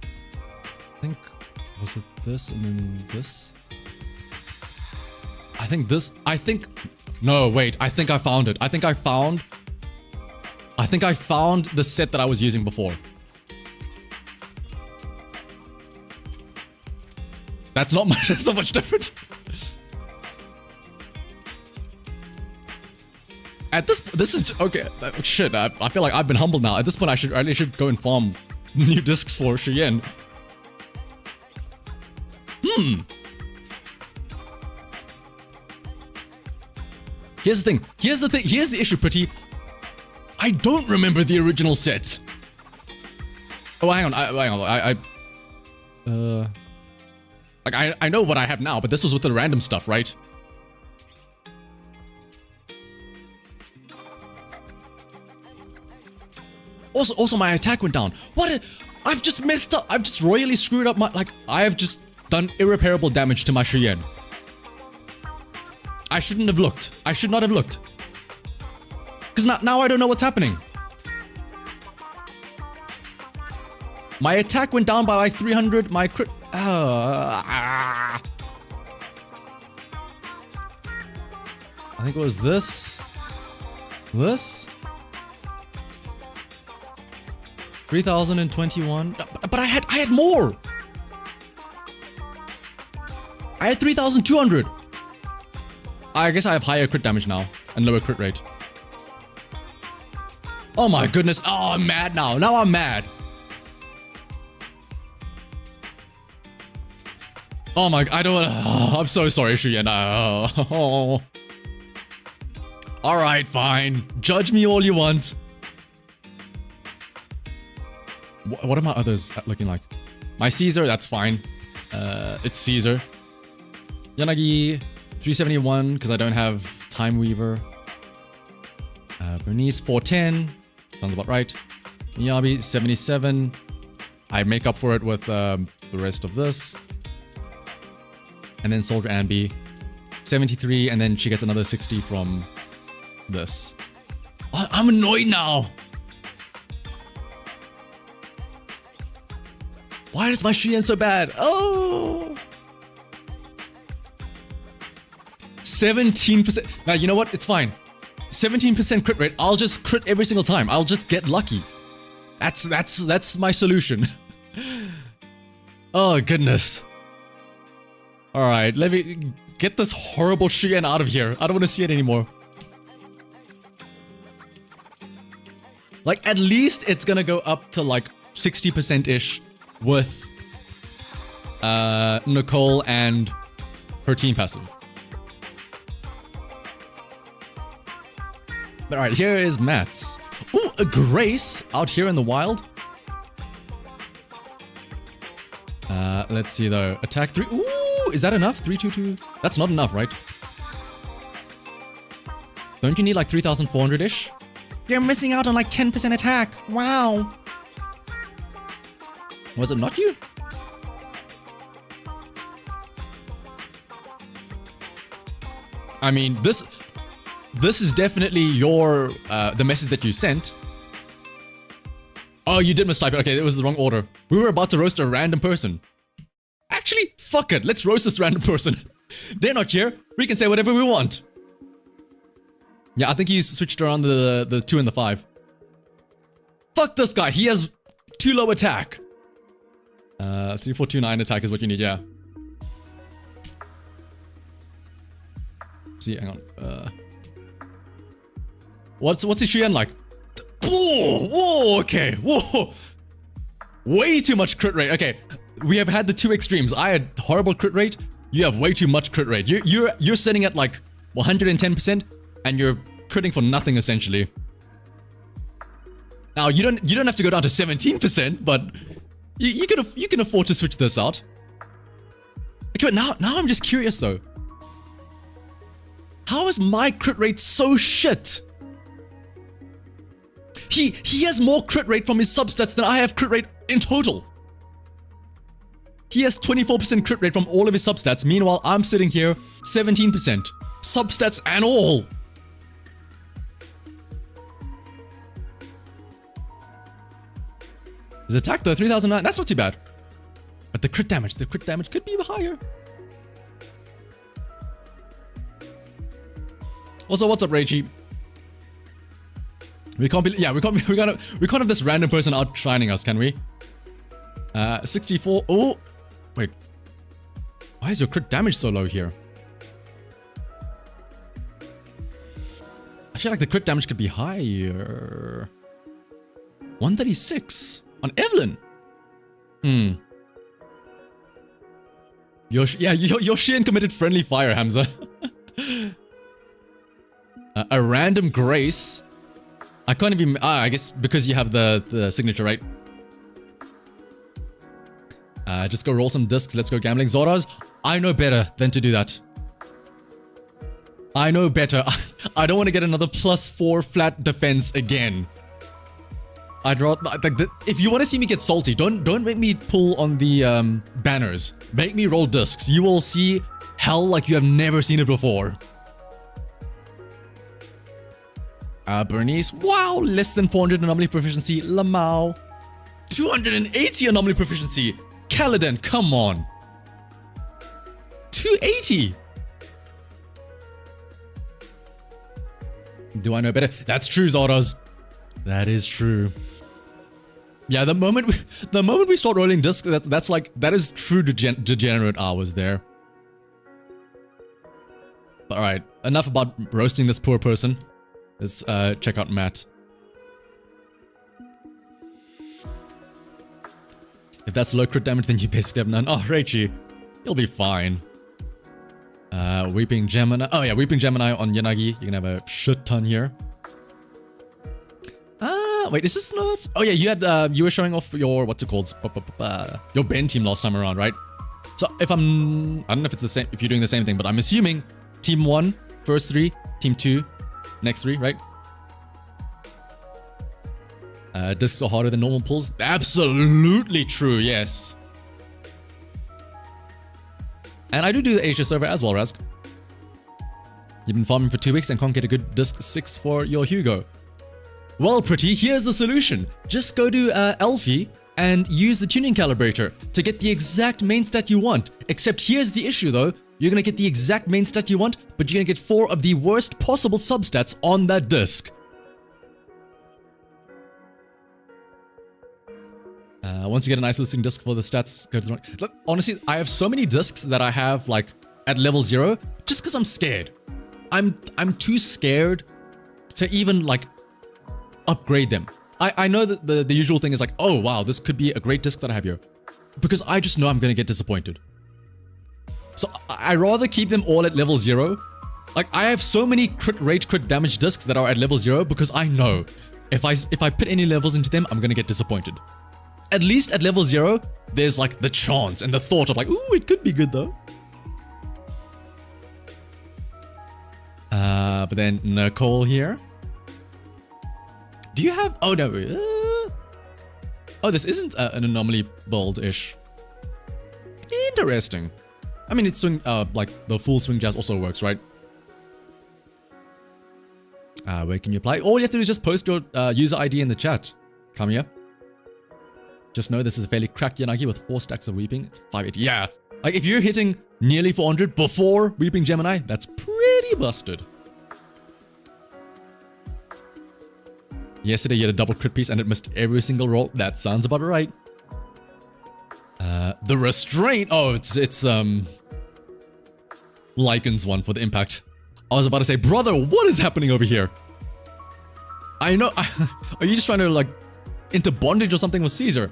I think, was it this and then this? No, wait, I think I found it. I think I found the set that I was using before. That's not much, that's not much different. At this is, okay, shit, I feel like I've been humbled now. At this point, I really should go and farm new discs for Shuyen. Here's the thing. Here's the issue, Pretty. I don't remember the original set. Oh, hang on. I know what I have now, but this was with the random stuff, right? Also, my attack went down. I've just messed up. I've just royally screwed up my, I have just done irreparable damage to my Shuyen. I shouldn't have looked. I should not have looked. Because now I don't know what's happening. My attack went down by like 300. My crit... I think it was this. This. 3021. But I had more. I had 3200. I guess I have higher crit damage now and lower crit rate. Oh my goodness. Oh, I'm mad now. Now I'm mad. Oh my, I don't want to. Oh, I'm so sorry, Shuyen. Oh. Alright, fine. Judge me all you want. What are my others looking like? My Caesar, that's fine. It's Caesar. Yanagi, 371, because I don't have Time Weaver. Bernice, 410. Sounds about right. Miyabi, 77. I make up for it with the rest of this. And then Soldier Anby, 73, and then she gets another 60 from this. Oh, I'm annoyed now. Why is my Shuyen so bad? Oh! 17%. Now, you know what? It's fine. 17% crit rate. I'll just crit every single time. I'll just get lucky. That's my solution. Oh, goodness. Alright, let me get this horrible Shuyen out of here. I don't want to see it anymore. Like, at least it's gonna go up to like 60%-ish with Nicole and her team passive. Alright, here is Matt's. Ooh, a Grace out here in the wild. Let's see though. Attack 3. Ooh, is that enough? 322? That's not enough, right? Don't you need like 3,400-ish? You're missing out on like 10% attack. Wow. Was it not you? I mean, this is definitely your the message that you sent. Oh, you did mistype it. Okay, it was the wrong order. We were about to roast a random person. Actually, fuck it. Let's roast this random person. They're not here. We can say whatever we want. Yeah, I think you switched around the 2 and the 5. Fuck this guy. He has too low attack. 3429 attack is what you need, yeah. See, hang on. What's his Shuyen like? Whoa, whoa, okay, whoa. Way too much crit rate. Okay, we have had the two extremes. I had horrible crit rate. You have way too much crit rate. You're sitting at like 110%, and you're critting for nothing essentially. Now you don't have to go down to 17%, but you can afford to switch this out. Okay, but now I'm just curious though. How is my crit rate so shit? He has more crit rate from his substats than I have crit rate in total. He has 24% crit rate from all of his substats. Meanwhile, I'm sitting here 17%. Substats and all. His attack though, 3009. That's not too bad. But the crit damage could be higher. Also, what's up, Reichi? We can't have this random person outshining us, can we? 64. Oh, wait. Why is your crit damage so low here? I feel like the crit damage could be higher. 136 on Evelyn. Yoshin committed friendly fire, Hamza. A random grace. I can't even. I guess because you have the signature, right? Just go roll some discs. Let's go gambling. Zoras, I know better than to do that. I know better. I don't want to get another +4 flat defense again. I'd rather, like, if you want to see me get salty, don't make me pull on the banners. Make me roll discs. You will see hell like you have never seen it before. Bernice, wow, less than 400 anomaly proficiency. Lamau, 280 anomaly proficiency. Kaladin, come on. 280. Do I know better? That's true, Zoras. That is true. Yeah, the moment we start rolling discs, that is true degenerate hours there. But all right, enough about roasting this poor person. Let's check out Matt. If that's low crit damage, then you basically have none. Oh, Reichi, you'll be fine. Weeping Gemini. Oh yeah, Weeping Gemini on Yanagi. You can have a shit ton here. Wait, is this not? Oh yeah, you were showing off your, what's it called? Your Ben team last time around, right? So I don't know if it's the same, if you're doing the same thing, but I'm assuming team 1, first 3, team 2, next 3, right? Discs are harder than normal pulls. Absolutely true, yes. And I do the Asia server as well, Rask. You've been farming for 2 weeks and can't get a good disc 6 for your Hugo. Well, pretty, here's the solution. Just go to Elfie and use the tuning calibrator to get the exact main stat you want. Except here's the issue though. You're gonna get the exact main stat you want, but you're gonna get 4 of the worst possible substats on that disc. Once you get a nice listing disc for the stats, go to the... Look, honestly, I have so many discs that I have like at level 0 just because I'm scared. I'm too scared to even like upgrade them. I know that the usual thing is like, oh wow, this could be a great disc that I have here. Because I just know I'm gonna get disappointed. So I rather keep them all at level 0. Like I have so many crit rate, crit damage discs that are at level 0 because I know if I put any levels into them, I'm gonna get disappointed. At least at level 0, there's like the chance and the thought of like, ooh, it could be good though. But then Nicole here. Do you have... Oh, no. Oh, this isn't an anomaly build-ish. Interesting. I mean, it's swing... like, the full swing jazz also works, right? Where can you apply? All you have to do is just post your user ID in the chat. Come here. Just know this is a fairly cracked Yanagi with 4 stacks of Weeping. It's 580. Yeah. Like, if you're hitting nearly 400 before Weeping Gemini, that's pretty busted. Yesterday you had a double crit piece and it missed every single roll. That sounds about right. The restraint. Oh, it's Lycan's one for the impact. I was about to say, brother, what is happening over here? I know. Are you just trying to like into bondage or something with Caesar?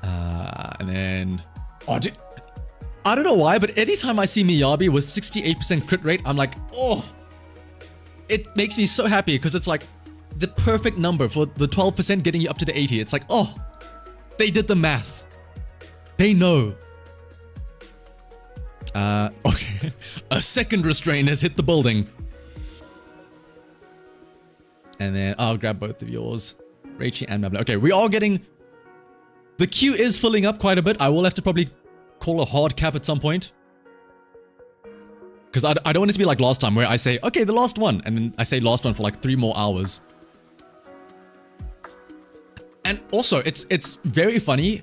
And then, I don't know why, but anytime I see Miyabi with 68% crit rate, I'm like, oh. It makes me so happy because it's like the perfect number for the 12% getting you up to the 80. It's like, oh, they did the math. They know. Okay. A second restraint has hit the building. And then I'll grab both of yours. Rachie and Madeline. Okay, we are getting... The queue is filling up quite a bit. I will have to probably call a hard cap at some point. Because I don't want it to be like last time where I say, okay, the last one. And then I say last one for like 3 more hours. And also, it's very funny.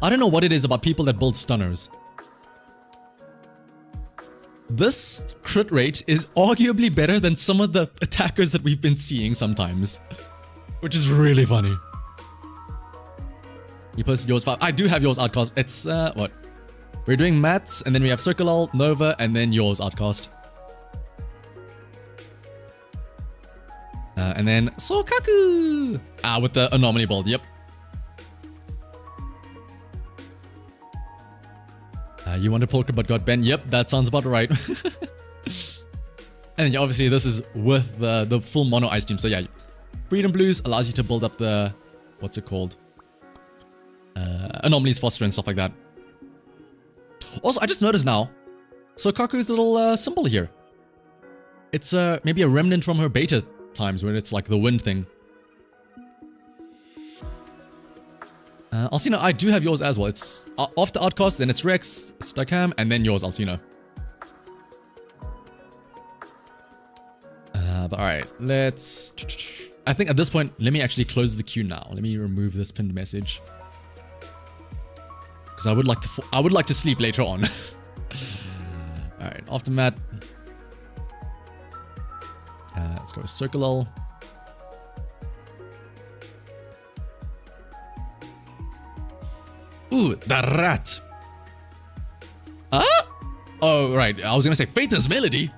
I don't know what it is about people that build stunners. This crit rate is arguably better than some of the attackers that we've been seeing sometimes. Which is really funny. You posted yours 5. I do have yours outcast. It's, what? We're doing Matt's, and then we have Circulal, Nova, and then yours outcast. And then Sokaku! With the anomaly build, yep. You wanted Polka but got Ben. Yep, that sounds about right. And then obviously this is with the full mono ice team. So yeah, Freedom Blues allows you to build up the... What's it called? Anomalies, Foster, and stuff like that. Also, I just noticed now, Sokaku's little symbol here. It's maybe a remnant from her beta times when it's like the wind thing. Alcina, I do have yours as well. It's after Outcast, then it's Rex, Stakam, and then yours, Alcina. But alright, let's... I think at this point, let me actually close the queue now. Let me remove this pinned message. Because I would like to sleep later on. Alright, Aftermath. Let's go Circulal. Ooh, the rat. Oh, right. I was going to say Faithless Melody.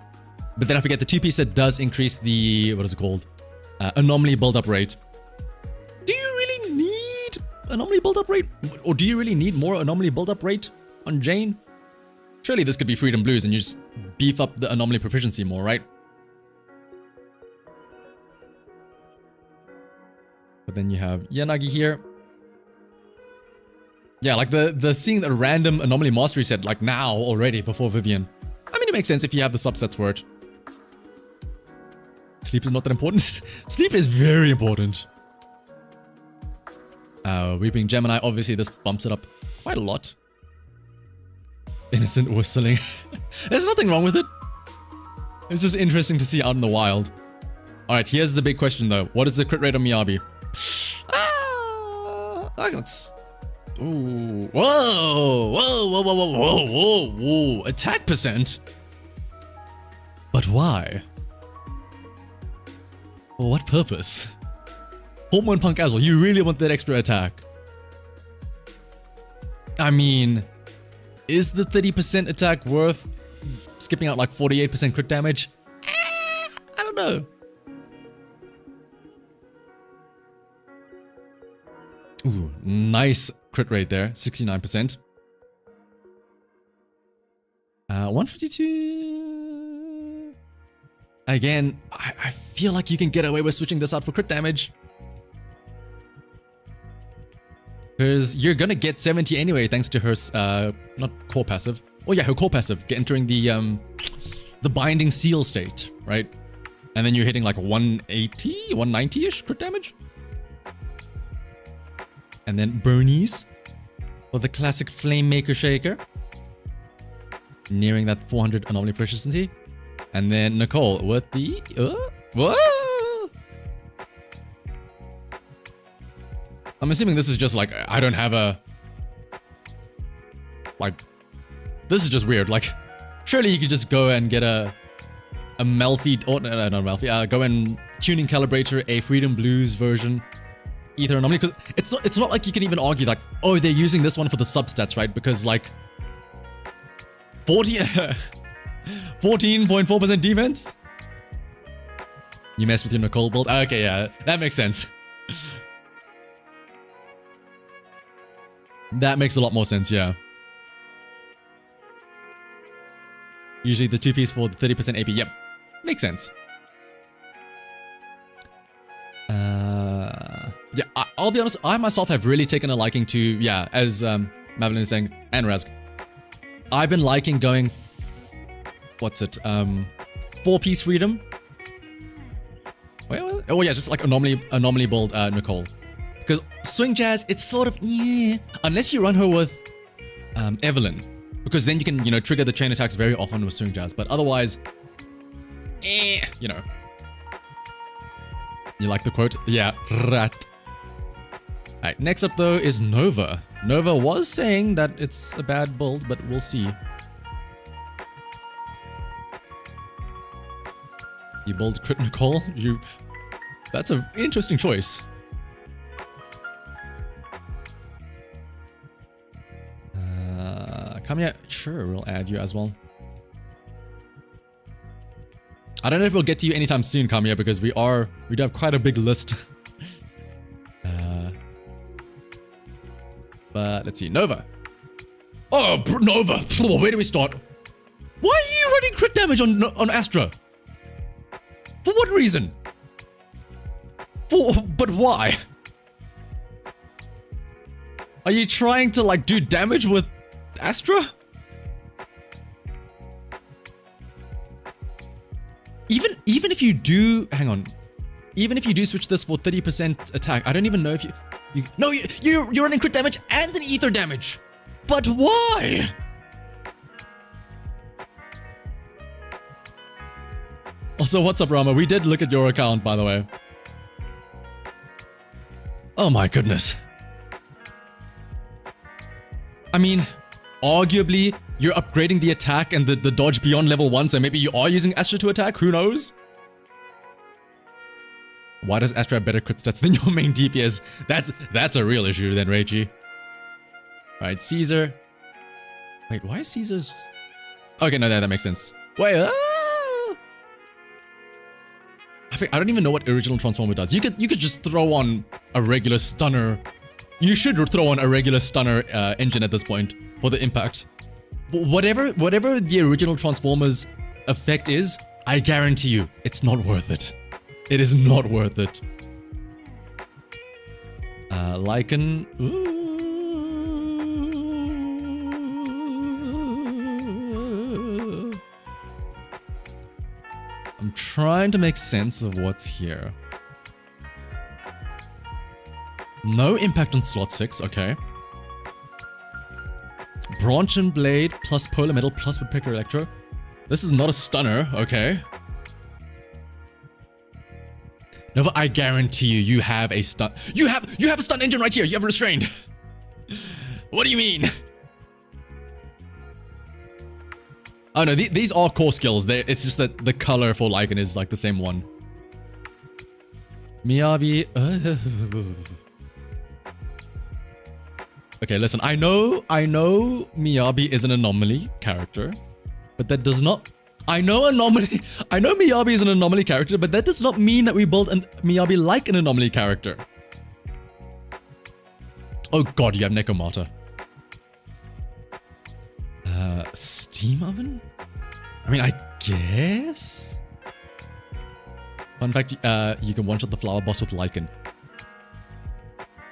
But then I forget the 2-piece set does increase the... What is it called? Anomaly build-up rate. Do you really need anomaly build-up rate? Or do you really need more anomaly build-up rate on Jane? Surely this could be Freedom Blues and you just beef up the anomaly proficiency more, right? But then you have Yanagi here. Yeah, like the seeing the random anomaly mastery set like now already before Vivian. I mean, it makes sense if you have the subsets for it. Sleep is not that important. Sleep is very important. Weeping Gemini, obviously this bumps it up quite a lot. Innocent whistling. There's nothing wrong with it. It's just interesting to see out in the wild. Alright, here's the big question though. What is the crit rate on Miyabi? That's... Ooh. Whoa! Whoa, whoa, whoa, whoa, whoa, whoa, whoa. Attack percent? But why? For what purpose? Hormone Punk as well, you really want that extra attack? I mean, is the 30% attack worth skipping out like 48% crit damage? I don't know. Ooh, nice crit rate there, 69%. 152. Again, I feel like you can get away with switching this out for crit damage. Because you're gonna get 70 anyway, thanks to her, not core passive. Oh yeah, her core passive, entering the binding seal state, right? And then you're hitting like 180, 190-ish crit damage. And then Bernice, or the classic Flame Maker Shaker, nearing that 400 anomaly proficiency. And then Nicole with the... whoa! I'm assuming this is just like, I don't have a... Like, this is just weird. Like, surely you could just go and get a Melfi, or no, not Melfi, go and tuning calibrator a Freedom Blues version. Ether anomaly, because it's not like you can even argue like, oh, they're using this one for the substats, right? Because like 14.4% defense. You mess with your Nicole build. Okay, yeah, that makes sense. That makes a lot more sense, yeah. Usually the 2-piece for the 30% AP. Yep, makes sense. Yeah, I'll be honest, I myself have really taken a liking to, yeah, as Madeline is saying, and Razg. I've been liking going, what's it, 4-piece freedom? Wait, Oh yeah, just like anomaly build Nicole. Because swing jazz, it's sort of yeah, unless you run her with Evelyn, because then you can trigger the chain attacks very often with swing jazz. But otherwise, you know. You like the quote? Yeah, rat. Alright, next up though is Nova. Nova was saying that it's a bad build, but we'll see. You build Crit Nicole? That's an interesting choice. Kamiya, sure, we'll add you as well. I don't know if we'll get to you anytime soon, Kamiya, because we do have quite a big list. But let's see, Nova. Oh, Nova! Where do we start? Why are you running crit damage on Astra? For what reason? But why? Are you trying to like do damage with Astra? Even if you do, hang on. Even if you do switch this for 30% attack, I don't even know if you're running crit damage and an ether damage. But why? Also, what's up, Rama? We did look at your account, by the way. Oh my goodness. I mean, arguably, you're upgrading the attack and the dodge beyond level 1, so maybe you are using Astra to attack, who knows? Why does Astra have better crit stats than your main DPS? That's a real issue then, Reichi. Alright, Caesar. Wait, why is Caesar's... Okay, no, that makes sense. Wait, I don't even know what original transformer does. You could just throw on a regular stunner. You should throw on a regular stunner engine at this point for the impact. Whatever the original Transformers effect is, I guarantee you, it's not worth it. It is not worth it. Lycan. Ooh. I'm trying to make sense of what's here. No impact on slot 6, okay. Branch and Blade plus Polar Metal plus Woodpecker Electro. This is not a stunner, okay. Nova, I guarantee you have a stun. You have a stun engine right here. You have restrained. What do you mean? Oh no, these are core skills. It's just that the color for Lycan is like the same one. Miyabi. Okay, listen. I know Miyabi is an anomaly character, but that does not. I know Miyabi is an anomaly character, but that does not mean that we build Miyabi like an anomaly character. Oh god, you have Nekomata. Steam oven? I mean, I guess? Fun fact, you can one-shot the flower boss with Lycan.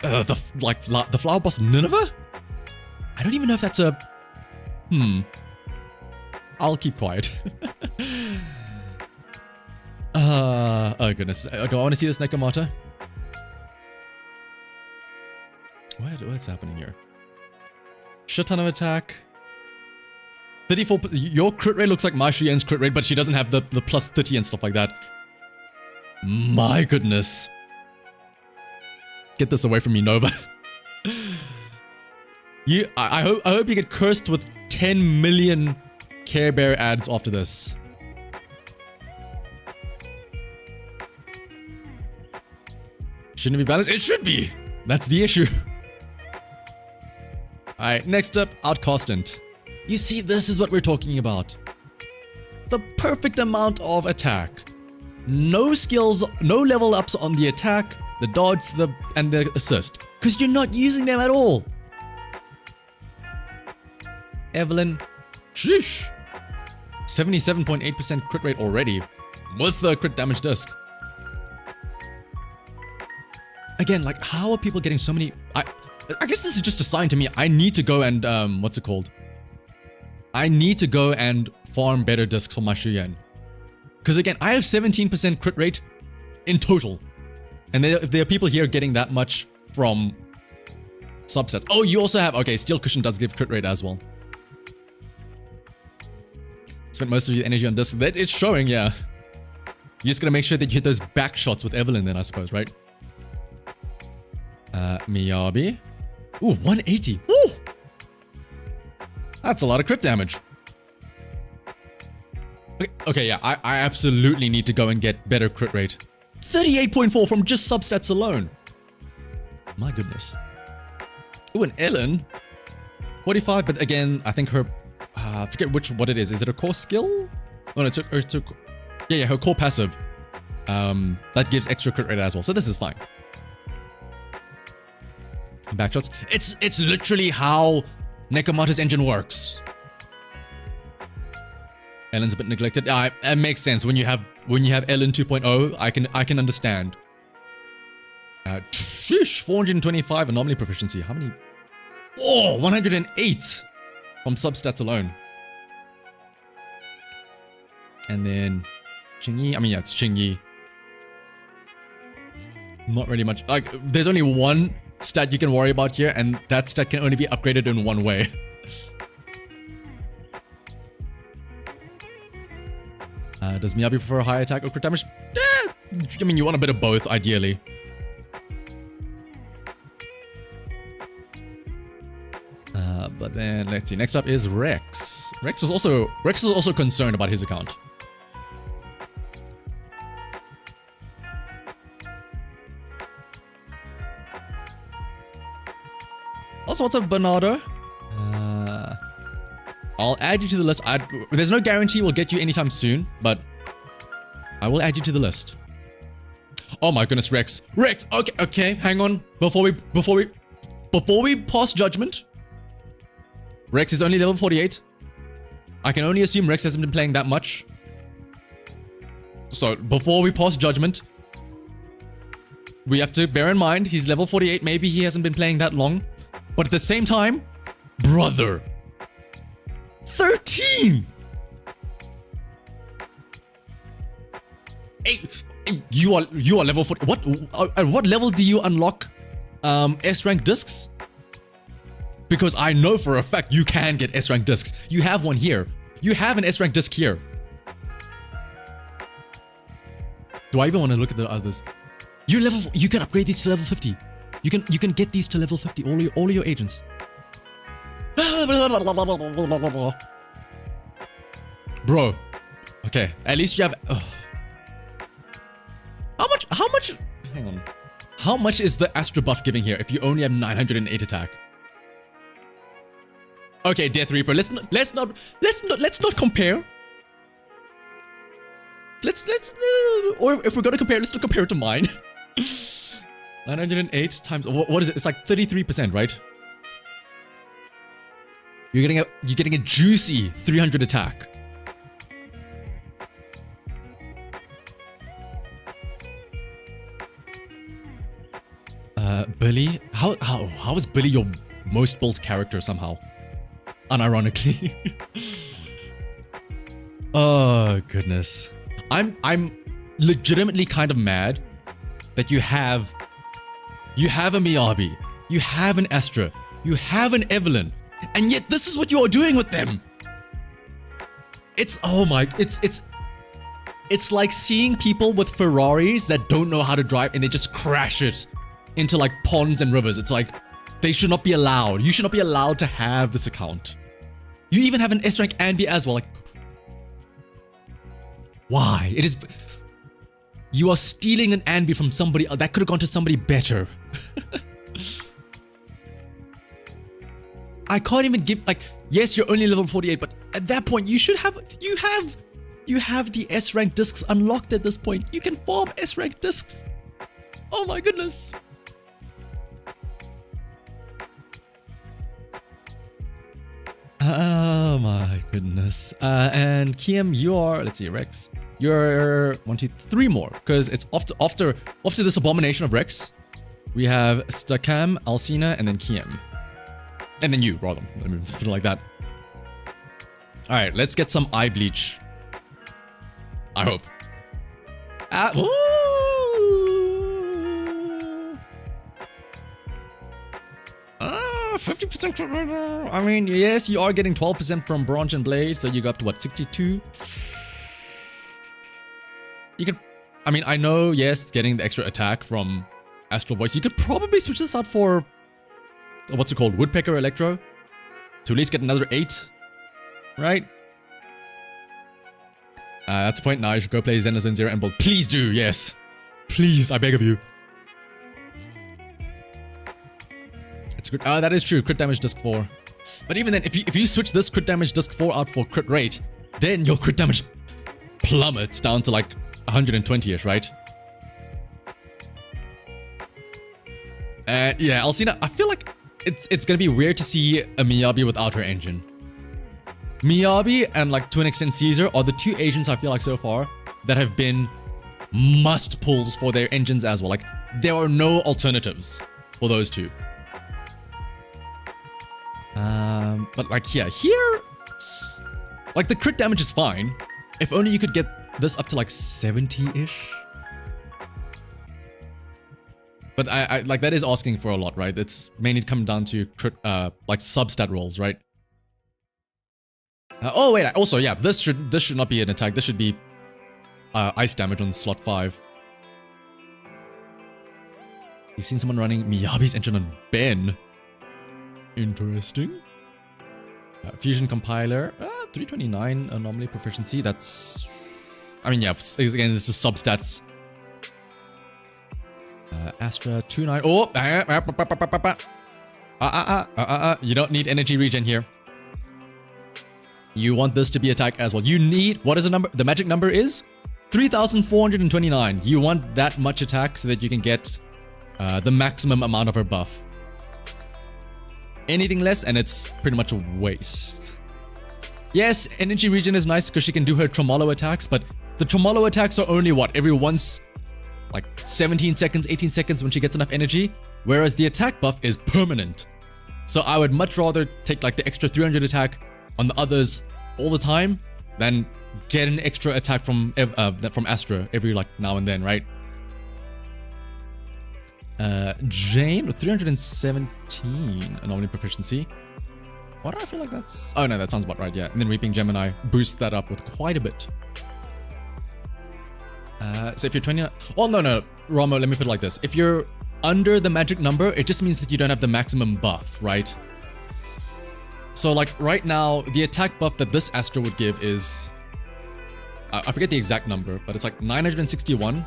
The flower boss Nineveh? I don't even know if that's a... I'll keep quiet. Oh goodness. Do I want to see this Nekomata? What's happening here? Shit ton of attack. 34... Your crit rate looks like Ma Shuyan's crit rate, but she doesn't have the plus 30 and stuff like that. My goodness. Get this away from me, Nova. I hope you get cursed with 10 million Care Bear ads after this. Shouldn't it be balanced? It should be! That's the issue. Alright, next up, Outcastant. You see, this is what we're talking about. The perfect amount of attack. No skills, no level ups on the attack, the dodge, and the assist. Because you're not using them at all. Evelyn. Sheesh. 77.8% crit rate already. With the crit damage disc. Again, like, how are people getting so many... I guess this is just a sign to me. I need to go and, what's it called? I need to go and farm better discs for my Shuyan. Because again, I have 17% crit rate. in total. And if there are people here getting that much from subsets. Oh, you also have, okay, Steel Cushion does give crit rate as well. Spent most of your energy on disc. That it's showing, yeah. You're just gonna make sure that you hit those back shots with Evelyn then, I suppose, right? Miyabi. Ooh, 180. Ooh! That's a lot of crit damage. Okay, yeah, I absolutely need to go and get better crit rate. 38.4 from just substats alone. My goodness. Ooh, and Ellen. 45, but again, I think her... I forget what it is. Is it a core skill? Oh, no, it's yeah, her core passive. That gives extra crit rate as well. So this is fine. Backshots. It's literally how Nekomata's engine works. Ellen's a bit neglected. It makes sense when you have Ellen 2.0. I can understand. Sheesh, 425 anomaly proficiency. How many? Oh, 108 from substats alone. And then Qingyi. I mean, yeah, it's Qingyi. Not really much. Like, there's only one stat you can worry about here, and that stat can only be upgraded in one way. Does Miyabi prefer high attack or crit damage? I mean, you want a bit of both, ideally. But then, let's see. Next up is Rex. Rex was also concerned about his account. Also, what's up, Bernardo? I'll add you to the list. There's no guarantee we'll get you anytime soon, but I will add you to the list. Oh my goodness, Rex. Rex, okay, hang on. Before we pass judgment, Rex is only level 48. I can only assume Rex hasn't been playing that much. So before we pass judgment, we have to bear in mind he's level 48. Maybe he hasn't been playing that long. But at the same time, brother, 13! Hey, you are level 40. At what level do you unlock S rank discs? Because I know for a fact you can get S rank discs. You have one here. You have an S rank disc here. Do I even want to look at the others? You can upgrade these to level 50. You can get these to level 50. All of your agents. Bro. Okay. At least you have. How much? Hang on. How much is the Astra buff giving here if you only have 908 attack? Okay, Death Reaper. Let's not compare. Or if we're gonna compare, let's not compare it to mine. 908 times what is it? It's like 33%, right? You're getting a juicy 300 attack. Billy, how is Billy your most built character somehow? Unironically. Oh goodness. I'm legitimately kind of mad that you have a Miyabi, you have an Astra, you have an Evelyn, and yet this is what you are doing with them. It's like seeing people with Ferraris that don't know how to drive and they just crash it into like ponds and rivers. It's like they should not be allowed. You should not be allowed to have this account. You even have an S rank Anby as well. Like, why? It is. You are stealing an Anby from somebody that could have gone to somebody better. I can't even give, like, yes, you're only level 48, but at that point you should have you have the S rank discs unlocked at this point. You can farm S rank discs. Oh my goodness. Oh my goodness. And Kiem, you are, let's see, Rex. You're 1, 2, 3 more, because it's after this abomination of Rex, we have Stakam, Alcina, and then Kiem. And then you, rather. Let me put it like that. Alright, let's get some eye bleach. I hope. 50% crit rate. I mean, yes, you are getting 12% from Bronze and Blade, so you go up to what, 62? You could, I mean, I know, yes, getting the extra attack from Astral Voice. You could probably switch this out for, what's it called, Woodpecker Electro, to at least get another 8, right? That's the point now. You should go play Zenless Zone 0 and Bolt. Please do, yes. Please, I beg of you. It's good. That is true. Crit damage disc 4. But even then, if you switch this crit damage disc 4 out for crit rate, then your crit damage plummets down to like 120-ish, right? Yeah, Alcina, I feel like it's gonna be weird to see a Miyabi without her engine. Miyabi and like to an extent Caesar are the two agents I feel like so far that have been must pulls for their engines as well. Like there are no alternatives for those two. But like here, like the crit damage is fine. If only you could get this up to like 70-ish. But I like that is asking for a lot, right? It's mainly coming down to crit, like substat rolls, right? Oh wait, also yeah, this should not be an attack. This should be ice damage on slot 5. You've seen someone running Miyabi's engine on Ben. Interesting. Fusion compiler, 329 anomaly proficiency. That's, I mean, yeah. Again, this is substats. Astra 29. Oh, you don't need energy regen here. You want this to be attack as well. You need, what is the number? The magic number is 3,429. You want that much attack so that you can get the maximum amount of her buff. Anything less and it's pretty much a waste. Yes, energy regen is nice because she can do her tremolo attacks, but the tremolo attacks are only what, every once, like 17 seconds, 18 seconds when she gets enough energy, whereas the attack buff is permanent. So I would much rather take like the extra 300 attack on the others all the time than get an extra attack from Astra every like now and then, right? Jane with 317 anomaly proficiency. Why do I feel like that's... Oh no, that sounds about right, yeah. And then Reaping Gemini boosts that up with quite a bit. So if you're 29... Oh no, Ramo, let me put it like this. If you're under the magic number, it just means that you don't have the maximum buff, right? So like right now, the attack buff that this Astra would give is... I forget the exact number, but it's like 961.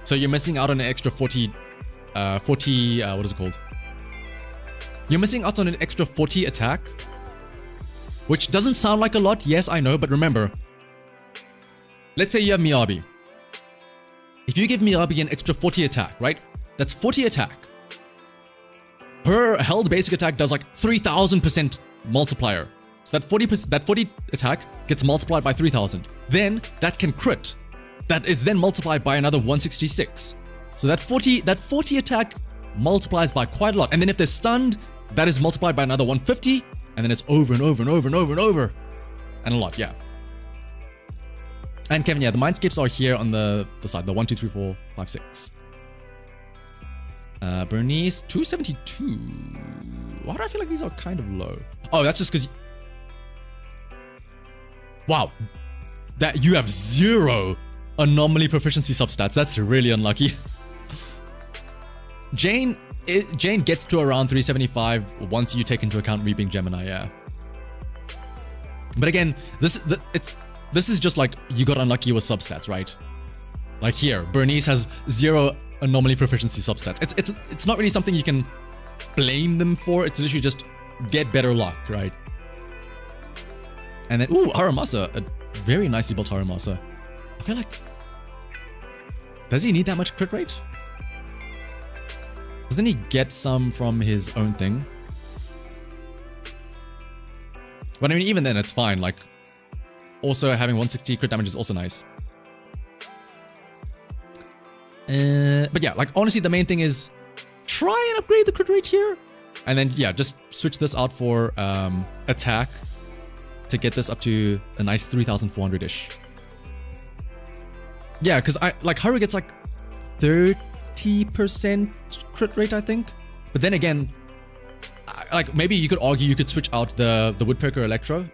So you're missing out on an extra 40, what is it called? You're missing out on an extra 40 attack, which doesn't sound like a lot. Yes, I know, but remember, let's say you have Miyabi. If you give Miyabi an extra 40 attack, right? That's 40 attack. Her held basic attack does like 3,000% multiplier. So that 40 attack gets multiplied by 3,000. Then that can crit. That is then multiplied by another 166. So that 40 attack multiplies by quite a lot. And then if they're stunned, that is multiplied by another 150. And then it's over and over and over and over and over. And a lot, yeah. And Kevin, yeah, the mindscapes are here on the side. The 1, 2, 3, 4, 5, 6. Bernice, 272. Why do I feel like these are kind of low? Oh, that's just because... Wow. That you have 0 anomaly proficiency substats. That's really unlucky. Jane gets to around 375 once you take into account Reaping Gemini, yeah. But again, this is just like you got unlucky with substats, right? Like here, Bernice has 0 anomaly proficiency substats. It's not really something you can blame them for. It's literally just get better luck, right? And then, ooh, Aramasa, a very nicely built Aramasa. I feel like, does he need that much crit rate? Doesn't he get some from his own thing? But I mean, even then, it's fine. Like, also having 160 crit damage is also nice. But yeah, like, honestly, the main thing is try and upgrade the crit rate here. And then, yeah, just switch this out for attack to get this up to a nice 3,400-ish. Yeah, because Haru gets like 30% crit rate, I think. But then again, like maybe you could argue you could switch out the Woodpecker Electro,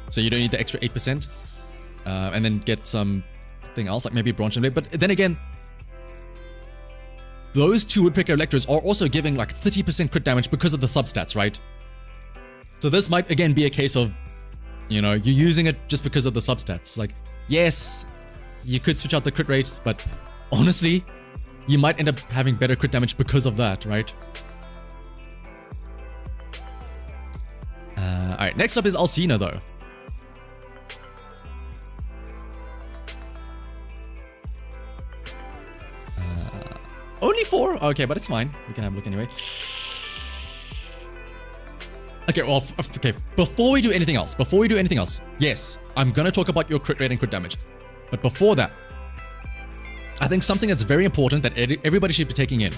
so you don't need the extra 8%, and then get something else like maybe Bronze Blade. But then again, those two Woodpecker Electros are also giving like 30% crit damage because of the substats, right? So this might again be a case of, you know, you're using it just because of the substats. Like, yes, you could switch out the crit rates, but honestly, you might end up having better crit damage because of that, right? Alright, next up is Alcina, though. Only 4? Okay, but it's fine. We can have a look anyway. Okay, well, okay, before we do anything else, yes, I'm gonna talk about your crit rate and crit damage. But before that, I think something that's very important that everybody should be taking in.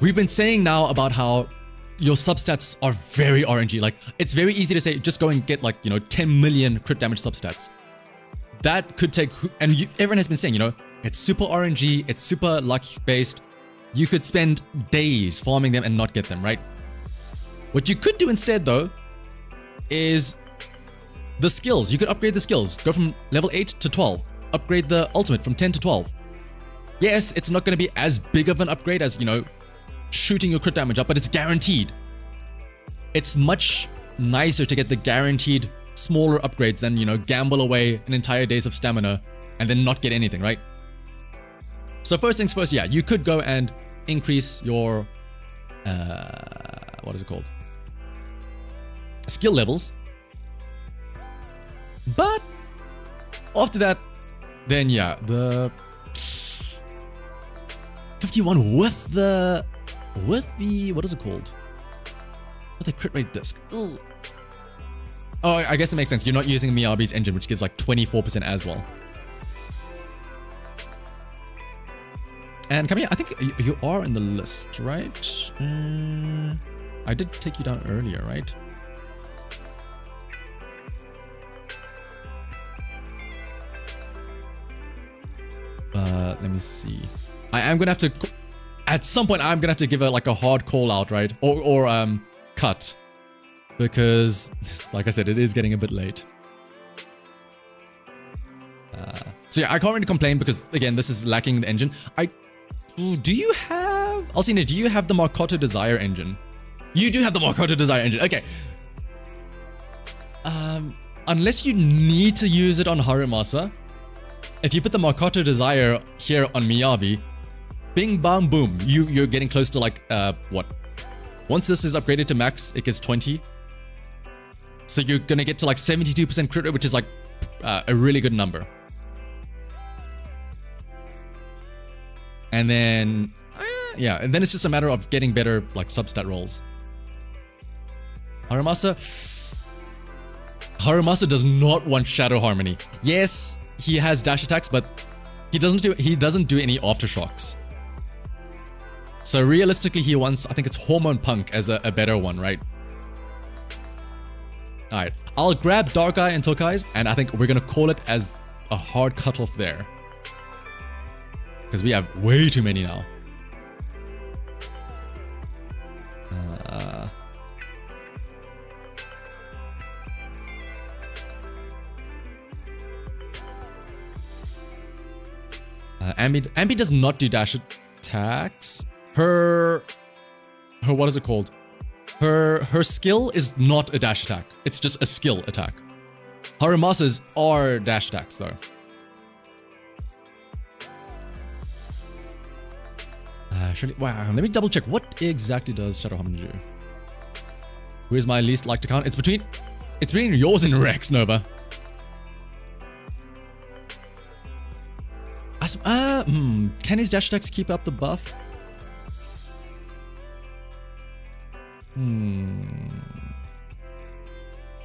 We've been saying now about how your substats are very RNG. Like, it's very easy to say, just go and get like, you know, 10 million crit damage substats. That could take, and everyone has been saying, you know, it's super RNG, it's super luck based. You could spend days farming them and not get them, right? What you could do instead, though, is the skills. You could upgrade the skills. Go from level 8 to 12. Upgrade the ultimate from 10 to 12. Yes, it's not going to be as big of an upgrade as, you know, shooting your crit damage up, but it's guaranteed. It's much nicer to get the guaranteed smaller upgrades than, you know, gamble away an entire days of stamina and then not get anything, right? So first things first, yeah, you could go and increase your, what is it called? Skill levels. But after that, then yeah, the 51 with the, what is it called? With a crit rate disc. Ugh. Oh, I guess it makes sense. You're not using Miyabi's engine, which gives like 24% as well. And come here, I think you are in the list, right? I did take you down earlier, right? Let me see. I am gonna have to, at some point, I'm gonna have to give like a hard call out, right? Or cut. Because, like I said, it is getting a bit late. So yeah, I can't really complain because, again, this is lacking the engine. Do you have... Alcina, do you have the Marcoto Desire engine? You do have the Marcoto Desire engine. Okay. Unless you need to use it on Harumasa, if you put the Marcoto Desire here on Miyabi, bing, bang, boom, you're getting close to like, what? Once this is upgraded to max, it gets 20. So you're gonna get to like 72% crit rate, which is like a really good number. And then, yeah, and then it's just a matter of getting better like substat rolls. Harumasa does not want Shadow Harmony. Yes, he has dash attacks, but he doesn't do any aftershocks. So realistically, he wants, I think it's Hormone Punk as a better one, right? Alright, I'll grab Dark Eye and Tokai's, and I think we're gonna call it as a hard cutoff there. Because we have way too many now. Ambi does not do dash attacks. Her what is it called? Her skill is not a dash attack. It's just a skill attack. Harumasa's are dash attacks though. Wow, let me double check. What exactly does Shadow Harmony do? Where's my least like to count? It's between yours and Rex, Nova. Can his dash attacks keep up the buff?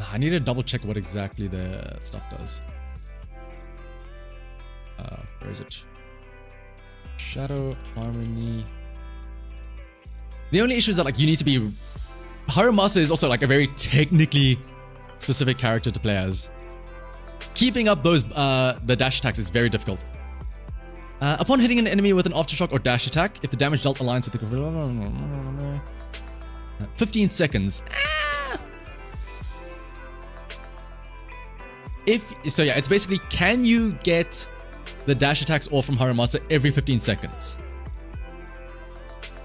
I need to double check what exactly the stuff does. Where is it? Shadow Harmony. The only issue is that like you need to be... Harumasa is also like a very technically specific character to play as. Keeping up those the dash attacks is very difficult. Upon hitting an enemy with an aftershock or dash attack, if the damage dealt aligns with the... 15 seconds. So yeah, it's basically, can you get the dash attacks off from Haramasa every 15 seconds?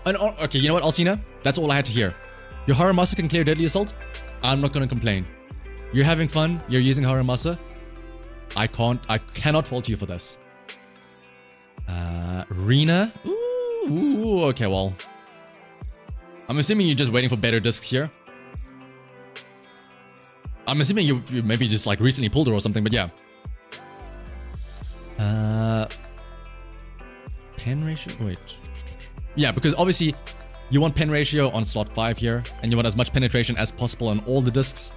And, okay, you know what, Alcina? That's all I had to hear. Your Haramasa can clear Deadly Assault. I'm not going to complain. You're having fun. You're using Haramasa. I cannot fault you for this. Rena. Ooh, okay, well. I'm assuming you're just waiting for better discs here. I'm assuming you maybe just like recently pulled her or something, but yeah. Pen ratio? Wait. Yeah, because obviously you want pen ratio on slot 5 here, and you want as much penetration as possible on all the discs.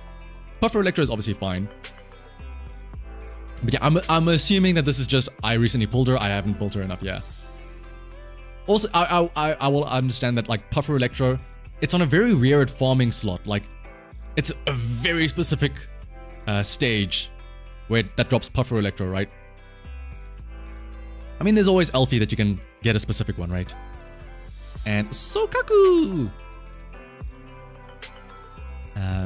Puffer Electro is obviously fine. But yeah, I'm assuming that this is just, I recently pulled her, I haven't pulled her enough, yeah. Also, I will understand that like Puffer Electro, it's on a very weird farming slot. Like, it's a very specific stage where that drops Puffer Electro, right? I mean, there's always Elfie that you can get a specific one, right? And Sokaku!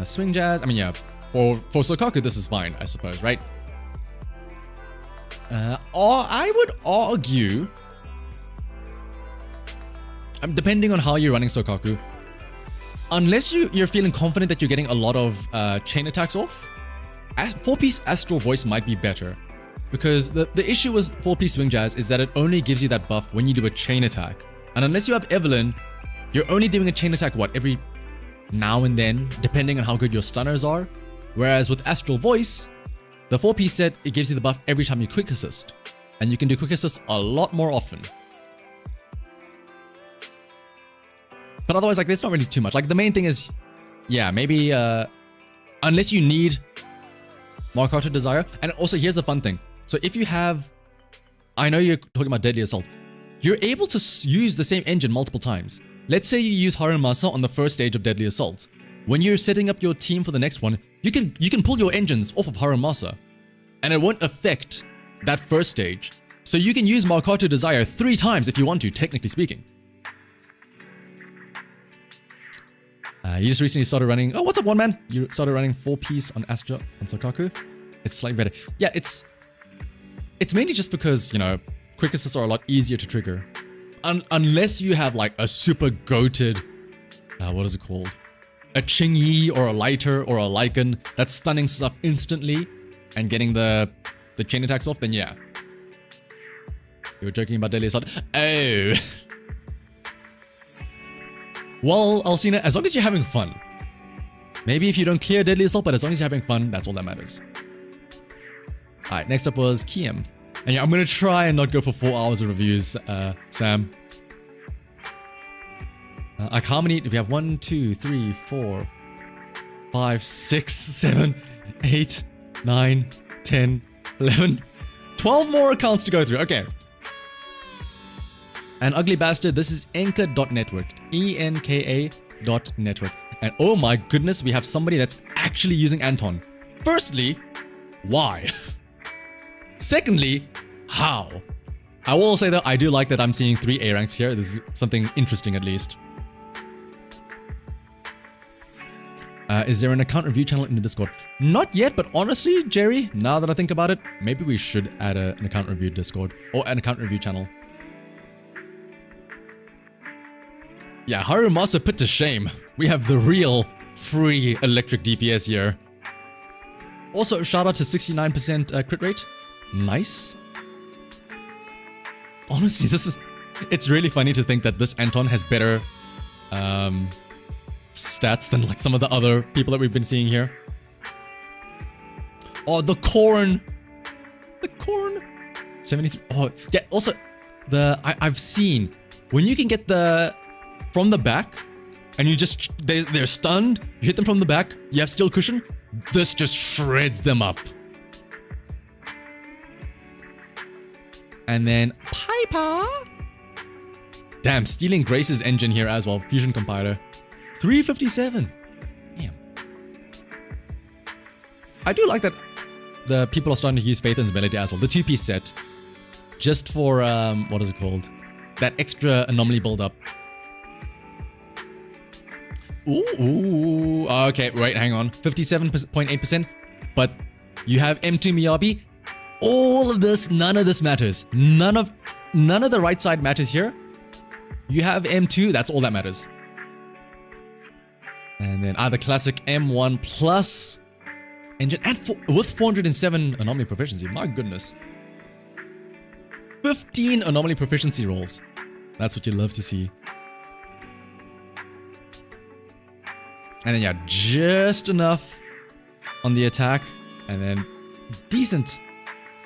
Swing Jazz, I mean, yeah, for Sokaku, this is fine, I suppose, right? Or I would argue, depending on how you're running Sokaku, unless you're feeling confident that you're getting a lot of chain attacks off, 4-piece Astral Voice might be better. Because the issue with 4-piece Swing Jazz is that it only gives you that buff when you do a chain attack. And unless you have Evelyn, you're only doing a chain attack, what, every now and then, depending on how good your stunners are. Whereas with Astral Voice, the 4-piece set, it gives you the buff every time you quick assist. And you can do quick assist a lot more often. But otherwise, like, there's not really too much. Like, the main thing is, yeah, maybe, unless you need Markato Desire. And also, here's the fun thing. So if you have, I know you're talking about Deadly Assault, you're able to use the same engine multiple times. Let's say you use Haramasa on the first stage of Deadly Assault. When you're setting up your team for the next one, you can pull your engines off of Haramasa, and it won't affect that first stage. So you can use Markato Desire 3 times if you want to, technically speaking. You just recently started running, oh, what's up, one man? You started running 4-piece on Astra on Sokaku. It's slightly better. Yeah, it's mainly just because, you know, quick assists are a lot easier to trigger. Unless you have like a super goated, what is it called? A Chingy or a Lighter or a Lycan that's stunning stuff instantly and getting the chain attacks off, then yeah. You were joking about Daily Assault. Oh. Well, Alcina, as long as you're having fun. Maybe if you don't clear Deadly Assault, but as long as you're having fun, that's all that matters. Alright, next up was Kiem. And yeah, I'm gonna try and not go for 4 hours of reviews, Sam. Like, how many do we have? 1, 2, 3, 4, 5, 6, 7, 8, 9, 10, 11, 12 more accounts to go through. Okay. And Ugly Bastard, this is Enka.network. ENKA.network. And oh my goodness, we have somebody that's actually using Anton. Firstly, why? Secondly, how? I will say that I do like that I'm seeing 3 A ranks here. This is something interesting at least. Is there an account review channel in the Discord? Not yet, but honestly, Jerry, now that I think about it, maybe we should add an account review Discord or an account review channel. Yeah, Harumasa put to shame. We have the real free electric DPS here. Also, shout out to 69% crit rate. Nice. Honestly, it's really funny to think that this Anton has better stats than like some of the other people that we've been seeing here. Oh, the corn. 73. Oh, yeah. Also, I've seen when you can get from the back, and you just they're stunned. You hit them from the back. You have steel cushion. This just shreds them up. And then Piper. Damn, stealing Grace's engine here as well. Fusion compiler. 357. Damn. I do like that the people are starting to use Phaethon's ability as well. The 2-piece set. Just for, what is it called? That extra anomaly build-up. Ooh. Okay, wait, hang on. 57.8%. But you have M2 Miyabi. All of this, none of this matters. None of the right side matters here. You have M2, that's all that matters. And then either classic M1 plus engine and with 407 anomaly proficiency. My goodness. 15 anomaly proficiency rolls. That's what you love to see. And then yeah, just enough on the attack, and then decent,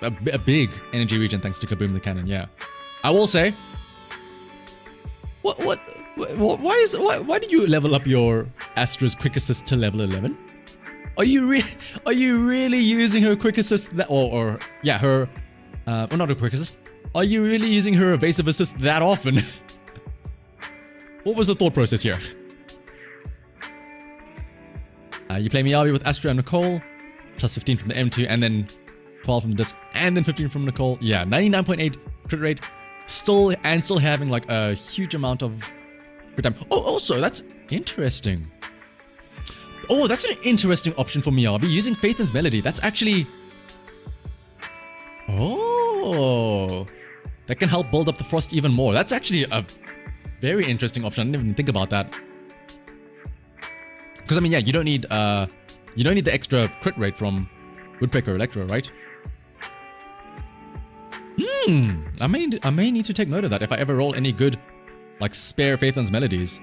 a big energy regen thanks to Kaboom the cannon. Yeah, I will say. Why did you level up your Astra's quick assist to level 11? Are you really using her quick assist that or yeah her well, not her quick assist? Are you really using her evasive assist that often? What was the thought process here? You play Miyabi with Astra and Nicole, plus 15 from the M2, and then 12 from the disc, and then 15 from Nicole. Yeah, 99.8 crit rate, still having like a huge amount of crit time. Oh, also that's interesting. Oh, that's an interesting option for Miyabi using Phaethon's Melody. That's actually, oh, that can help build up the frost even more. That's actually a very interesting option. I didn't even think about that. Because I mean, yeah, you don't need the extra crit rate from Woodpecker Electro, right? I may need to take note of that if I ever roll any good, like, spare Phaethon's Melodies.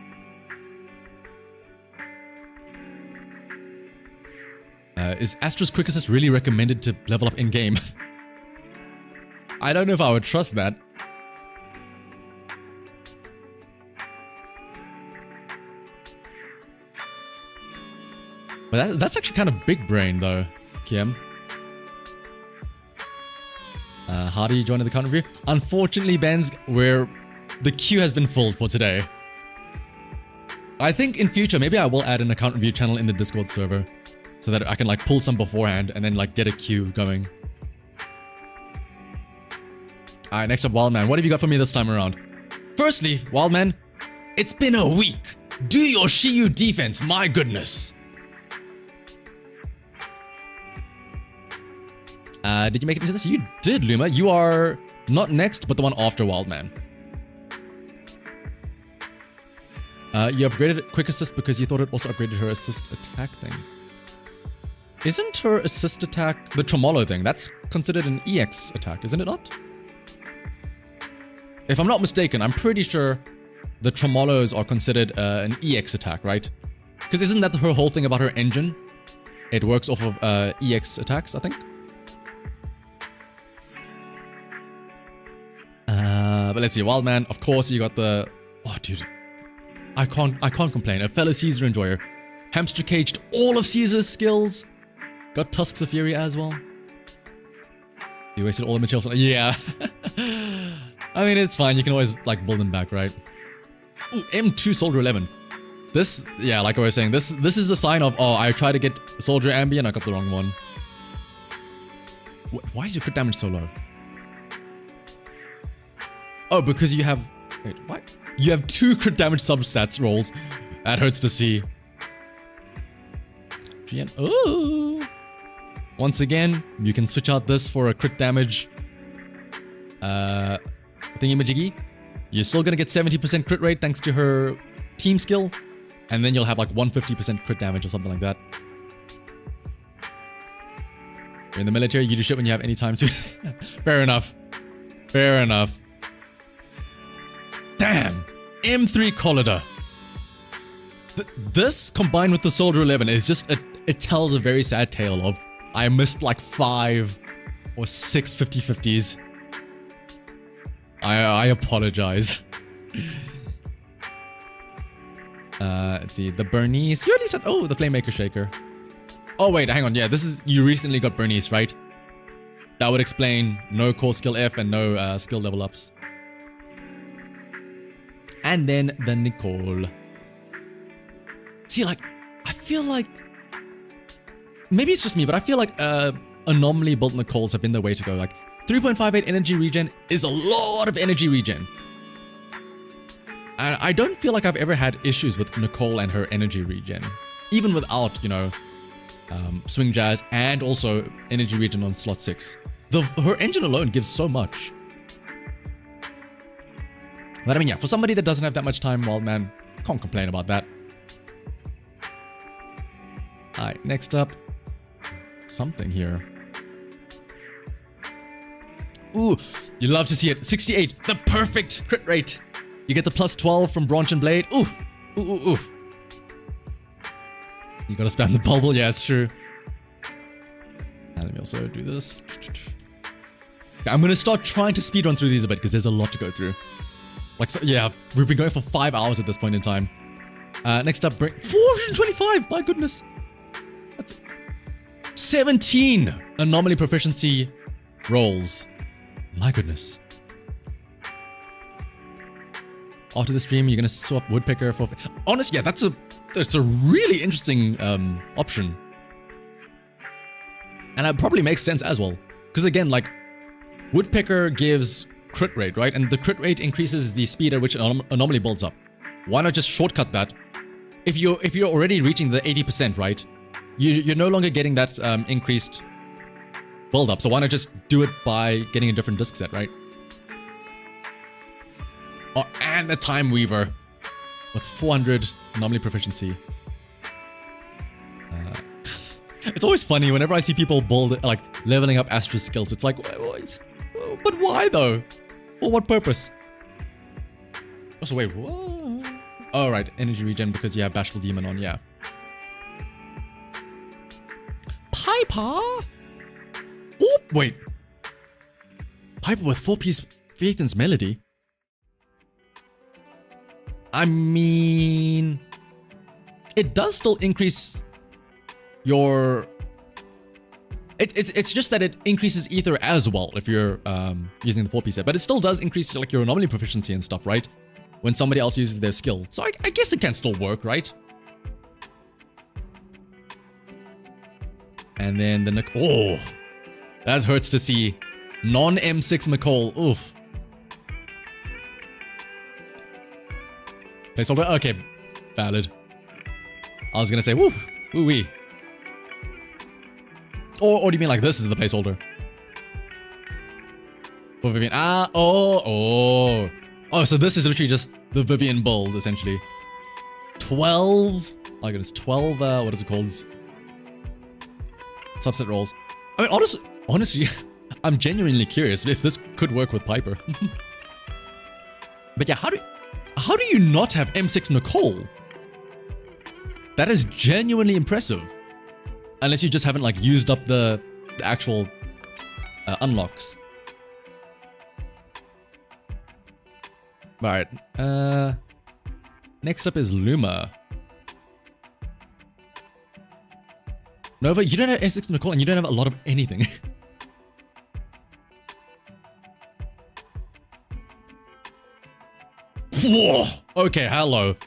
Is Astra's Quick Assist really recommended to level up in-game? I don't know if I would trust that. But that's actually kind of big brain though, Kim. How do you join the account review? Unfortunately, Benz, the queue has been filled for today. I think in future, maybe I will add an account review channel in the Discord server so that I can like pull some beforehand and then like get a queue going. Alright, next up, Wildman. What have you got for me this time around? Firstly, Wildman, it's been a week. Do your Shiyu defense, my goodness. Did you make it into this? You did, Luma. You are not next, but the one after Wildman. You upgraded Quick Assist because you thought it also upgraded her assist attack thing. Isn't her assist attack the Tremolo thing? That's considered an EX attack, isn't it not? If I'm not mistaken, I'm pretty sure the Tremolos are considered an EX attack, right? Because isn't that her whole thing about her engine? It works off of EX attacks, I think. But let's see, Wildman, of course you got the... Oh, dude. I can't complain. A fellow Caesar enjoyer. Hamster caged all of Caesar's skills. Got Tusks of Fury as well. You wasted all the materials. Yeah. I mean, it's fine. You can always, like, build them back, right? Ooh, M2 Soldier 11. This, yeah, like I was saying, this is a sign of, oh, I tried to get Soldier Ambi and I got the wrong one. Why is your crit damage so low? Oh, because you have... Wait, what? You have 2 crit damage substats rolls. That hurts to see. GN. Ooh. Once again, you can switch out this for a crit damage thingy-majiggy. You're still gonna get 70% crit rate thanks to her team skill. And then you'll have like 150% crit damage or something like that. You're in the military, you do shit when you have any time to. Fair enough. Fair enough. Damn! M3 Collider. This combined with the Soldier 11 is just, it tells a very sad tale of I missed like 5 or 6 50-50s. I apologize. Let's see, the Bernice. You already said, oh, the Flamemaker Shaker. Oh wait, hang on, yeah, this is, you recently got Bernice, right? That would explain no core skill F and no skill level ups. And then the Nicole. See, like, I feel like... Maybe it's just me, but I feel like anomaly built Nicoles have been the way to go. Like, 3.58 energy regen is a lot of energy regen. And I don't feel like I've ever had issues with Nicole and her energy regen. Even without, you know, swing jazz and also energy regen on slot 6. Her engine alone gives so much. But I mean, yeah, for somebody that doesn't have that much time, well, man, can't complain about that. Alright, next up. Something here. Ooh, you love to see it. 68, the perfect crit rate. You get the plus 12 from Branch and Blade. Ooh, ooh, ooh, ooh. You gotta spam the bubble, yeah, it's true. And let me also do this. I'm gonna start trying to speedrun through these a bit because there's a lot to go through. Like, so, yeah, we've been going for 5 hours at this point in time. Next up, bring 425, my goodness. That's 17 anomaly proficiency rolls. My goodness. After the stream, you're gonna swap Woodpecker for... Honestly, yeah, that's a really interesting option. And it probably makes sense as well. Because again, like, Woodpecker gives crit rate, right? And the crit rate increases the speed at which an anomaly builds up. Why not just shortcut that? If you're already reaching the 80%, right? You're no longer getting that increased build up. So why not just do it by getting a different disc set, right? Oh, and the Time Weaver with 400 anomaly proficiency. It's always funny whenever I see people build, like, leveling up Astra's skills. It's like, but why though? For what purpose? Also, wait, what? Oh, right, energy regen because you have Bashful Demon on, yeah. Piper? Oh, wait. Piper with 4-piece Phaeton's Melody? I mean... It does still increase your... It's just that it increases Ether as well if you're using the 4-piece set. But it still does increase like your anomaly proficiency and stuff, right? When somebody else uses their skill. So I guess it can still work, right? And then the... Oh! That hurts to see. Non-M6 McCall. Oof. Placeholder? Okay. Valid. I was gonna say, woo! Woo-wee. Or do you mean like this is the placeholder? For Vivian. Ah, oh. Oh, so this is literally just the Vivian build, essentially. 12. Oh my goodness, 12, what is it called? Subset rolls. I mean, honestly, I'm genuinely curious if this could work with Piper. But yeah, how do you not have M6 Nicole? That is genuinely impressive. Unless you just haven't like used up the actual unlocks. Alright. Next up is Luma. Nova, you don't have M6 Nicole and you don't have a lot of anything. Whoa! Okay, hello.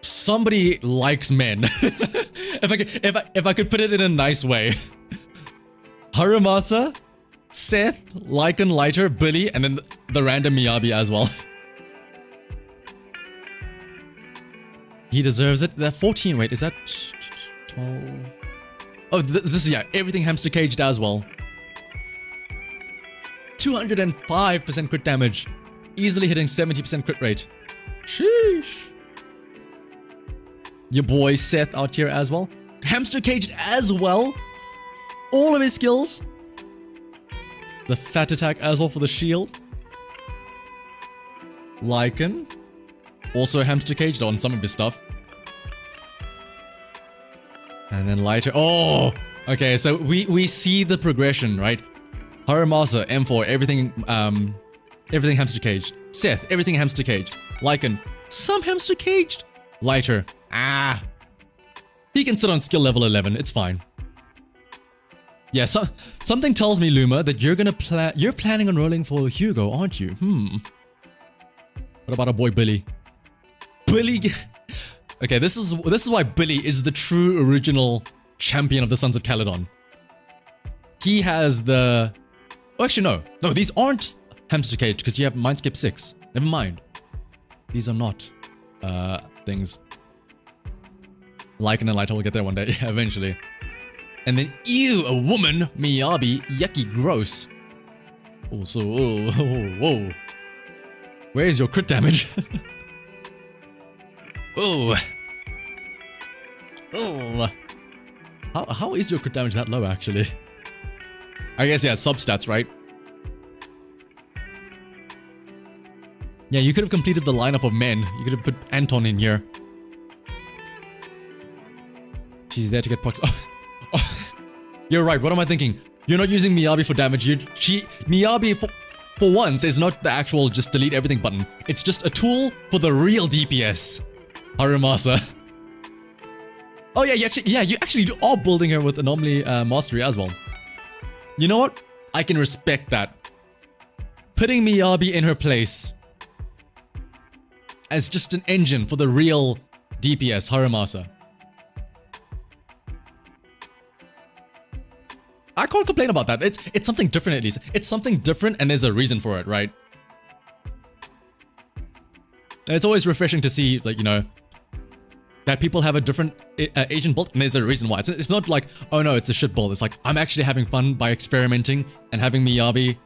Somebody likes men. if I could put it in a nice way. Harumasa, Seth, Lycan, Lighter, Billy, and then the random Miyabi as well. He deserves it. That 14, wait, is that 12? Oh, this is, yeah, everything hamster caged as well. 205% crit damage. Easily hitting 70% crit rate. Sheesh. Your boy Seth out here as well. Hamster caged as well. All of his skills. The fat attack as well for the shield. Lycan. Also hamster caged on some of his stuff. And then Lighter. Oh! Okay, so we see the progression, right? Haramasa, M4, everything hamster caged. Seth, everything hamster caged. Lycan, some hamster caged. Lighter, he can sit on skill level 11, it's fine. Yeah, something tells me, Luma, that you're planning on rolling for Hugo, aren't you? What about our boy Billy? Billy... Okay, this is why Billy is the true original champion of the Sons of Caledon. He has the... Oh, actually, no. No, these aren't hamster cage because you have mind skip 6. Never mind. These are not things. Like and light, I will get there one day, eventually. And then, ew, a woman, Miyabi, yucky, gross. Also, whoa. Where is your crit damage? Oh. How is your crit damage that low, actually? I guess, yeah, substats, right? Yeah, you could have completed the lineup of men. You could have put Anton in here. She's there to get pucks. Oh. You're right, what am I thinking? You're not using Miyabi for damage. Miyabi, for once, is not the actual just delete everything button. It's just a tool for the real DPS. Harumasa. Oh yeah, you actually are building her with Anomaly Mastery as well. You know what? I can respect that. Putting Miyabi in her place as just an engine for the real DPS, Harumasa. I can't complain about that. It's something different at least. It's something different and there's a reason for it, right? And it's always refreshing to see, like, you know, that people have a different agent build and there's a reason why. It's not like, oh no, it's a shit build. It's like, I'm actually having fun by experimenting and having Miyabi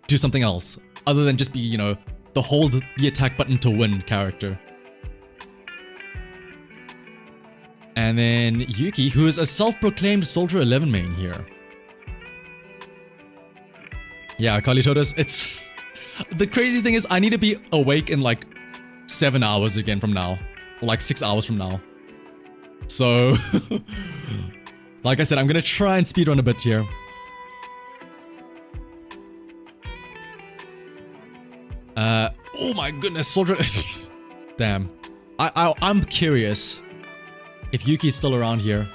do something else. Other than just be, you know, the hold the attack button to win character. And then Yuki, who is a self-proclaimed Soldier 11 main here. Yeah, Kalitotus, it's... The crazy thing is I need to be awake in like 7 hours again from now. Or like 6 hours from now. So... like I said, I'm gonna try and speedrun a bit here. Oh my goodness, Soldier... Damn. I'm curious if Yuki's still around here.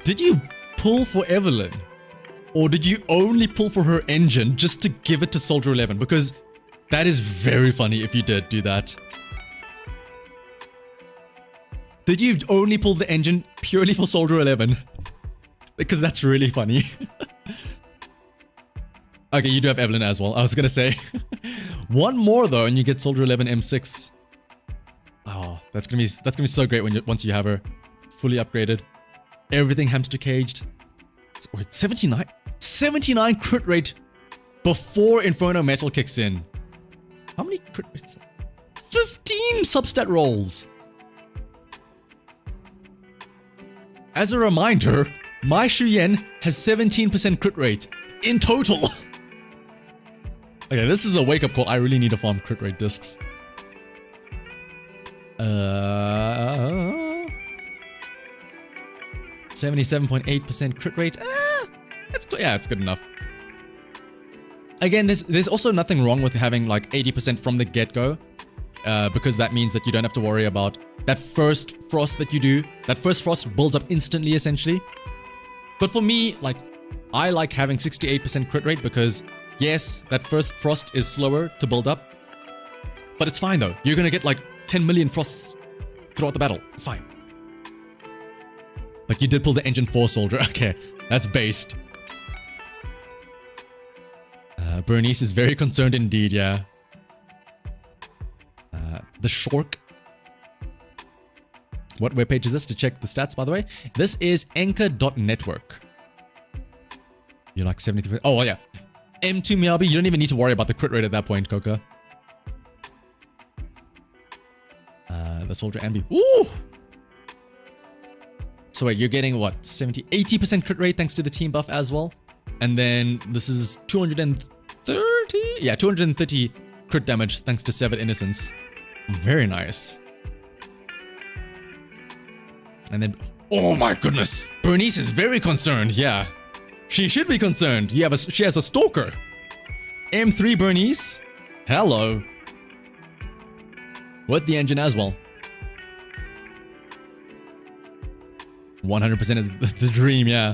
Did you pull for Evelyn? Or did you only pull for her engine just to give it to Soldier 11? Because that is very funny if you did do that. Did you only pull the engine purely for Soldier 11? Because that's really funny. Okay, you do have Evelyn as well, I was gonna say. One more though, and you get Soldier 11 M6. Oh, that's gonna be so great when once you have her fully upgraded. Everything hamster caged. Wait, 79? 79 crit rate before Inferno Metal kicks in. How many crit rates? 15 substat rolls! As a reminder, my Shuyen has 17% crit rate in total. Okay, this is a wake-up call. I really need to farm crit rate discs. 77.8% crit rate. It's good enough. Again, there's also nothing wrong with having like 80% from the get-go, because that means that you don't have to worry about that first frost that you do. That first frost builds up instantly, essentially. But for me, like, I like having 68% crit rate because, yes, that first frost is slower to build up, but it's fine though. You're gonna get like 10 million frosts throughout the battle. It's fine. But you did pull the engine 4 soldier. Okay, that's based. Bernice is very concerned indeed, yeah. The Shork. What webpage is this to check the stats, by the way? This is anchor.network. You're like 73. Oh, yeah. M2 Miyabi, you don't even need to worry about the crit rate at that point, Coca. The Soldier Ambi. Ooh! So wait, you're getting what? 80% crit rate thanks to the team buff as well. And then this is 230? Yeah, 230 crit damage thanks to Severed Innocence. Very nice. And then, oh my goodness, Bernice is very concerned, yeah. She should be concerned. She has a Stalker. M3 Bernice. Hello. With the engine as well. 100% is the dream, yeah.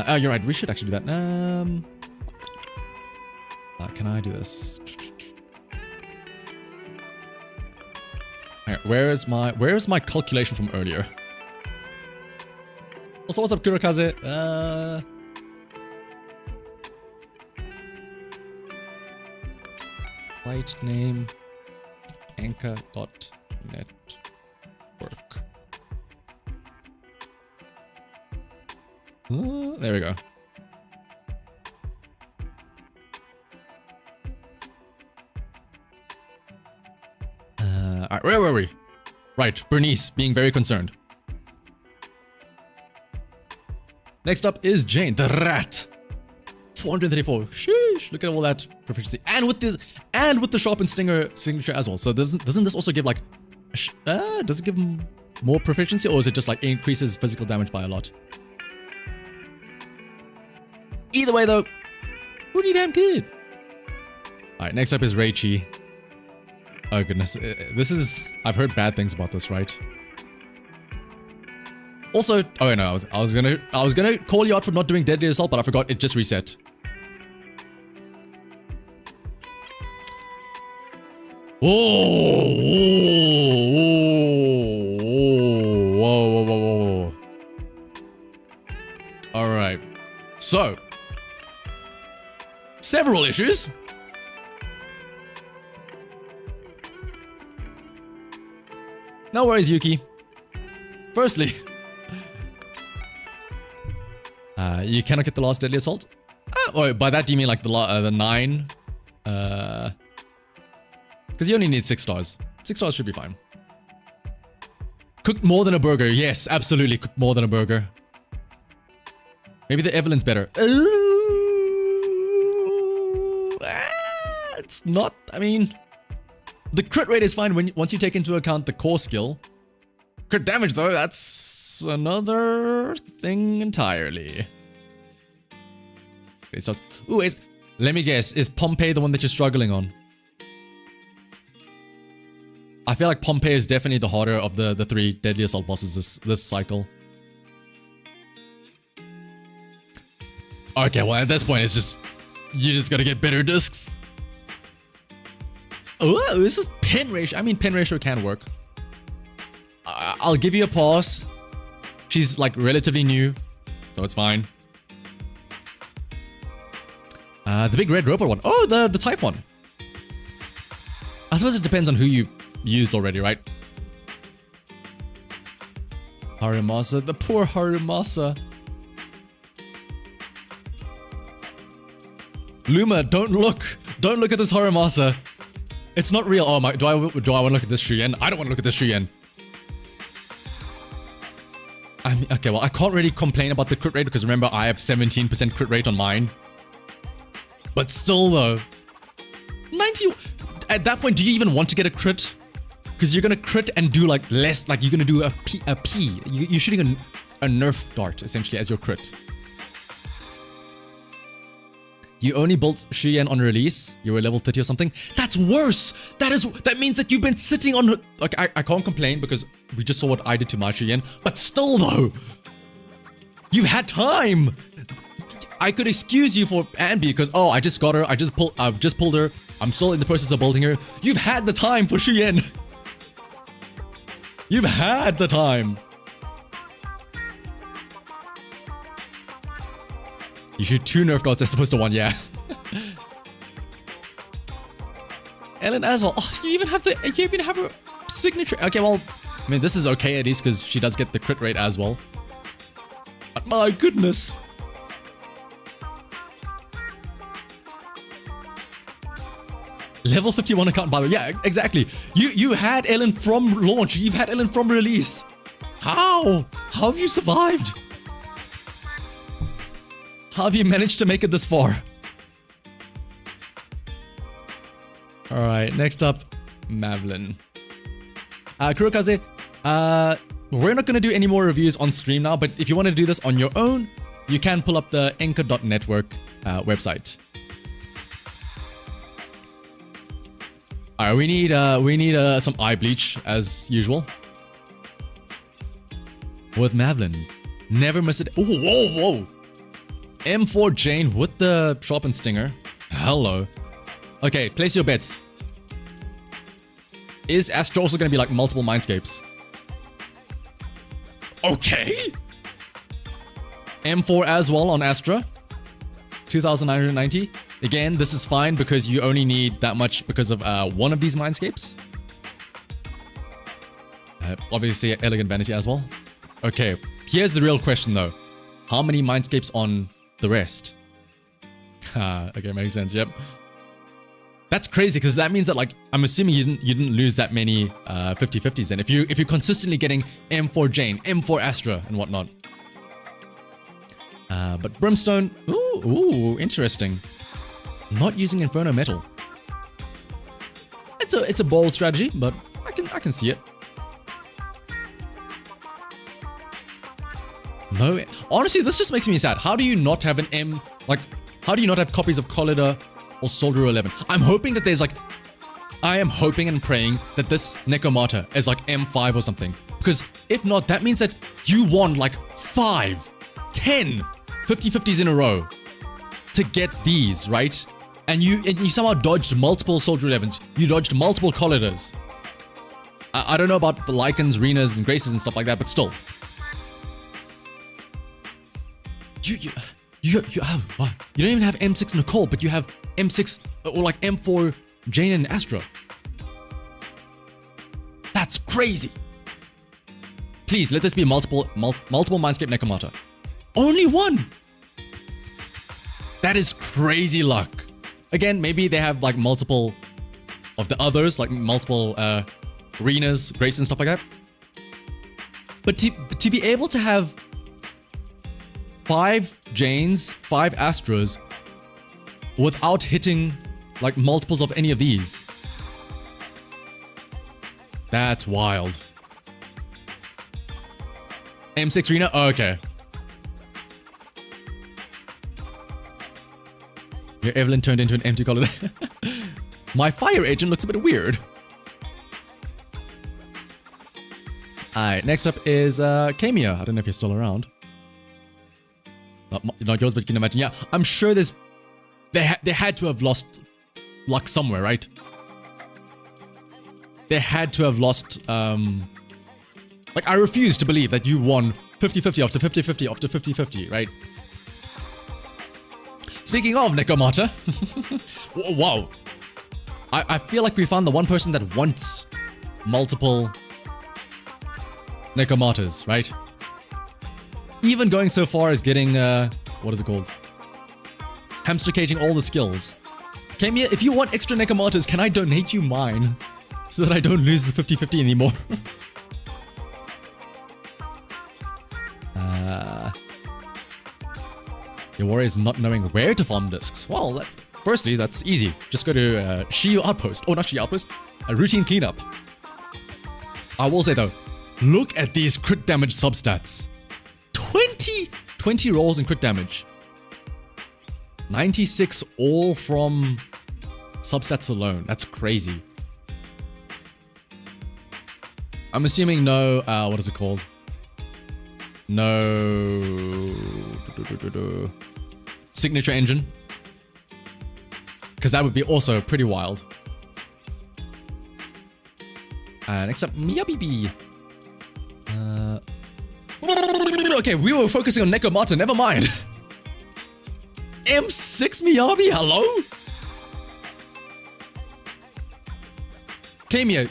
Oh, you're right. We should actually do that. Can I do this? Okay, where is my calculation from earlier? Also, what's up, Kurokaze? Right name anchor.network. There we go. Alright, where were we? Right, Bernice being very concerned. Next up is Jane, the rat. 434. Sheesh, look at all that proficiency. And with the sharpened stinger signature as well. So doesn't this also give like does it give more proficiency, or is it just like increases physical damage by a lot? Either way though, pretty damn good. Alright, next up is Reichi. Oh goodness, this is, I've heard bad things about this, right? Also, oh no, I was gonna call you out for not doing Deadly Assault, but I forgot it just reset. Whoa, whoa. All right, so several issues. No worries, Yuki. Firstly, you cannot get the last Deadly Assault. Oh, by that do you mean like the 9? Because you only need 6 stars. 6 stars should be fine. Cooked more than a burger. Yes, absolutely cooked more than a burger. Maybe the Evelyn's better. It's not, I mean... The crit rate is fine once you take into account the core skill. Crit damage though, that's another thing entirely. Okay, so ooh, let me guess, is Pompeii the one that you're struggling on? I feel like Pompeii is definitely the harder of the 3 Deadly Assault bosses this cycle. Okay, well at this point it's just, you just gotta get better discs. Oh, this is pen ratio. I mean, pen ratio can work. I'll give you a pass. She's like relatively new, so it's fine. The big red robot one. Oh, the type one. I suppose it depends on who you used already, right? Harimasa, the poor Harimasa. Luma, don't look at this Harimasa. It's not real. Oh my, do I want to look at this Shuyen? I don't want to look at this Shuyen. I mean, okay, well, I can't really complain about the crit rate because remember, I have 17% crit rate on mine. But still though, 90, at that point, do you even want to get a crit? Because you're gonna crit and do like less, like you're gonna do a P. You're shooting a nerf dart essentially as your crit. You only built Shuyen on release. You were level 30 or something. That's worse. That means that you've been sitting on. Like I can't complain because we just saw what I did to my Shuyen. But still though, you've had time. I could excuse you for Anby because oh I just got her. I've just pulled her. I'm still in the process of building her. You've had the time for Shuyen. You've had the time. You shoot 2 nerf dots as opposed to 1, yeah. Ellen as well. Oh, you even have her signature. Okay, well, I mean, this is okay at least because she does get the crit rate as well. But my goodness. Level 51 account, by the way. Yeah, exactly. You had Ellen from launch. You've had Ellen from release. How? How have you survived? How have you managed to make it this far? Alright, next up, Mavlin. Kurokaze, we're not going to do any more reviews on stream now, but if you want to do this on your own, you can pull up the anchor.network website. Alright, we need some eye bleach as usual. With Mavlin. Never miss it. Oh, whoa. M4 Jane with the sharpened stinger. Hello. Okay, place your bets. Is Astra also going to be like multiple mindscapes? Okay. M4 as well on Astra. 2,990. Again, this is fine because you only need that much because of one of these mindscapes. Obviously, Elegant Vanity as well. Okay, here's the real question though. How many mindscapes on the rest? Okay, makes sense, yep. That's crazy because that means that, like, I'm assuming you didn't lose that many 50-50s then. If you're consistently getting M4 Jane, M4 Astra and whatnot. But Brimstone, ooh, interesting. Not using Inferno Metal. It's a bold strategy, but I can see it. No, honestly, this just makes me sad. How do you not have an M, like, how do you not have copies of Collider or Soldier 11? I'm hoping that there's like, I am hoping and praying that this Necromata is like M5 or something. Because if not, that means that you won like 5, 10 50-50s in a row to get these, right? And you somehow dodged multiple Soldier 11s. You dodged multiple Colliders. I don't know about the Lycans, Renas, and Graces and stuff like that, but still. You don't even have M6 Nicole, but you have M6 or like M4 Jane and Astra. That's crazy. Please let this be multiple Mindscape Necromata. Only one. That is crazy luck. Again, maybe they have like multiple of the others, like multiple Renas, Grace and stuff like that. But to be able to have 5 Janes, 5 Astras without hitting like multiples of any of these. That's wild. M6 Rena? Oh, okay. Your Evelyn turned into an empty color. My fire agent looks a bit weird. Alright, next up is Kamia. I don't know if you're still around. Not yours, but you can imagine. Yeah, I'm sure they had to have lost luck somewhere, right? They had to have lost, like, I refuse to believe that you won 50-50 after 50-50 after 50-50, right? Speaking of Necromata, wow. I feel like we found the one person that wants multiple Necromatas, right? Even going so far as getting, what is it called? Hamster caging all the skills. Kamia, if you want extra Necromatas, can I donate you mine? So that I don't lose the 50-50 anymore. Your warrior is not knowing where to farm discs. Well, firstly, that's easy. Just go to Shiyu Outpost. Oh, not Shiyu Outpost. A routine cleanup. I will say though, look at these crit damage substats. 20 rolls in crit damage. 96 all from substats alone. That's crazy. I'm assuming no, what is it called? No signature engine. Because that would be also pretty wild. Next up, Miyabibi. Okay, we were focusing on Necromata, never mind. M6 Miyabi, hello? Kamia,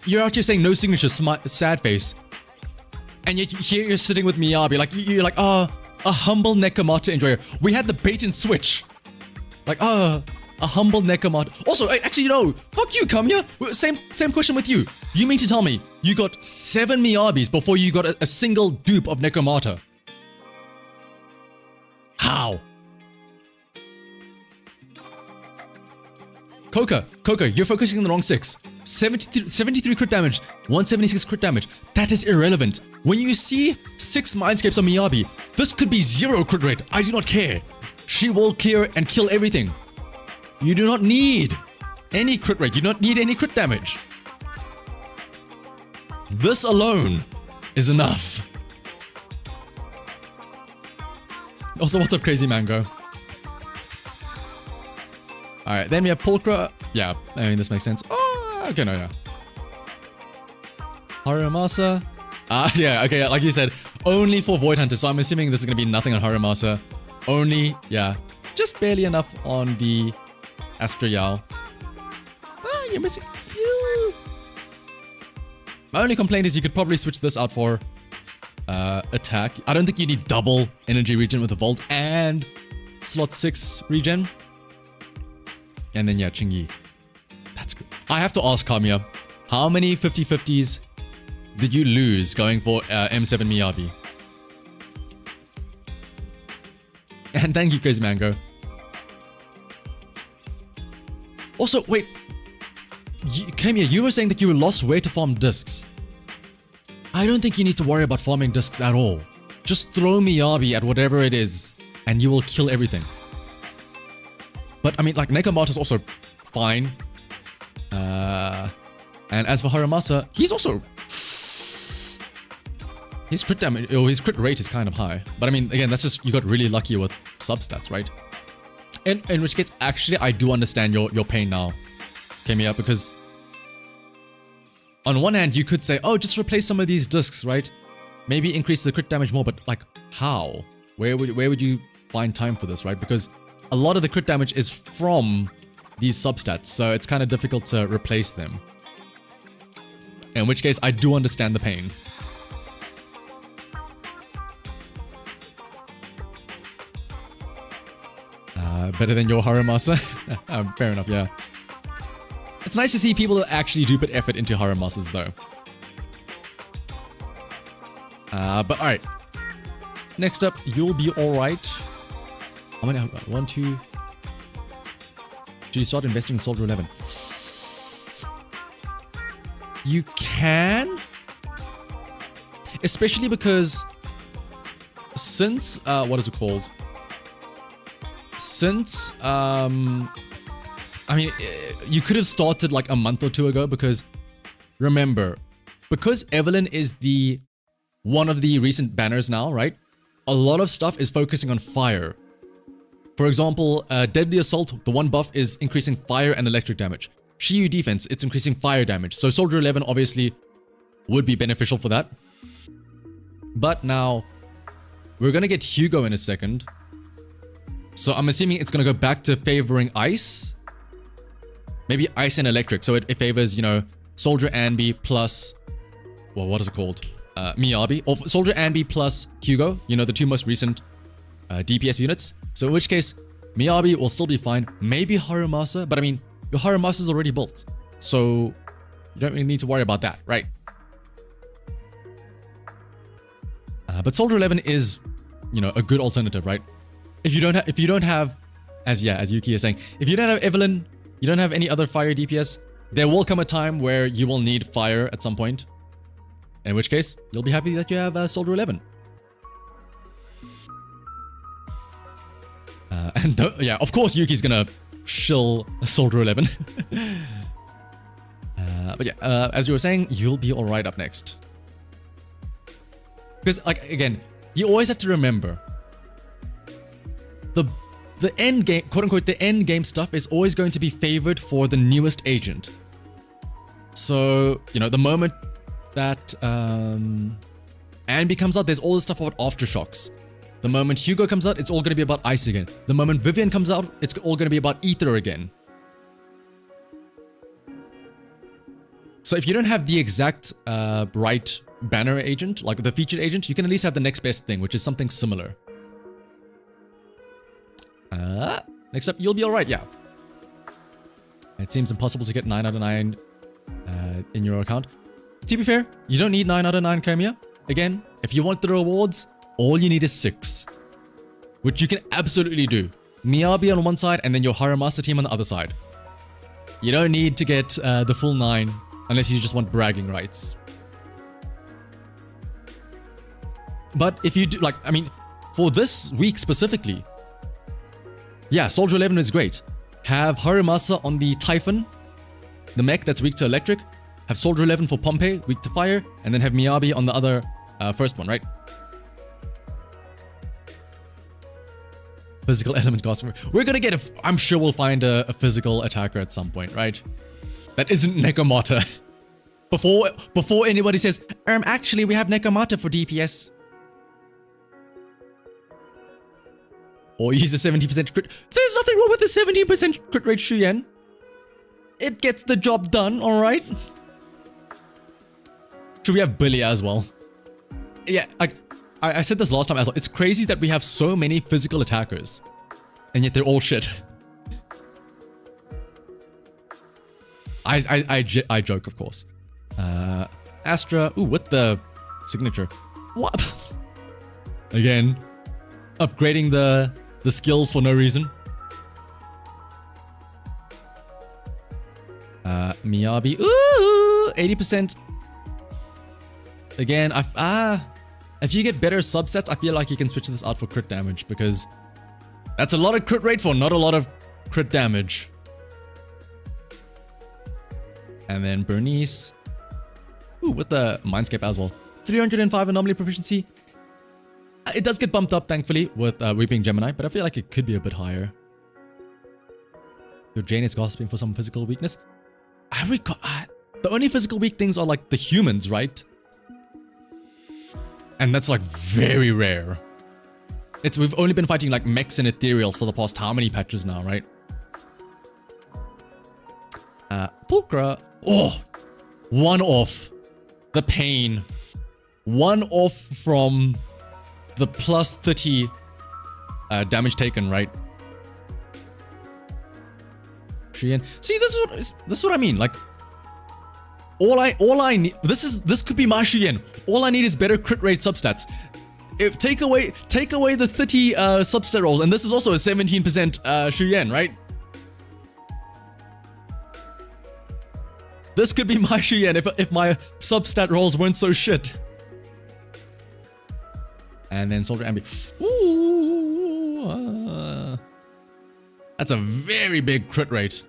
you're out here saying no signature, sad face. And yet here you're sitting with Miyabi, like, you're like, a humble Necromata enjoyer. We had the bait and switch. Like, a humble Necromata. Also, actually, no, fuck you, Kamia. Same question with you. You mean to tell me you got 7 Miyabis before you got a single dupe of Necromata? How? Coca, you're focusing on the wrong 6. 73 crit damage, 176 crit damage. That is irrelevant. When you see 6 Mindscapes on Miyabi, this could be 0 crit rate. I do not care. She will clear and kill everything. You do not need any crit rate. You do not need any crit damage. This alone is enough. Also, what's up, Crazy Mango? Alright, then we have Pulcra. Yeah, I mean, this makes sense. Oh, okay, no, yeah. Haramasa. Yeah, okay, like you said, only for Void Hunter, so I'm assuming this is going to be nothing on Haramasa. Only, yeah, just barely enough on the Astra Yao. Ah, you're missing. My only complaint is you could probably switch this out for attack. I don't think you need double energy regen with the Vault and slot 6 regen. And then, yeah, Chingy. That's good. I have to ask Kamiya, how many 50-50s did you lose going for M7 Miyabi? And thank you, Crazy Mango. Also, wait. Kamiya, you were saying that you lost where to farm discs. I don't think you need to worry about farming discs at all. Just throw Miyabi at whatever it is, and you will kill everything. But, I mean, like, Nekomata is also fine. And as for Haramasa, he's also... His crit damage, or his crit rate is kind of high. But I mean, again, that's just, you got really lucky with substats, right? In which case, actually, I do understand your pain now, Kamiya, because on one hand, you could say, oh, just replace some of these discs, right? Maybe increase the crit damage more, but like, how? Where would you find time for this, right? Because a lot of the crit damage is from these substats, so it's kind of difficult to replace them. In which case, I do understand the pain. Better than your Haramasa? Fair enough, yeah. It's nice to see people that actually do put effort into Haramasas, though. But alright. Next up, you'll be alright. How many? 1, 2. Should you start investing in Soldier 11? You can? Especially because since, what is it called? Since, I mean, you could have started like a month or two ago because, remember, because Evelyn is the one of the recent banners now, right? A lot of stuff is focusing on fire. For example, Deadly Assault, the one buff is increasing fire and electric damage. Shiyu Defense, it's increasing fire damage. So Soldier 11 obviously would be beneficial for that. But now, we're gonna get Hugo in a second. So I'm assuming it's gonna go back to favoring ice. Maybe ice and electric. So it favors, you know, Soldier Anby plus... Well, what is it called? Miyabi. Or Soldier Anby plus Hugo. You know, the two most recent DPS units. So in which case, Miyabi will still be fine. Maybe Haramasa. But I mean, your Haramasa is already built. So you don't really need to worry about that, right? But Soldier 11 is, you know, a good alternative, right? If you don't have, as Yuki is saying, if you don't have Evelyn, you don't have any other fire DPS, there will come a time where you will need fire at some point. In which case, you'll be happy that you have Soldier 11. And yeah, of course Yuki's gonna shill Soldier 11. But yeah, as you were saying, you'll be alright up next. Because, like, again, you always have to remember, the end game, quote unquote, the end game stuff is always going to be favored for the newest agent. So, you know, the moment that Anby comes out, there's all this stuff about aftershocks. The moment Hugo comes out, it's all going to be about ice again. The moment Vivian comes out, it's all going to be about ether again. So if you don't have the exact right banner agent, like the featured agent, you can at least have the next best thing, which is something similar. Next up, you'll be alright, yeah. It seems impossible to get 9 out of 9 in your account. To be fair, you don't need 9 out of 9 Kamiya. Again, if you want the rewards, all you need is 6. Which you can absolutely do. Miyabi on one side and then your Haramasa team on the other side. You don't need to get the full 9 unless you just want bragging rights. But if you do, like, I mean, for this week specifically, yeah, Soldier 11 is great. Have Haramasa on the Typhon, the mech that's weak to electric. Have Soldier 11 for Pompey, weak to fire. And then have Miyabi on the other first one, right? Physical element costume. We're gonna get I'm sure we'll find a physical attacker at some point, right? That isn't Nekomata. Before anybody says, actually we have Nekomata for DPS. Or use a 70% crit. There's nothing wrong with the 17% crit rate Shuyan. It gets the job done, alright? Should we have Billy as well? Yeah, I said this last time as well. It's crazy that we have so many physical attackers. And yet they're all shit. I joke, of course. Astra. Ooh, with the signature. What? Again, upgrading the skills for no reason. Miyabi. Ooh, 80%. Again, if you get better substats, I feel like you can switch this out for crit damage because that's a lot of crit rate for not a lot of crit damage. And then Bernice. Ooh, with the Mindscape as well. 305 anomaly proficiency. It does get bumped up, thankfully, with Weeping Gemini, but I feel like it could be a bit higher. Your Jane is gasping for some physical weakness. I recall the only physical weak things are like the humans, right? And that's like very rare. We've only been fighting like mechs and ethereals for the past how many patches now, right? Pulchra. Oh, one off. The pain. One off from the plus 30 damage taken, right? See, this is what I mean. Like, all I need. This could be my Shuyen. All I need is better crit rate substats. If take away the 30 substat rolls, and this is also a 17% Shuyen, right? This could be my Shuyen if my substat rolls weren't so shit. And then Soldier Ambi. Ooh, that's a very big crit rate.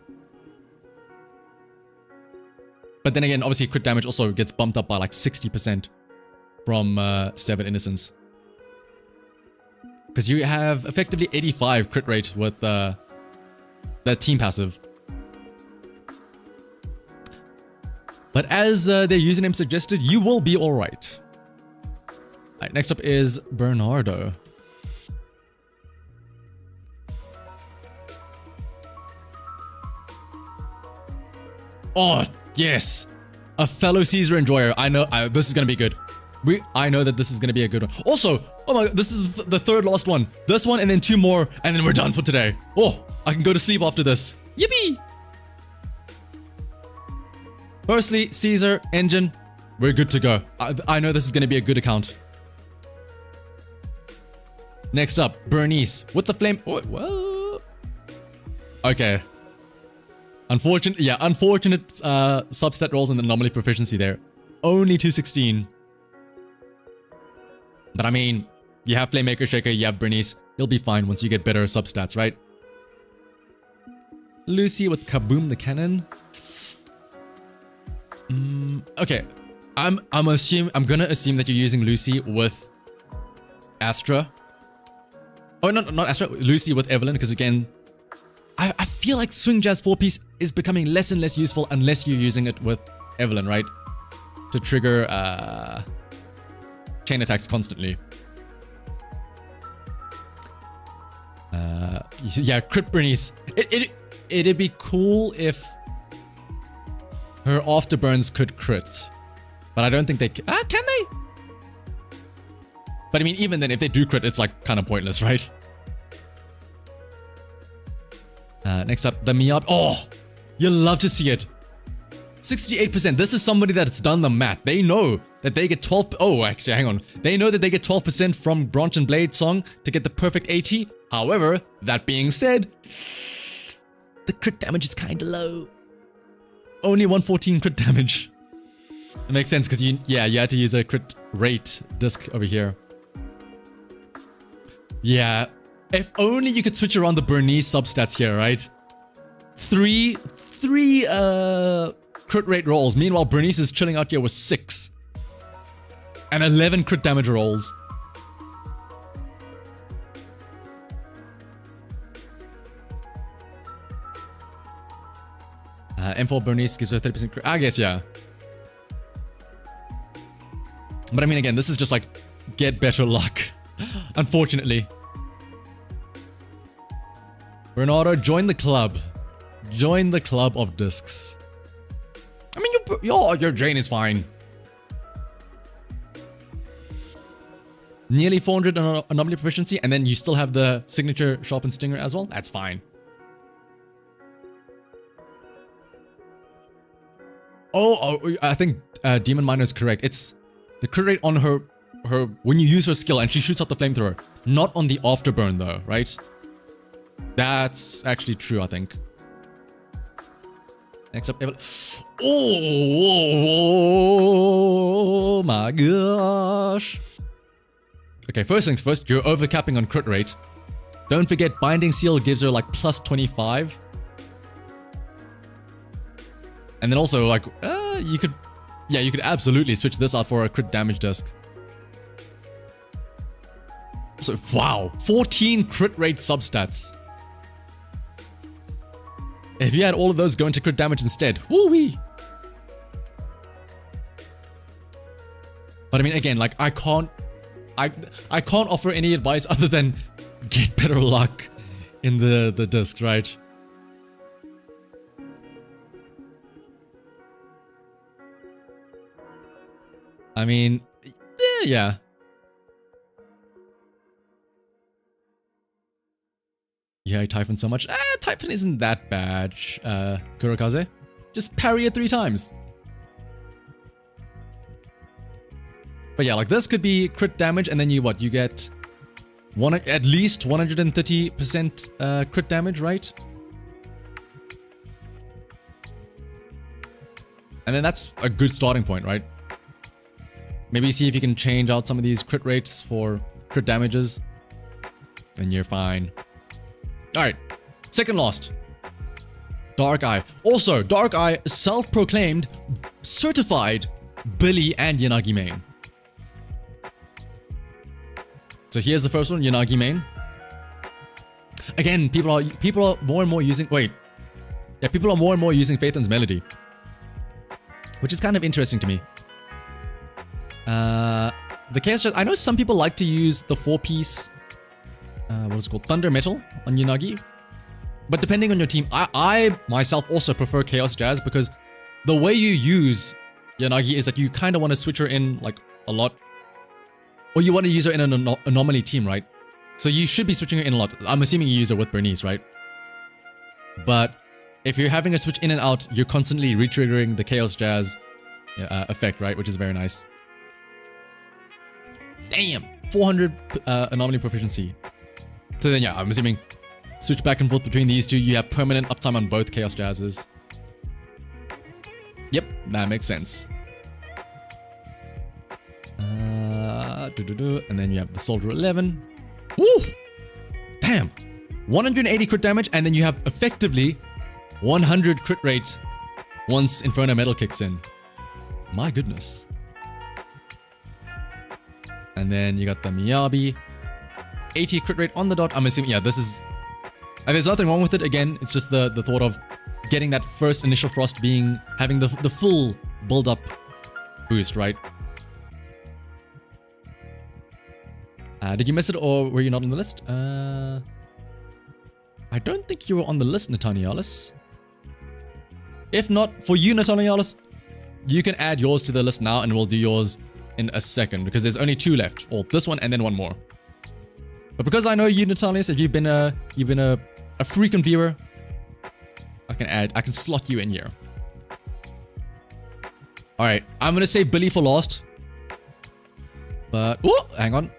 But then again, obviously crit damage also gets bumped up by like 60% from 7 Innocence. Because you have effectively 85 crit rate with that team passive. But as their username suggested, you will be alright. Alright, next up is Bernardo. Oh, yes. A fellow Caesar enjoyer. I know this is going to be good. I know that this is going to be a good one. Also, oh my god, this is the third last one. This one and then 2 more and then we're done for today. Oh, I can go to sleep after this. Yippee! Firstly, Caesar, Engine, we're good to go. I know this is going to be a good account. Next up, Bernice with the flame. Oh, whoa. Okay. Unfortunate substat rolls and anomaly proficiency there. Only 216. But I mean, you have Flamemaker Shaker, you have Bernice. You'll be fine once you get better substats, right? Lucy with Kaboom the Cannon. Okay. I'm gonna assume that you're using Lucy with Astra. Oh, not Astra. Lucy with Evelyn, because again, I feel like Swing Jazz 4-piece is becoming less and less useful unless you're using it with Evelyn, right? To trigger chain attacks constantly. Yeah, crit Bernice. It'd be cool if her afterburns could crit. But I don't think they can. Can they? But I mean, even then, if they do crit, it's like kind of pointless, right? Next up, the Miyab. Oh, you'll love to see it. 68%. This is somebody that's done the math. They know that they get 12. Oh, actually, hang on. They know that they get 12% from Branch and Blade song to get the perfect 80. However, that being said, the crit damage is kind of low. Only 114 crit damage. It makes sense because you had to use a crit rate disc over here. Yeah. If only you could switch around the Bernice substats here, right? Three crit rate rolls. Meanwhile, Bernice is chilling out here with 6. And 11 crit damage rolls. M4 Bernice gives her 30% crit. I guess, yeah. But I mean, again, this is just like, get better luck. Unfortunately. Bernardo, join the club. Join the club of discs. I mean, your drain is fine. Nearly 400 anomaly proficiency, and then you still have the signature sharpened stinger as well. That's fine. Oh, I think Demon Miner is correct. It's the crit rate on her when you use her skill and she shoots out the flamethrower, not on the afterburn though, right? That's actually true, I think. Next up, oh my gosh. Okay, first things first, you're overcapping on crit rate. Don't forget, Binding Seal gives her like plus 25. And then also like, you could absolutely switch this out for a crit damage disc. So, wow, 14 crit rate substats. If you had all of those go into crit damage instead, woo-wee. But I mean, again, like I can't offer any advice other than get better luck in the disc, right? I mean, yeah. Yeah, I Typhon so much. Typhon isn't that bad, Kurokaze. Just parry it 3 times. But yeah, like this could be crit damage, and then you get at least 130% crit damage, right? And then that's a good starting point, right? Maybe see if you can change out some of these crit rates for crit damages, and you're fine. Alright, second last. Dark Eye. Also, Dark Eye, self-proclaimed, certified Billy and Yanagi main. So here's the first one, Yanagi main. Again, people are more and more using... Wait. Yeah, people are more and more using Phaethon's Melody. Which is kind of interesting to me. The Chaos Jazz... I know some people like to use the 4-piece... what is it called? Thunder Metal on Yanagi. But depending on your team, I myself also prefer Chaos Jazz because the way you use Yanagi is that you kind of want to switch her in like a lot. Or you want to use her in an anomaly team, right? So you should be switching her in a lot. I'm assuming you use her with Bernice, right? But if you're having a switch in and out, you're constantly retriggering the Chaos Jazz effect, right? Which is very nice. Damn! 400 anomaly proficiency. So then, yeah, I'm assuming switch back and forth between these two. You have permanent uptime on both Chaos Jazzes. Yep, that makes sense. And then you have the Soldier 11. Woo! Damn! 180 crit damage, and then you have effectively 100 crit rate once Inferno Metal kicks in. My goodness. And then you got the Miyabi. 80 crit rate on the dot. I'm assuming, yeah, this is... And there's nothing wrong with it. Again, it's just the thought of getting that first initial frost having the full build-up boost, right? Did you miss it, or were you not on the list? I don't think you were on the list, Natanialis. If not, for you, Natanialis, you can add yours to the list now, and we'll do yours in a second, because there's only 2 left. Or this one, and then one more. But because I know you, Natalius, if you've been a frequent viewer, I can slot you in here. Alright, I'm gonna say Billy for last. But, oh, hang on.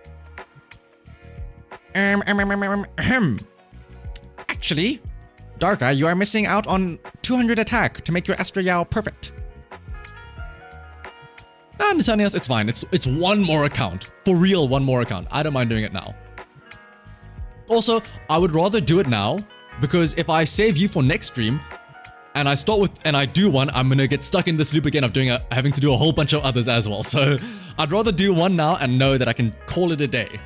Actually, Darka, you are missing out on 200 attack to make your Astro Yao perfect. Nah, Natanias, it's fine. It's one more account. For real, one more account. I don't mind doing it now. Also, I would rather do it now, because if I save you for next stream, and I do one, I'm gonna get stuck in this loop again of having to do a whole bunch of others as well. So, I'd rather do one now and know that I can call it a day.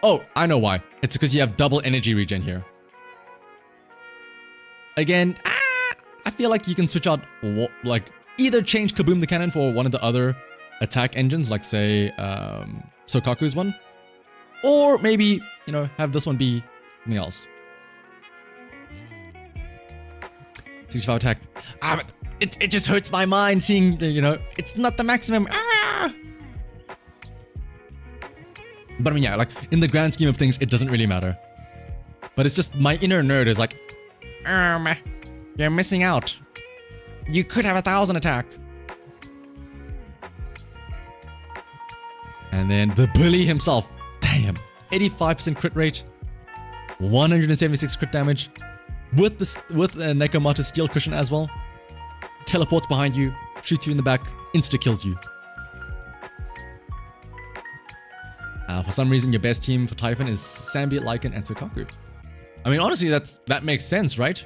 Oh, I know why. It's because you have double energy regen here. Again, I feel like you can switch out, like, either change Kaboom the Cannon for one of the other attack engines, like say, Sokaku's one. Or maybe, you know, have this one be something else. 65 attack. But it just hurts my mind seeing, you know, it's not the maximum. But I mean, yeah, like, in the grand scheme of things, it doesn't really matter. But it's just my inner nerd is like, you're missing out. You could have 1,000 attack. And then the bully himself. Damn. 85% crit rate. 176 crit damage. With a Nekomata steel cushion as well. Teleports behind you. Shoots you in the back. Insta-kills you. For some reason, your best team for Typhon is Sanbi, Lycan, and Sukaku. I mean, honestly, that makes sense, right?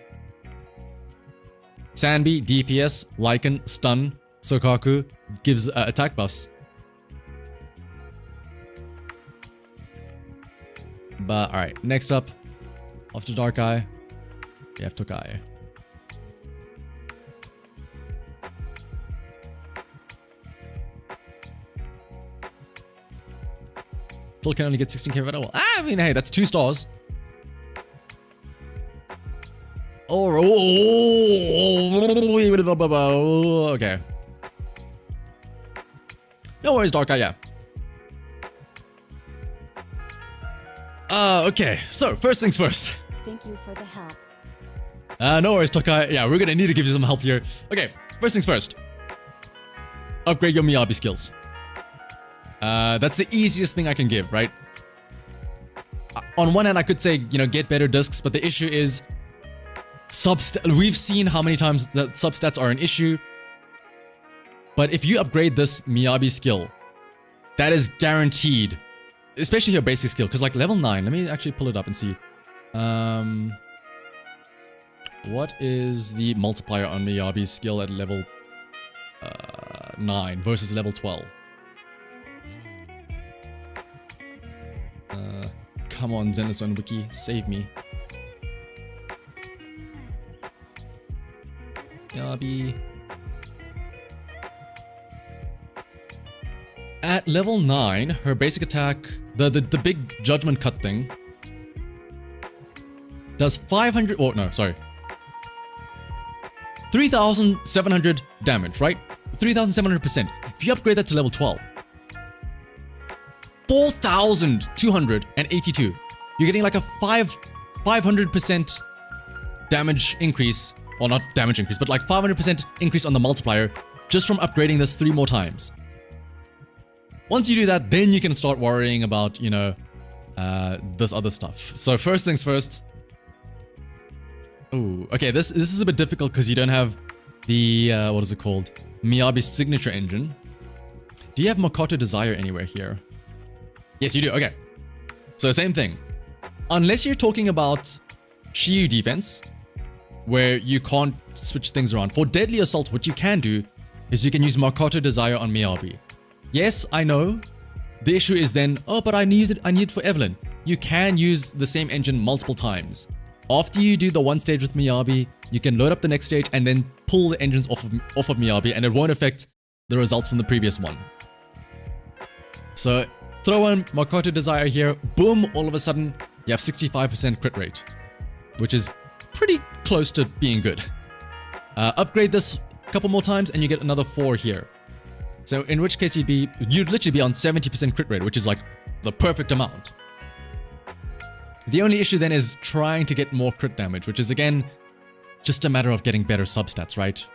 Sanbi, DPS, Lycan, stun, Sukaku gives attack buffs. But alright, next up, after Dark Eye, we have Tokai. Still can only get 16k of well. I mean, hey, that's 2 stars. Okay. No worries, Dark Eye, yeah. Okay, so first things first. Thank you for the help. No worries, Tokai. Yeah, we're gonna need to give you some help here. Okay, first things first. Upgrade your Miyabi skills. That's the easiest thing I can give, right? On one hand, I could say, you know, get better discs, but the issue is we've seen how many times the substats are an issue. But if you upgrade this Miyabi skill, that is guaranteed. Especially your basic skill, because like level 9, let me actually pull it up and see. What is the multiplier on Miyabi's skill at level 9 versus level 12? Come on, Zenless on Wiki, save me. Miyabi. At level 9, her basic attack, the big judgment cut thing, does 500, oh no, sorry. 3,700 damage, right? 3,700%. If you upgrade that to level 12, 4,282. You're getting like a 500% damage increase, or not damage increase, but like 500% increase on the multiplier just from upgrading this 3 more times. Once you do that, then you can start worrying about, you know, this other stuff. So first things first. Ooh, okay, this is a bit difficult because you don't have the, what is it called? Miyabi's signature engine. Do you have Makoto Desire anywhere here? Yes, you do, okay. So same thing. Unless you're talking about Shiyu defense, where you can't switch things around. For Deadly Assault, what you can do is you can use Makoto Desire on Miyabi. Yes, I know. The issue is then, oh, but I need it for Evelyn. You can use the same engine multiple times. After you do the one stage with Miyabi, you can load up the next stage and then pull the engines off of Miyabi, and it won't affect the results from the previous one. So throw in Makoto Desire here, boom, all of a sudden you have 65% crit rate, which is pretty close to being good. Upgrade this a couple more times and you get another 4 here. So in which case you'd literally be on 70% crit rate, which is like the perfect amount. The only issue then is trying to get more crit damage, which is again, just a matter of getting better substats, right?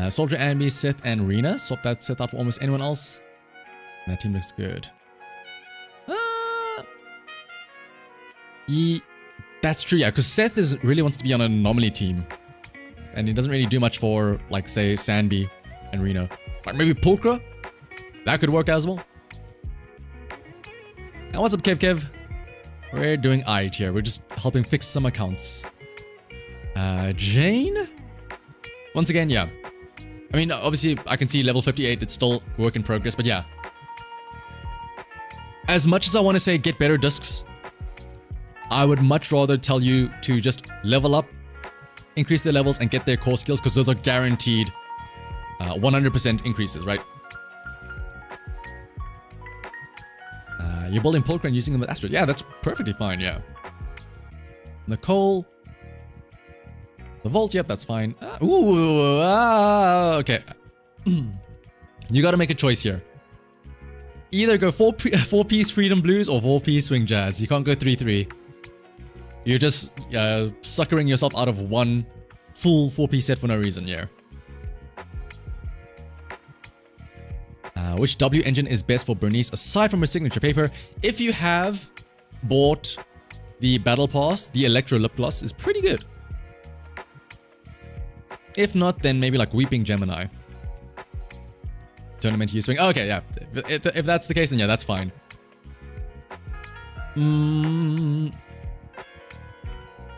Soldier, Anime, Seth, and Rena. Swap that Seth out for almost anyone else. That team looks good. That's true, yeah, because Seth really wants to be on an anomaly team. And he doesn't really do much for, like, say, Sanbi and Reno. Like, maybe Pulcra? That could work as well. And what's up, Kev? We're doing Ait here. We're just helping fix some accounts. Jane? Once again, yeah. I mean, obviously, I can see level 58. It's still work in progress, but yeah. As much as I want to say get better discs, I would much rather tell you to just level up, increase their levels, and get their core skills, because those are guaranteed 100% increases, right? You're building Polkran using them with Astrid. Yeah, that's perfectly fine, yeah. Nicole. The Vault, yep, that's fine. Okay. You gotta make a choice here. Either go 4-piece Freedom Blues or 4-piece Swing Jazz. You can't go 3-3. You're just suckering yourself out of one full 4-piece set for no reason, yeah. Which W engine is best for Bernice aside from her signature paper? If you have bought the Battle Pass, the Electro Lip Gloss is pretty good. If not, then maybe like Weeping Gemini. Tournament you swing. Okay, yeah. If that's the case, then yeah, that's fine.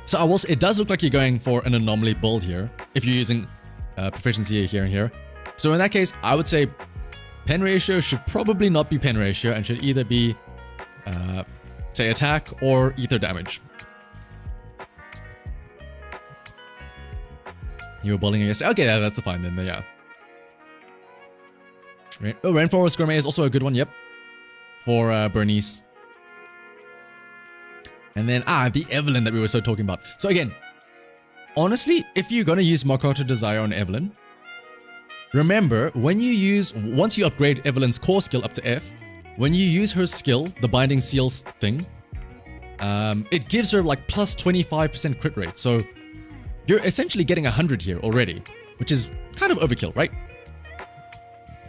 So I will say, it does look like you're going for an anomaly build here, if you're using proficiency here and here. So in that case, I would say pen ratio should probably not be pen ratio and should either be, say, attack or ether damage. You were bowling yesterday. Okay, yeah, that's fine then, yeah. Oh, Rainforest Gourmet is also a good one, yep. For Bernice. And then, the Evelyn that we were so talking about. So again, honestly, if you're gonna use Markata Desire on Evelyn, remember, once you upgrade Evelyn's core skill up to F, when you use her skill, the Binding Seals thing, it gives her like plus 25% crit rate. So you're essentially getting 100 here already, which is kind of overkill, right?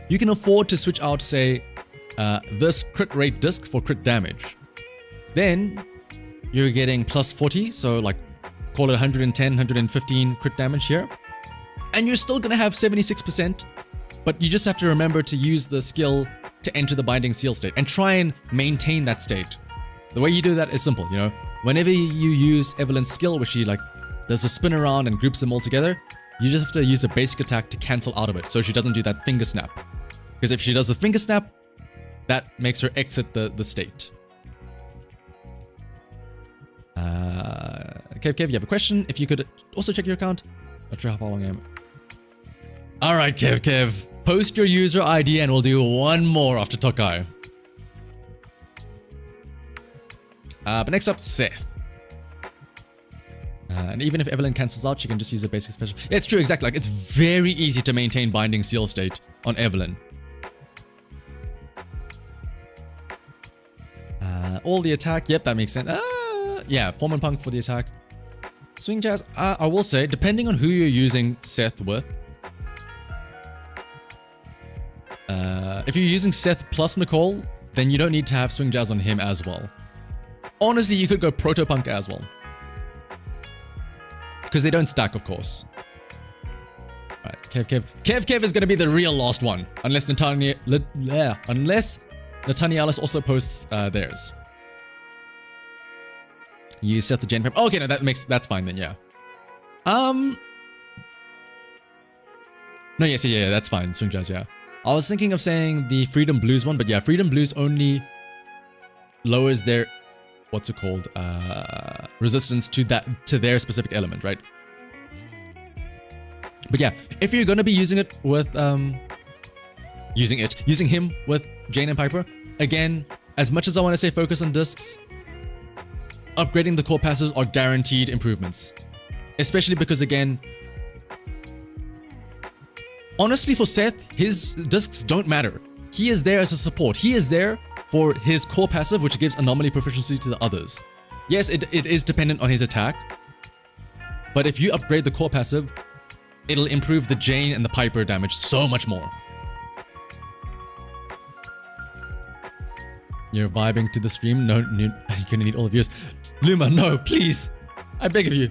You can afford to switch out, say, this crit rate disc for crit damage. Then you're getting plus 40, so like call it 110, 115 crit damage here. And you're still gonna have 76%, but you just have to remember to use the skill to enter the Binding Seal state and try and maintain that state. The way you do that is simple, you know. Whenever you use Evelyn's skill, where she like does a spin around and groups them all together, you just have to use a basic attack to cancel out of it, so she doesn't do that finger snap. Because if she does the finger snap, that makes her exit the state. Kev, you have a question? If you could also check your account. Not sure how long I am. Alright, Kev. Post your user ID and we'll do one more after Tokai. But next up, Seth. And even if Evelyn cancels out, she can just use a basic special. Yeah, it's true, exactly. Like, it's very easy to maintain Binding Seal state on Evelyn. All the attack, yep, that makes sense. Yeah, Palm and Punk for the attack. Swing Jazz, I will say, depending on who you're using Seth with. If you're using Seth plus Nicole, then you don't need to have Swing Jazz on him as well. Honestly, you could go Proto Punk as well. Because they don't stack, of course. Alright, Kev is going to be the real last one. Unless Natanialis also posts theirs. You set the gen pep. Okay, no, that's fine then, yeah. No, yes, yeah, that's fine. Swing Jazz, yeah. I was thinking of saying the Freedom Blues one, but yeah, Freedom Blues only lowers their, what's it called, resistance to their specific element, right? But yeah, if you're gonna be using it with using him with Jane and Piper, again, as much as I want to say focus on discs, upgrading the core passives are guaranteed improvements. Especially because, again, honestly for Seth, his discs don't matter. He is there as a support. He is there for his core passive, which gives anomaly proficiency to the others. Yes, it is dependent on his attack, but if you upgrade the core passive, it'll improve the Jane and the Piper damage so much more. You're vibing to the stream? No, you're gonna need all the viewers. Luma, no, please. I beg of you.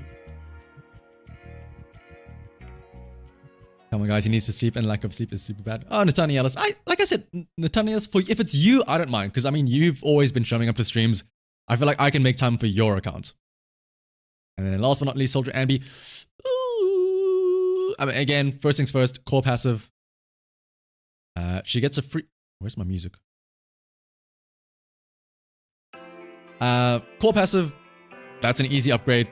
Come on, guys, he needs to sleep, and lack of sleep is super bad. Oh, Natanialis. Like I said, Natanialis, if it's you, I don't mind, because I mean, you've always been showing up to streams. I feel like I can make time for your account. And then last but not least, Soldier Ambi. Ooh. I mean, again, first things first, core passive. She gets a free... Where's my music? Core passive, that's an easy upgrade.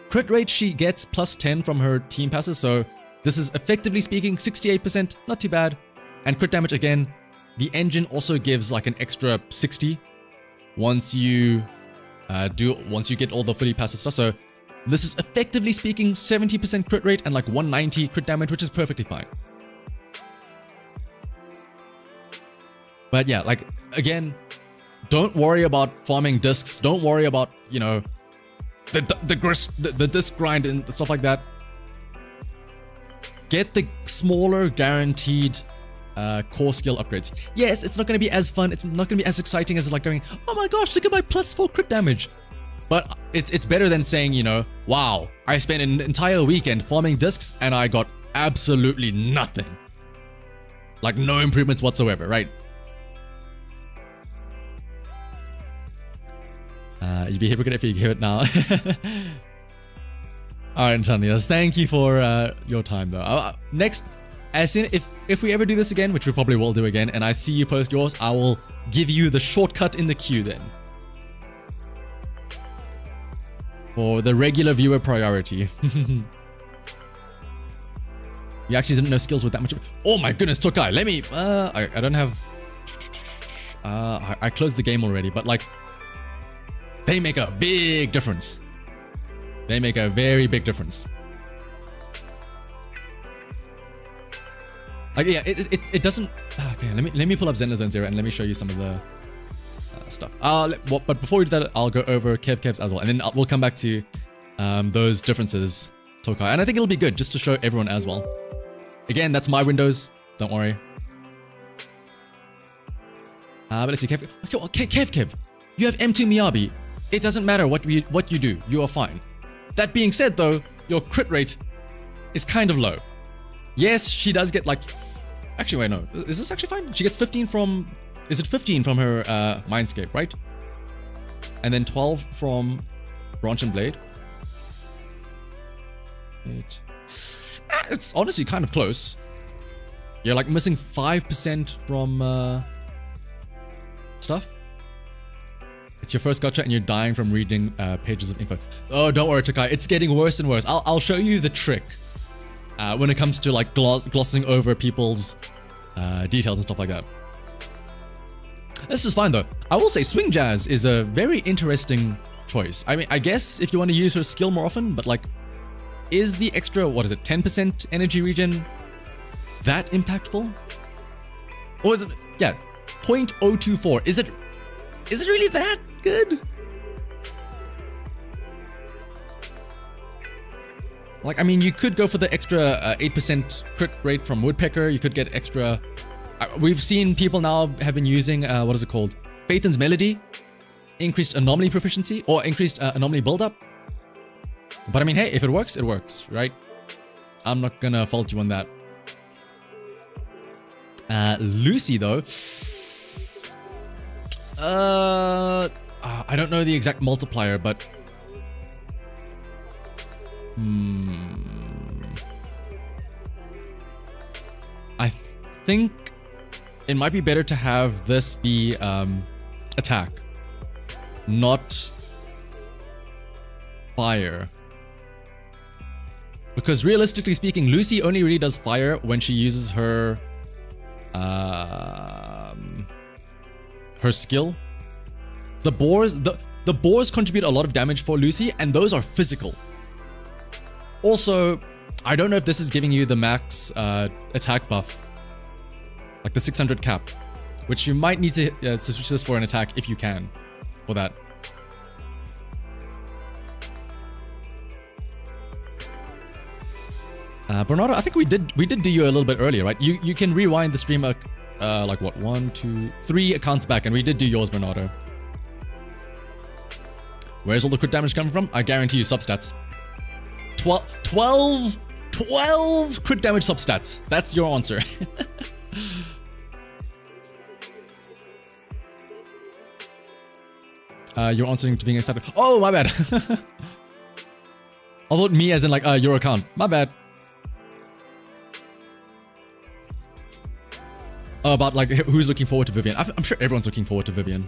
Crit rate, she gets plus 10 from her team passive, so this is effectively speaking 68%, not too bad. And crit damage again, the engine also gives like an extra 60 once you get all the fully passive stuff. So this is effectively speaking 70% crit rate and like 190 crit damage, which is perfectly fine. But yeah, like again, don't worry about farming discs. Don't worry about, you know, the disc grind and stuff like that. Get the smaller guaranteed core skill upgrades. Yes, it's not going to be as fun. It's not going to be as exciting as like going, oh my gosh, look at my +4 crit damage. But it's better than saying, you know, wow, I spent an entire weekend farming discs and I got absolutely nothing. Like no improvements whatsoever, right? You'd be a hypocrite if you hear it now. Alright, Antonios, thank you for your time though. Next, as soon if we ever do this again, which we probably will do again, and I see you post yours, I will give you the shortcut in the queue then. For the regular viewer priority. You actually didn't know skills with that much. Oh my goodness, Tokai, let me I don't have I closed the game already, but like they make a big difference. They make a very big difference. Like yeah, it doesn't. Okay, let me pull up Zenless Zone 0 and let me show you some of the stuff. But before we do that, I'll go over Kev's as well, and then we'll come back to those differences, Tokai. And I think it'll be good just to show everyone as well. Again, that's my Windows. Don't worry. But let's see, Kev. Okay, well, Kev, you have M2 Miyabi. It doesn't matter what you do. You are fine. That being said, though, your crit rate is kind of low. Yes, she does get like... Actually, wait, no. Is this actually fine? She gets 15 from... Is it 15 from her Mindscape, right? And then 12 from Branch and Blade. It's honestly kind of close. You're like missing 5% from stuff. It's your first gacha and you're dying from reading pages of info. Oh, don't worry, Takai. It's getting worse and worse. I'll show you the trick when it comes to like glossing over people's details and stuff like that. This is fine though. I will say Swing Jazz is a very interesting choice. I mean, I guess if you want to use her skill more often, but like, is the extra, what is it, 10% energy regen that impactful? Or is it, yeah, 0.024. Is it really that good? Like, I mean, you could go for the extra 8% crit rate from Woodpecker. You could get extra... we've seen people now have been using, what is it called? Phaeton's Melody. Increased anomaly proficiency or increased anomaly buildup. But I mean, hey, if it works, right? I'm not gonna fault you on that. Lucy, though... I don't know the exact multiplier, but... I think it might be better to have this be attack, not fire. Because realistically speaking, Lucy only really does fire when she uses her her skill. The boars contribute a lot of damage for Lucy, and those are physical. Also, I don't know if this is giving you the max attack buff, like the 600 cap, which you might need to switch this for an attack if you can, for that. Bernardo, I think we did do you a little bit earlier, right? You can rewind the stream like what, 1, 2, 3 accounts back, and we did do yours, Bernardo. Where's all the crit damage coming from? I guarantee you substats. 12 crit damage substats. That's your answer. You're answering to being accepted. Oh, my bad. I thought me as in like your account. My bad. Oh, about like who's looking forward to Vivian. I'm sure everyone's looking forward to Vivian.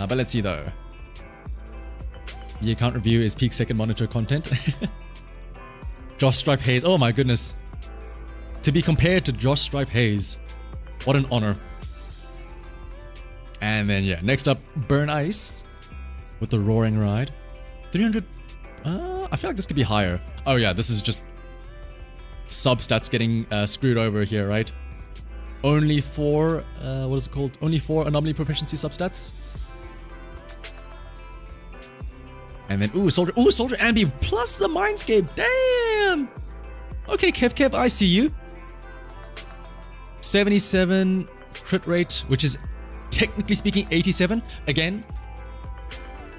But let's see though. The account review is peak second monitor content. Josh Stripe Hayes. Oh my goodness. to be compared to Josh Stripe Hayes. What an honor. And then, yeah, next up, Burn Ice with the Roaring Ride. 300. I feel like this could be higher. Oh, yeah, this is just substats getting screwed over here, right? Only 4, what is it called? Only 4 anomaly proficiency substats. And then, Soldier Ambi plus the Mindscape. Damn! Okay, Kev, I see you. 77 crit rate, which is technically speaking 87. Again,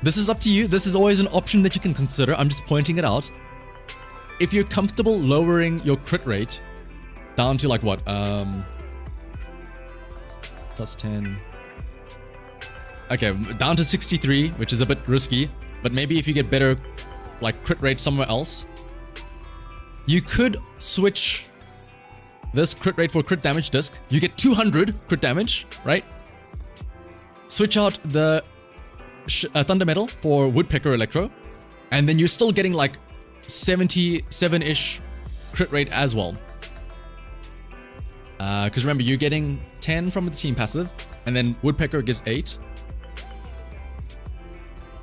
this is up to you. This is always an option that you can consider. I'm just pointing it out. If you're comfortable lowering your crit rate down to like what? Plus 10. Okay, down to 63, which is a bit risky. But maybe if you get better like crit rate somewhere else, you could switch this crit rate for crit damage disc. You get 200 crit damage, right? Switch out the Thunder Metal for Woodpecker Electro, and then you're still getting like 77-ish crit rate as well. Because remember, you're getting 10 from the team passive, and then Woodpecker gives 8.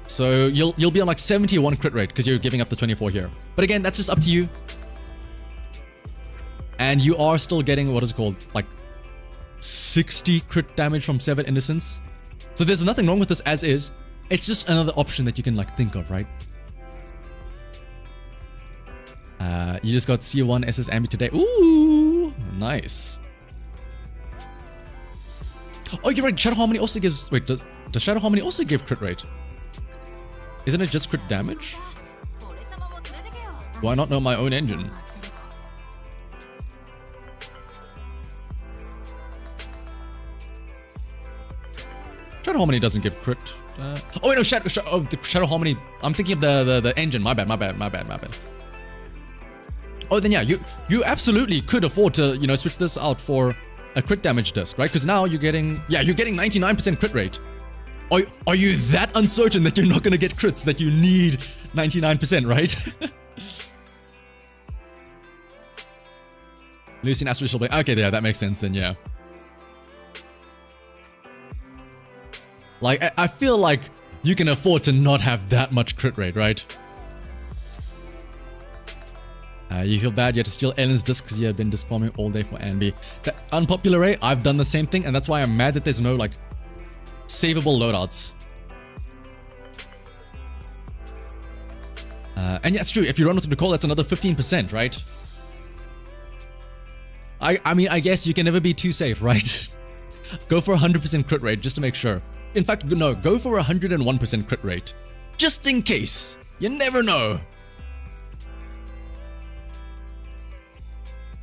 So you'll be on like 71 crit rate because you're giving up the 24 here. But again, that's just up to you. And you are still getting, what is it called? Like 60 crit damage from 7 Innocence. So there's nothing wrong with this as is. It's just another option that you can like think of, right? You just got C1 SS Ambi today. Ooh, nice. Oh, you're right. Shadow Harmony also gives... Wait, does Shadow Harmony also give crit rate? Isn't it just crit damage? Do I not know my own engine? Shadow Harmony doesn't give crit. Oh wait, no, Shadow Harmony. I'm thinking of the engine. My bad. Oh, then yeah, you absolutely could afford to, you know, switch this out for a crit damage disc, right? Because now you're getting 99% crit rate. Are you that uncertain that you're not gonna get crits that you need 99%, right? Lucian Astral Blade. Okay, yeah, that makes sense then, yeah. Like, I feel like you can afford to not have that much crit rate, right? You feel bad you had to steal Ellen's disc because you had been disc bombing all day for Ambi. The unpopular Ray, I've done the same thing, and that's why I'm mad that there's no, like, savable loadouts. And yeah, it's true. If you run with the recall, that's another 15%, right? I mean, I guess you can never be too safe, right? Go for 100% crit rate just to make sure. In fact, no, go for 101% crit rate. Just in case. You never know.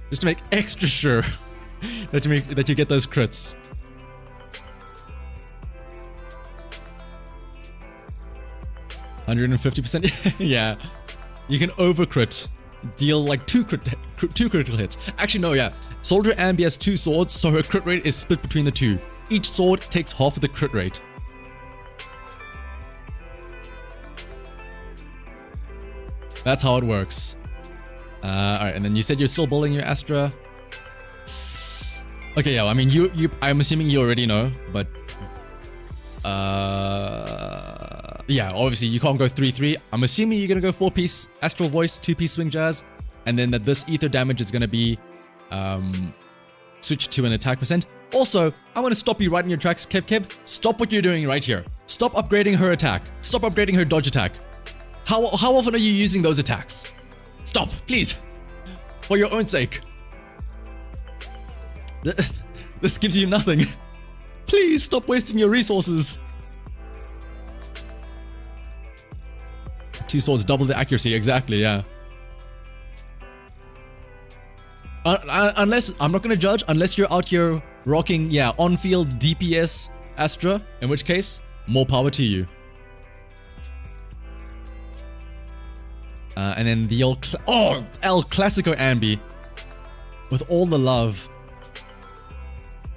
Just to make extra sure that you get those crits. $150%. Yeah. You can overcrit. Deal like two critical hits. Actually, no, yeah. Soldier Ambi has 2 swords, so her crit rate is split between the 2. Each sword takes half of the crit rate. That's how it works. Alright, and then you said you're still building your Astra. Okay, yeah, I mean, I'm assuming you already know, but... yeah, obviously you can't go 3-3. I'm assuming you're gonna go 4-piece Astral Voice, 2-piece Swing Jazz, and then that this ether damage is gonna be switched to an attack percent. Also, I want to stop you right in your tracks, Kev. Stop what you're doing right here. Stop upgrading her attack. Stop upgrading her dodge attack. How often are you using those attacks? Stop, please. For your own sake. This gives you nothing. Please stop wasting your resources. 2 swords, double the accuracy. Exactly, yeah. Unless, I'm not going to judge, unless you're out here rocking, yeah, on-field DPS Astra, in which case, more power to you. And then the El Clasico Ambi, with all the love.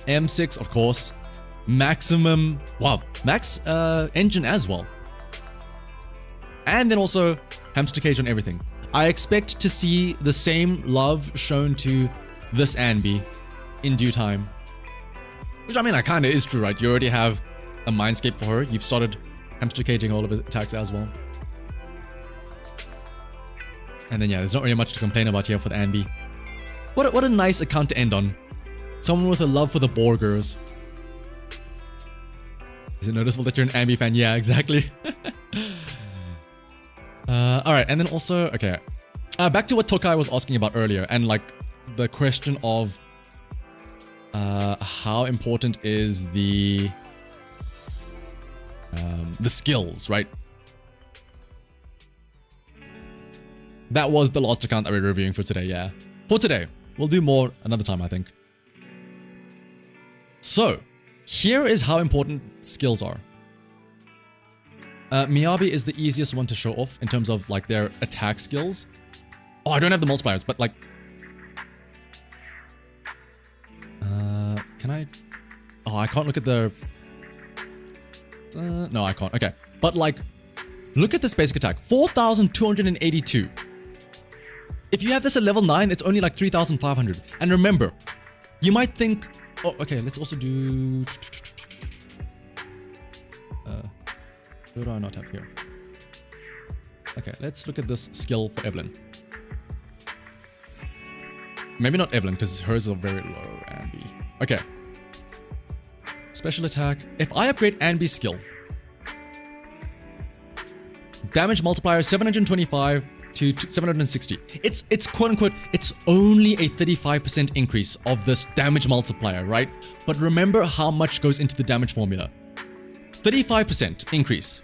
M6, of course. Maximum, wow, max engine as well. And then also hamster cage on everything. I expect to see the same love shown to this Anby in due time. Which, I mean, that kind of is true, right? You already have a Mindscape for her. You've started hamster caging all of his attacks as well. And then, yeah, there's not really much to complain about here for the Anby. What a nice account to end on. Someone with a love for the Borgers. Is it noticeable that you're an Anby fan? Yeah, exactly. Alright, and then also, okay. Back to what Tokai was asking about earlier, and like the question of how important is the skills, right? That was the last account that we're reviewing for today, yeah. For today. We'll do more another time, I think. So, here is how important skills are. Miyabi is the easiest one to show off in terms of like their attack skills. Oh, I don't have the multipliers, but like... can I... Oh, I can't look at the... no, I can't. Okay. But like, look at this basic attack. 4,282. If you have this at level 9, it's only like 3,500. And remember, you might think... Oh, okay, let's also do... What do I not have here? Okay, let's look at this skill for Evelyn. Maybe not Evelyn, because hers are very low, Anby. Okay. Special attack. If I upgrade Anby's skill, damage multiplier 725 to 760. It's quote-unquote, it's only a 35% increase of this damage multiplier, right? But remember how much goes into the damage formula. 35% increase.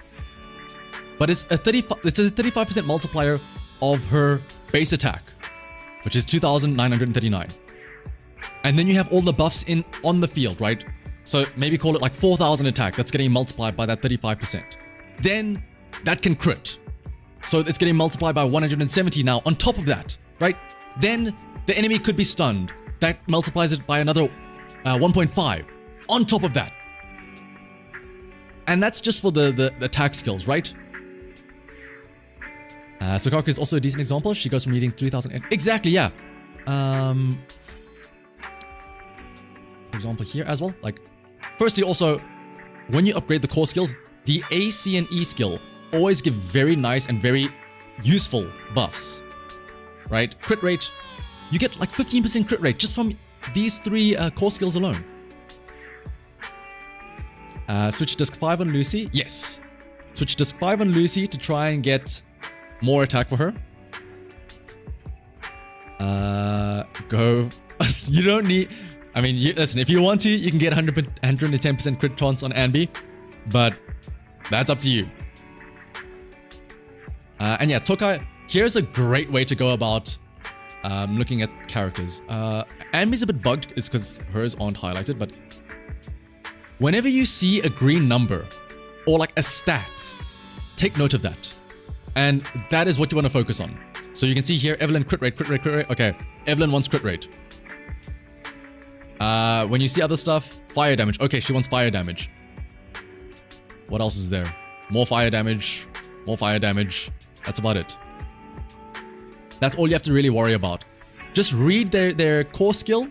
But it's a 35% multiplier of her base attack, which is 2,939. And then you have all the buffs on the field, right? So maybe call it like 4,000 attack. That's getting multiplied by that 35%. Then that can crit. So it's getting multiplied by 170 now on top of that, right? Then the enemy could be stunned. That multiplies it by another 1.5 on top of that. And that's just for the attack skills, right? Sukaku is also a decent example. She goes from needing 3,000... Exactly, yeah. For example here as well. Like, firstly, also, when you upgrade the core skills, the A, C, and E skill always give very nice and very useful buffs, right? Crit rate, you get like 15% crit rate just from these three core skills alone. Switch disc 5 on Lucy, yes. Switch disc 5 on Lucy to try and get more attack for her. Go. You don't need... I mean, listen, if you want to, you can get 110% crit chance on Anby, but that's up to you. And yeah, Tokai, here's a great way to go about looking at characters. Anby's a bit bugged, is because hers aren't highlighted, but whenever you see a green number or like a stat, take note of that. And that is what you want to focus on. So you can see here, Evelyn crit rate, crit rate, crit rate. Okay, Evelyn wants crit rate. When you see other stuff, fire damage. Okay, she wants fire damage. What else is there? More fire damage, more fire damage. That's about it. That's all you have to really worry about. Just read their core skill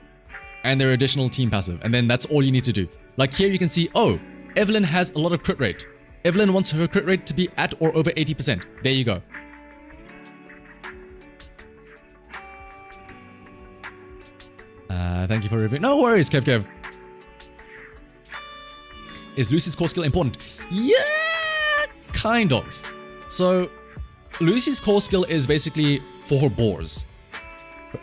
and their additional team passive, and then that's all you need to do. Like here you can see, oh, Evelyn has a lot of crit rate. Evelyn wants her crit rate to be at or over 80%. There you go. Thank you for reviewing. No worries, Kev. Is Lucy's core skill important? Yeah, kind of. So, Lucy's core skill is basically for her boars.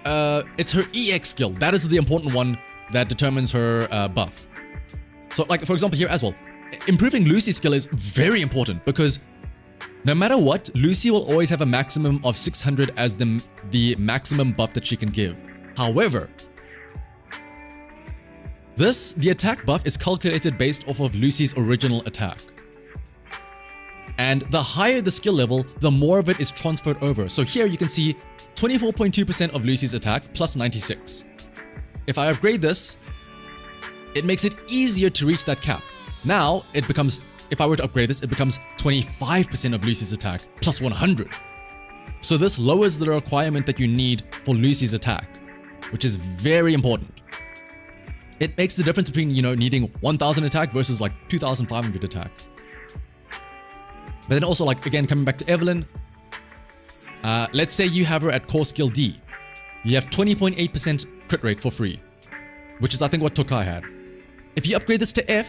It's her EX skill. That is the important one that determines her buff. So, like, for example, here as well. Improving Lucy's skill is very important because no matter what, Lucy will always have a maximum of 600 as the maximum buff that she can give. However, the attack buff is calculated based off of Lucy's original attack. And the higher the skill level, the more of it is transferred over. So here you can see 24.2% of Lucy's attack plus 96. If I upgrade this, it makes it easier to reach that cap. Now, it becomes, if I were to upgrade this, it becomes 25% of Lucy's attack plus 100. So this lowers the requirement that you need for Lucy's attack, which is very important. It makes the difference between, you know, needing 1000 attack versus like 2500 attack. But then also, like, again, coming back to Evelyn, let's say you have her at core skill D. You have 20.8% crit rate for free, which is, I think, what Tokai had. If you upgrade this to F,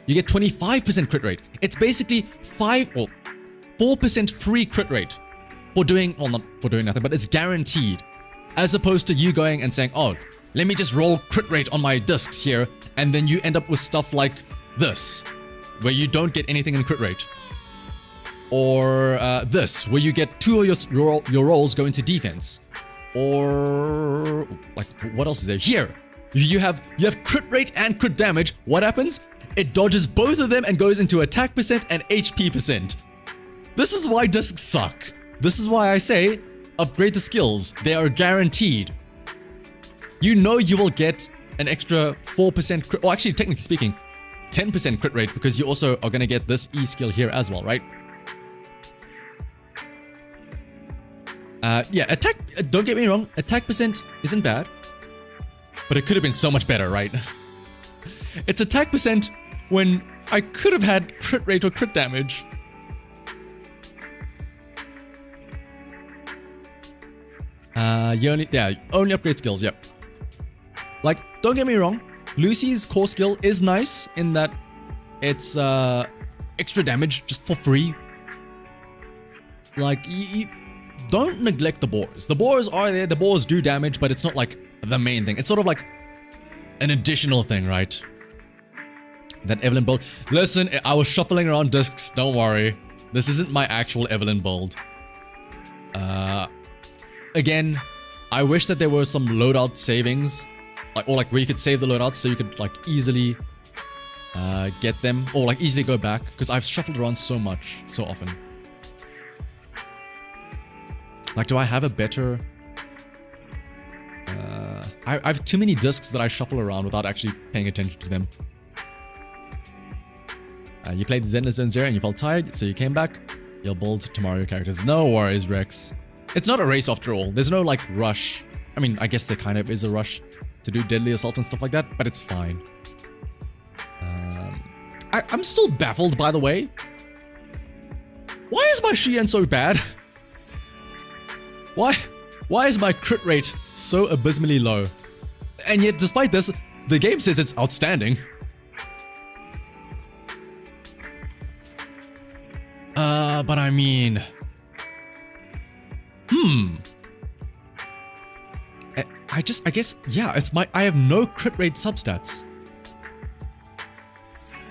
you get 25% crit rate. It's basically 4% free crit rate for doing, well, not for doing nothing, but it's guaranteed. As opposed to you going and saying, oh, let me just roll crit rate on my discs here, and then you end up with stuff like this, where you don't get anything in crit rate. Or this, where you get 2 of your rolls go into defense. Or like, what else is there? Here, you have crit rate and crit damage. What happens? It dodges both of them and goes into attack percent and HP percent. This is why discs suck. This is why I say upgrade the skills. They are guaranteed. You know you will get an extra 4% crit, or actually, technically speaking, 10% crit rate, because you also are going to get this E skill here as well, right? Yeah, attack, don't get me wrong, attack percent isn't bad, but it could have been so much better, right? It's attack percent when I could have had crit rate or crit damage. Only upgrade skills, yep. Like, don't get me wrong, Lucy's core skill is nice in that it's extra damage just for free. Like, don't neglect the boars. The boars are there, the boars do damage, but it's not like the main thing. It's sort of like an additional thing, right? That Evelyn build. Listen, I was shuffling around discs, don't worry. This isn't my actual Evelyn build. Again, I wish that there were some loadout savings, like, or like where you could save the loadouts so you could like easily get them, or like easily go back, because I've shuffled around so much, so often. Like, do I have a better... I have too many discs that I shuffle around without actually paying attention to them. You played Zenless Zone 0 and you felt tired, so you came back. You'll build tomorrow characters. No worries, Rex. It's not a race after all. There's no, like, rush. I mean, I guess there kind of is a rush to do Deadly Assault and stuff like that, but it's fine. I'm still baffled, by the way. Why is my Shien so bad? Why is my crit rate so abysmally low? And yet, despite this, the game says it's outstanding. But I mean... I guess, yeah, I have no crit rate substats.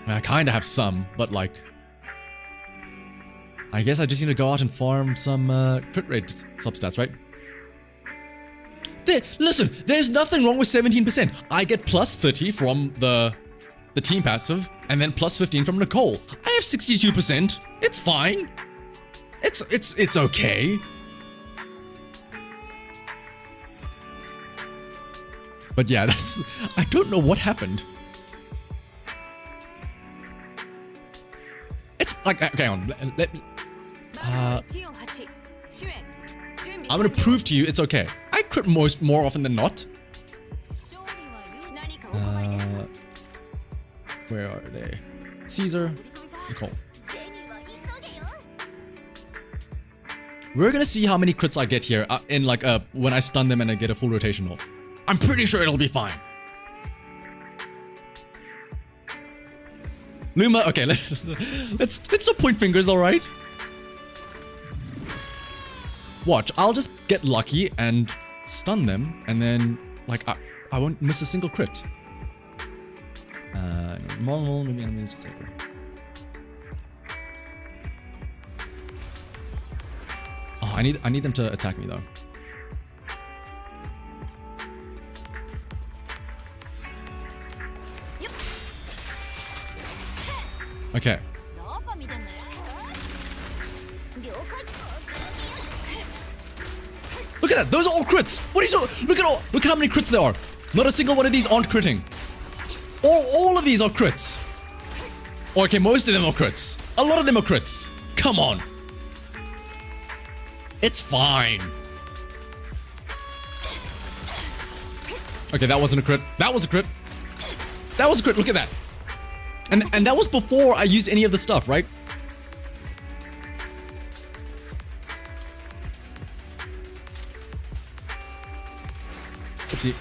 I mean, I kinda have some, but like... I guess I just need to go out and farm some crit rate substats, right? Listen, there's nothing wrong with 17%. I get plus 30 from the team passive, and then plus 15 from Nicole. I have 62%. It's fine. It's okay. But yeah, I don't know what happened. It's like, okay, let me... I'm gonna prove to you it's okay. I crit more often than not. Where are they? Caesar, Nicole. We're gonna see how many crits I get here in like when I stun them and I get a full rotation off. I'm pretty sure it'll be fine. Luma, okay, let's not point fingers, all right? Watch, I'll just get lucky and stun them, and then like I won't miss a single crit. Normal, maybe enemies just safer. Oh, I need them to attack me though. Okay. Look at that! Those are all crits! What are you doing? Look at how many crits there are! Not a single one of these aren't critting. All of these are crits. Okay, most of them are crits. A lot of them are crits. Come on. It's fine. Okay, that wasn't a crit. That was a crit. That was a crit. Look at that. And that was before I used any of the stuff, right? Oopsie.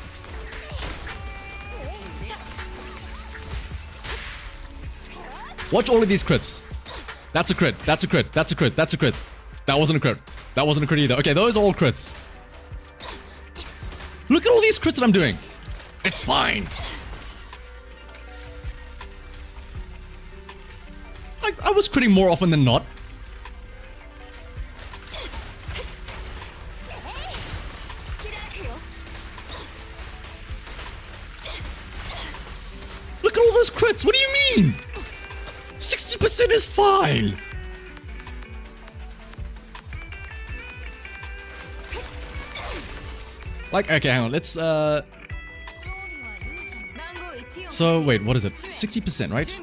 Watch all of these crits. That's a crit. That's a crit. That's a crit. That's a crit. That wasn't a crit. That wasn't a crit either. Okay, those are all crits. Look at all these crits that I'm doing. It's fine. I was critting more often than not. Look at all those crits. What do you mean? 60% is fine. Like, okay, hang on. Let's, so, wait, what is it? 60%, right?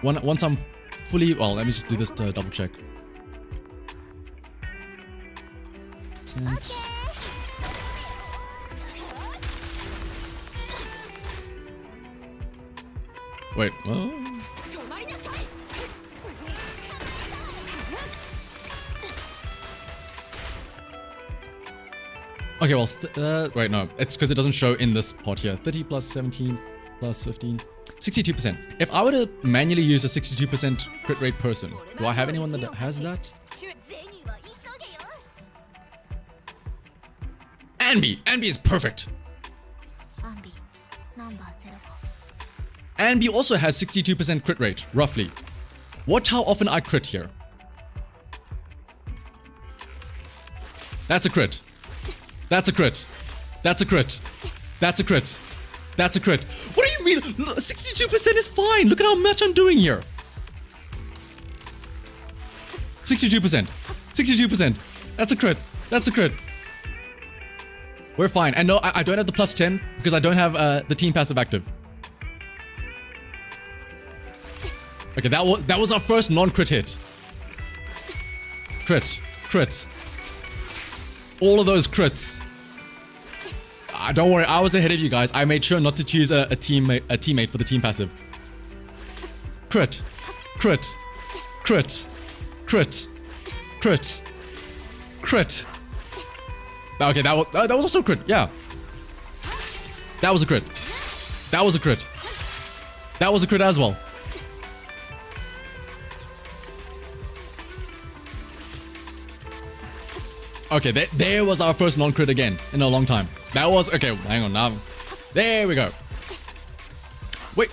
Once I'm fully... Well, let me just do this to double check. Wait, well... Okay, well, wait, no. It's because it doesn't show in this part here. 30 plus 17 plus 15. 62%. If I were to manually use a 62% crit rate person, do I have anyone that has that? Anby! Anby is perfect! Anby also has 62% crit rate, roughly. Watch how often I crit here. That's a crit. That's a crit. That's a crit. That's a crit. That's a crit. What do you mean? 62% is fine. Look at how much I'm doing here. 62%. 62%. That's a crit. That's a crit. We're fine. And no, I don't have the plus 10 because I don't have the team passive active. Okay, that was our first non-crit hit. Crit. Crit. All of those crits. Don't worry, I was ahead of you guys. I made sure not to choose a teammate for the team passive. Crit. Crit. Crit. Crit. Crit. Crit. Okay, that was also a crit. Yeah. That was a crit. That was a crit. That was a crit as well. Okay, there was our first non-crit again in a long time. That was... Okay, hang on now. There we go. Wait.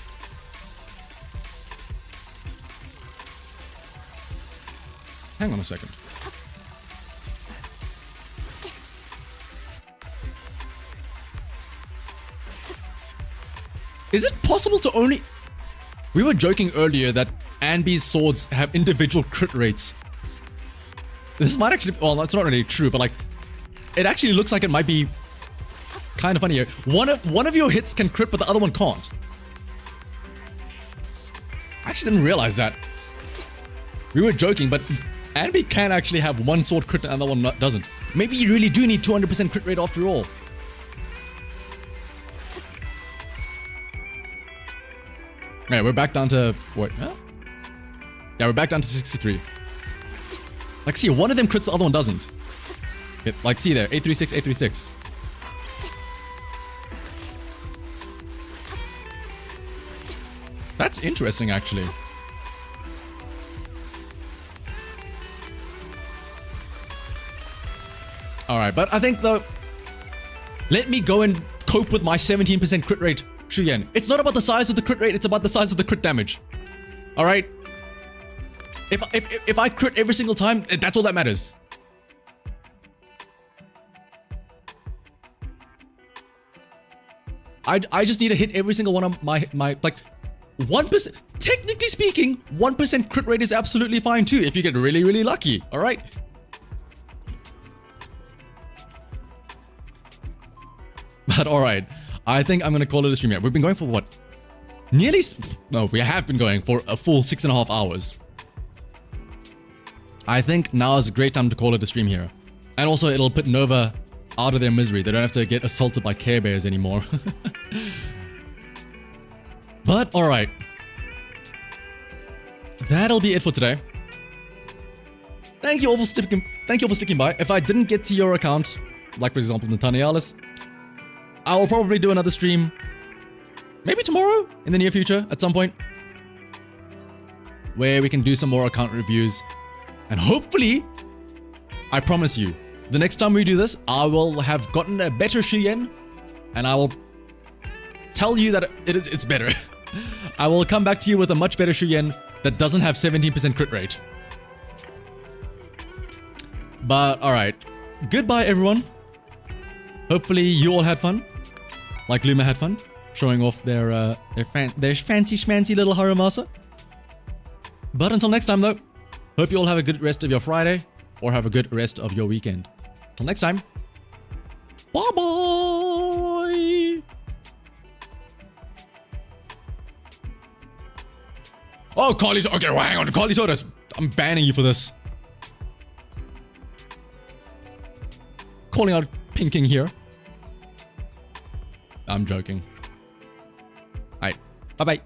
Hang on a second. Is it possible to only... We were joking earlier that Anby's swords have individual crit rates. This might actually... Well, it's not really true, but like... It actually looks like it might be kind of funny here. One of your hits can crit, but the other one can't. I actually didn't realize that. We were joking, but Anby can actually have one sword crit and the other one doesn't. Maybe you really do need 200% crit rate after all. Yeah, we're back down to... What? Huh? Yeah, we're back down to 63. Like, see, one of them crits, the other one doesn't. Like, see there, 836, 836. That's interesting, actually. Alright, but I think, though, let me go and cope with my 17% crit rate, Shuyen. It's not about the size of the crit rate, it's about the size of the crit damage. Alright? If I crit every single time, that's all that matters. I just need to hit every single one of my like 1%. Technically speaking, 1% crit rate is absolutely fine too if you get really, really lucky. All right. But all right, I think I'm gonna call it a stream here. We've been going for what? Nearly. No, we have been going for a full 6.5 hours. I think now is a great time to call it a stream here. And also, it'll put Nova out of their misery. They don't have to get assaulted by Care Bears anymore. But alright. That'll be it for today. Thank you all for sticking by. If I didn't get to your account, like for example Nathanialis, I will probably do another stream maybe tomorrow in the near future at some point, where we can do some more account reviews. And hopefully, I promise you, the next time we do this, I will have gotten a better Shuyen, and I will tell you that it's better. I will come back to you with a much better Shuyen that doesn't have 17% crit rate. But alright, goodbye everyone. Hopefully you all had fun, like Luma had fun, showing off their fancy schmancy little Harumasa. But until next time though, hope you all have a good rest of your Friday, or have a good rest of your weekend. Till next time, bye bye! Oh, Carly's, okay, well, hang on, Carly's Otis. I'm banning you for this. Calling out pinking here. I'm joking. Alright, bye bye.